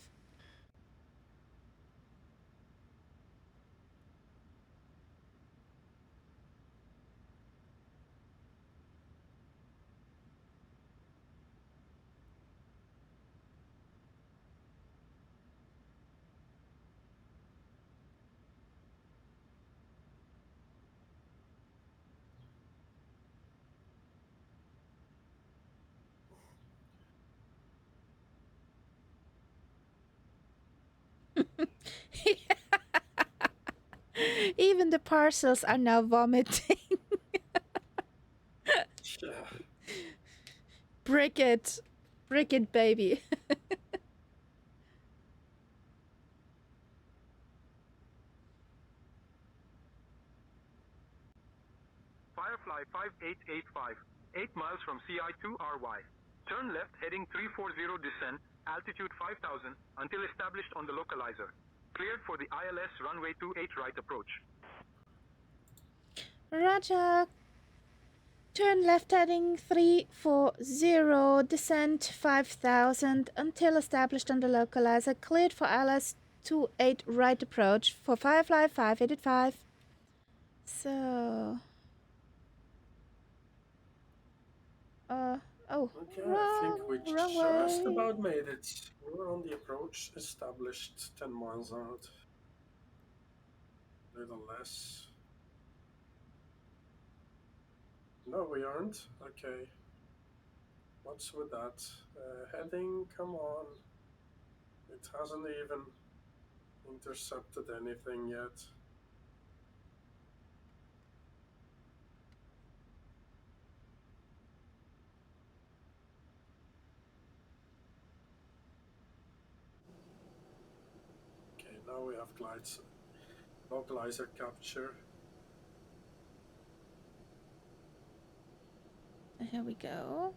Even the parcels are now vomiting. Brick it, baby. Firefly 5885. 8 miles from CI2RY. Turn left heading 340 descent, altitude 5000 until established on the localizer. Cleared for the ILS runway 28 right approach. Roger. Turn left heading 340, descent 5000 until established on the localizer. Cleared for ILS 28 right approach for Firefly 5885. So... Okay, wrong, I think we wrong just way. about made it. We're on the approach, established 10 miles out. Little less. No, we aren't. Okay. What's with that? Heading, come on. It hasn't even intercepted anything yet. Okay, now we have localizer capture. Here we go.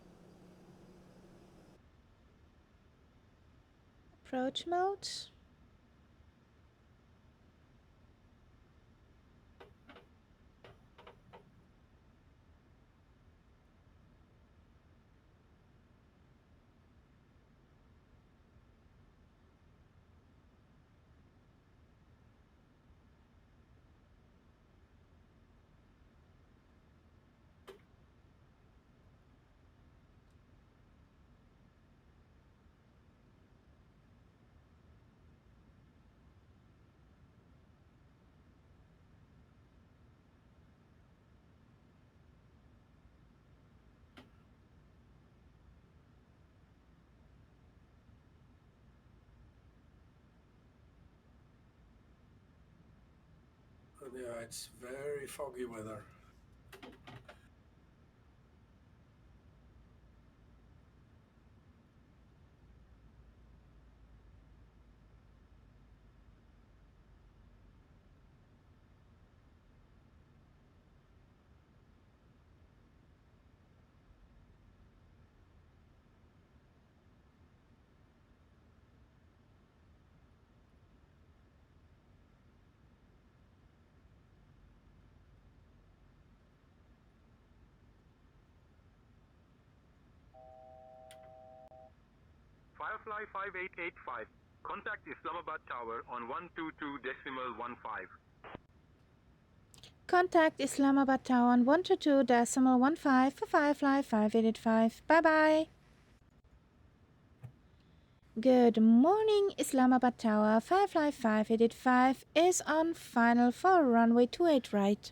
Approach mode. And yeah, it's very foggy weather. Firefly 5885. Contact Islamabad Tower on 122.15. Contact Islamabad Tower on 122.15 for Firefly 5885. Bye-bye. Good morning, Islamabad Tower. Firefly 5885 is on final for runway 28 right.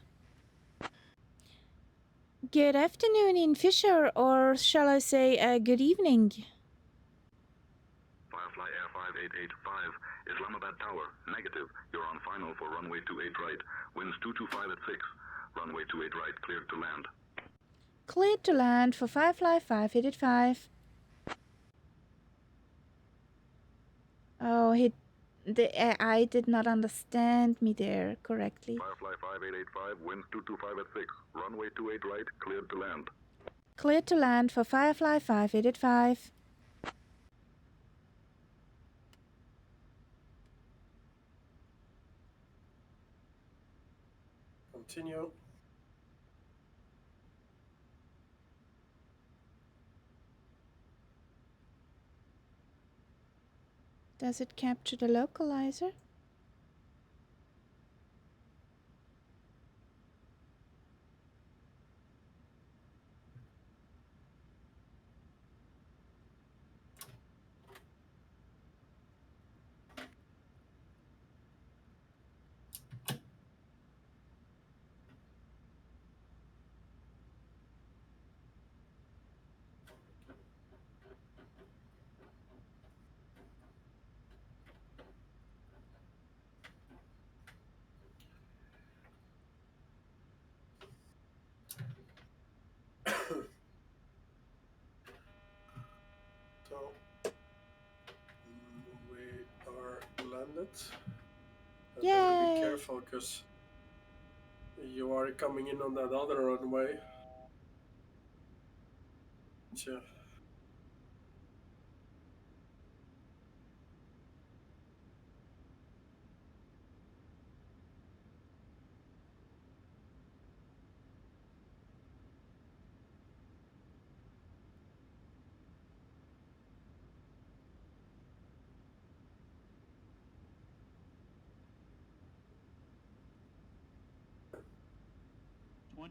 Good afternoon in Fisher, or shall I say good evening? Firefly Air 5885, Islamabad Tower, negative. You're on final for runway 28 right. Winds 225 at 6. Runway 28 right, cleared to land. Cleared to land for Firefly 5885. Oh, the AI did not understand me there correctly. Firefly 5885, winds 225 at 6. Runway 28 right, cleared to land. Cleared to land for Firefly 5885. Continue. Does it capture the localizer? So we are landed. And better be careful because you are coming in on that other runway. Yeah.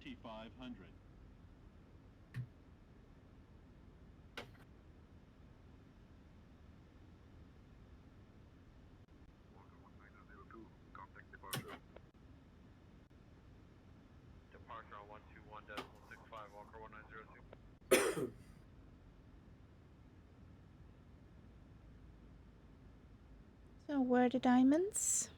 $2,500. Departure on 121.65, Walker 1902. So where are the diamonds?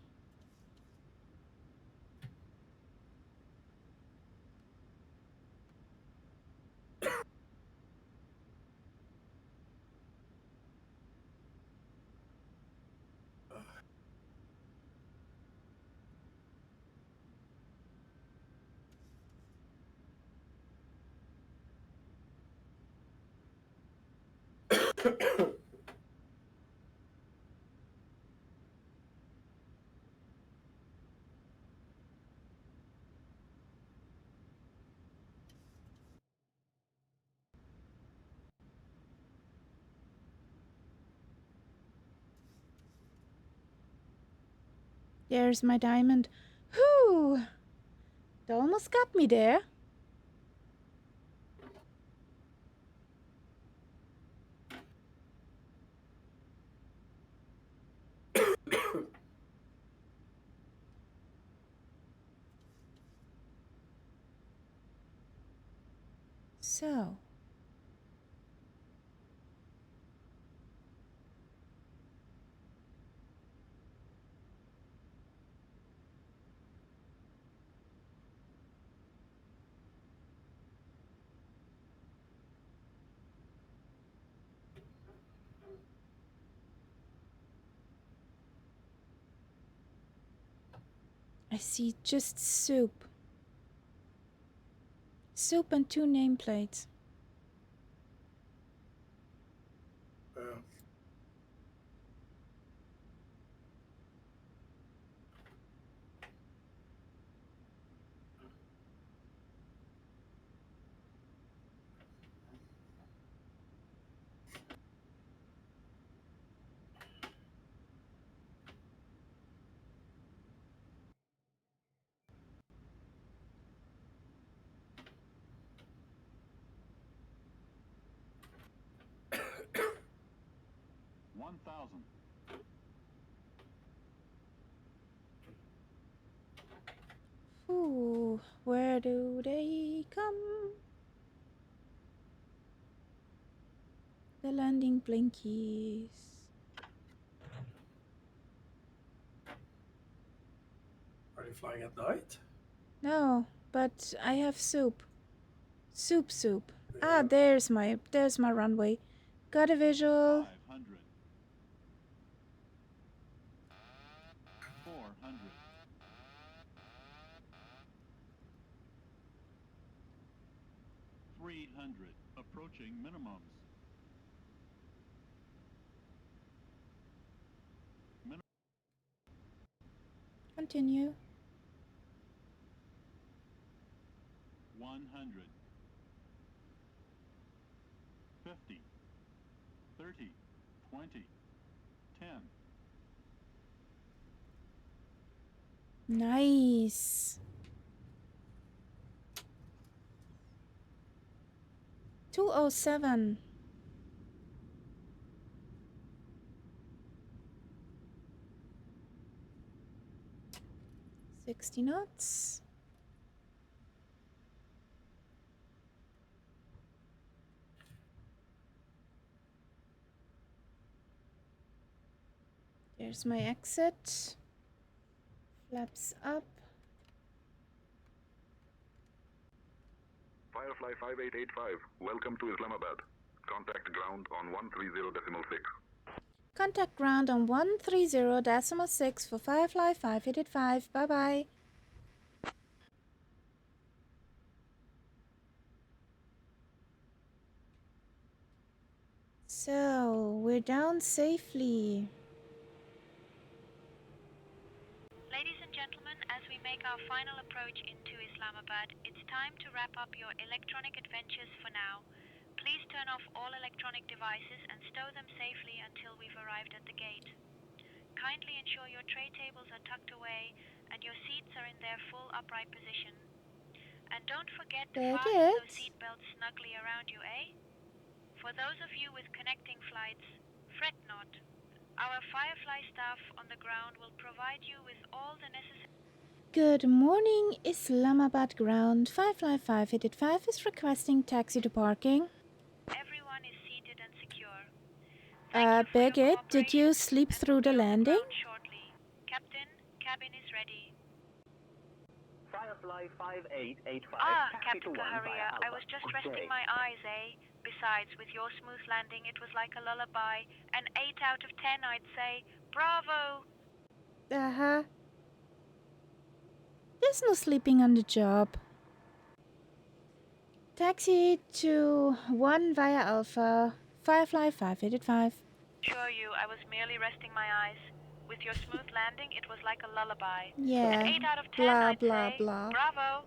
There's my diamond. Whew! It almost got me there. So. I see just soup. Soup and 2 nameplates. 1,000. Ooh, where do they come? The landing blinkies. Are you flying at night? No, but I have soup. Soup. Yeah. Ah, there's my runway. Got a visual. 500. 400. 300. Approaching minimums. Continue. 100. 50. 30. 20. 10. Nice. 207. 60 knots. There's my exit. Flaps up. Firefly 5885, welcome to Islamabad. Contact ground on 130.6. Contact ground on 130.6 for Firefly 5885. Bye-bye. So, we're down safely. Ladies and gentlemen, as we make our final approach into Islamabad, it's time to wrap up your electronic adventures for now. Please turn off all electronic devices and stow them safely until we've arrived at the gate. Kindly ensure your tray tables are tucked away and your seats are in their full upright position. And don't forget to fasten those seat belts snugly around you, eh? For those of you with connecting flights, fret not. Our Firefly staff on the ground will provide you with all the necessary... Good morning, Islamabad ground. Firefly 5885 is requesting taxi to parking. Everyone is seated and secure. Beg it, did you sleep through the landing? Shortly. Captain, cabin is ready. Firefly 5885. Captain Kaharia, I was just resting my eyes, eh? Besides, with your smooth landing, it was like a lullaby. An 8 out of 10, I'd say. Bravo! Uh-huh. There's no sleeping on the job. Taxi to 1 via Alpha, Firefly 5885. Assure you, I was merely resting my eyes. With your smooth landing, it was like a lullaby. Yeah. An 8 out of 10, blah, I'd blah, say. blah. Bravo!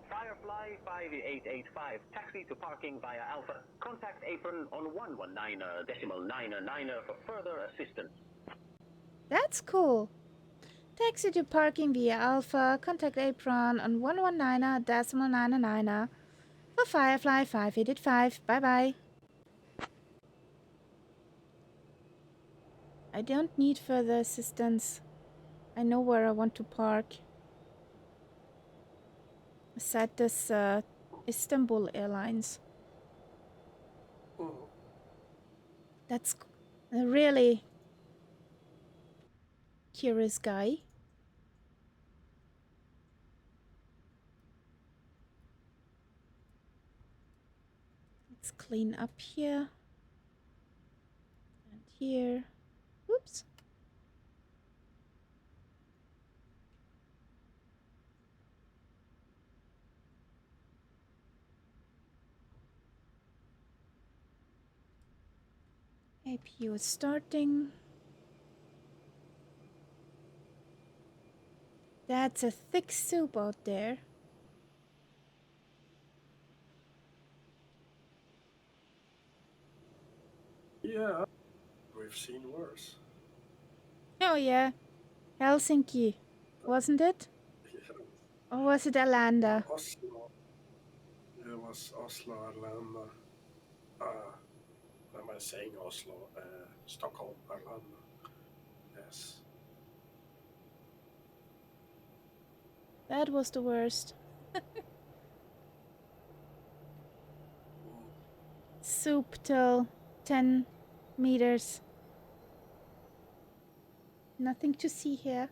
Firefly 5885. Taxi to parking via Alpha. Contact apron on 119.99 for further assistance. That's cool. Taxi to parking via Alpha. Contact apron on 119.99 for Firefly 5885. Bye-bye. I don't need further assistance. I know where I want to park. Aside this Istanbul Airlines. That's a really curious guy. Let's clean up here. And here. Oops. APU is starting. That's a thick soup out there. Yeah, we've seen worse. Oh yeah, Helsinki, wasn't it? Yeah. Or was it Arlanda? Oslo. It was Oslo, Arlanda. What am I saying? Oslo, Stockholm, London. Yes. That was the worst. Soup till 10 meters. Nothing to see here.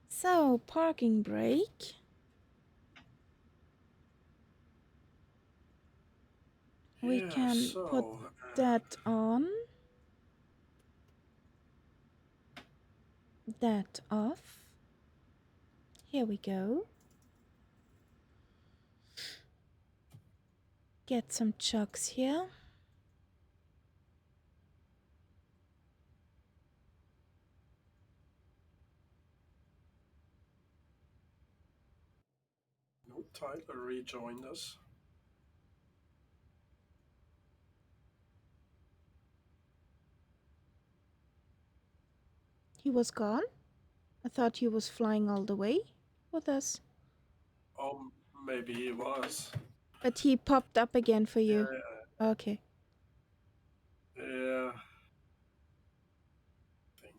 So, parking brake. We can put that on. That off. Here we go. Get some chucks here. No, Tyler rejoined us. He was gone? I thought he was flying all the way with us. Maybe he was. But he popped up again for you. Yeah. Okay. Yeah. I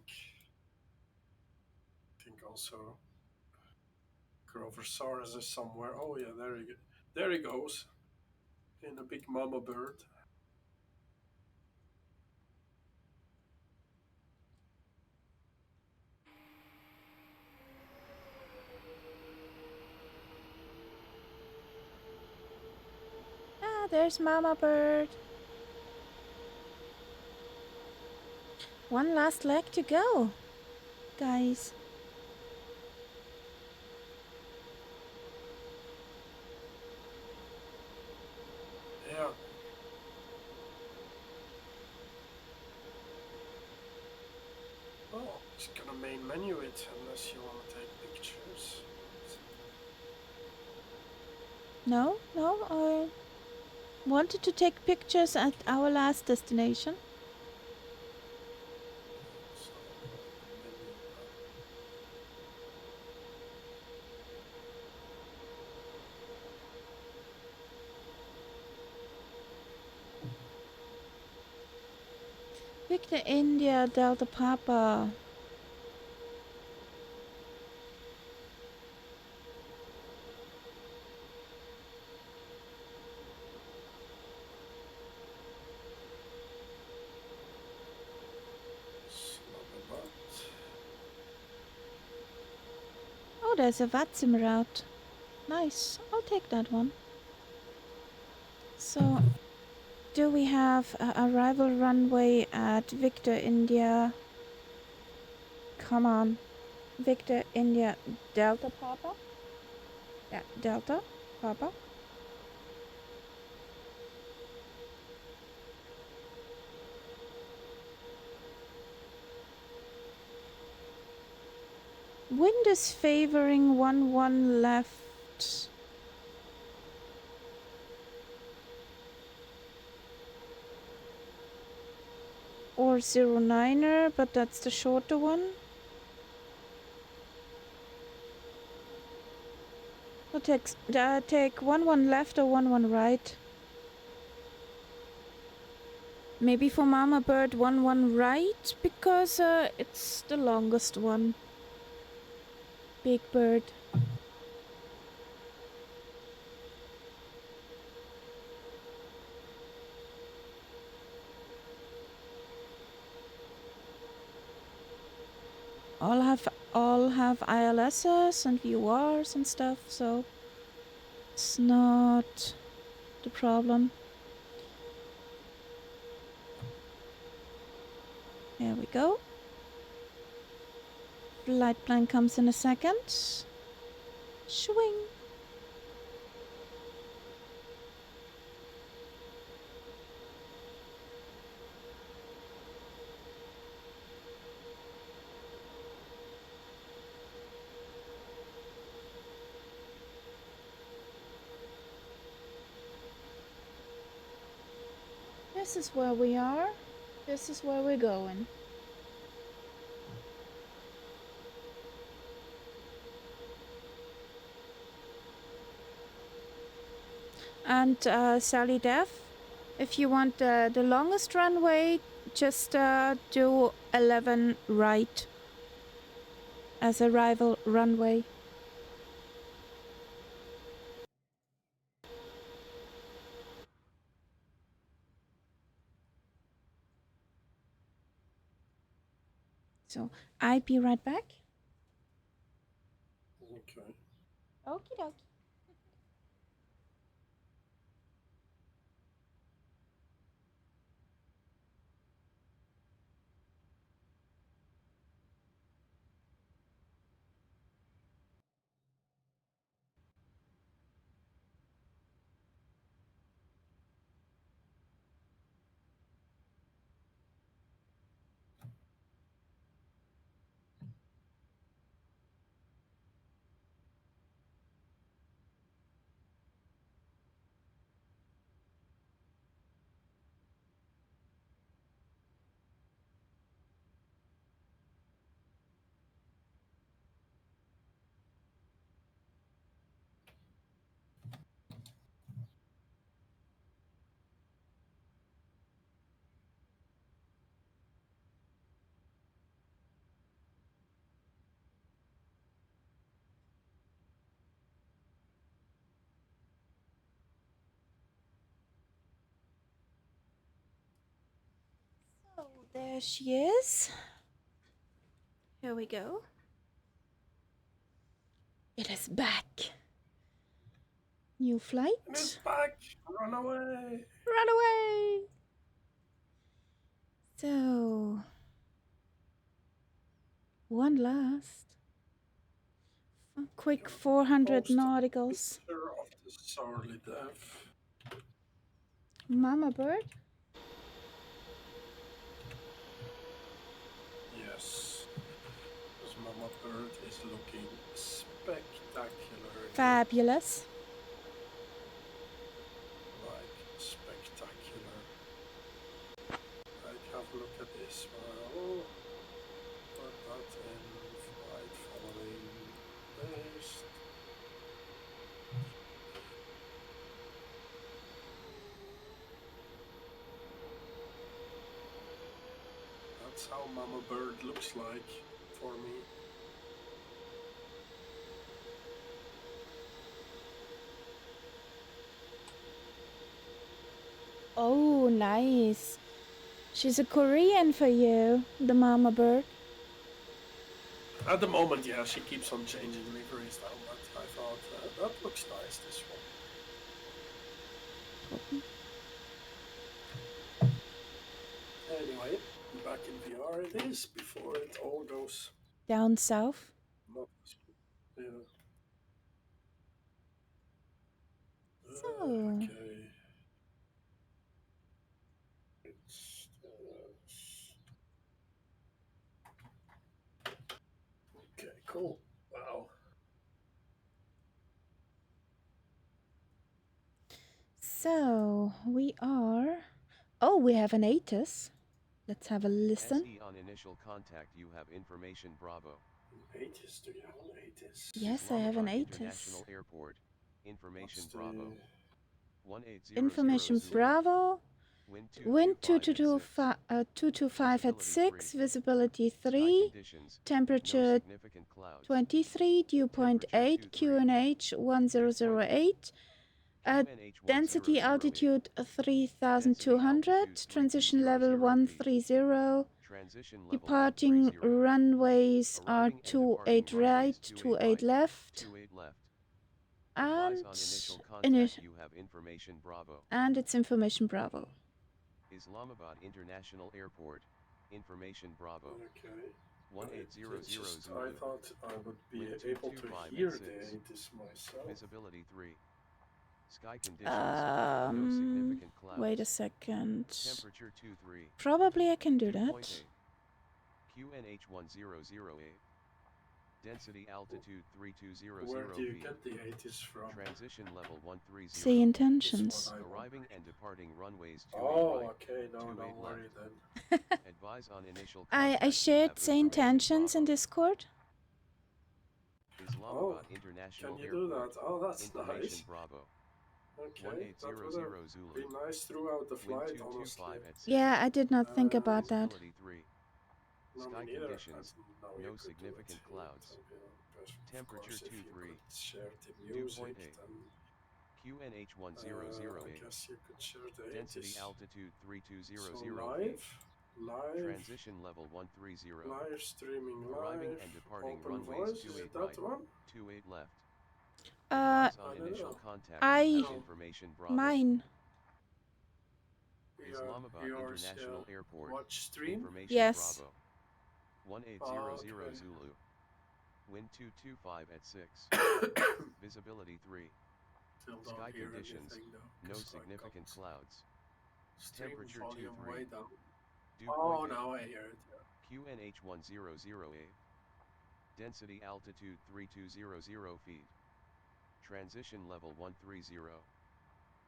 think also Groversaurus is somewhere. Oh yeah, there he goes. In a big mama bird. Ah, there's Mama Bird. One last leg to go, guys. Yeah. Oh, it's gonna main menu it unless you want to take pictures. No, I wanted to take pictures at our last destination. Victor India Delta Papa. Oh, there's a Vatsim route. Nice. I'll take that one. So, do we have a arrival runway at Victor India? Come on. Victor India Delta Papa? Yeah, Delta Papa. Wind is favoring 1-1 left. Or 09er, but that's the shorter one. I'll take 1-1 left or 1-1 right. Maybe for Mama Bird 1-1 right, because it's the longest one. Big Bird. All have ILSs and VORs and stuff, so it's not the problem. There we go. Flight plan comes in a second. Swing. This is where we are. This is where we're going. And Sally Dev, if you want the longest runway, just do 11 right as arrival runway. So I'll be right back. Okay. Okie dokie. So there she is. Here we go. It is back. New flight. It's back. Run away. Run away. So one last. A quick 400 nauticals. Of the Sarly Dev. Mama bird. Yes. Because Mama Bird is looking spectacular. Fabulous. Like, spectacular. Like, have a look at this. Well, put that in right following paste. That's how Mama Bird looks like for me. Oh, nice. She's a Korean for you, the mama bird. At the moment, yeah, she keeps on changing liveries now, but I thought that looks nice, this one. Anyway, back in VR it is, before it all goes down south. Not, yeah. So. Okay. Okay, cool. Wow. So we are. Oh, we have an ATIS. Let's have a listen. SE on initial contact. You have information. Bravo. ATIS? Do you have an ATIS? Yes, I have an ATIS. International Airport. Information. Bravo. 180. Information. Bravo. Wind 225 at 6, visibility 3, temperature 23, dew point 8, QNH 1008, density altitude 3200, transition level 130, departing runways are 28 right, 28 left, and it's information Bravo. Islamabad International Airport. Information Bravo. Okay. 18000 I thought I would be able to hear the ATIS myself. Visibility 3. Sky conditions. No significant clouds. Wait a second. Temperature 23. Probably I can do that. QNH 1008. Density altitude 3200. Where do you get the ATIS from? Transition level 130. See intentions. Arriving and departing runways 28 right. Okay, no, don't worry then. Advise on initial I shared the intentions in Discord. Islamabad International Can you do that? Oh, that's nice. Bravo. Okay, that would have been nice throughout the flight, honestly. Yeah, I did not think about that. No, Sky me neither. conditions, no significant clouds. Temperature 23, dew point 8. QNH100A. I guess you could share the Density 80s. altitude 3200 So feet. live. Transition level 130. Live streaming live. Arriving and departing Open runways voice, 28 is it right, that one? 28 left. Advise on initial contact. You have information Bravo. Mine. Islamabad International Airport. Watch stream? Information Yes. Bravo. 1800 Zulu. Wind 225 at 6. Visibility 3. Sky conditions, no significant clouds. Temperature 23. Dew point 8. Now I hear it. QNH100A. Density altitude 3200 feet. Transition level 130.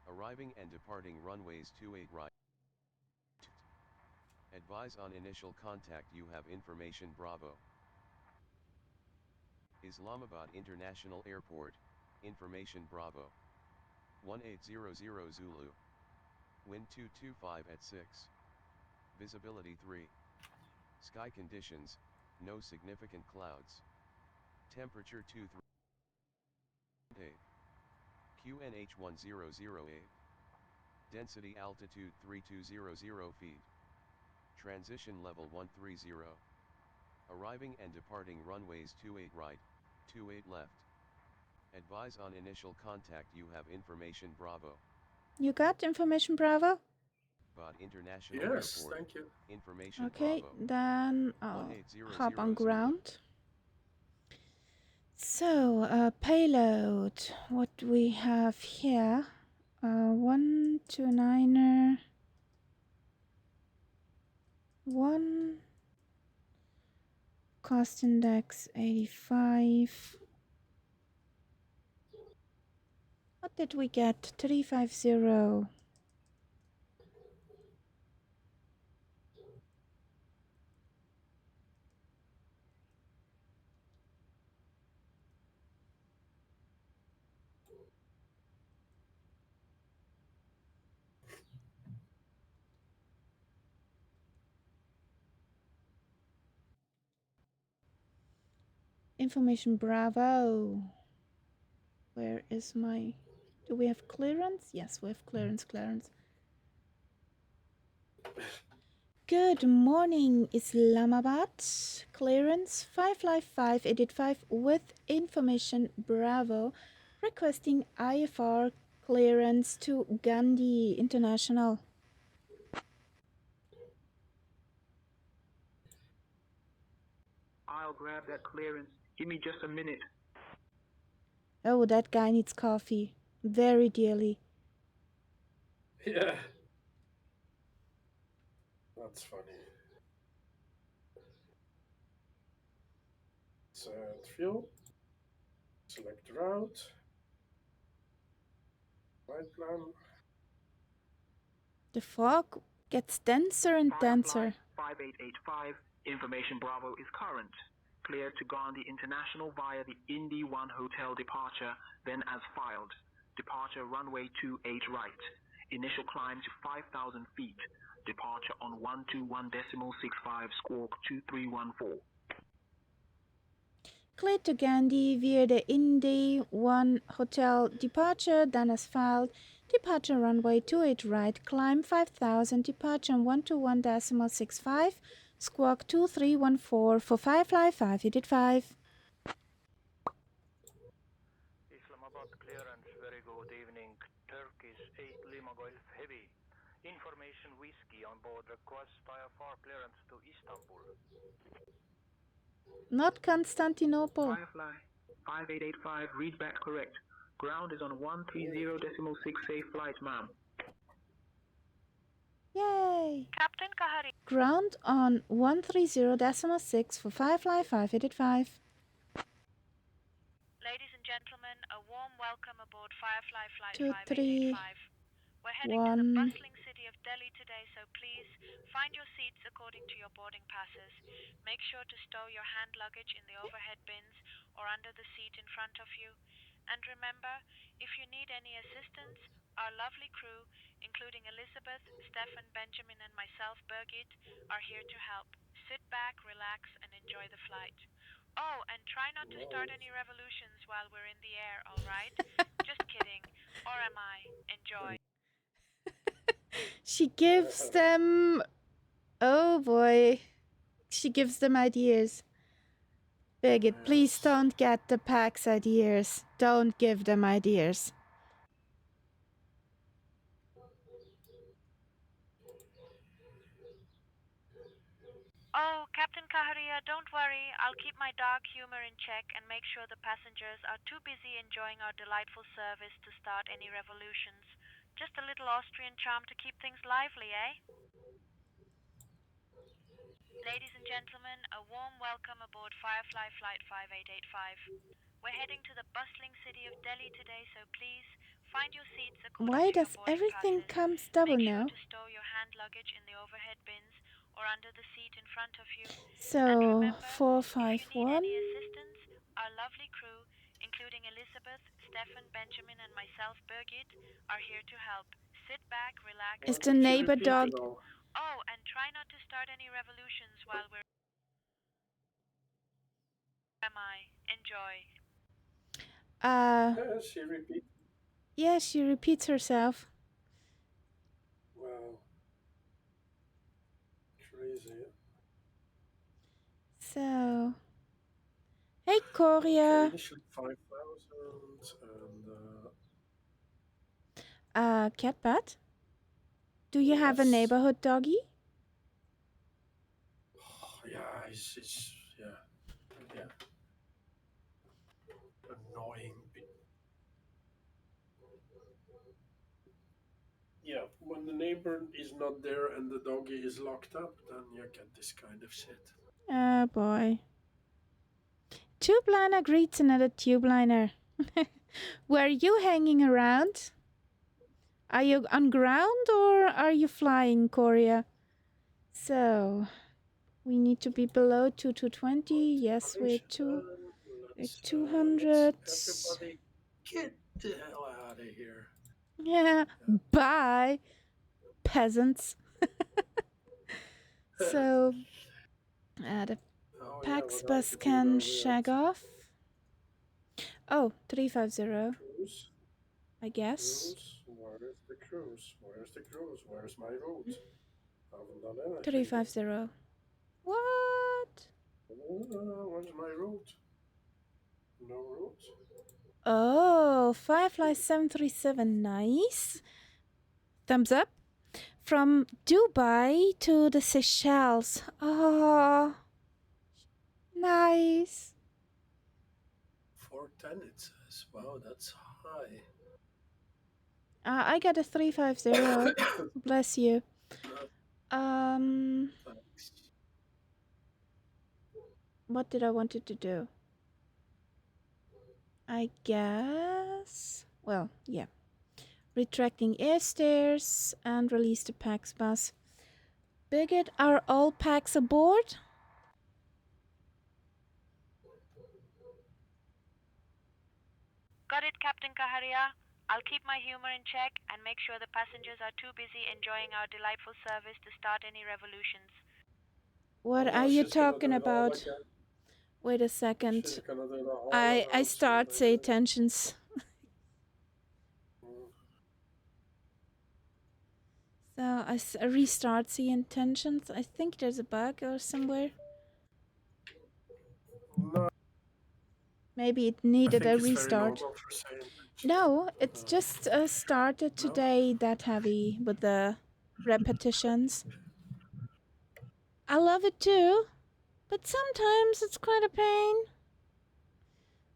Arriving and departing runways 28 right. Advise on initial contact. You have information Bravo. Islamabad International Airport. Information Bravo. 1800 Zulu. Wind 225 at 6. Visibility 3. Sky conditions, no significant clouds. Temperature 23. QNH100A. Density altitude 3200 feet. Transition level 130. Arriving and departing runways 28 right, 28 left. Advise on initial contact. You have information Bravo. You got information Bravo? International Yes, Airport. thank you. Information Okay, Bravo. then I'll hop on ground. So, payload. What do we have here? 129er. 1. Cost index 85. What did we get? 350. Information Bravo. Where is my... Do we have clearance? Yes, we have clearance. Good morning, Islamabad. Clearance 55585 with information Bravo. Requesting IFR clearance to Gandhi International. I'll grab that clearance. Give me just a minute. Oh, that guy needs coffee. Very dearly. Yeah. That's funny. Set fuel. Select route. Flight plan. The fog gets denser and denser. 5885, information Bravo is current. Cleared to Gandhi International via the Indy 1 Hotel departure, then as filed. Departure runway 28 right. Initial climb to 5,000 feet. Departure on 121.65 squawk 2314. Cleared to Gandhi via the Indy 1 Hotel departure, then as filed. Departure runway 28 right, climb 5,000, departure on 121.65, squawk 2314 for 55585. Islamabad clearance, very good evening. Turkish 8 Lima Golf Heavy. Information Whiskey on board, request IFR clearance to Istanbul. Not Constantinople. Firefly 5885, read back correct. Ground is on 130.6 safe flight, ma'am. Yay! Captain Kahari. Ground on 130.6 for 55585. Ladies and gentlemen, a warm welcome aboard Firefly Flight 2, 3, 5885. We're heading to the bustling city of Delhi today, so please find your seats according to your boarding passes. Make sure to stow your hand luggage in the overhead bins or under the seat in front of you. And remember, if you need any assistance, our lovely crew, including Elizabeth, Stefan, Benjamin, and myself, Birgit, are here to help. Sit back, relax, and enjoy the flight. Oh, and try not to start any revolutions while we're in the air, all right? Just kidding. Or am I? Enjoy. She gives them... Oh boy. She gives them ideas. Birgit, please don't get the PAX ideas. Don't give them ideas. Oh, Captain Kaharia, don't worry. I'll keep my dark humor in check and make sure the passengers are too busy enjoying our delightful service to start any revolutions. Just a little Austrian charm to keep things lively, eh? Ladies and gentlemen, a warm welcome aboard Firefly Flight 5885. We're heading to the bustling city of Delhi today, so please find your seats according Why to your does boarding everything passes. comes double Make sure now? to store your hand luggage in the overhead bins or under the seat in front of you. And So, remember, if you need 451. any assistance, our lovely crew, including Elizabeth, Stefan, Benjamin, and myself, Birgit, are here to help. Sit back, relax, Is and the neighbor enjoy. dog... Oh, and try not to start any revolutions while we're... Am I? Enjoy. She repeats. Yeah, she repeats herself. Wow. Crazy. So... Hey, Korea. Okay, initial 5,000 and... Catbat? Do you have a neighborhood doggy? yeah, it's yeah. Annoying. Yeah, when the neighbor is not there and the doggy is locked up, then you get this kind of shit. Oh boy. Tubeliner greets another tubeliner. Were you hanging around? Are you on ground or are you flying, Korea? So, we need to be below 2220. Yes, we're 200. Everybody get the hell out of here. Yeah, bye, peasants. So, the Pax bus can shag off. Oh, 350. Cruise. I guess. Where is the cruise? Where's the cruise? Where's my route? I haven't done anything. 350. What? Where's my route? No route? Oh, Firefly 737. Nice. Thumbs up. From Dubai to the Seychelles. Oh, nice. 410 it says. Wow, that's high. I got a 350. Bless you. Thanks. What did I wanted to do? I guess. Well, yeah. Retracting air stairs and release the PAX bus. Birgit, are all PAX aboard? Got it, Captain Kaharia. I'll keep my humor in check and make sure the passengers are too busy enjoying our delightful service to start any revolutions. What are you talking about? Wait a second. I start say tensions. So I restart the intentions. I think there's a bug or somewhere. No. Maybe it needed a restart. No, it's just started today that heavy with the repetitions. I love it too, but sometimes it's quite a pain.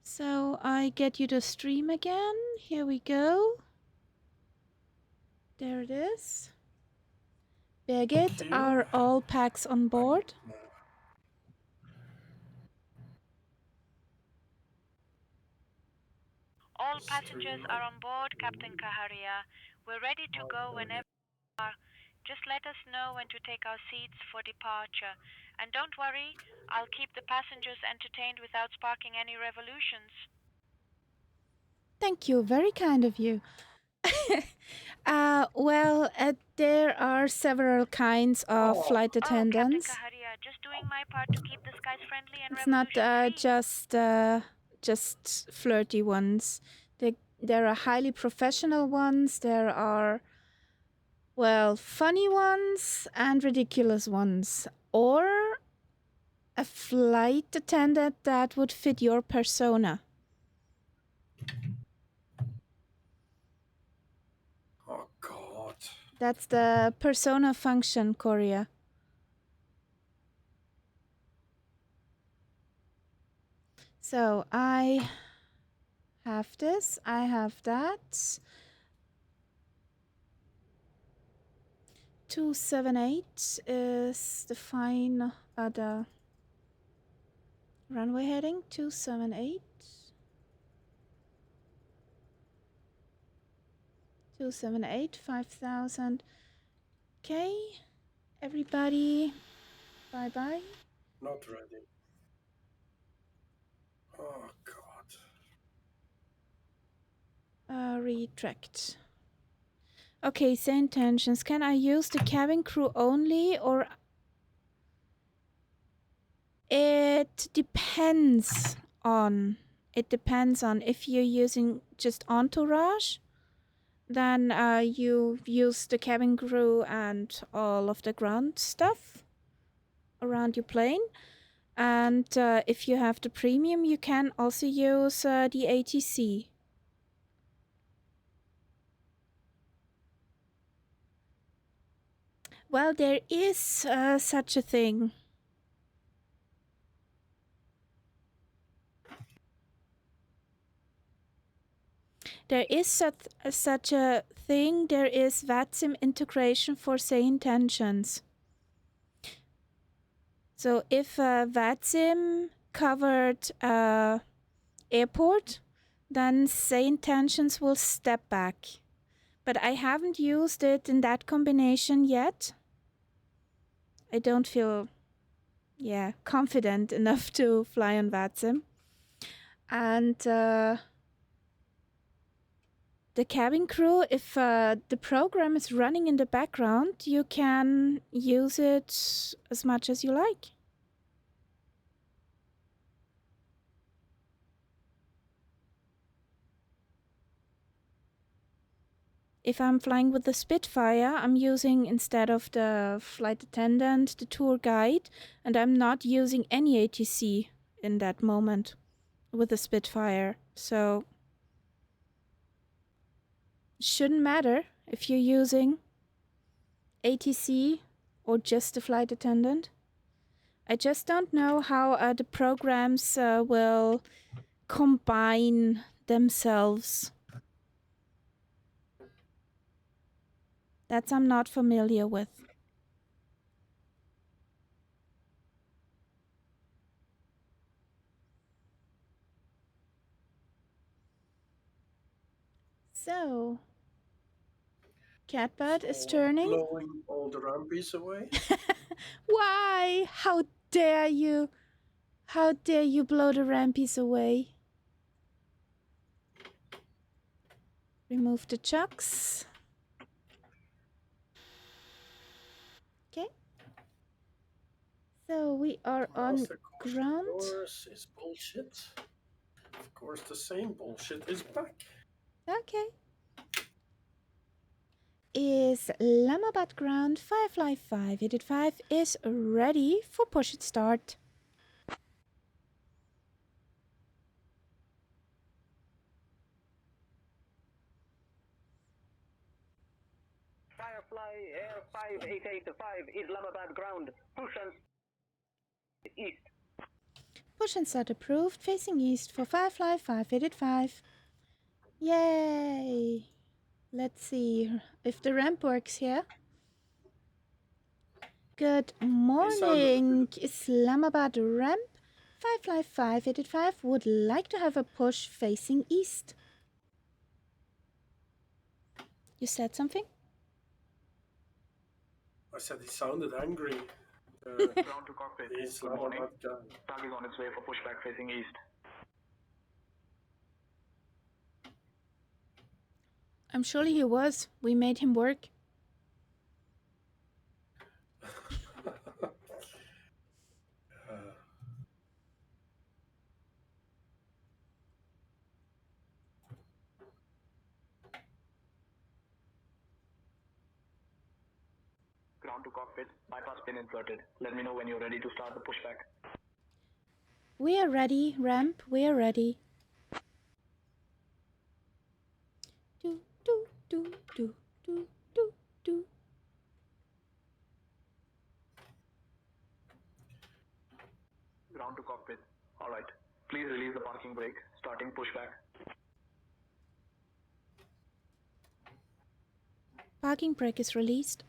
So I get you to stream again. Here we go. There it is. Birgit, are all packs on board? All passengers are on board, Captain Kaharia. We're ready to go whenever you are. Just let us know when to take our seats for departure. And don't worry, I'll keep the passengers entertained without sparking any revolutions. Thank you, very kind of you. Well, there are several kinds of flight attendants. Captain Kaharia, just doing my part to keep the skies friendly and It's not just flirty ones. There are highly professional ones. There are, well, funny ones and ridiculous ones. Or a flight attendant that would fit your persona. Oh, God. That's the persona function, Korea. So I have this, I have that. 278 is the fine the runway heading. 278. 278, 5,000. Okay, everybody, bye-bye. Not ready. Oh, God. Retract. Okay, say intentions. Can I use the cabin crew only, or... It depends on if you're using just entourage, then you use the cabin crew and all of the ground stuff around your plane. And if you have the premium, you can also use the ATC. Well, there is such a thing. There is such a thing. There is VATSIM integration for say intentions. So if VATSIM covered airport, then say intentions will step back. But I haven't used it in that combination yet. I don't feel, confident enough to fly on VATSIM. And the cabin crew, if the program is running in the background, you can use it as much as you like. If I'm flying with the Spitfire, I'm using, instead of the flight attendant, the tour guide, and I'm not using any ATC in that moment with the Spitfire. So it shouldn't matter if you're using ATC or just the flight attendant. I just don't know how the programs will combine themselves. That's I'm not familiar with. So, Catbird is turning. Blowing all the rampies away. Why? How dare you? How dare you blow the rampies away? Remove the chucks. Okay. So we are on ground. Of course, is bullshit. Of course, the same bullshit is back. Okay. Is Lamabad ground Firefly 585 is ready for push and start. Firefly Air 5885 Islamabad ground. Push and east. Push and start approved, facing east for Firefly 585. Yay! Let's see if the ramp works here. Good morning, Islamabad ramp. Firefly 585 would like to have a push facing east. You said something? I said he sounded angry. Ground to cockpit. Good morning. Tug is on its way for pushback facing east. I'm sure he was. We made him work. Ground to cockpit, bypass pin inserted. Let me know when you're ready to start the pushback. We are ready, ramp. We are ready. Do, do, do, do, do, do, do. Ground to cockpit. All right. Please release the parking brake. Starting pushback. Parking brake is released.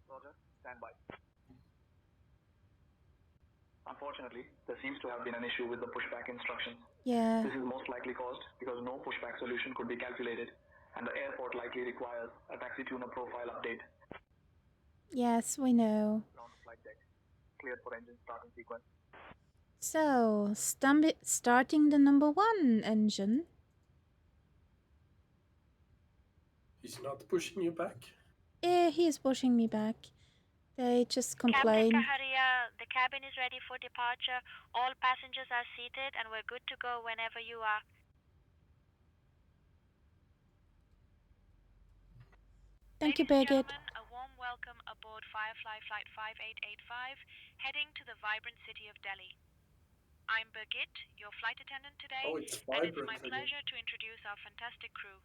Roger. Stand by. Unfortunately, there seems to have been an issue with the pushback instructions. Yeah. This is most likely caused because no pushback solution could be calculated, and the airport likely requires a taxi tuner profile update. Yes, we know. Ground to flight deck. Cleared for engine starting sequence. So, starting the number 1 engine. He's not pushing you back? He is pushing me back. They just complain. Captain Kaharia, the cabin is ready for departure. All passengers are seated and we're good to go whenever you are. Thank you, Ladies and Birgit. gentlemen, a warm welcome aboard Firefly Flight 5885, heading to the vibrant city of Delhi. I'm Birgit, your flight attendant today, and it's my pleasure to introduce our fantastic crew.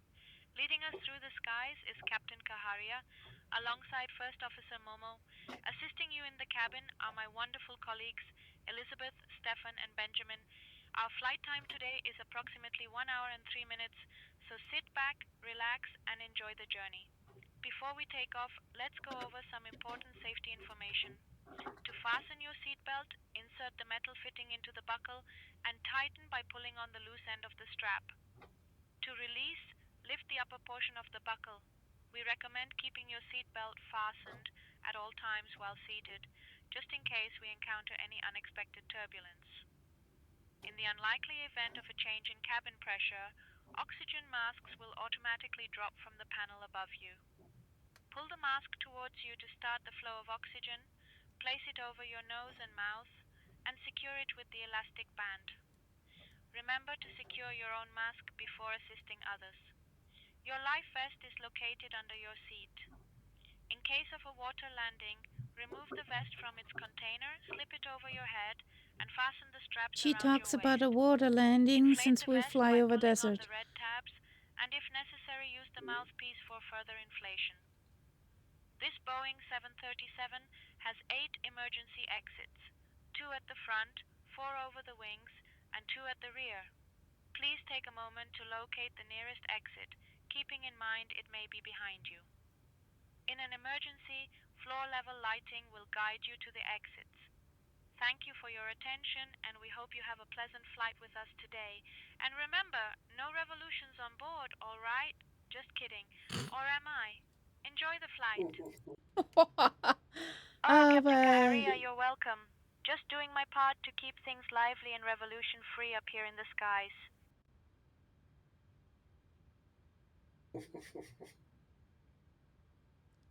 Leading us through the skies is Captain Kaharia, alongside First Officer Momo. Assisting you in the cabin are my wonderful colleagues, Elizabeth, Stefan, and Benjamin. Our flight time today is approximately 1 hour and 3 minutes, so sit back, relax, and enjoy the journey. Before we take off, let's go over some important safety information. To fasten your seatbelt, insert the metal fitting into the buckle and tighten by pulling on the loose end of the strap. To release, lift the upper portion of the buckle. We recommend keeping your seatbelt fastened at all times while seated, just in case we encounter any unexpected turbulence. In the unlikely event of a change in cabin pressure, oxygen masks will automatically drop from the panel above you. Pull the mask towards you to start the flow of oxygen, place it over your nose and mouth, and secure it with the elastic band. Remember to secure your own mask before assisting others. Your life vest is located under your seat. In case of a water landing, remove the vest from its container, slip it over your head, and fasten the straps She around talks your about waist. a water landing Inflate since the we vest fly by over pulling on desert. the red tabs, and if necessary, use the mouthpiece for further inflation. This Boeing 737 has 8 emergency exits, 2 at the front, 4 over the wings, and 2 at the rear. Please take a moment to locate the nearest exit, keeping in mind it may be behind you. In an emergency, floor-level lighting will guide you to the exits. Thank you for your attention, and we hope you have a pleasant flight with us today. And remember, no revolutions on board, all right? Just kidding. Or am I? Enjoy the flight. Captain Kaharia, you're welcome. Just doing my part to keep things lively and revolution-free up here in the skies.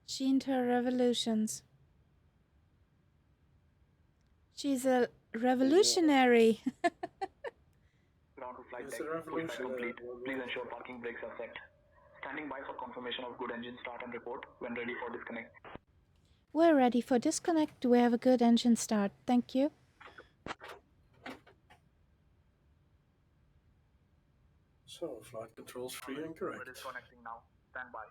She and her revolutions. She's a revolutionary. Ground to flight deck. Pushback complete. Please ensure parking brakes are set. Standing by for confirmation of good engine start and report when ready for disconnect. We're ready for disconnect. Do we have a good engine start? Thank you. So, flight controls free and correct. We're disconnecting now. Stand by.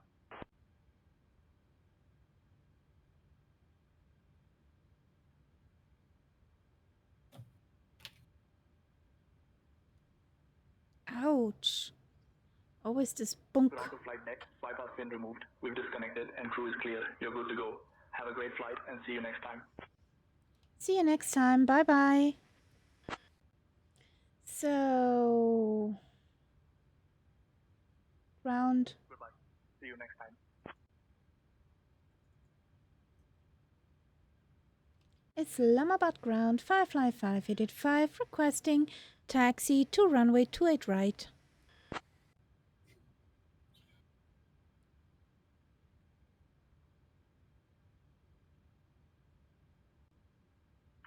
Ouch. Always this bunk. Ground to flight deck. Bypass pin removed. We've disconnected and crew is clear. You're good to go. Have a great flight and see you next time. See you next time. Bye-bye. So... ground. Goodbye. See you next time. Islamabad ground, Firefly 5885 requesting Taxi to runway 28 right.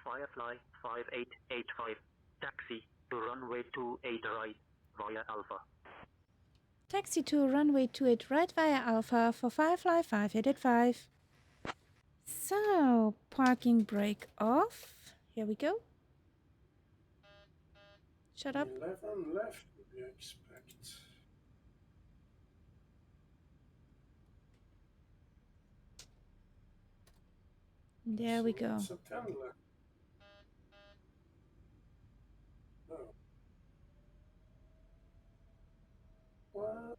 Firefly 5885, taxi to runway 28 right via Alpha. Taxi to runway 28 right via Alpha for Firefly 5885. So, parking brake off. Here we go. Shut up. 11 left, we expect. There we go. It's a 10 left. No. What?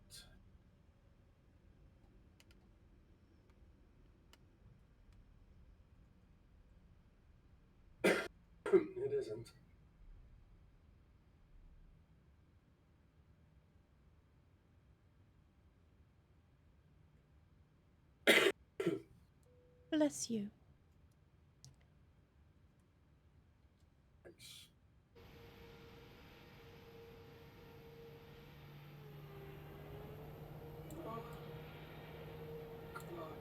It isn't. Bless you. Thanks. Oh, God.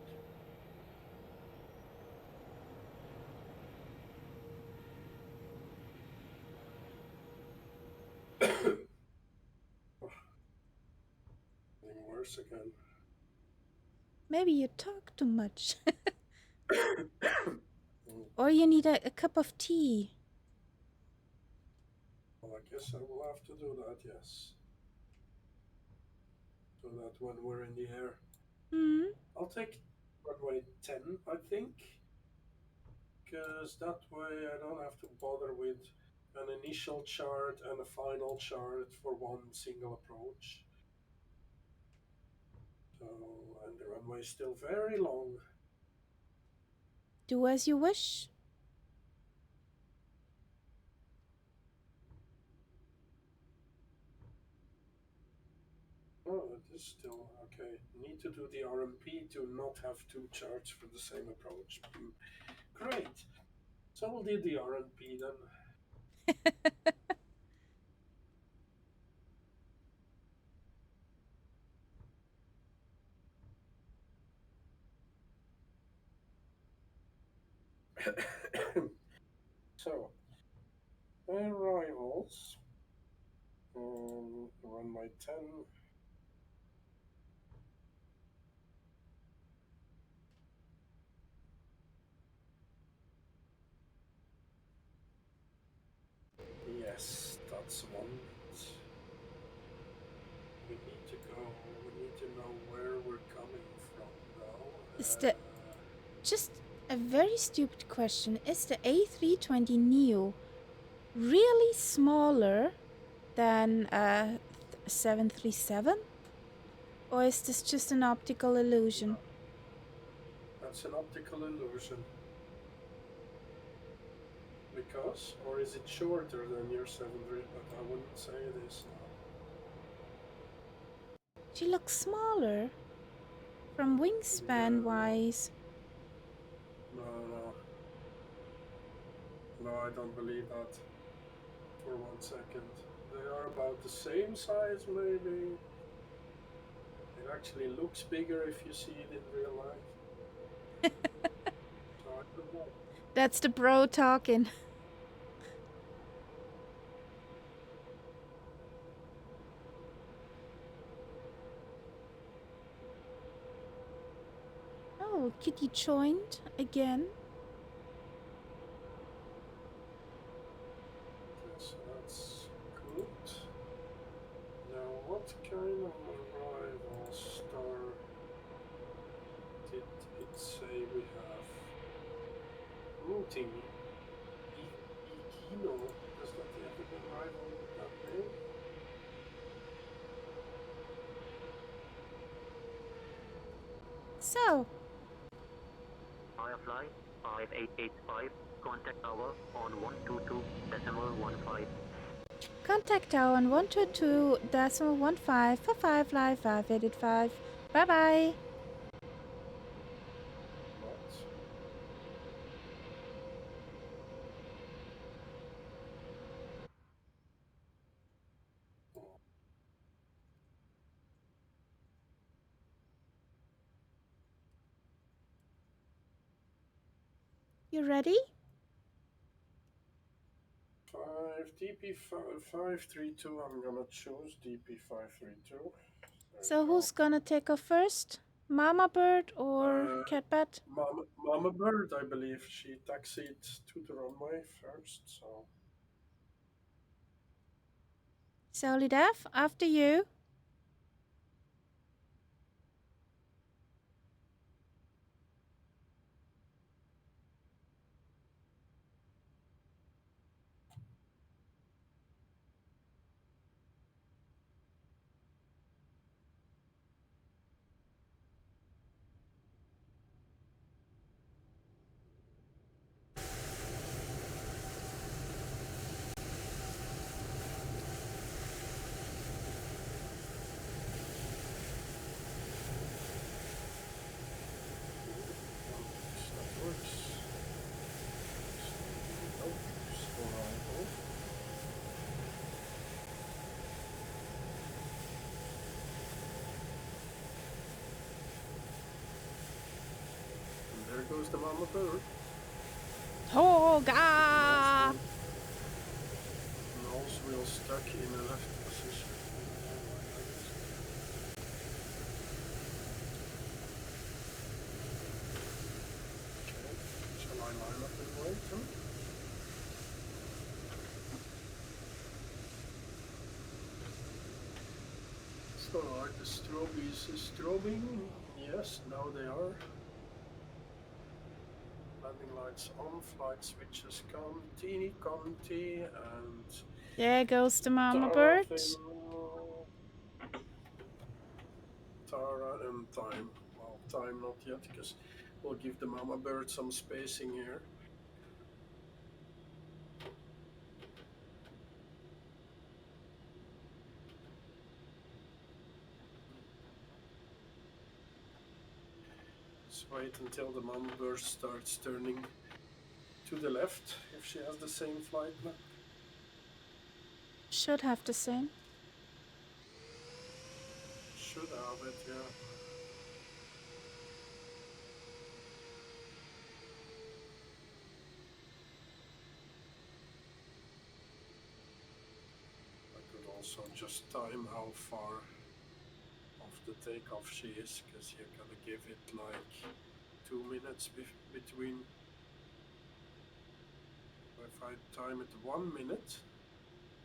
Getting worse again. Maybe you talk too much. Or you need a cup of tea. Well, I guess I will have to do that, yes. So that when we're in the air. I'll take runway 10, I think. Because that way I don't have to bother with an initial chart and a final chart for one single approach. So, and the runway is still very long. Do as you wish. Oh, it is still okay. Need to do the RMP to not have two charts for the same approach. Great. So we'll do the RMP then. So, arrivals. Runway 10. Yes, that's one. We need to go. We need to know where we're coming from now. Is the just a very stupid question. Is the A320neo really smaller than a 737? Or is this just an optical illusion? That's an optical illusion. Because? Or is it shorter than your 737? But I wouldn't say it is now. She looks smaller. From wingspan wise. No. No, I don't believe that. For 1 second. They are about the same size, maybe. It actually looks bigger if you see it in real life. So I don't know. That's the bro talking. Oh, Kitty joined again. So that's good. Now, what kind of arrival star did it say we have? Routing. Ikino. Does that have an arrival with that name? So. Firefly 5885, contact tower on 122.15. Contact tower on 122.15 for Firefly 5885. Bye bye. You ready? 532. I'm gonna choose DP532. So who's gonna take off first? Mama Bird or Catbat? Mama Bird, I believe. She taxied to the runway first, so. Solidaf, after you. There goes the Mama Bird. Toga! Nose wheel stuck in a left position. Okay, shall I line up and wait too? So are the strobies strobing? Yes, now they are. Landing lights on, flight switches Conti, and There goes the Mama Bird. Tara and time. Well, time not yet, because we'll give the Mama Bird some spacing here. Let's wait until the Mama Bird starts turning to the left, if she has the same flight plan. Should have the same. Should have it, yeah. I could also just time how far off the takeoff she is, because you gotta give it like 2 minutes between. If I time it 1 minute,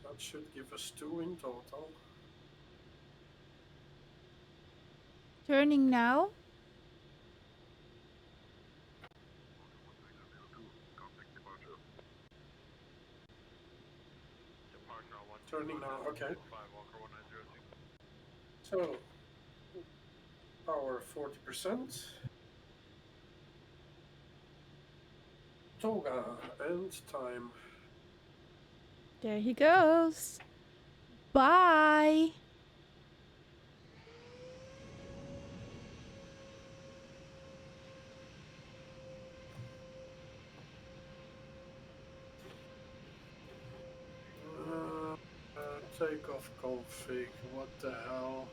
that should give us 2 in total. Turning now. Turning now, okay. So, power 40%. Toga and time. There he goes. Bye. Takeoff config, what the hell?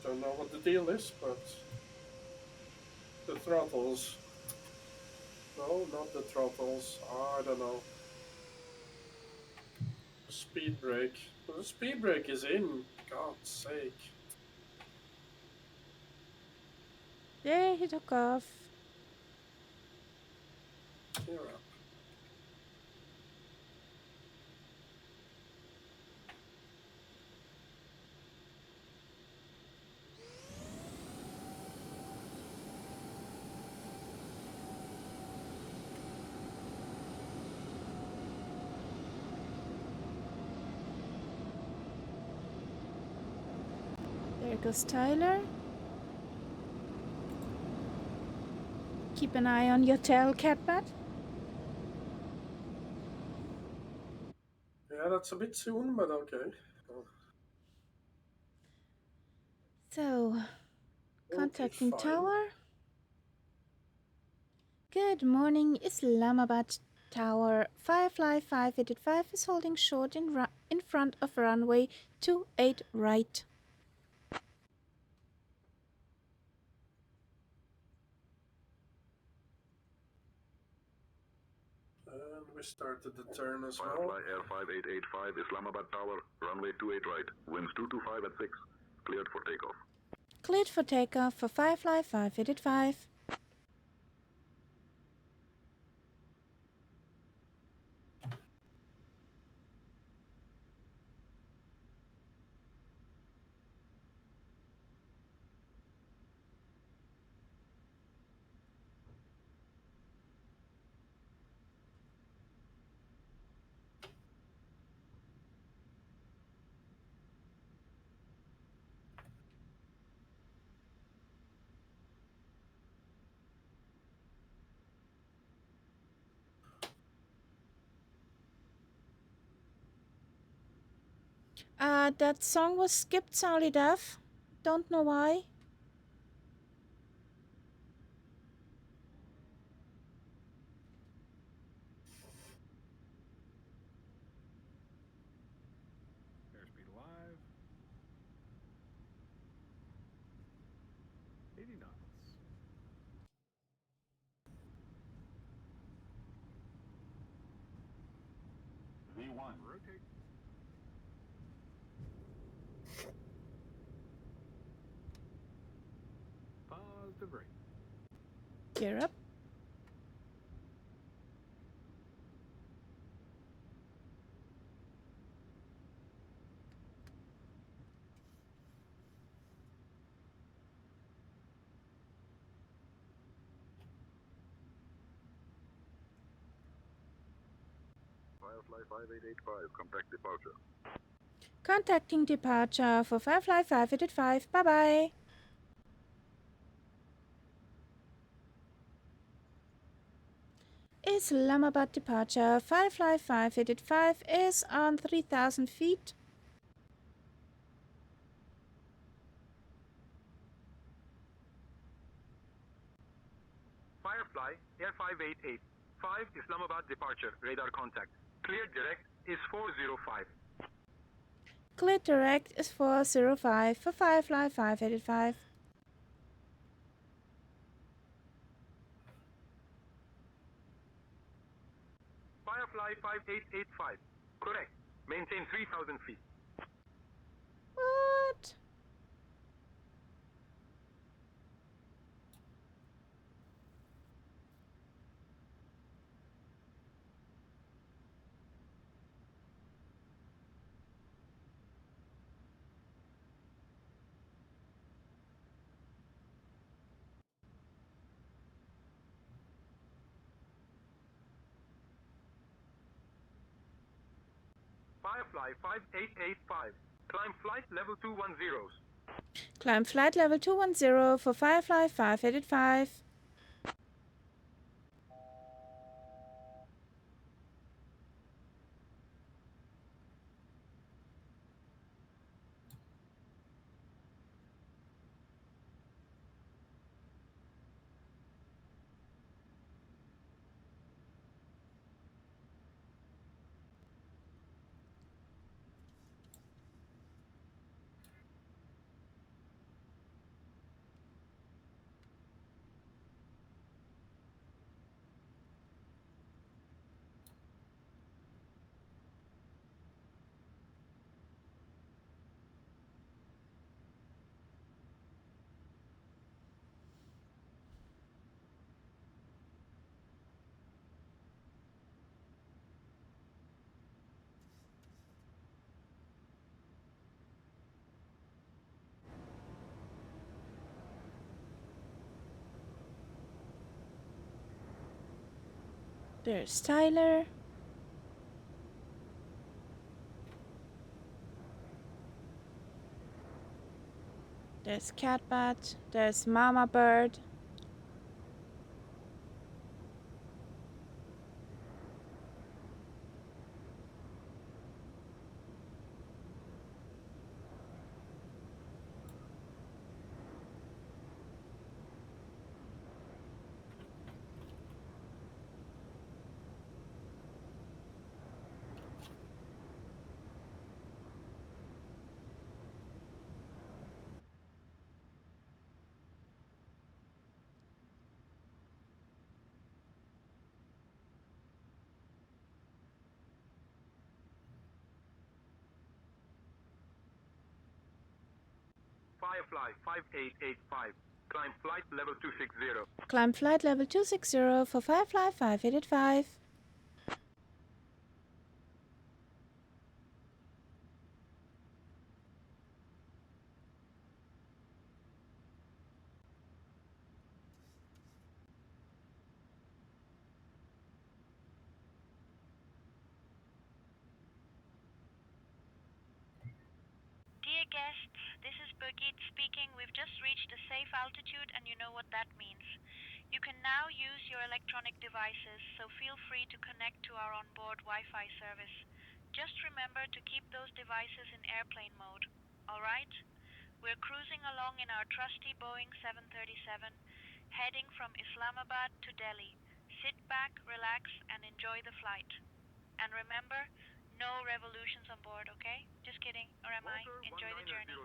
Don't know what the deal is, but the throttles. No, not the throttles. I don't know. Speed brake. Well, the speed brake is in. God's sake. There he took off. Cheer up. There goes Tyler. Keep an eye on your tail, Catbat. Yeah, that's a bit soon, but okay. So, contacting fine. tower. Good morning, Islamabad Tower. Firefly 585 is holding short in front of runway 28 right. We started the turn as well. Firefly Air 5885, Islamabad Tower, runway 28 right, winds 225 at 6, cleared for takeoff. Cleared for takeoff for Firefly 5885. That song was skipped, Sally Duff. Don't know why. Airspeed alive. 80 knots. V1. Rotate. Positive rate. Gear up. Firefly 5885, contact departure. Contacting departure for Firefly 5885. Bye-bye. Islamabad departure. Firefly 5885 is on 3,000 feet. Firefly Air 5885, Islamabad departure, radar contact. Cleared direct is 405. Cleared direct is 405 for Firefly 5885. Firefly 5885, correct. Maintain 3,000 feet. What? Firefly 5885, climb flight level 210. Climb flight level 210 for Firefly 5885. There's Tyler. There's Catbat. There's Mama Bird. Firefly 5885. Climb flight level 260. Climb flight level 260 for Firefly 5885. Dear guests, this is Birgit speaking. We've just reached a safe altitude and you know what that means. You can now use your electronic devices, so feel free to connect to our onboard Wi-Fi service. Just remember to keep those devices in airplane mode. Alright? We're cruising along in our trusty Boeing 737, heading from Islamabad to Delhi. Sit back, relax, and enjoy the flight. And remember, no revolutions on board, okay? Just kidding, or am I? Enjoy the journey.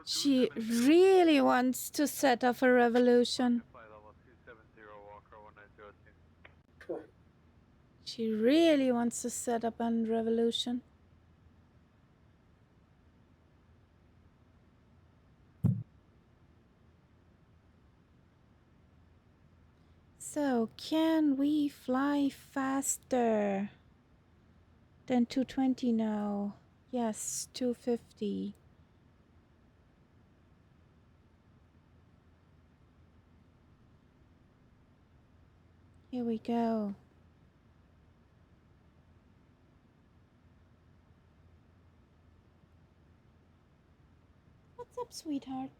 She really wants to set off a revolution. She really wants to set up a revolution. So, can we fly faster than 220 now? Yes, 250. Here we go. What's up, sweetheart?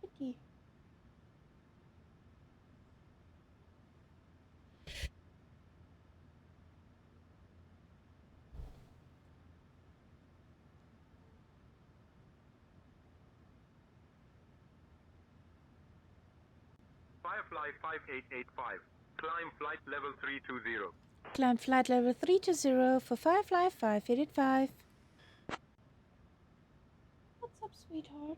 Kitty. Firefly 5885. Climb flight level 320. Climb flight level 320 for Firefly 5885. What's up, sweetheart?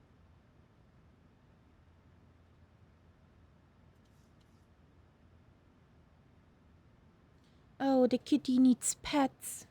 Oh, the kitty needs pets.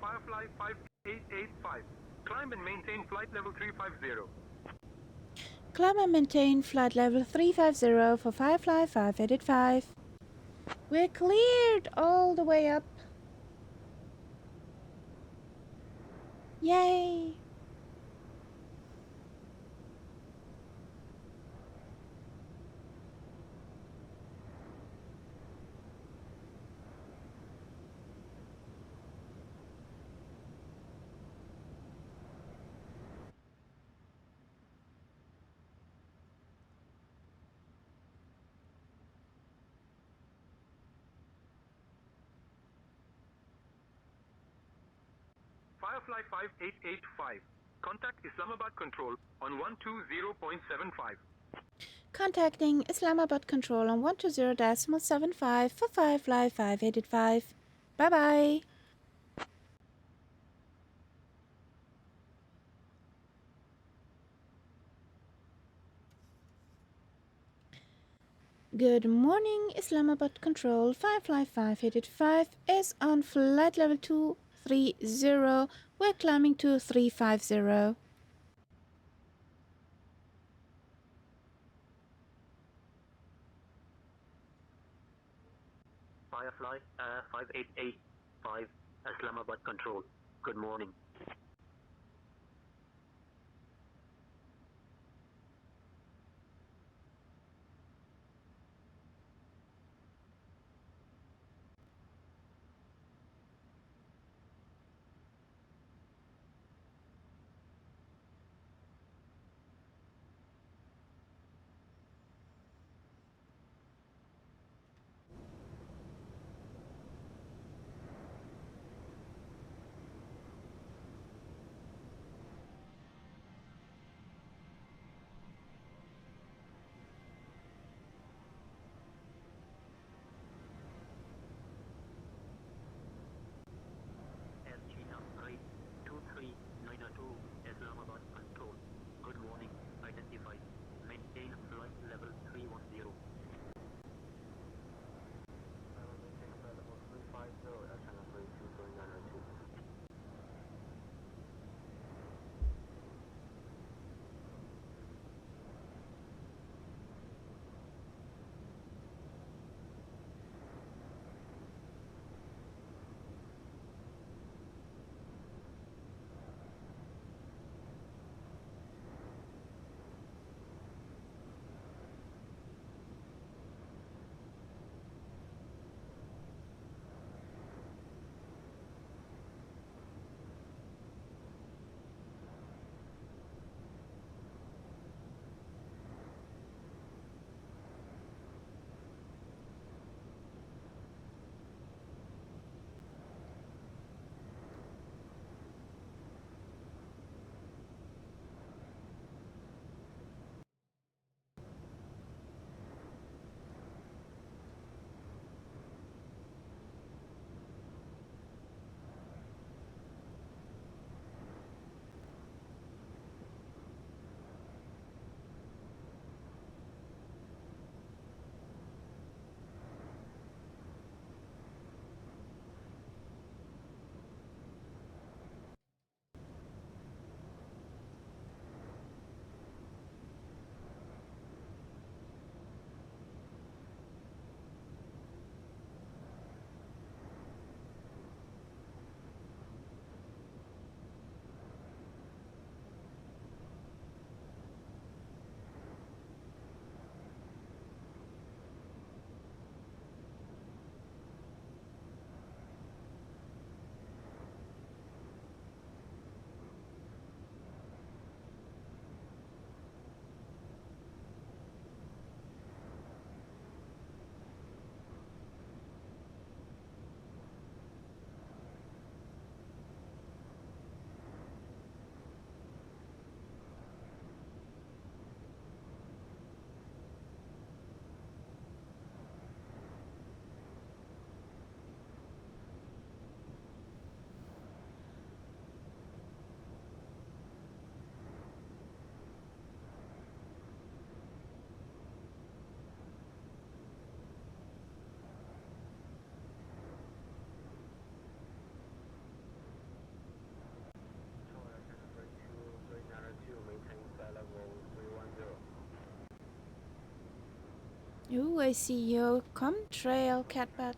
Firefly 5885. Climb and maintain flight level 350. Climb and maintain flight level 350 for Firefly 5885. We're cleared all the way up. Yay! Firefly 5885. Contact Islamabad Control on 120.75. Contacting Islamabad Control on 120.75 for Firefly 5885. Bye-bye. Good morning, Islamabad Control. Firefly 5885 is on flight level 230. We're climbing to 350. Firefly 5885, Islamabad Control. Good morning. China, right, 23902, Islamabad Control. Good morning, identified. Maintain flight level 310. Ooh, I see you. Come trail, Catbat.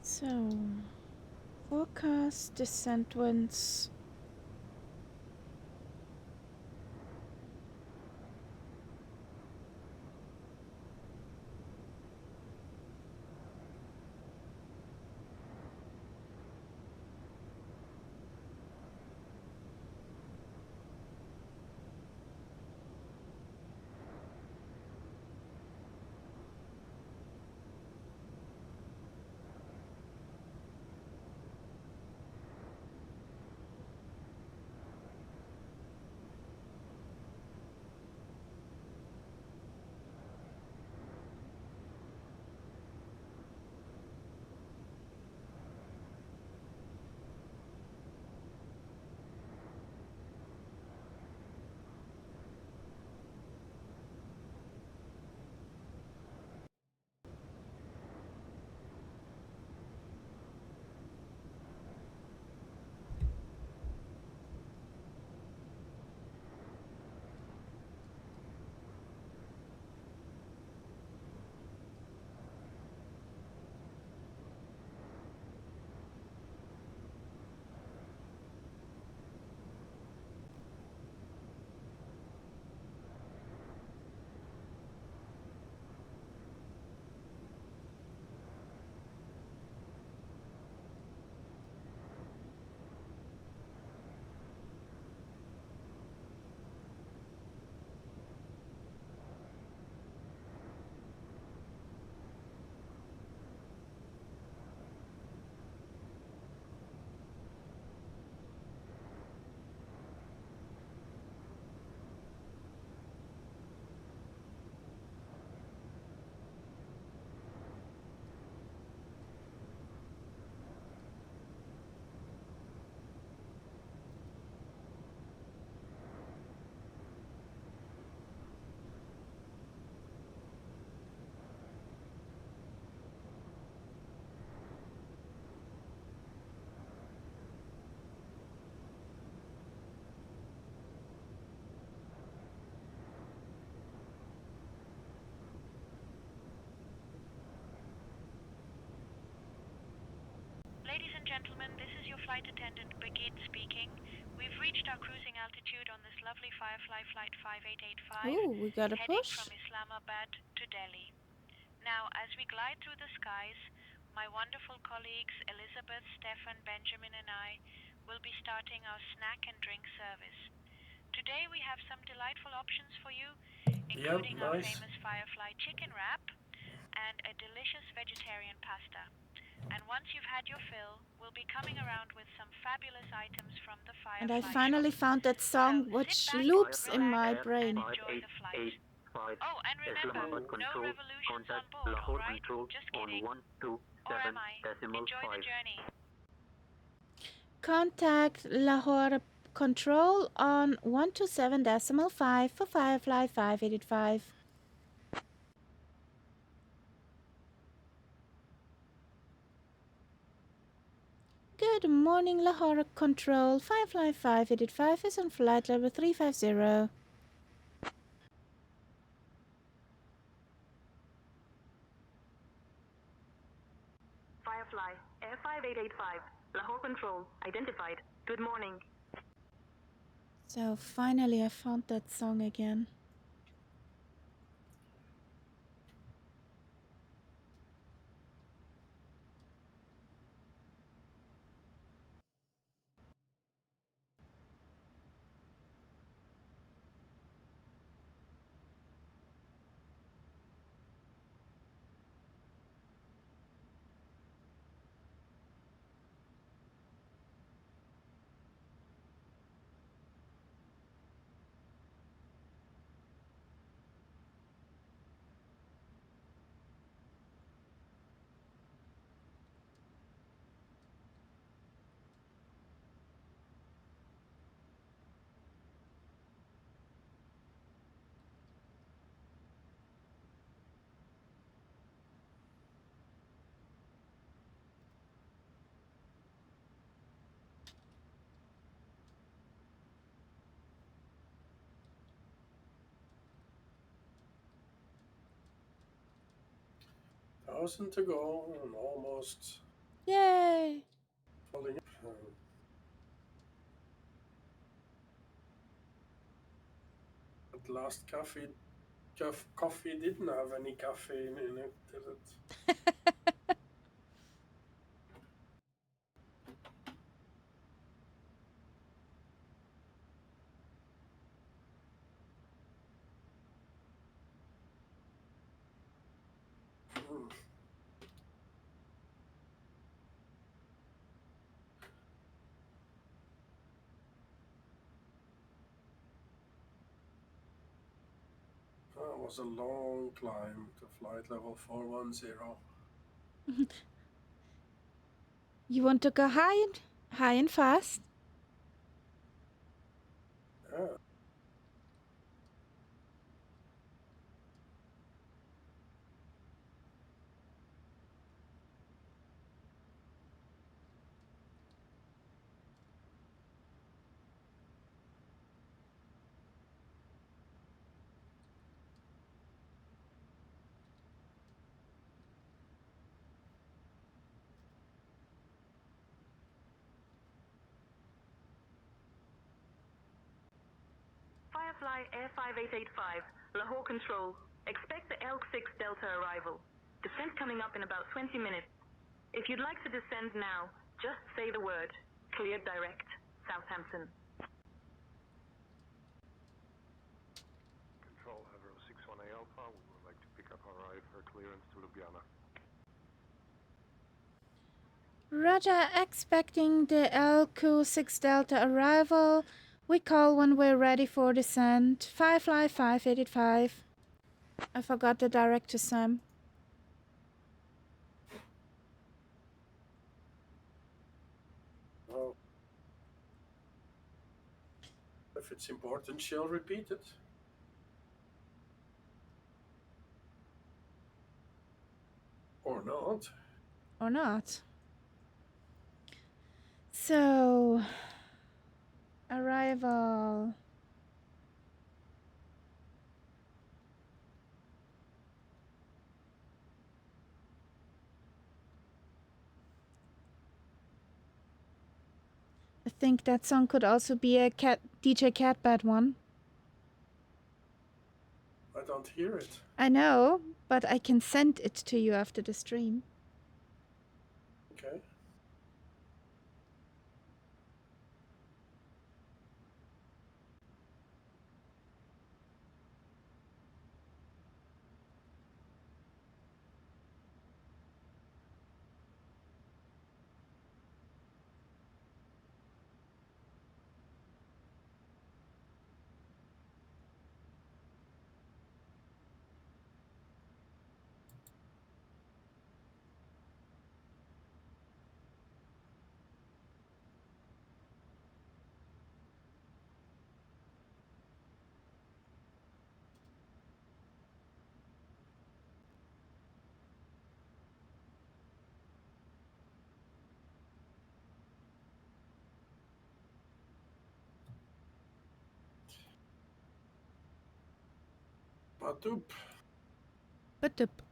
So, forecast descent winds. Ladies and gentlemen, this is your flight attendant Brigitte speaking. We've reached our cruising altitude on this lovely Firefly Flight 5885, Ooh, we got a heading push. from Islamabad to Delhi. Now, as we glide through the skies, my wonderful colleagues Elizabeth, Stefan, Benjamin and I will be starting our snack and drink service. Today we have some delightful options for you, including our famous Firefly chicken wrap and a delicious vegetarian pasta. And once you've had your fill, we'll be coming around with some fabulous items from the Firefly And I finally found that song which loops in my brain. enjoy the flight. Oh, and remember, no revolutions on board, alright? Just kidding. Or am I? Enjoy the journey. Contact Lahore Control on 127.5 for Firefly 5885. Good morning, Lahore Control. Firefly 5885 is on flight level 350. Firefly, F5885, Lahore Control, identified. Good morning. So finally I found that song again. Thousand to go and almost Yay! Falling up. But last coffee didn't have any caffeine in it, did it? That was a long climb to flight level 410. You want to go high and fast? Yeah. Firefly Air 5885, Lahore Control. Expect the Elk 6 Delta arrival. Descent coming up in about 20 minutes. If you'd like to descend now, just say the word. Cleared direct, Southampton. Control, Avro 61A Alpha. We would like to pick up our IFR clearance to Ljubljana. Roger, expecting the LQ6 Delta arrival. We call when we're ready for descent. Firefly 5885. I forgot the direct to Sam. Well, if it's important, she'll repeat it. Or not. Or not. So, arrival. I think that song could also be a DJ Catbad one. I don't hear it. I know, but I can send it to you after the stream. Okay. Batup. Batup.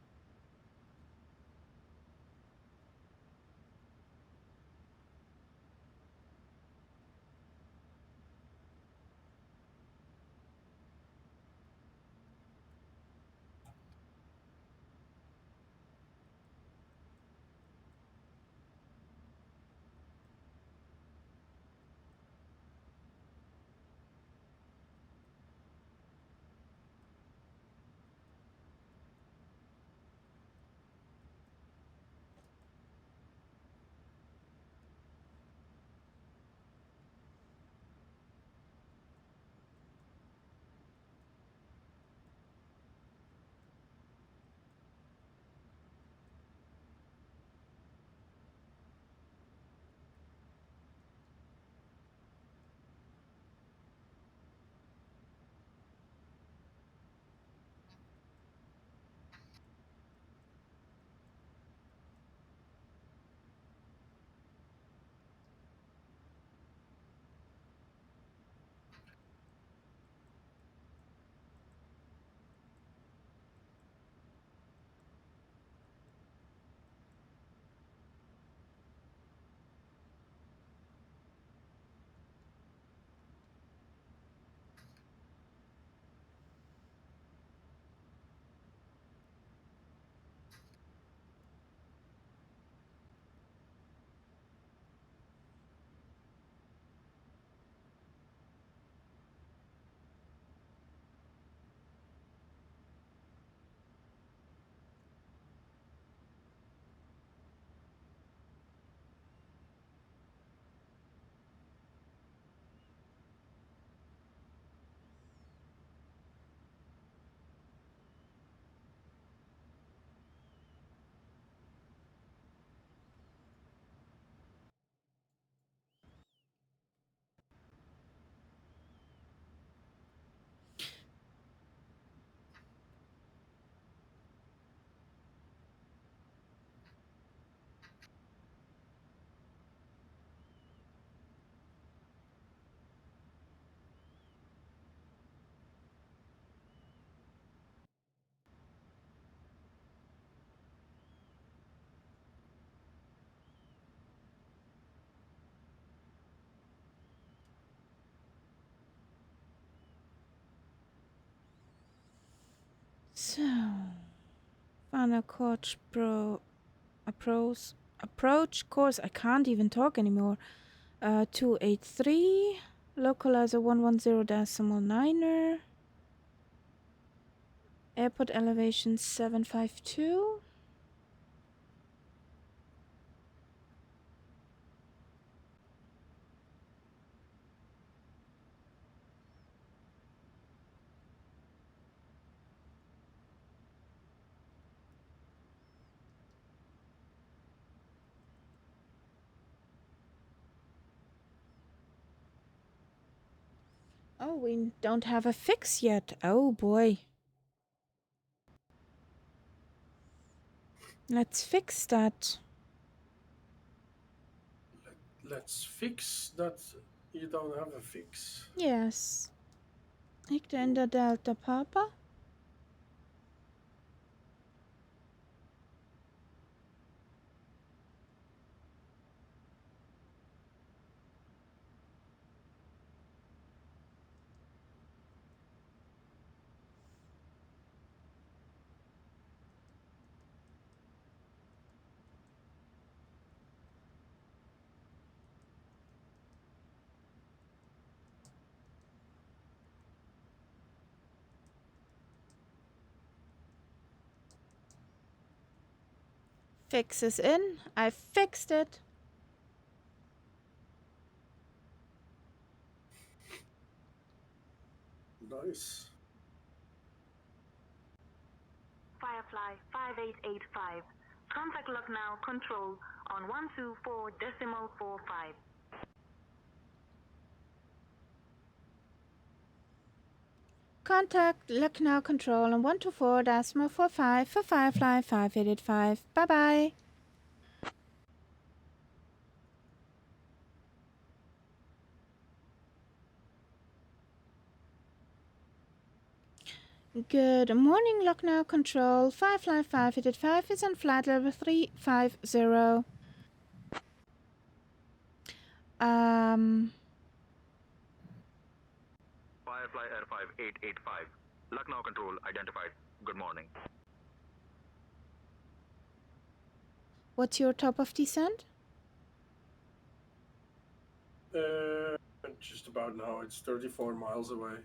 So, final coach approach course. I can't even talk anymore. 283, localizer 110.9er, airport elevation 752. Oh, we don't have a fix yet. Oh boy. Let's fix that. Let's fix that you don't have a fix. Yes. Hector in der Delta Papa. Fix is in. I fixed it. Nice. Firefly 5885. Contact Lucknow Control on 124.45. Contact Lucknow Control on 124.45 for Firefly 5885. Bye-bye. Good morning, Lucknow Control. Firefly 5885 is on flight level 350. Firefly Air 5885. Lucknow Control identified. Good morning. What's your top of descent? Just about now. It's 34 miles away.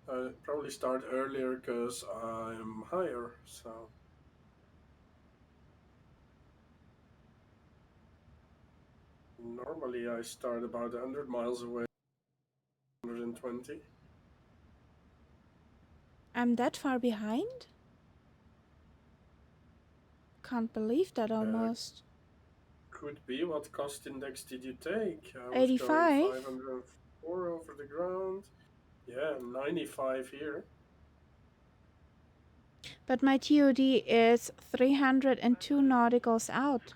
I probably start earlier because I'm higher, so. Normally I start about 100 miles away, 120. I'm that far behind? Can't believe that almost. Could be. What cost index did you take? I was 85? going 504 over the ground. Yeah, 95 here. But my TOD is 302 nauticals out.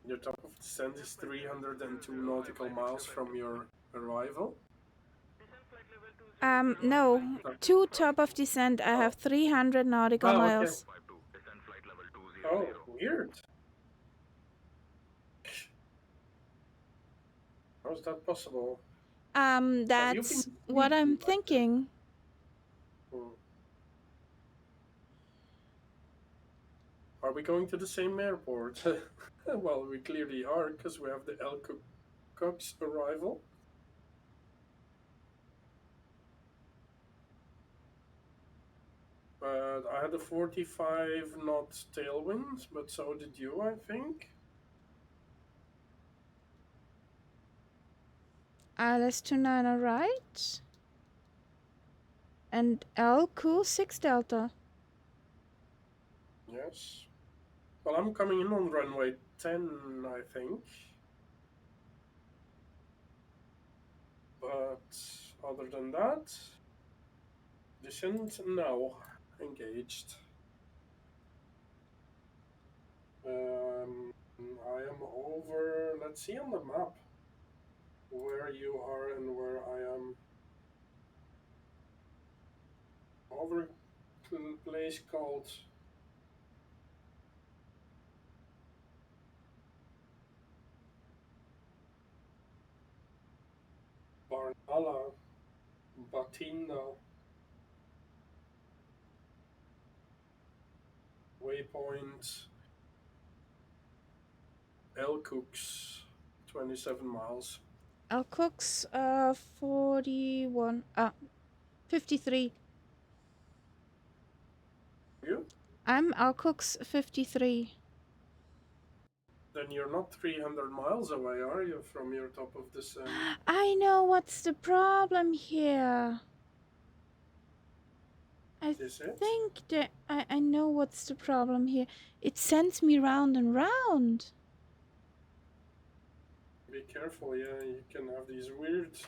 Your top of descent is 302 nautical miles from your arrival? No. To top of descent, I have 300 nautical miles. Oh, weird. How is that possible? That's what I'm thinking. Are we going to the same airport? Well, we clearly are, because we have the El Cox arrival. But I had a 45 knot tailwind, but so did you, I think. ILS-29 right. And LQ6 Delta. Yes. Well, I'm coming in on runway 10, I think. But other than that, descent now engaged. I am over, let's see on the map where you are and where I am. Over a place called 14 now. Waypoint Elcooks, 27 miles. Elcooks, 41, 53. You? I'm Elcooks 53. Then you're not 300 miles away, are you, from your top of the sun? I know what's the problem here. Think that I know what's the problem here. It sends me round and round. Be careful, yeah, you can have these weird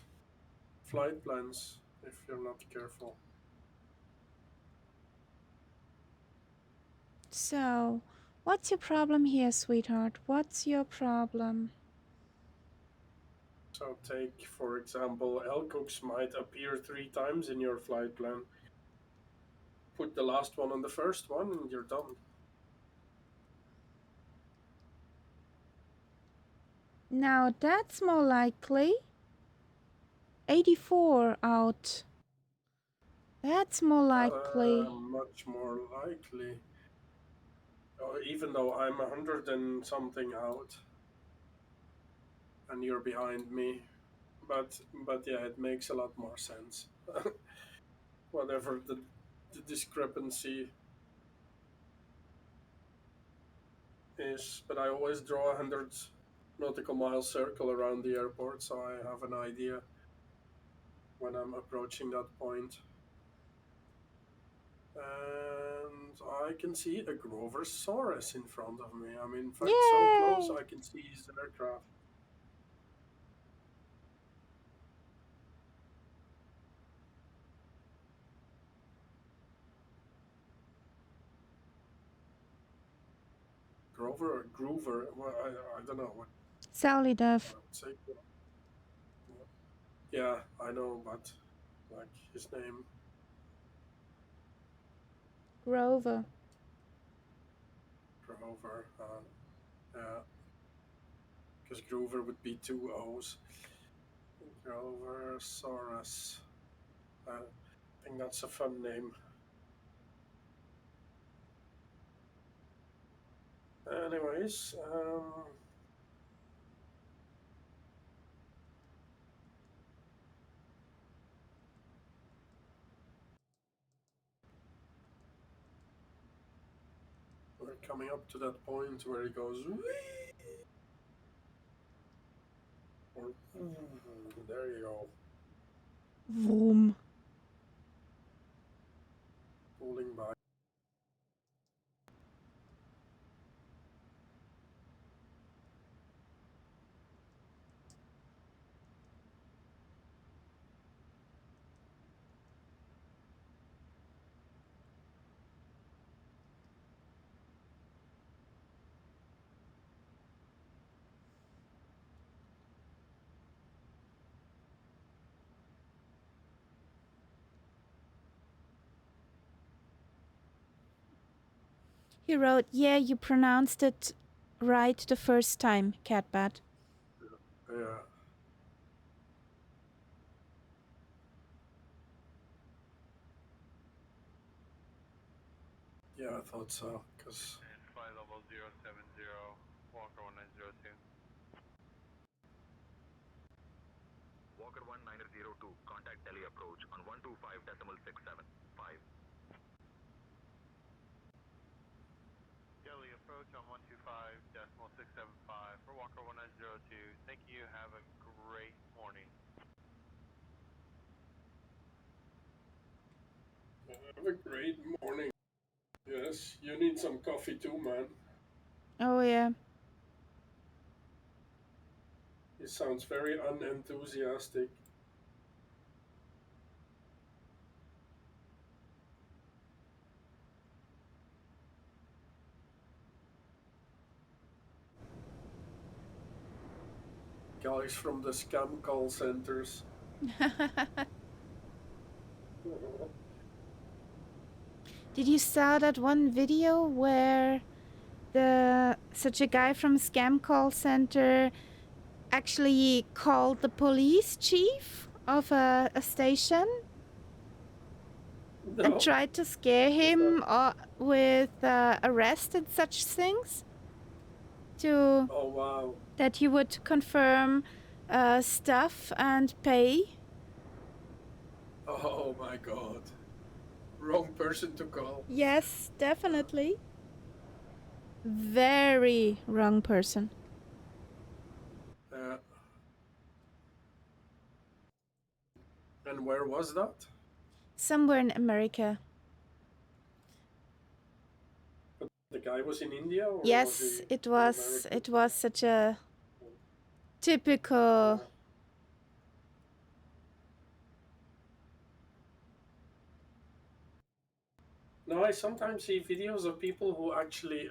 flight plans if you're not careful. So, what's your problem here, sweetheart? What's your problem? So take, for example, Elcooks might appear 3 times in your flight plan. Put the last one on the first one and you're done. Now that's more likely. 84 out. That's more likely. Much more likely. Even though I'm 100 and something out. And you're behind me. But yeah, it makes a lot more sense. Whatever the discrepancy is. But I always draw 100 nautical mile circle around the airport, so I have an idea when I'm approaching that point. And I can see a Grover Saurus in front of me. I'm in fact so close I can see his aircraft. Groover, well, I don't know what. Sally Duff. Yeah, I know, but like his name. Grover. Yeah. Because Groover would be 2 O's. Grover Saurus. I think that's a fun name. Anyways, we're coming up to that point where he goes, wee! Or, there you go. Vroom. Pulling by. He wrote, yeah, you pronounced it right the first time, Catbat. Yeah. Yeah, I thought so, because... And flight level 070, Walker 1902. Walker 1902, contact Delhi approach on 125.675. Delhi approach on 125.675 for Walker 1902. Thank you. Have a great morning. Have a great morning. Yes, you need some coffee too, man. Oh, yeah. He sounds very unenthusiastic. Guys from the scam call centers. Did you saw that one video where such a guy from a scam call center actually called the police chief of a station and tried to scare him with arrest and such things. Oh wow. That he would confirm stuff and pay. Oh my god. Wrong person to call. Yes, definitely. Very wrong person. And where was that? Somewhere in America. But the guy was in India, or yes, was he it was. It was such a typical. No, I sometimes see videos of people who actually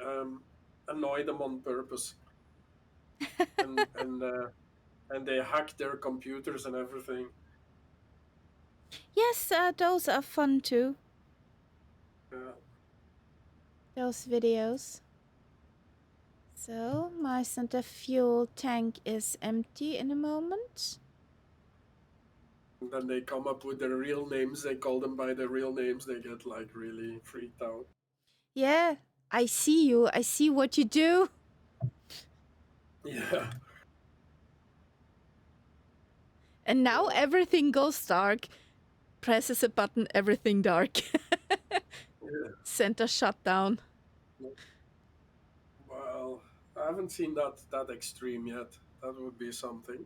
annoy them on purpose, and they hack their computers and everything. Yes, those are fun too. Those videos. So my center fuel tank is empty in a moment. And then they come up with their real names. They call them by their real names. They get like really freaked out. Yeah, I see you. I see what you do. Yeah. And now everything goes dark. Presses a button, everything dark. Center shut down. Well, I haven't seen that extreme yet. That would be something.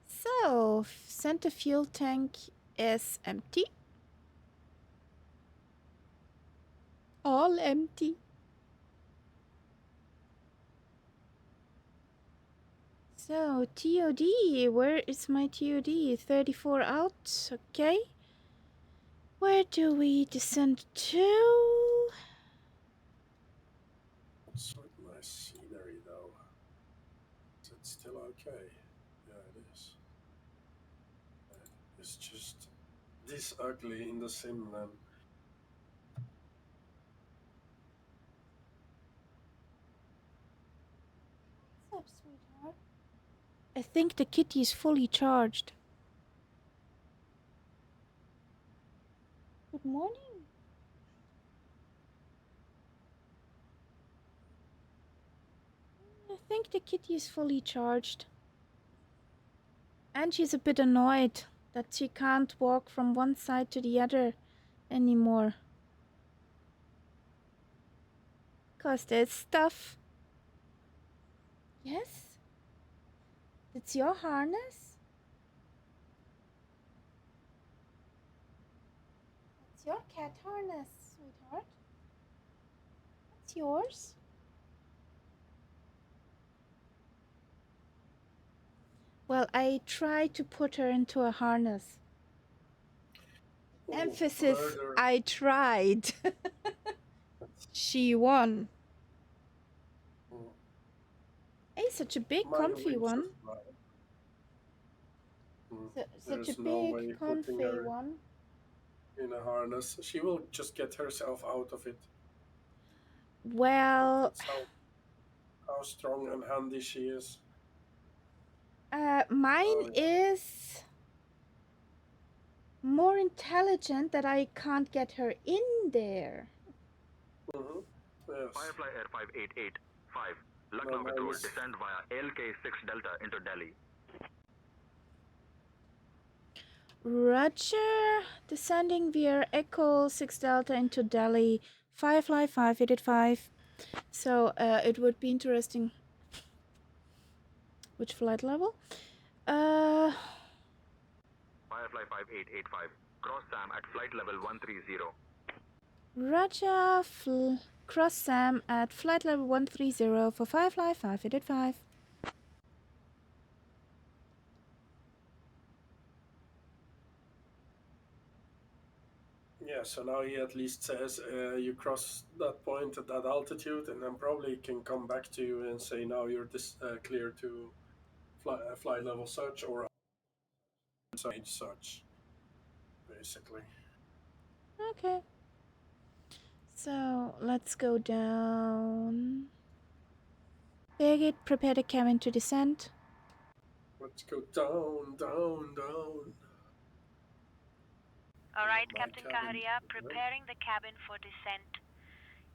So, center fuel tank is empty. All empty. So, TOD, where is my TOD? 34 out, okay. Where do we descend to? It's like nice scenery though. Is it still okay? Yeah, it is. It's just this ugly in the sim then. What's up, sweetheart? I think the kitty is fully charged. Good morning. I think the kitty is fully charged. And she's a bit annoyed that she can't walk from one side to the other anymore. 'Cause there's stuff. Yes? It's your harness? It's your cat harness, sweetheart. It's yours. Well, I tried to put her into a harness. Ooh, Emphasis, murder. I tried. She won. Hey, such a big, comfy one. Such a no way big, putting comfy her one. in a harness. She will just get herself out of it. Well, that's how strong and handy she is. Mine is more intelligent that I can't get her in there. Yes. Firefly Air 5885. Lucknow Control, descend via LK6 Delta into Delhi. Roger. Descending via Echo 6 Delta into Delhi. Firefly 5885. So it would be interesting. Which flight level? Firefly 5885. Cross SAM at flight level 130. Roger. Cross SAM at flight level 130 for Firefly 5885. Yeah, so now he at least says you cross that point at that altitude, and then probably can come back to you and say now you're clear to flight level such or such, basically. Okay. So let's go down. Birgit, prepare the cabin to descend. Let's go down, down, down. Alright, Captain Kaharia, preparing the cabin for descent.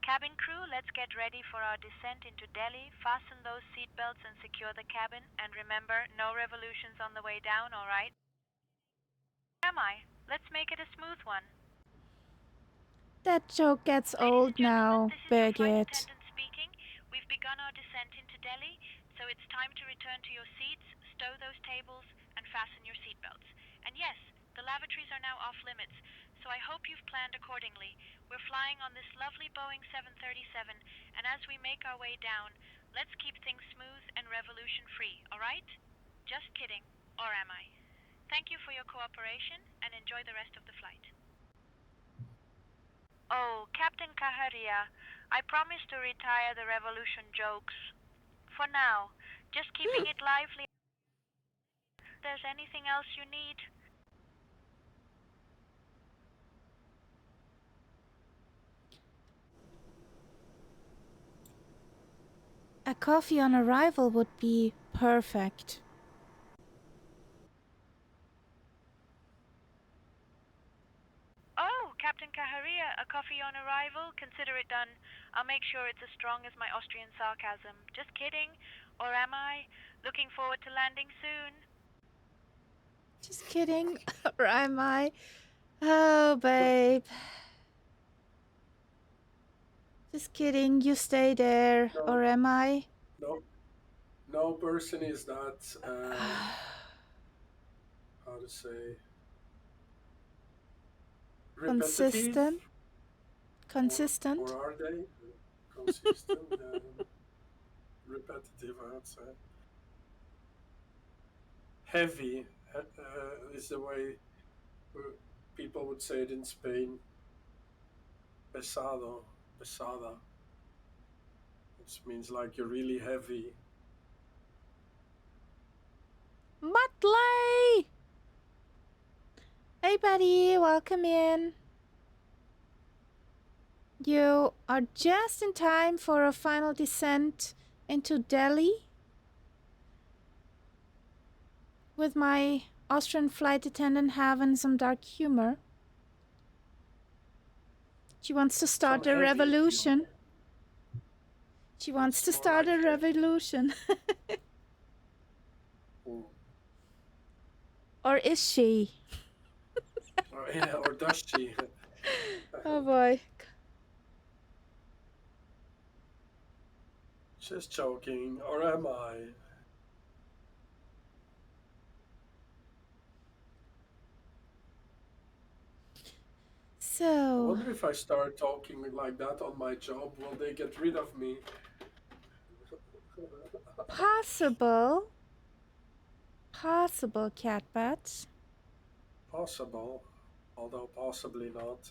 Cabin crew, let's get ready for our descent into Delhi. Fasten those seatbelts and secure the cabin. And remember, no revolutions on the way down, alright? Where am I? Let's make it a smooth one. That joke gets old now, Birgit. Speaking. We've begun our descent into Delhi, so it's time to return to your seats, stow those tables, and fasten your seatbelts. And yes, the lavatories are now off limits, so I hope you've planned accordingly. We're flying on this lovely Boeing 737, and as we make our way down, let's keep things smooth and revolution-free, alright? Just kidding, or am I? Thank you for your cooperation, and enjoy the rest of the flight. Oh, Captain Kaharia, I promise to retire the revolution jokes. For now, just keeping it lively. If there's anything else you need. A coffee on arrival would be perfect. Oh, Captain Kaharia, a coffee on arrival? Consider it done. I'll make sure it's as strong as my Austrian sarcasm. Just kidding. Or am I? Looking forward to landing soon. Just kidding. Or am I? Oh, babe. Just kidding. You stay there. No. Or am I? No person is that, how to say, repetitive. Consistent? Or are they? Consistent. Repetitive, I would say. Heavy is the way people would say it in Spain. Pesado, pesada. Which means like you're really heavy. Muttley! Hey, buddy, welcome in. You are just in time for a final descent into Delhi with my Austrian flight attendant having some dark humor. She wants to start a revolution. She wants to start a revolution. Or is she? Or does she? Oh boy. Just joking, or am I? So... I wonder if I start talking like that on my job, will they get rid of me? Possible. Possible, Catbats. Possible, although possibly not.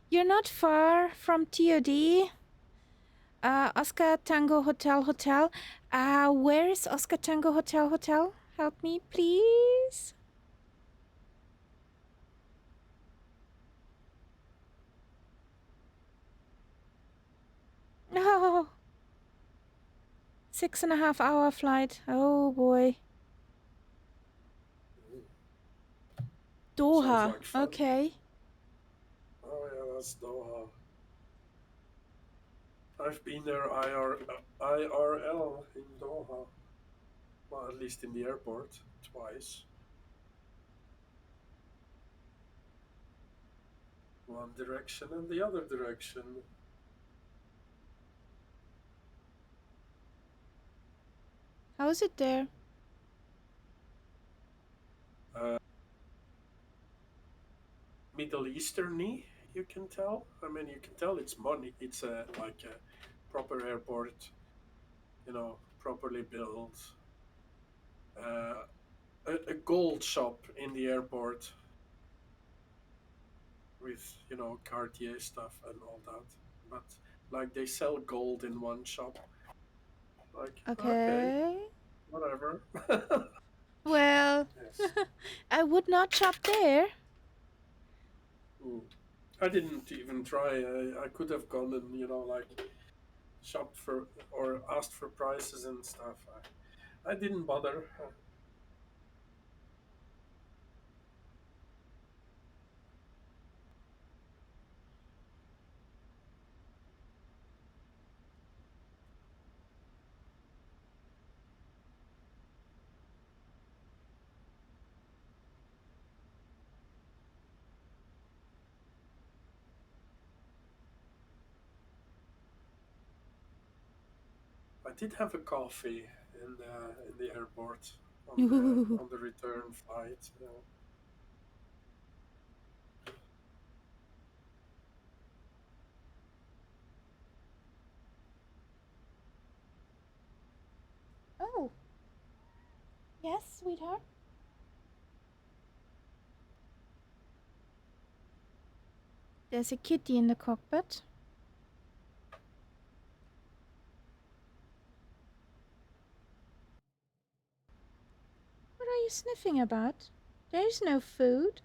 You're not far from TOD. Oscar Tango Hotel. Where is Oscar Tango Hotel? Help me, please. No. 6.5 hour flight. Oh boy. Doha. Like okay. Oh yeah, that's Doha. I've been there IRL in Doha. Well, at least in the airport, twice. One direction and the other direction. How is it there? Middle Eastern-y, you can tell. I mean, you can tell it's money. It's like a proper airport, you know, properly built. A gold shop in the airport with, you know, Cartier stuff and all that. But like they sell gold in one shop. Like, okay whatever. Well, yes. I would not shop there. I didn't even try. I could have gone and, you know, like shopped for or asked for prices and stuff. I didn't bother. I did have a coffee in the airport on the return flight. Oh. Yes, sweetheart? There's a kitty in the cockpit. What are you sniffing about? There is no food.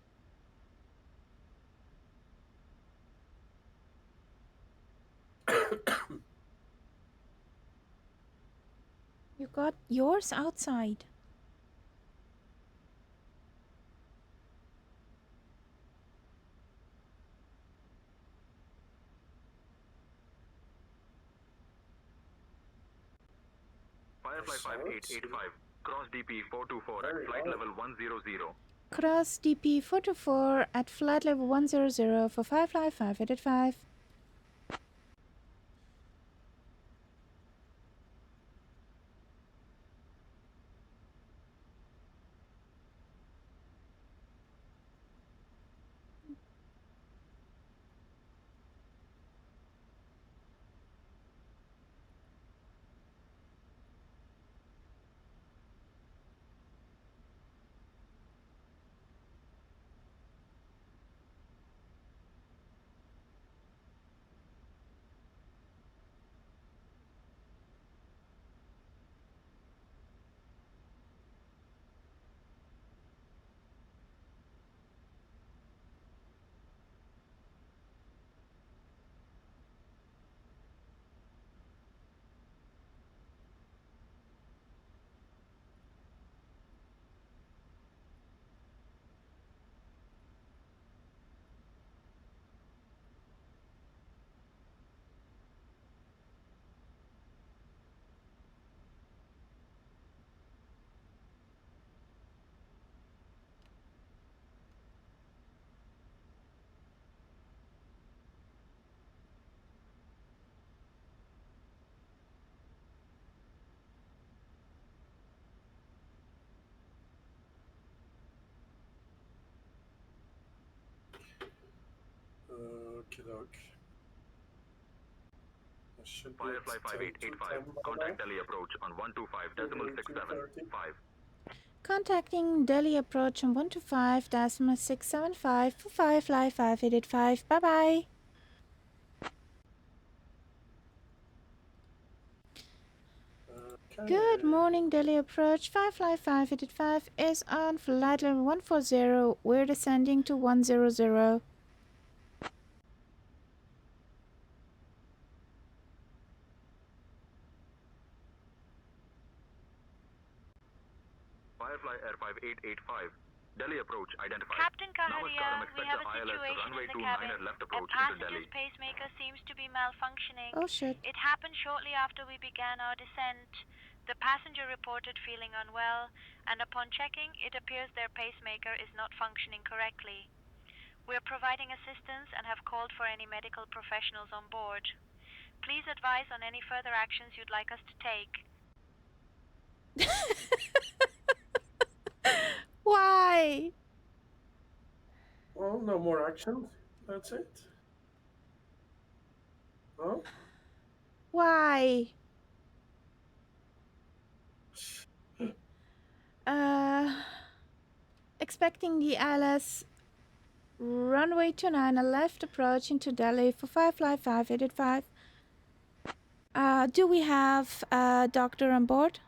You got yours outside. Firefly 5885, cross DP 424 at flight level 100. Cross DP 424 at flight level 100 for Firefly 5885. Okie doke. Firefly 5885, contact Delhi approach on 125.675. Contacting Delhi approach on 125.675 for Firefly 5885. Bye bye. Good morning, Delhi approach. Firefly 5885 is on flight level 140. We're descending to 100. Firefly Air 5885, Delhi approach identified. Captain Kaharia, we have a ILS situation runway in the 29 cabin. left A approach into Delhi. passenger's pacemaker seems to be malfunctioning. Oh shit. It happened shortly after we began our descent. The passenger reported feeling unwell, and upon checking, it appears their pacemaker is not functioning correctly. We're providing assistance and have called for any medical professionals on board. Please advise on any further actions you'd like us to take. Why? Well, no more action. That's it. Huh? Why? Expecting the ILS runway 29 left approach into Delhi for Firefly 5885. Do we have a doctor on board?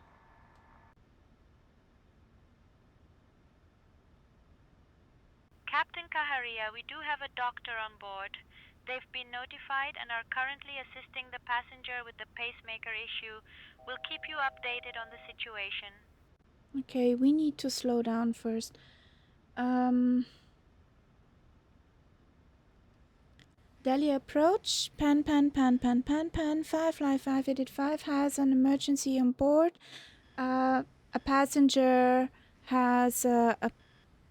Captain Kaharia, we do have a doctor on board. They've been notified and are currently assisting the passenger with the pacemaker issue. We'll keep you updated on the situation. Okay, we need to slow down first. Delhi approach. Pan 55585 has an emergency on board. A passenger has a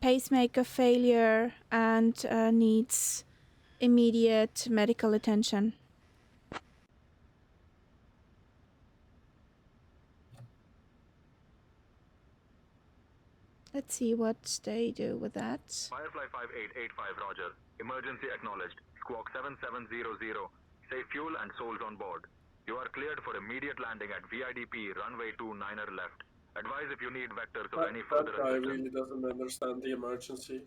pacemaker failure and needs immediate medical attention. Let's see what they do with that. Firefly 5885, roger. Emergency acknowledged. Squawk 7700. Safe fuel and souls on board. You are cleared for immediate landing at VIDP runway 29er left. Advise if you need vectors or any further That guy assistance. really doesn't understand the emergency,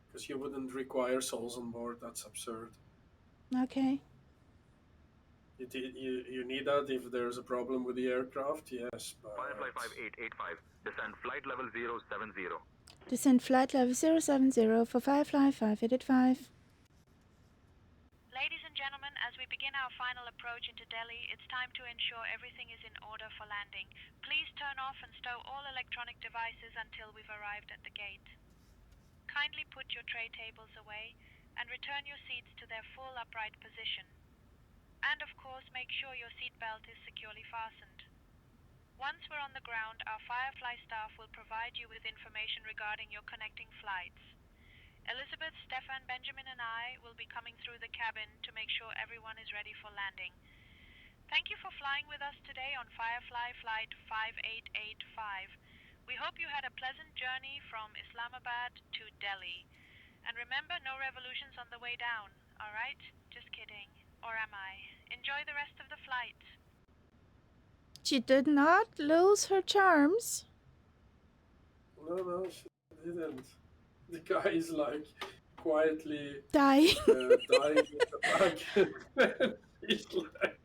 because you wouldn't require souls on board. That's absurd. Okay. You need that if there's a problem with the aircraft, yes, but... Firefly 5885, descend flight level 070. Descend flight level 070 for Firefly 5885. Ladies and gentlemen, as we begin our final approach into Delhi, it's time to ensure everything is in order for landing. Please turn off and stow all electronic devices until we've arrived at the gate. Kindly put your tray tables away and return your seats to their full upright position. And of course, make sure your seatbelt is securely fastened. Once we're on the ground, our Firefly staff will provide you with information regarding your connecting flights. Elizabeth, Stefan, Benjamin, and I will be coming through the cabin to make sure everyone is ready for landing. Thank you for flying with us today on Firefly Flight 5885. We hope you had a pleasant journey from Islamabad to Delhi. And remember, no revolutions on the way down, all right? Just kidding. Or am I? Enjoy the rest of the flight. She did not lose her charms. No, she didn't. The guy is like quietly dying dying in the back. He's like,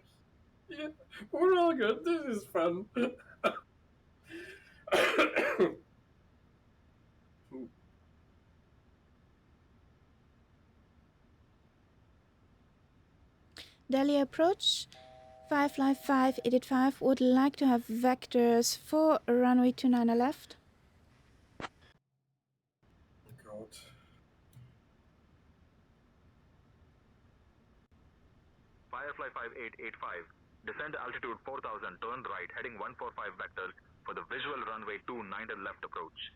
yeah, we're all good. This is fun. Delhi approach. Firefly 5885 would like to have vectors for runway 29 left. God. Firefly 5885, descend altitude 4000, turn right, heading 145 vectors for the visual runway 29er left approach.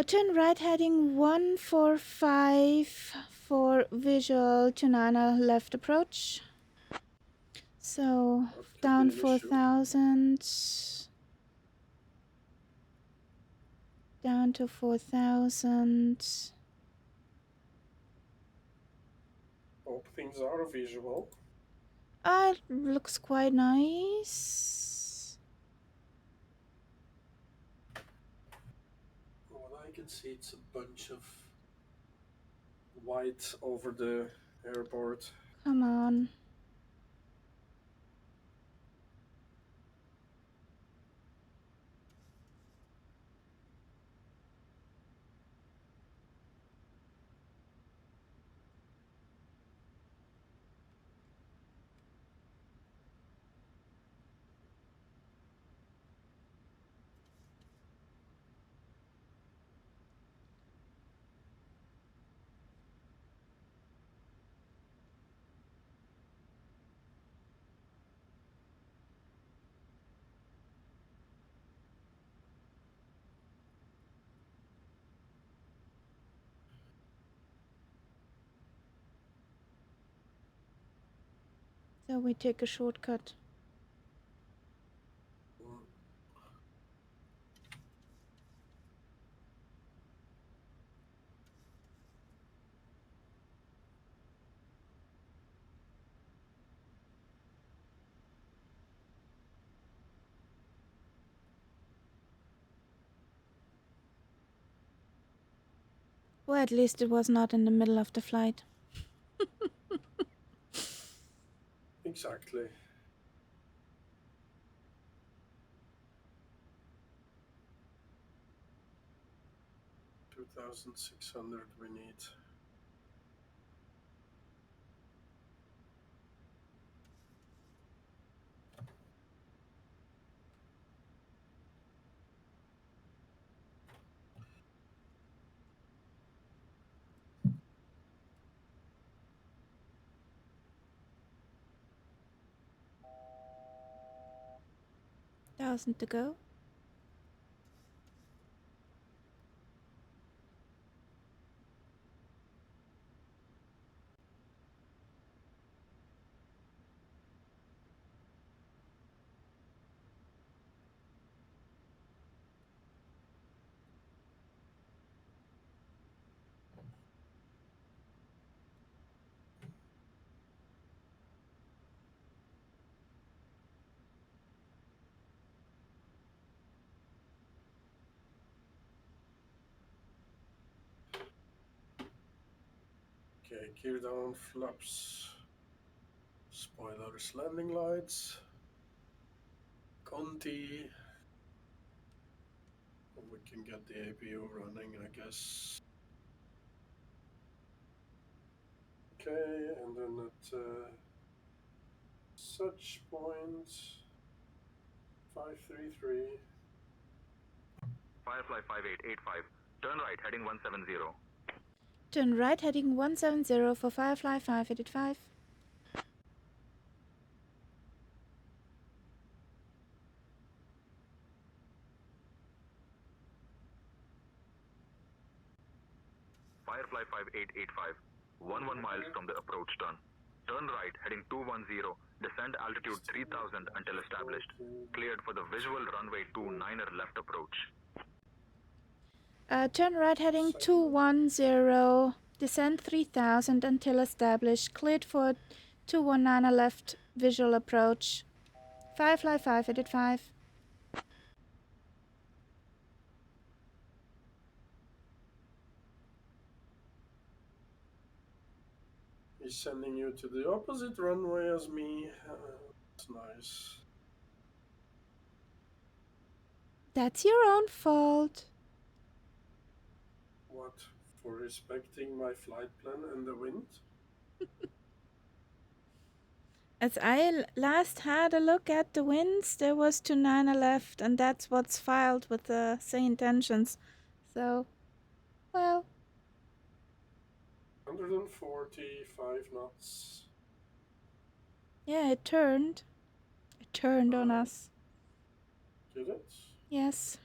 Turn right heading 145 for visual 29 left approach. So down 4,000. Down to 4,000. Hope things are visual. Looks quite nice. Well, I can see it's a bunch of white over the airport. Come on. So we take a shortcut. Well, at least it was not in the middle of the flight. Exactly. $2,600 we need. 3,000 to go. Okay, gear down, flaps, spoilers, landing lights, Conti. We can get the APU running, I guess. Okay, and then at such point 533. Firefly 5885. Turn right, heading 170. Turn right heading 170 for Firefly 5885. Firefly 5885. 11 miles from the approach turn. Turn right, heading 210. Descend altitude 3000 until established. Cleared for the visual runway 29er left approach. Turn right heading 210. Descend 3000 until established. Cleared for 219 left visual approach. Firefly 5885. He's sending you to the opposite runway as me. That's nice. That's your own fault. What? For respecting my flight plan and the wind? As I last had a look at the winds, there was 29 left, and that's what's filed with the say intentions. So, well. 145 knots. Yeah, it turned. It turned on us. Did it? Yes.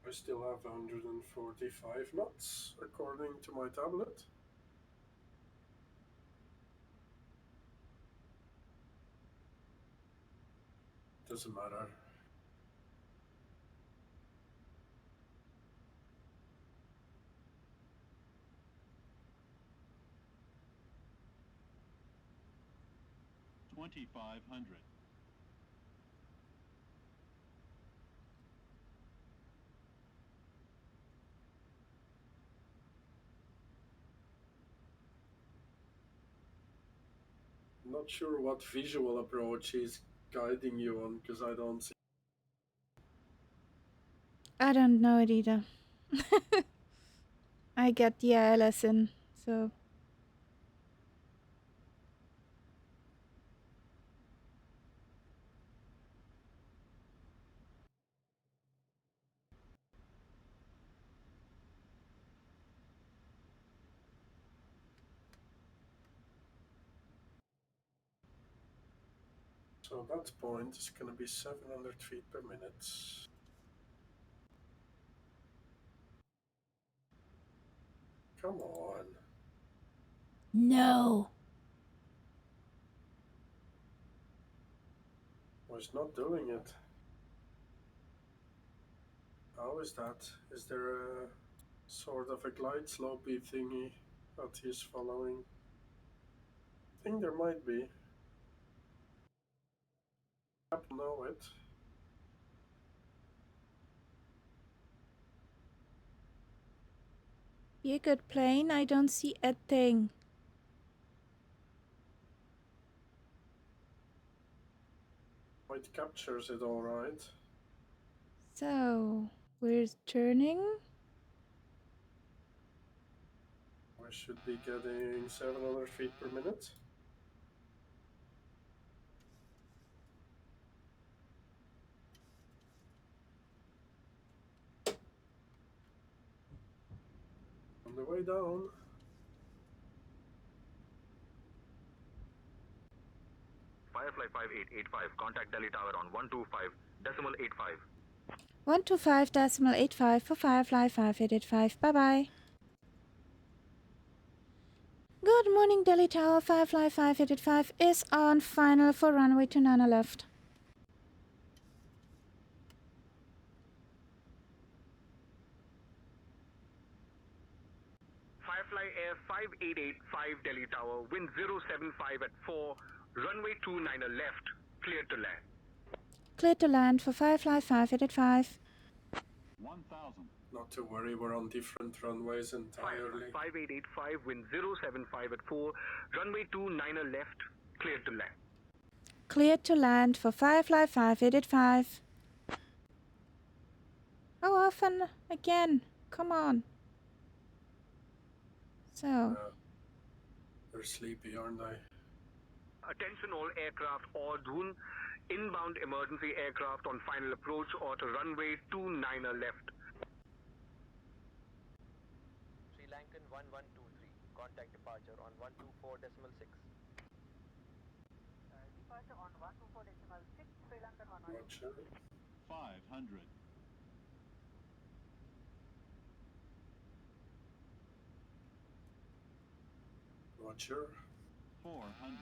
I still have 145 knots, according to my tablet. Doesn't matter. $2,500. Not sure what visual approach he's guiding you on, because I don't see. I don't know it either. I get the ILS in, so. So that point is going to be 700 feet per minute. Come on. No. Oh, it's not doing it. How is that? Is there a sort of a glide slopey thingy that he's following? I think there might be. I don't know it. Be a good plane, I don't see a thing. It captures it all right. So, we're turning. We should be getting 700 feet per minute. On the way down. Firefly 5885, contact Delhi Tower on 125.85. 125.85 for Firefly 5885. Bye-bye. Good morning, Delhi Tower. Firefly 5885 is on final for runway 29 left. Firefly Air 5885 Delhi Tower, wind 075 at 4, runway 29 left, cleared to land. Cleared to land for Firefly 5885. 1,000. Not to worry, we're on different runways entirely. 5885, wind 075 at 4, runway 29 left, cleared to land. Cleared to land for Firefly 5885. How often again? Come on. So. They're sleepy, aren't they? Attention all aircraft ordun. Inbound emergency aircraft on final approach or to runway 29 left. Sri Lankan 1123, contact departure on 124.6. Departure on 124.6, Sri Lankan 112. 500. Roger. 400.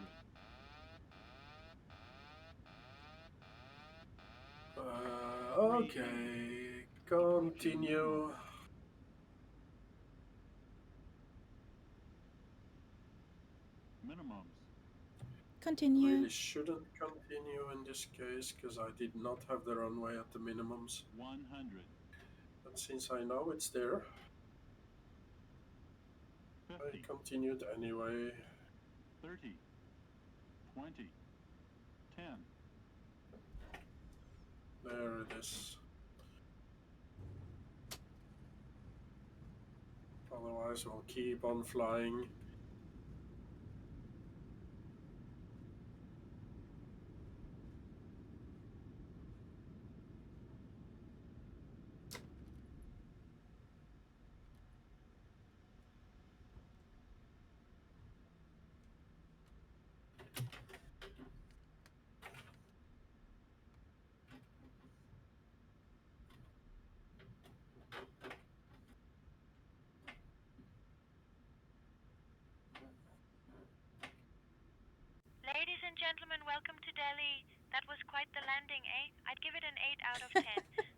Okay, continue. Minimums. Continue. Really shouldn't continue in this case because I did not have the runway at the minimums. 100. But since I know it's there, 50. I continued anyway. 30. 20. 10. There it is. Otherwise, we'll keep on flying. Ladies and gentlemen, welcome to Delhi. That was quite the landing, eh? I'd give it an 8 out of 10.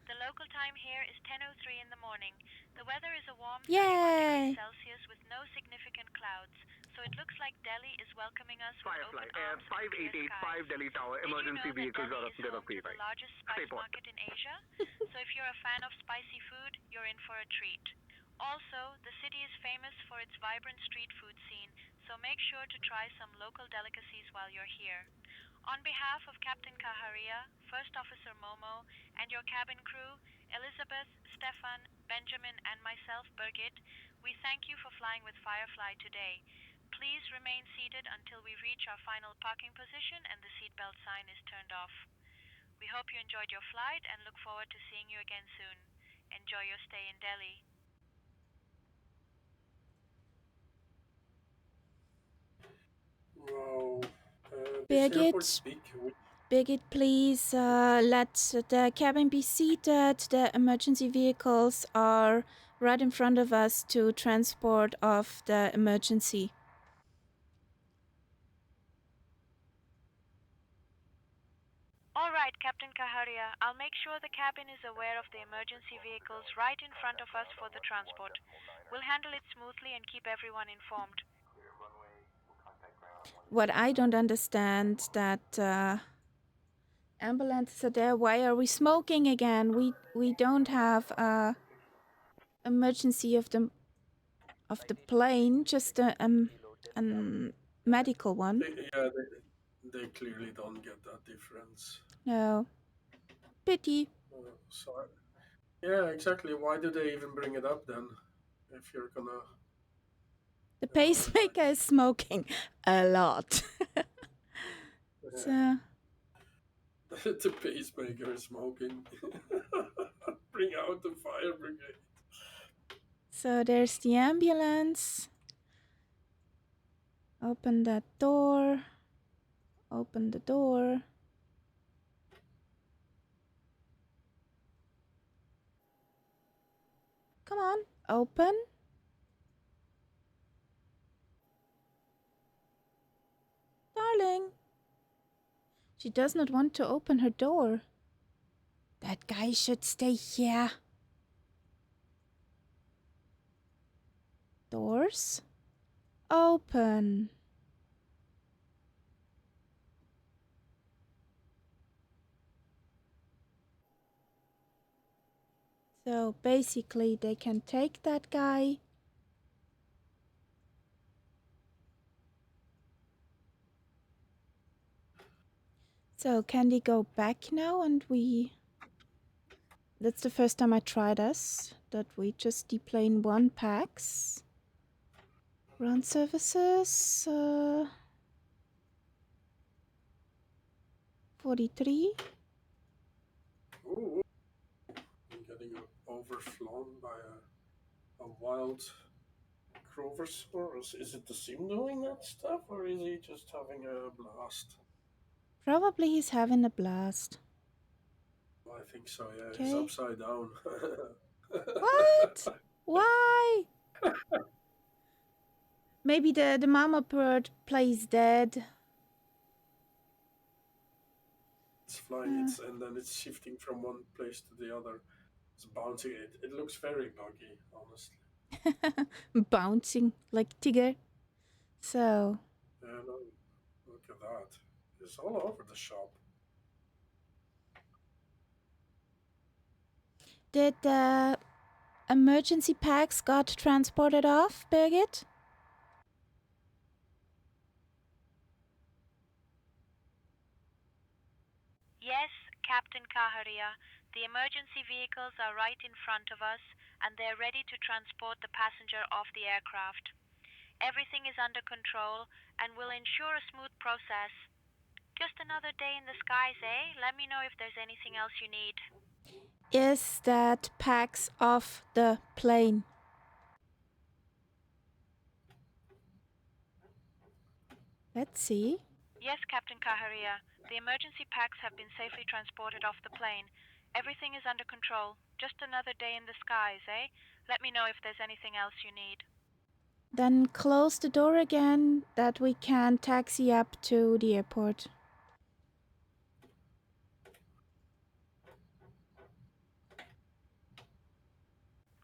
The local time here is 10:03 in the morning. The weather is a warm 31 degrees Celsius with no significant clouds, so it looks like Delhi is welcoming us with Firefly open Air arms and clear 5885 skies. Delhi Tower, Did emergency you know vehicles that are Delhi is home to the largest spice market in Asia? So if you're a fan of spicy food, you're in for a treat. Also, the city is famous for its vibrant street food scene, so make sure to try some local delicacies while you're here. On behalf of Captain Kaharia, First Officer Momo, and your cabin crew, Elizabeth, Stefan, Benjamin, and myself, Birgit, we thank you for flying with Firefly today. Please remain seated until we reach our final parking position and the seatbelt sign is turned off. We hope you enjoyed your flight and look forward to seeing you again soon. Enjoy your stay in Delhi. Wow. This airport's big. Birgit, please let the cabin be seated. The emergency vehicles are right in front of us to transport of the emergency. All right, Captain Kaharia. I'll make sure the cabin is aware of the emergency vehicles right in front of us for the transport. We'll handle it smoothly and keep everyone informed. What I don't understand that ambulances are there. Why are we smoking again? We don't have emergency of the plane, just a medical one. They clearly don't get that difference. No. Pity. Yeah, exactly. Why do they even bring it up then? If you're gonna... The pacemaker is smoking a lot. So... The pacemaker is smoking. Bring out the fire brigade. So there's the ambulance. Open that door. Open the door. Come on, open. Darling. She does not want to open her door. That guy should stay here. Doors open. So basically they can take that guy. So can they go back now and that's the first time I tried this, that we just deplane one packs. Ground services, 43. Ooh, I'm getting overflown by a wild Croversaurus. Is it the sim doing that stuff, or is he just having a blast? Probably he's having a blast. I think so, yeah. Okay. He's upside down. What? Why? Maybe the mama bird plays dead. It's flying, and then it's shifting from one place to the other. It's bouncing. It looks very buggy, honestly. Bouncing like Tigger. So. Yeah, no, look at that. It's all over the shop. Did the emergency packs got transported off, Birgit? Yes, Captain Kaharia. The emergency vehicles are right in front of us, and they're ready to transport the passenger off the aircraft. Everything is under control and will ensure a smooth process. Just another day in the skies, eh? Let me know if there's anything else you need. Is that packs off the plane? Let's see. Yes, Captain Kaharia. The emergency packs have been safely transported off the plane. Everything is under control. Just another day in the skies, eh? Let me know if there's anything else you need. Then close the door again, that we can taxi up to the airport.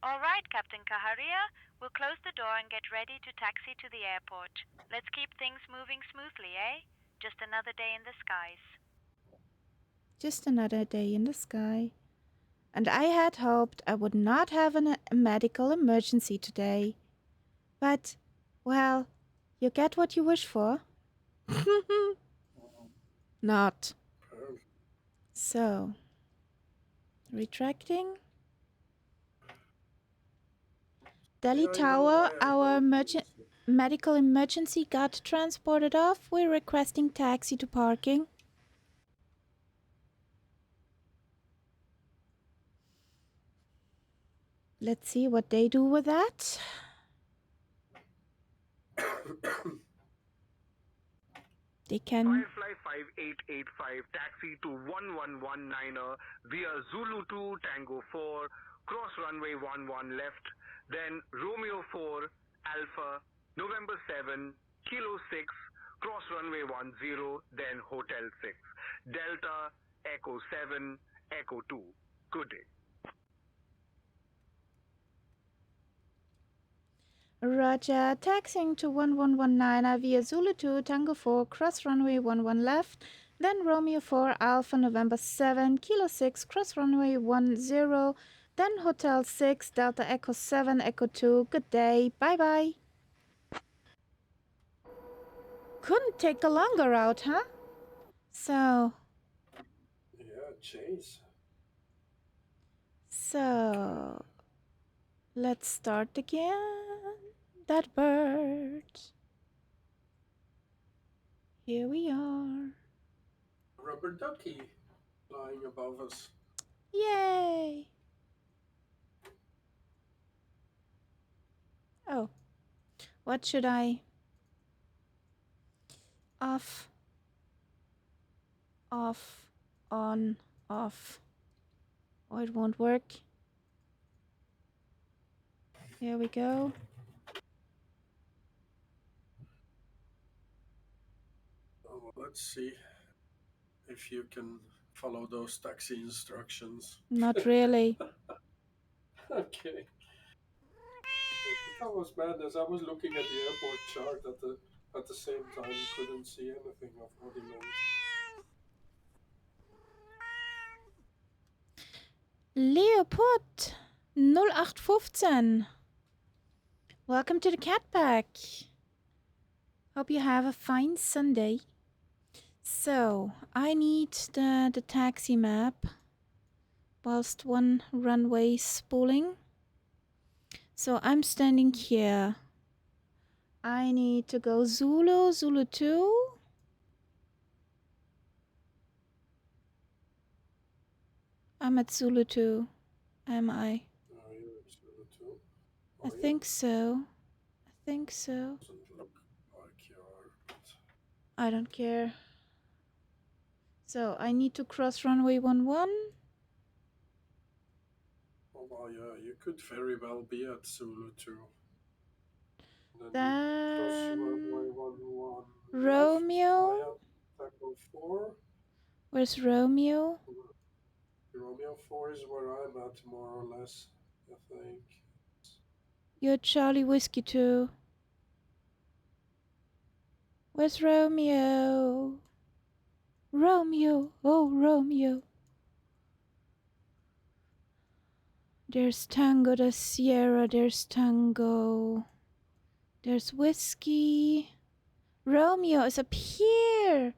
All right, Captain Kaharia. We'll close the door and get ready to taxi to the airport. Let's keep things moving smoothly, eh? Just another day in the skies. Just another day in the sky. And I had hoped I would not have a medical emergency today. But, well, you get what you wish for. Not. So, retracting. Delhi Tower, our medical emergency got transported off. We're requesting taxi to parking. Let's see what they do with that. They can. Firefly 5885 taxi to 1119er via Zulu 2 Tango 4 cross runway 11 left, then Romeo 4 Alpha November 7 Kilo 6 cross runway 10, then Hotel 6 Delta Echo 7 Echo 2. Good day. Roger, taxiing to 1119 via Zulu 2 Tango 4 cross runway 11 left, then Romeo 4 Alpha November 7 Kilo 6 cross runway 10, then Hotel 6 Delta Echo 7 Echo 2. Good day, bye bye. Couldn't take a longer route, huh? So. Yeah, jeez. So. Let's start again. That bird. Here we are. Rubber ducky flying above us. Yay! Oh, what should I off? Off, on, off. Oh, it won't work. Here we go. Oh, well, let's see if you can follow those taxi instructions. Not really. Okay. That was bad as I was looking at the airport chart at the same time, couldn't see anything of what he meant. Leopold 0815. Welcome to the cat pack. Hope you have a fine Sunday. So, I need the taxi map whilst one runway spooling. So, I'm standing here. I need to go Zulu, Zulu 2. I'm at Zulu 2. Am I? Are you at Zulu 2? I think so. I think so. Doesn't look like you are, but... I don't care. So, I need to cross runway 11. Oh, well, yeah, you could very well be at Zulu 2. Then cross runway 11 Romeo. Left, tackle 4. Where's Romeo? Romeo 4 is where I'm at, more or less, I think. You're Charlie Whiskey 2. Where's Romeo? Romeo, oh Romeo. There's Tango, there's Sierra, there's Tango. There's Whiskey. Romeo is up here.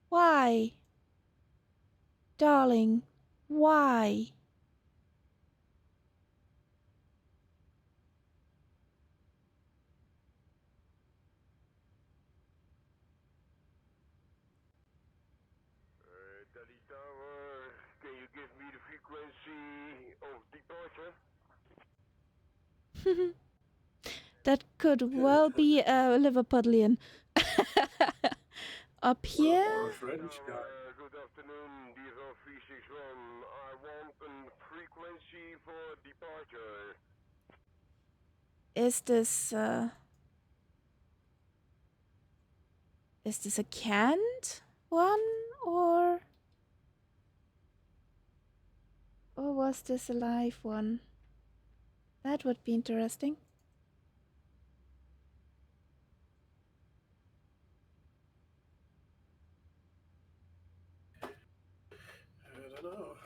Why? Darling, why? Delhi Tower, can you give me the frequency of departure? That could well be a Liverpudlian. Up here? Or a French guy. Good afternoon, DSL 361. I want a frequency for departure. Is this a canned one or was this a live one? That would be interesting. I don't know.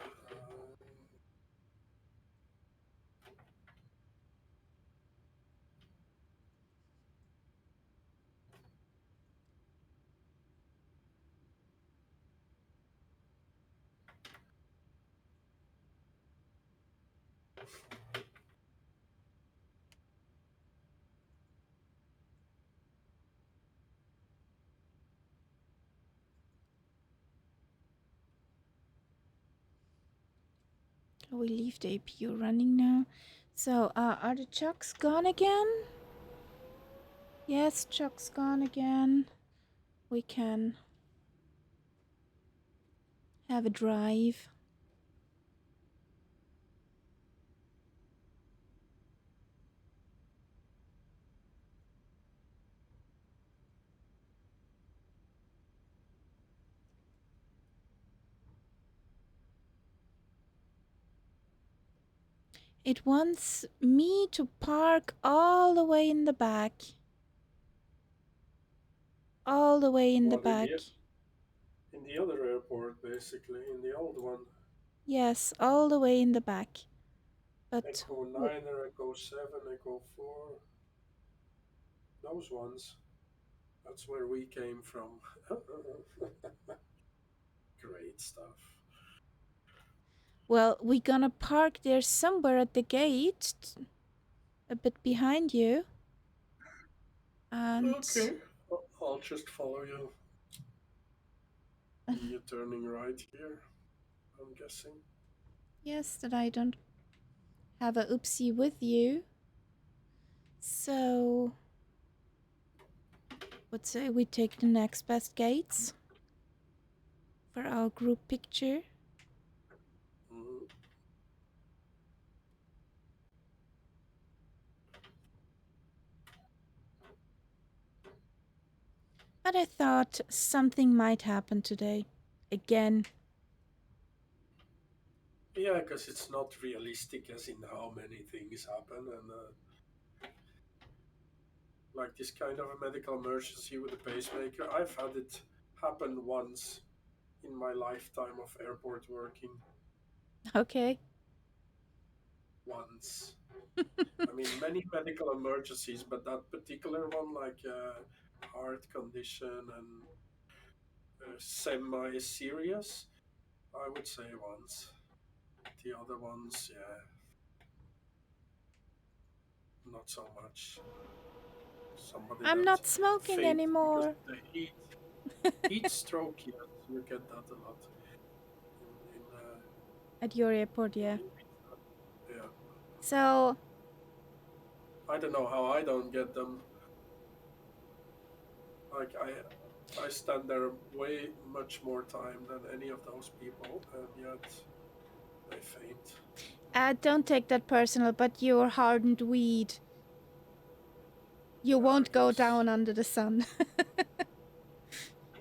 We leave the APU running now. So, are the chucks gone again? Yes, chucks gone again. We can have a drive. It wants me to park all the way in the back. All the way in the back. In the other airport, basically, in the old one. Yes, all the way in the back. But Echo 9 or Echo 7, Echo 4. Those ones. That's where we came from. Great stuff. well, we're gonna park there somewhere at the gate, a bit behind you. And okay, I'll just follow you. You're turning right here, I'm guessing. Yes, that I don't have a oopsie with you. So, would say we take the next best gates for our group picture. But I thought something might happen today. Again. Yeah, because it's not realistic as in how many things happen. And like this kind of a medical emergency with a pacemaker, I've had it happen once in my lifetime of airport working. Okay. Once. I mean, many medical emergencies, but that particular one, like heart condition and semi-serious, I would say once. The other ones, yeah, not so much. Somebody I'm that not smoking fainted because anymore. of the heat stroke. Yes, you get that a lot. At your airport, yeah. Yeah. So I don't know how I don't get them. Like I stand there way much more time than any of those people, and yet they faint. don't take that personal, but you're hardened weed. You won't go down under the sun.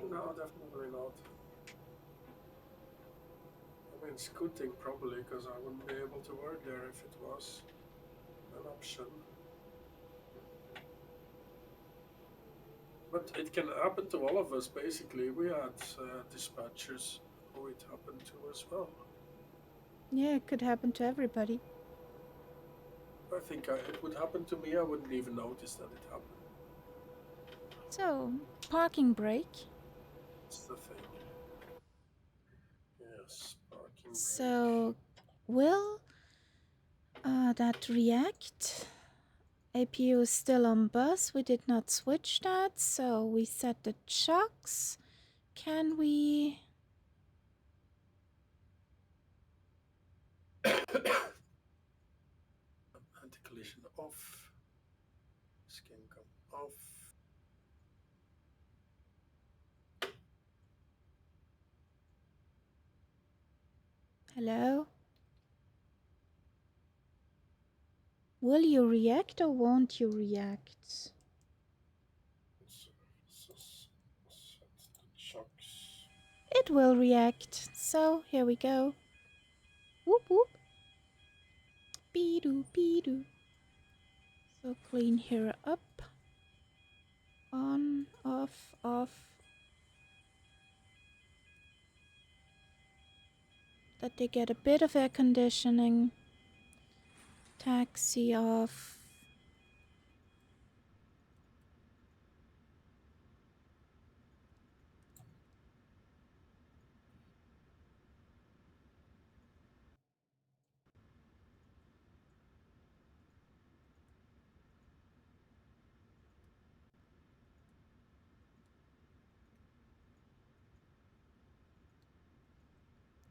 No, definitely not. I mean, it's a good thing probably, because I wouldn't be able to work there if it was an option. But it can happen to all of us, basically. We had dispatchers who it happened to as well. Yeah, it could happen to everybody. I think it would happen to me. I wouldn't even notice that it happened. So, parking brake. That's the thing. Yes, parking brake. So, will that react? APU is still on bus. We did not switch that, so we set the chocks. Can we... Anti-collision off. Skin come off. Hello? Will you react or won't you react? It will react. So, here we go. Whoop whoop. Be-doo, be-doo. So, clean here up. On, off, off. That they get a bit of air conditioning. Taxi off.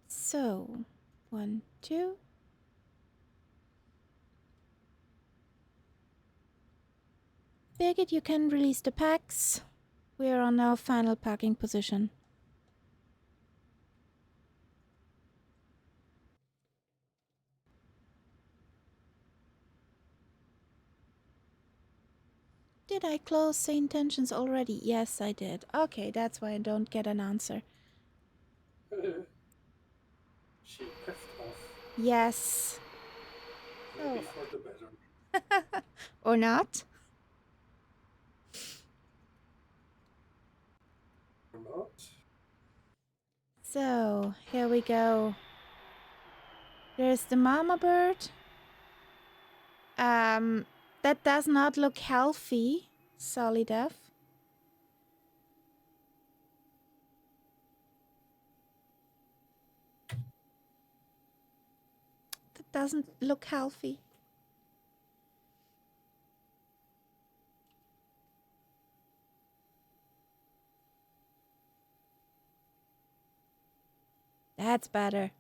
So, 1, 2. Birgit, you can release the packs. We are on our final parking position. Did I close the intentions already? Yes, I did. Okay, that's why I don't get an answer. She effed off. Yes. Maybe for the better. Or not? Or not. So, here we go. There's the mama bird. That does not look healthy, Solidef. That doesn't look healthy. That's better.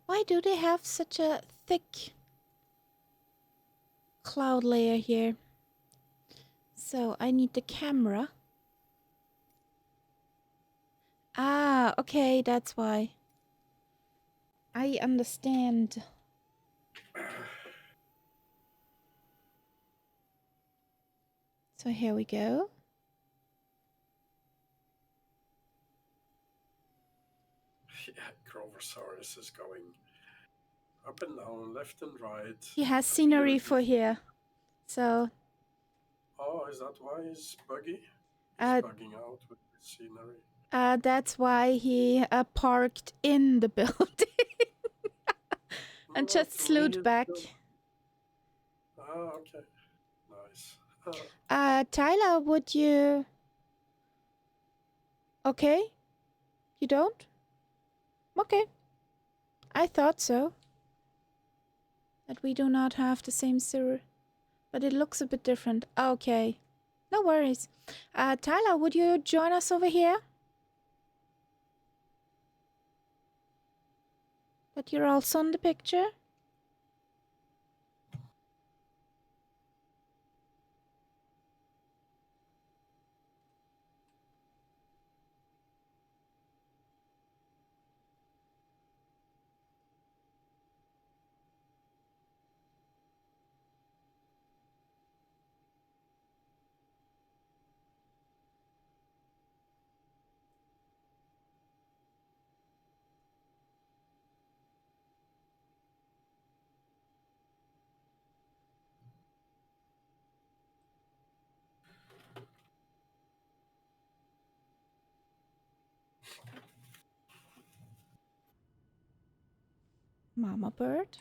Why do they have such a thick cloud layer here? So I need the camera. Ah, okay, that's why. I understand. So here we go. Yeah, Groversaurus is going up and down, left and right. He has scenery for here. So. Oh, is that why he's buggy? He's bugging out with the scenery. That's why he parked in the building and just slewed back. Ah, okay. Nice. Tyler, would you... Okay? You don't? Okay. I thought so. That we do not have the same sewer. But it looks a bit different. Okay. No worries. Tyler, would you join us over here? But you're also in the picture? Mama bird?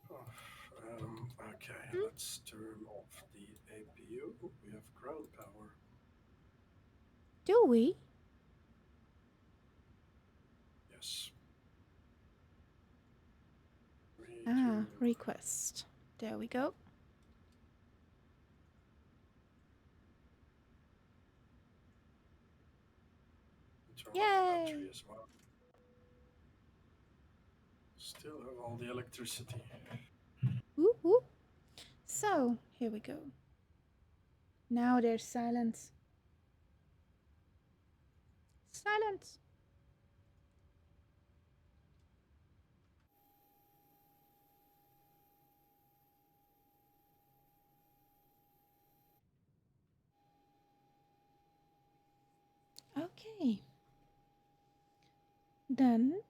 Okay, let's turn off the APU. We have ground power. Do we? Yes. Request. There we go. Turn Yay! off the battery as well. Still have all the electricity. Whoop, whoop. So, here we go. Now there's silence. Silence! Okay. Then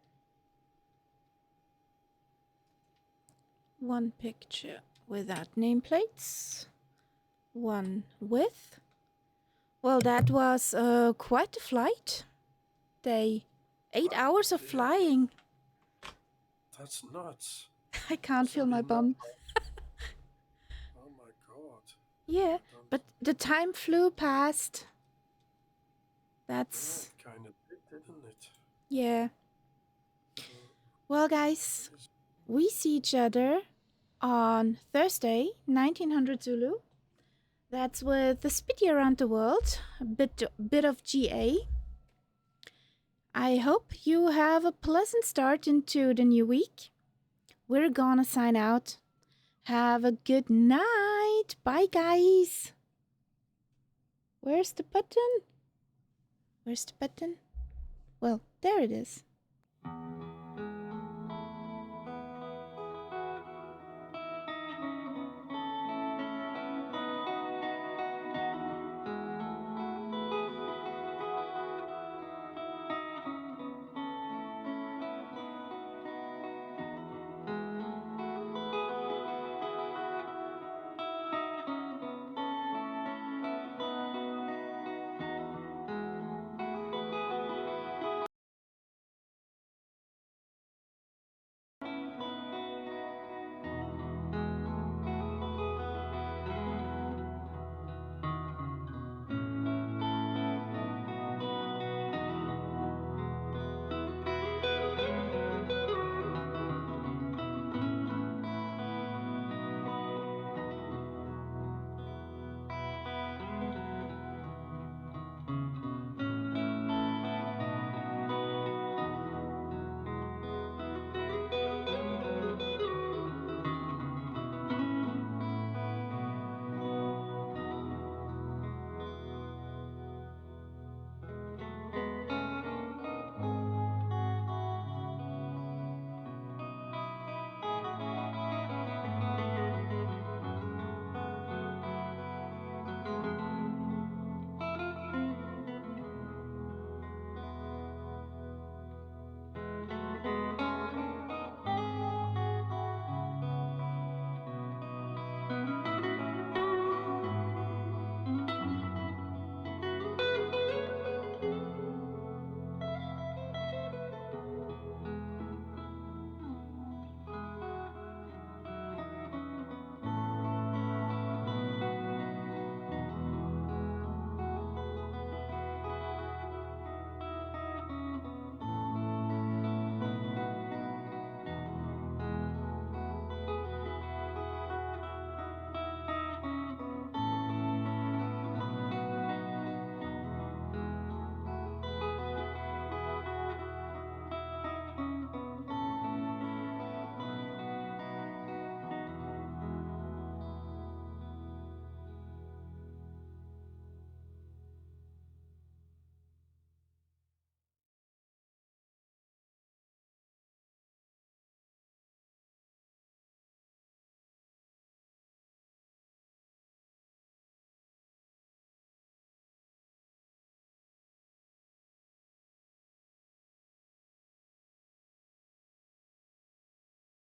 one picture without nameplates. One with. Well, that was quite a flight. 8 hours of flying. That's nuts. I can't feel my bum. Oh my god. Yeah, but the time flew past. That's... Yeah, it kind of did, didn't it? Yeah. Well, guys, we see each other on Thursday, 1900 Zulu. That's with the Spitty Around the World, a bit of GA. I hope you have a pleasant start into the new week. We're gonna sign out. Have a good night. Bye, guys. Where's the button? Where's the button? Well, there it is.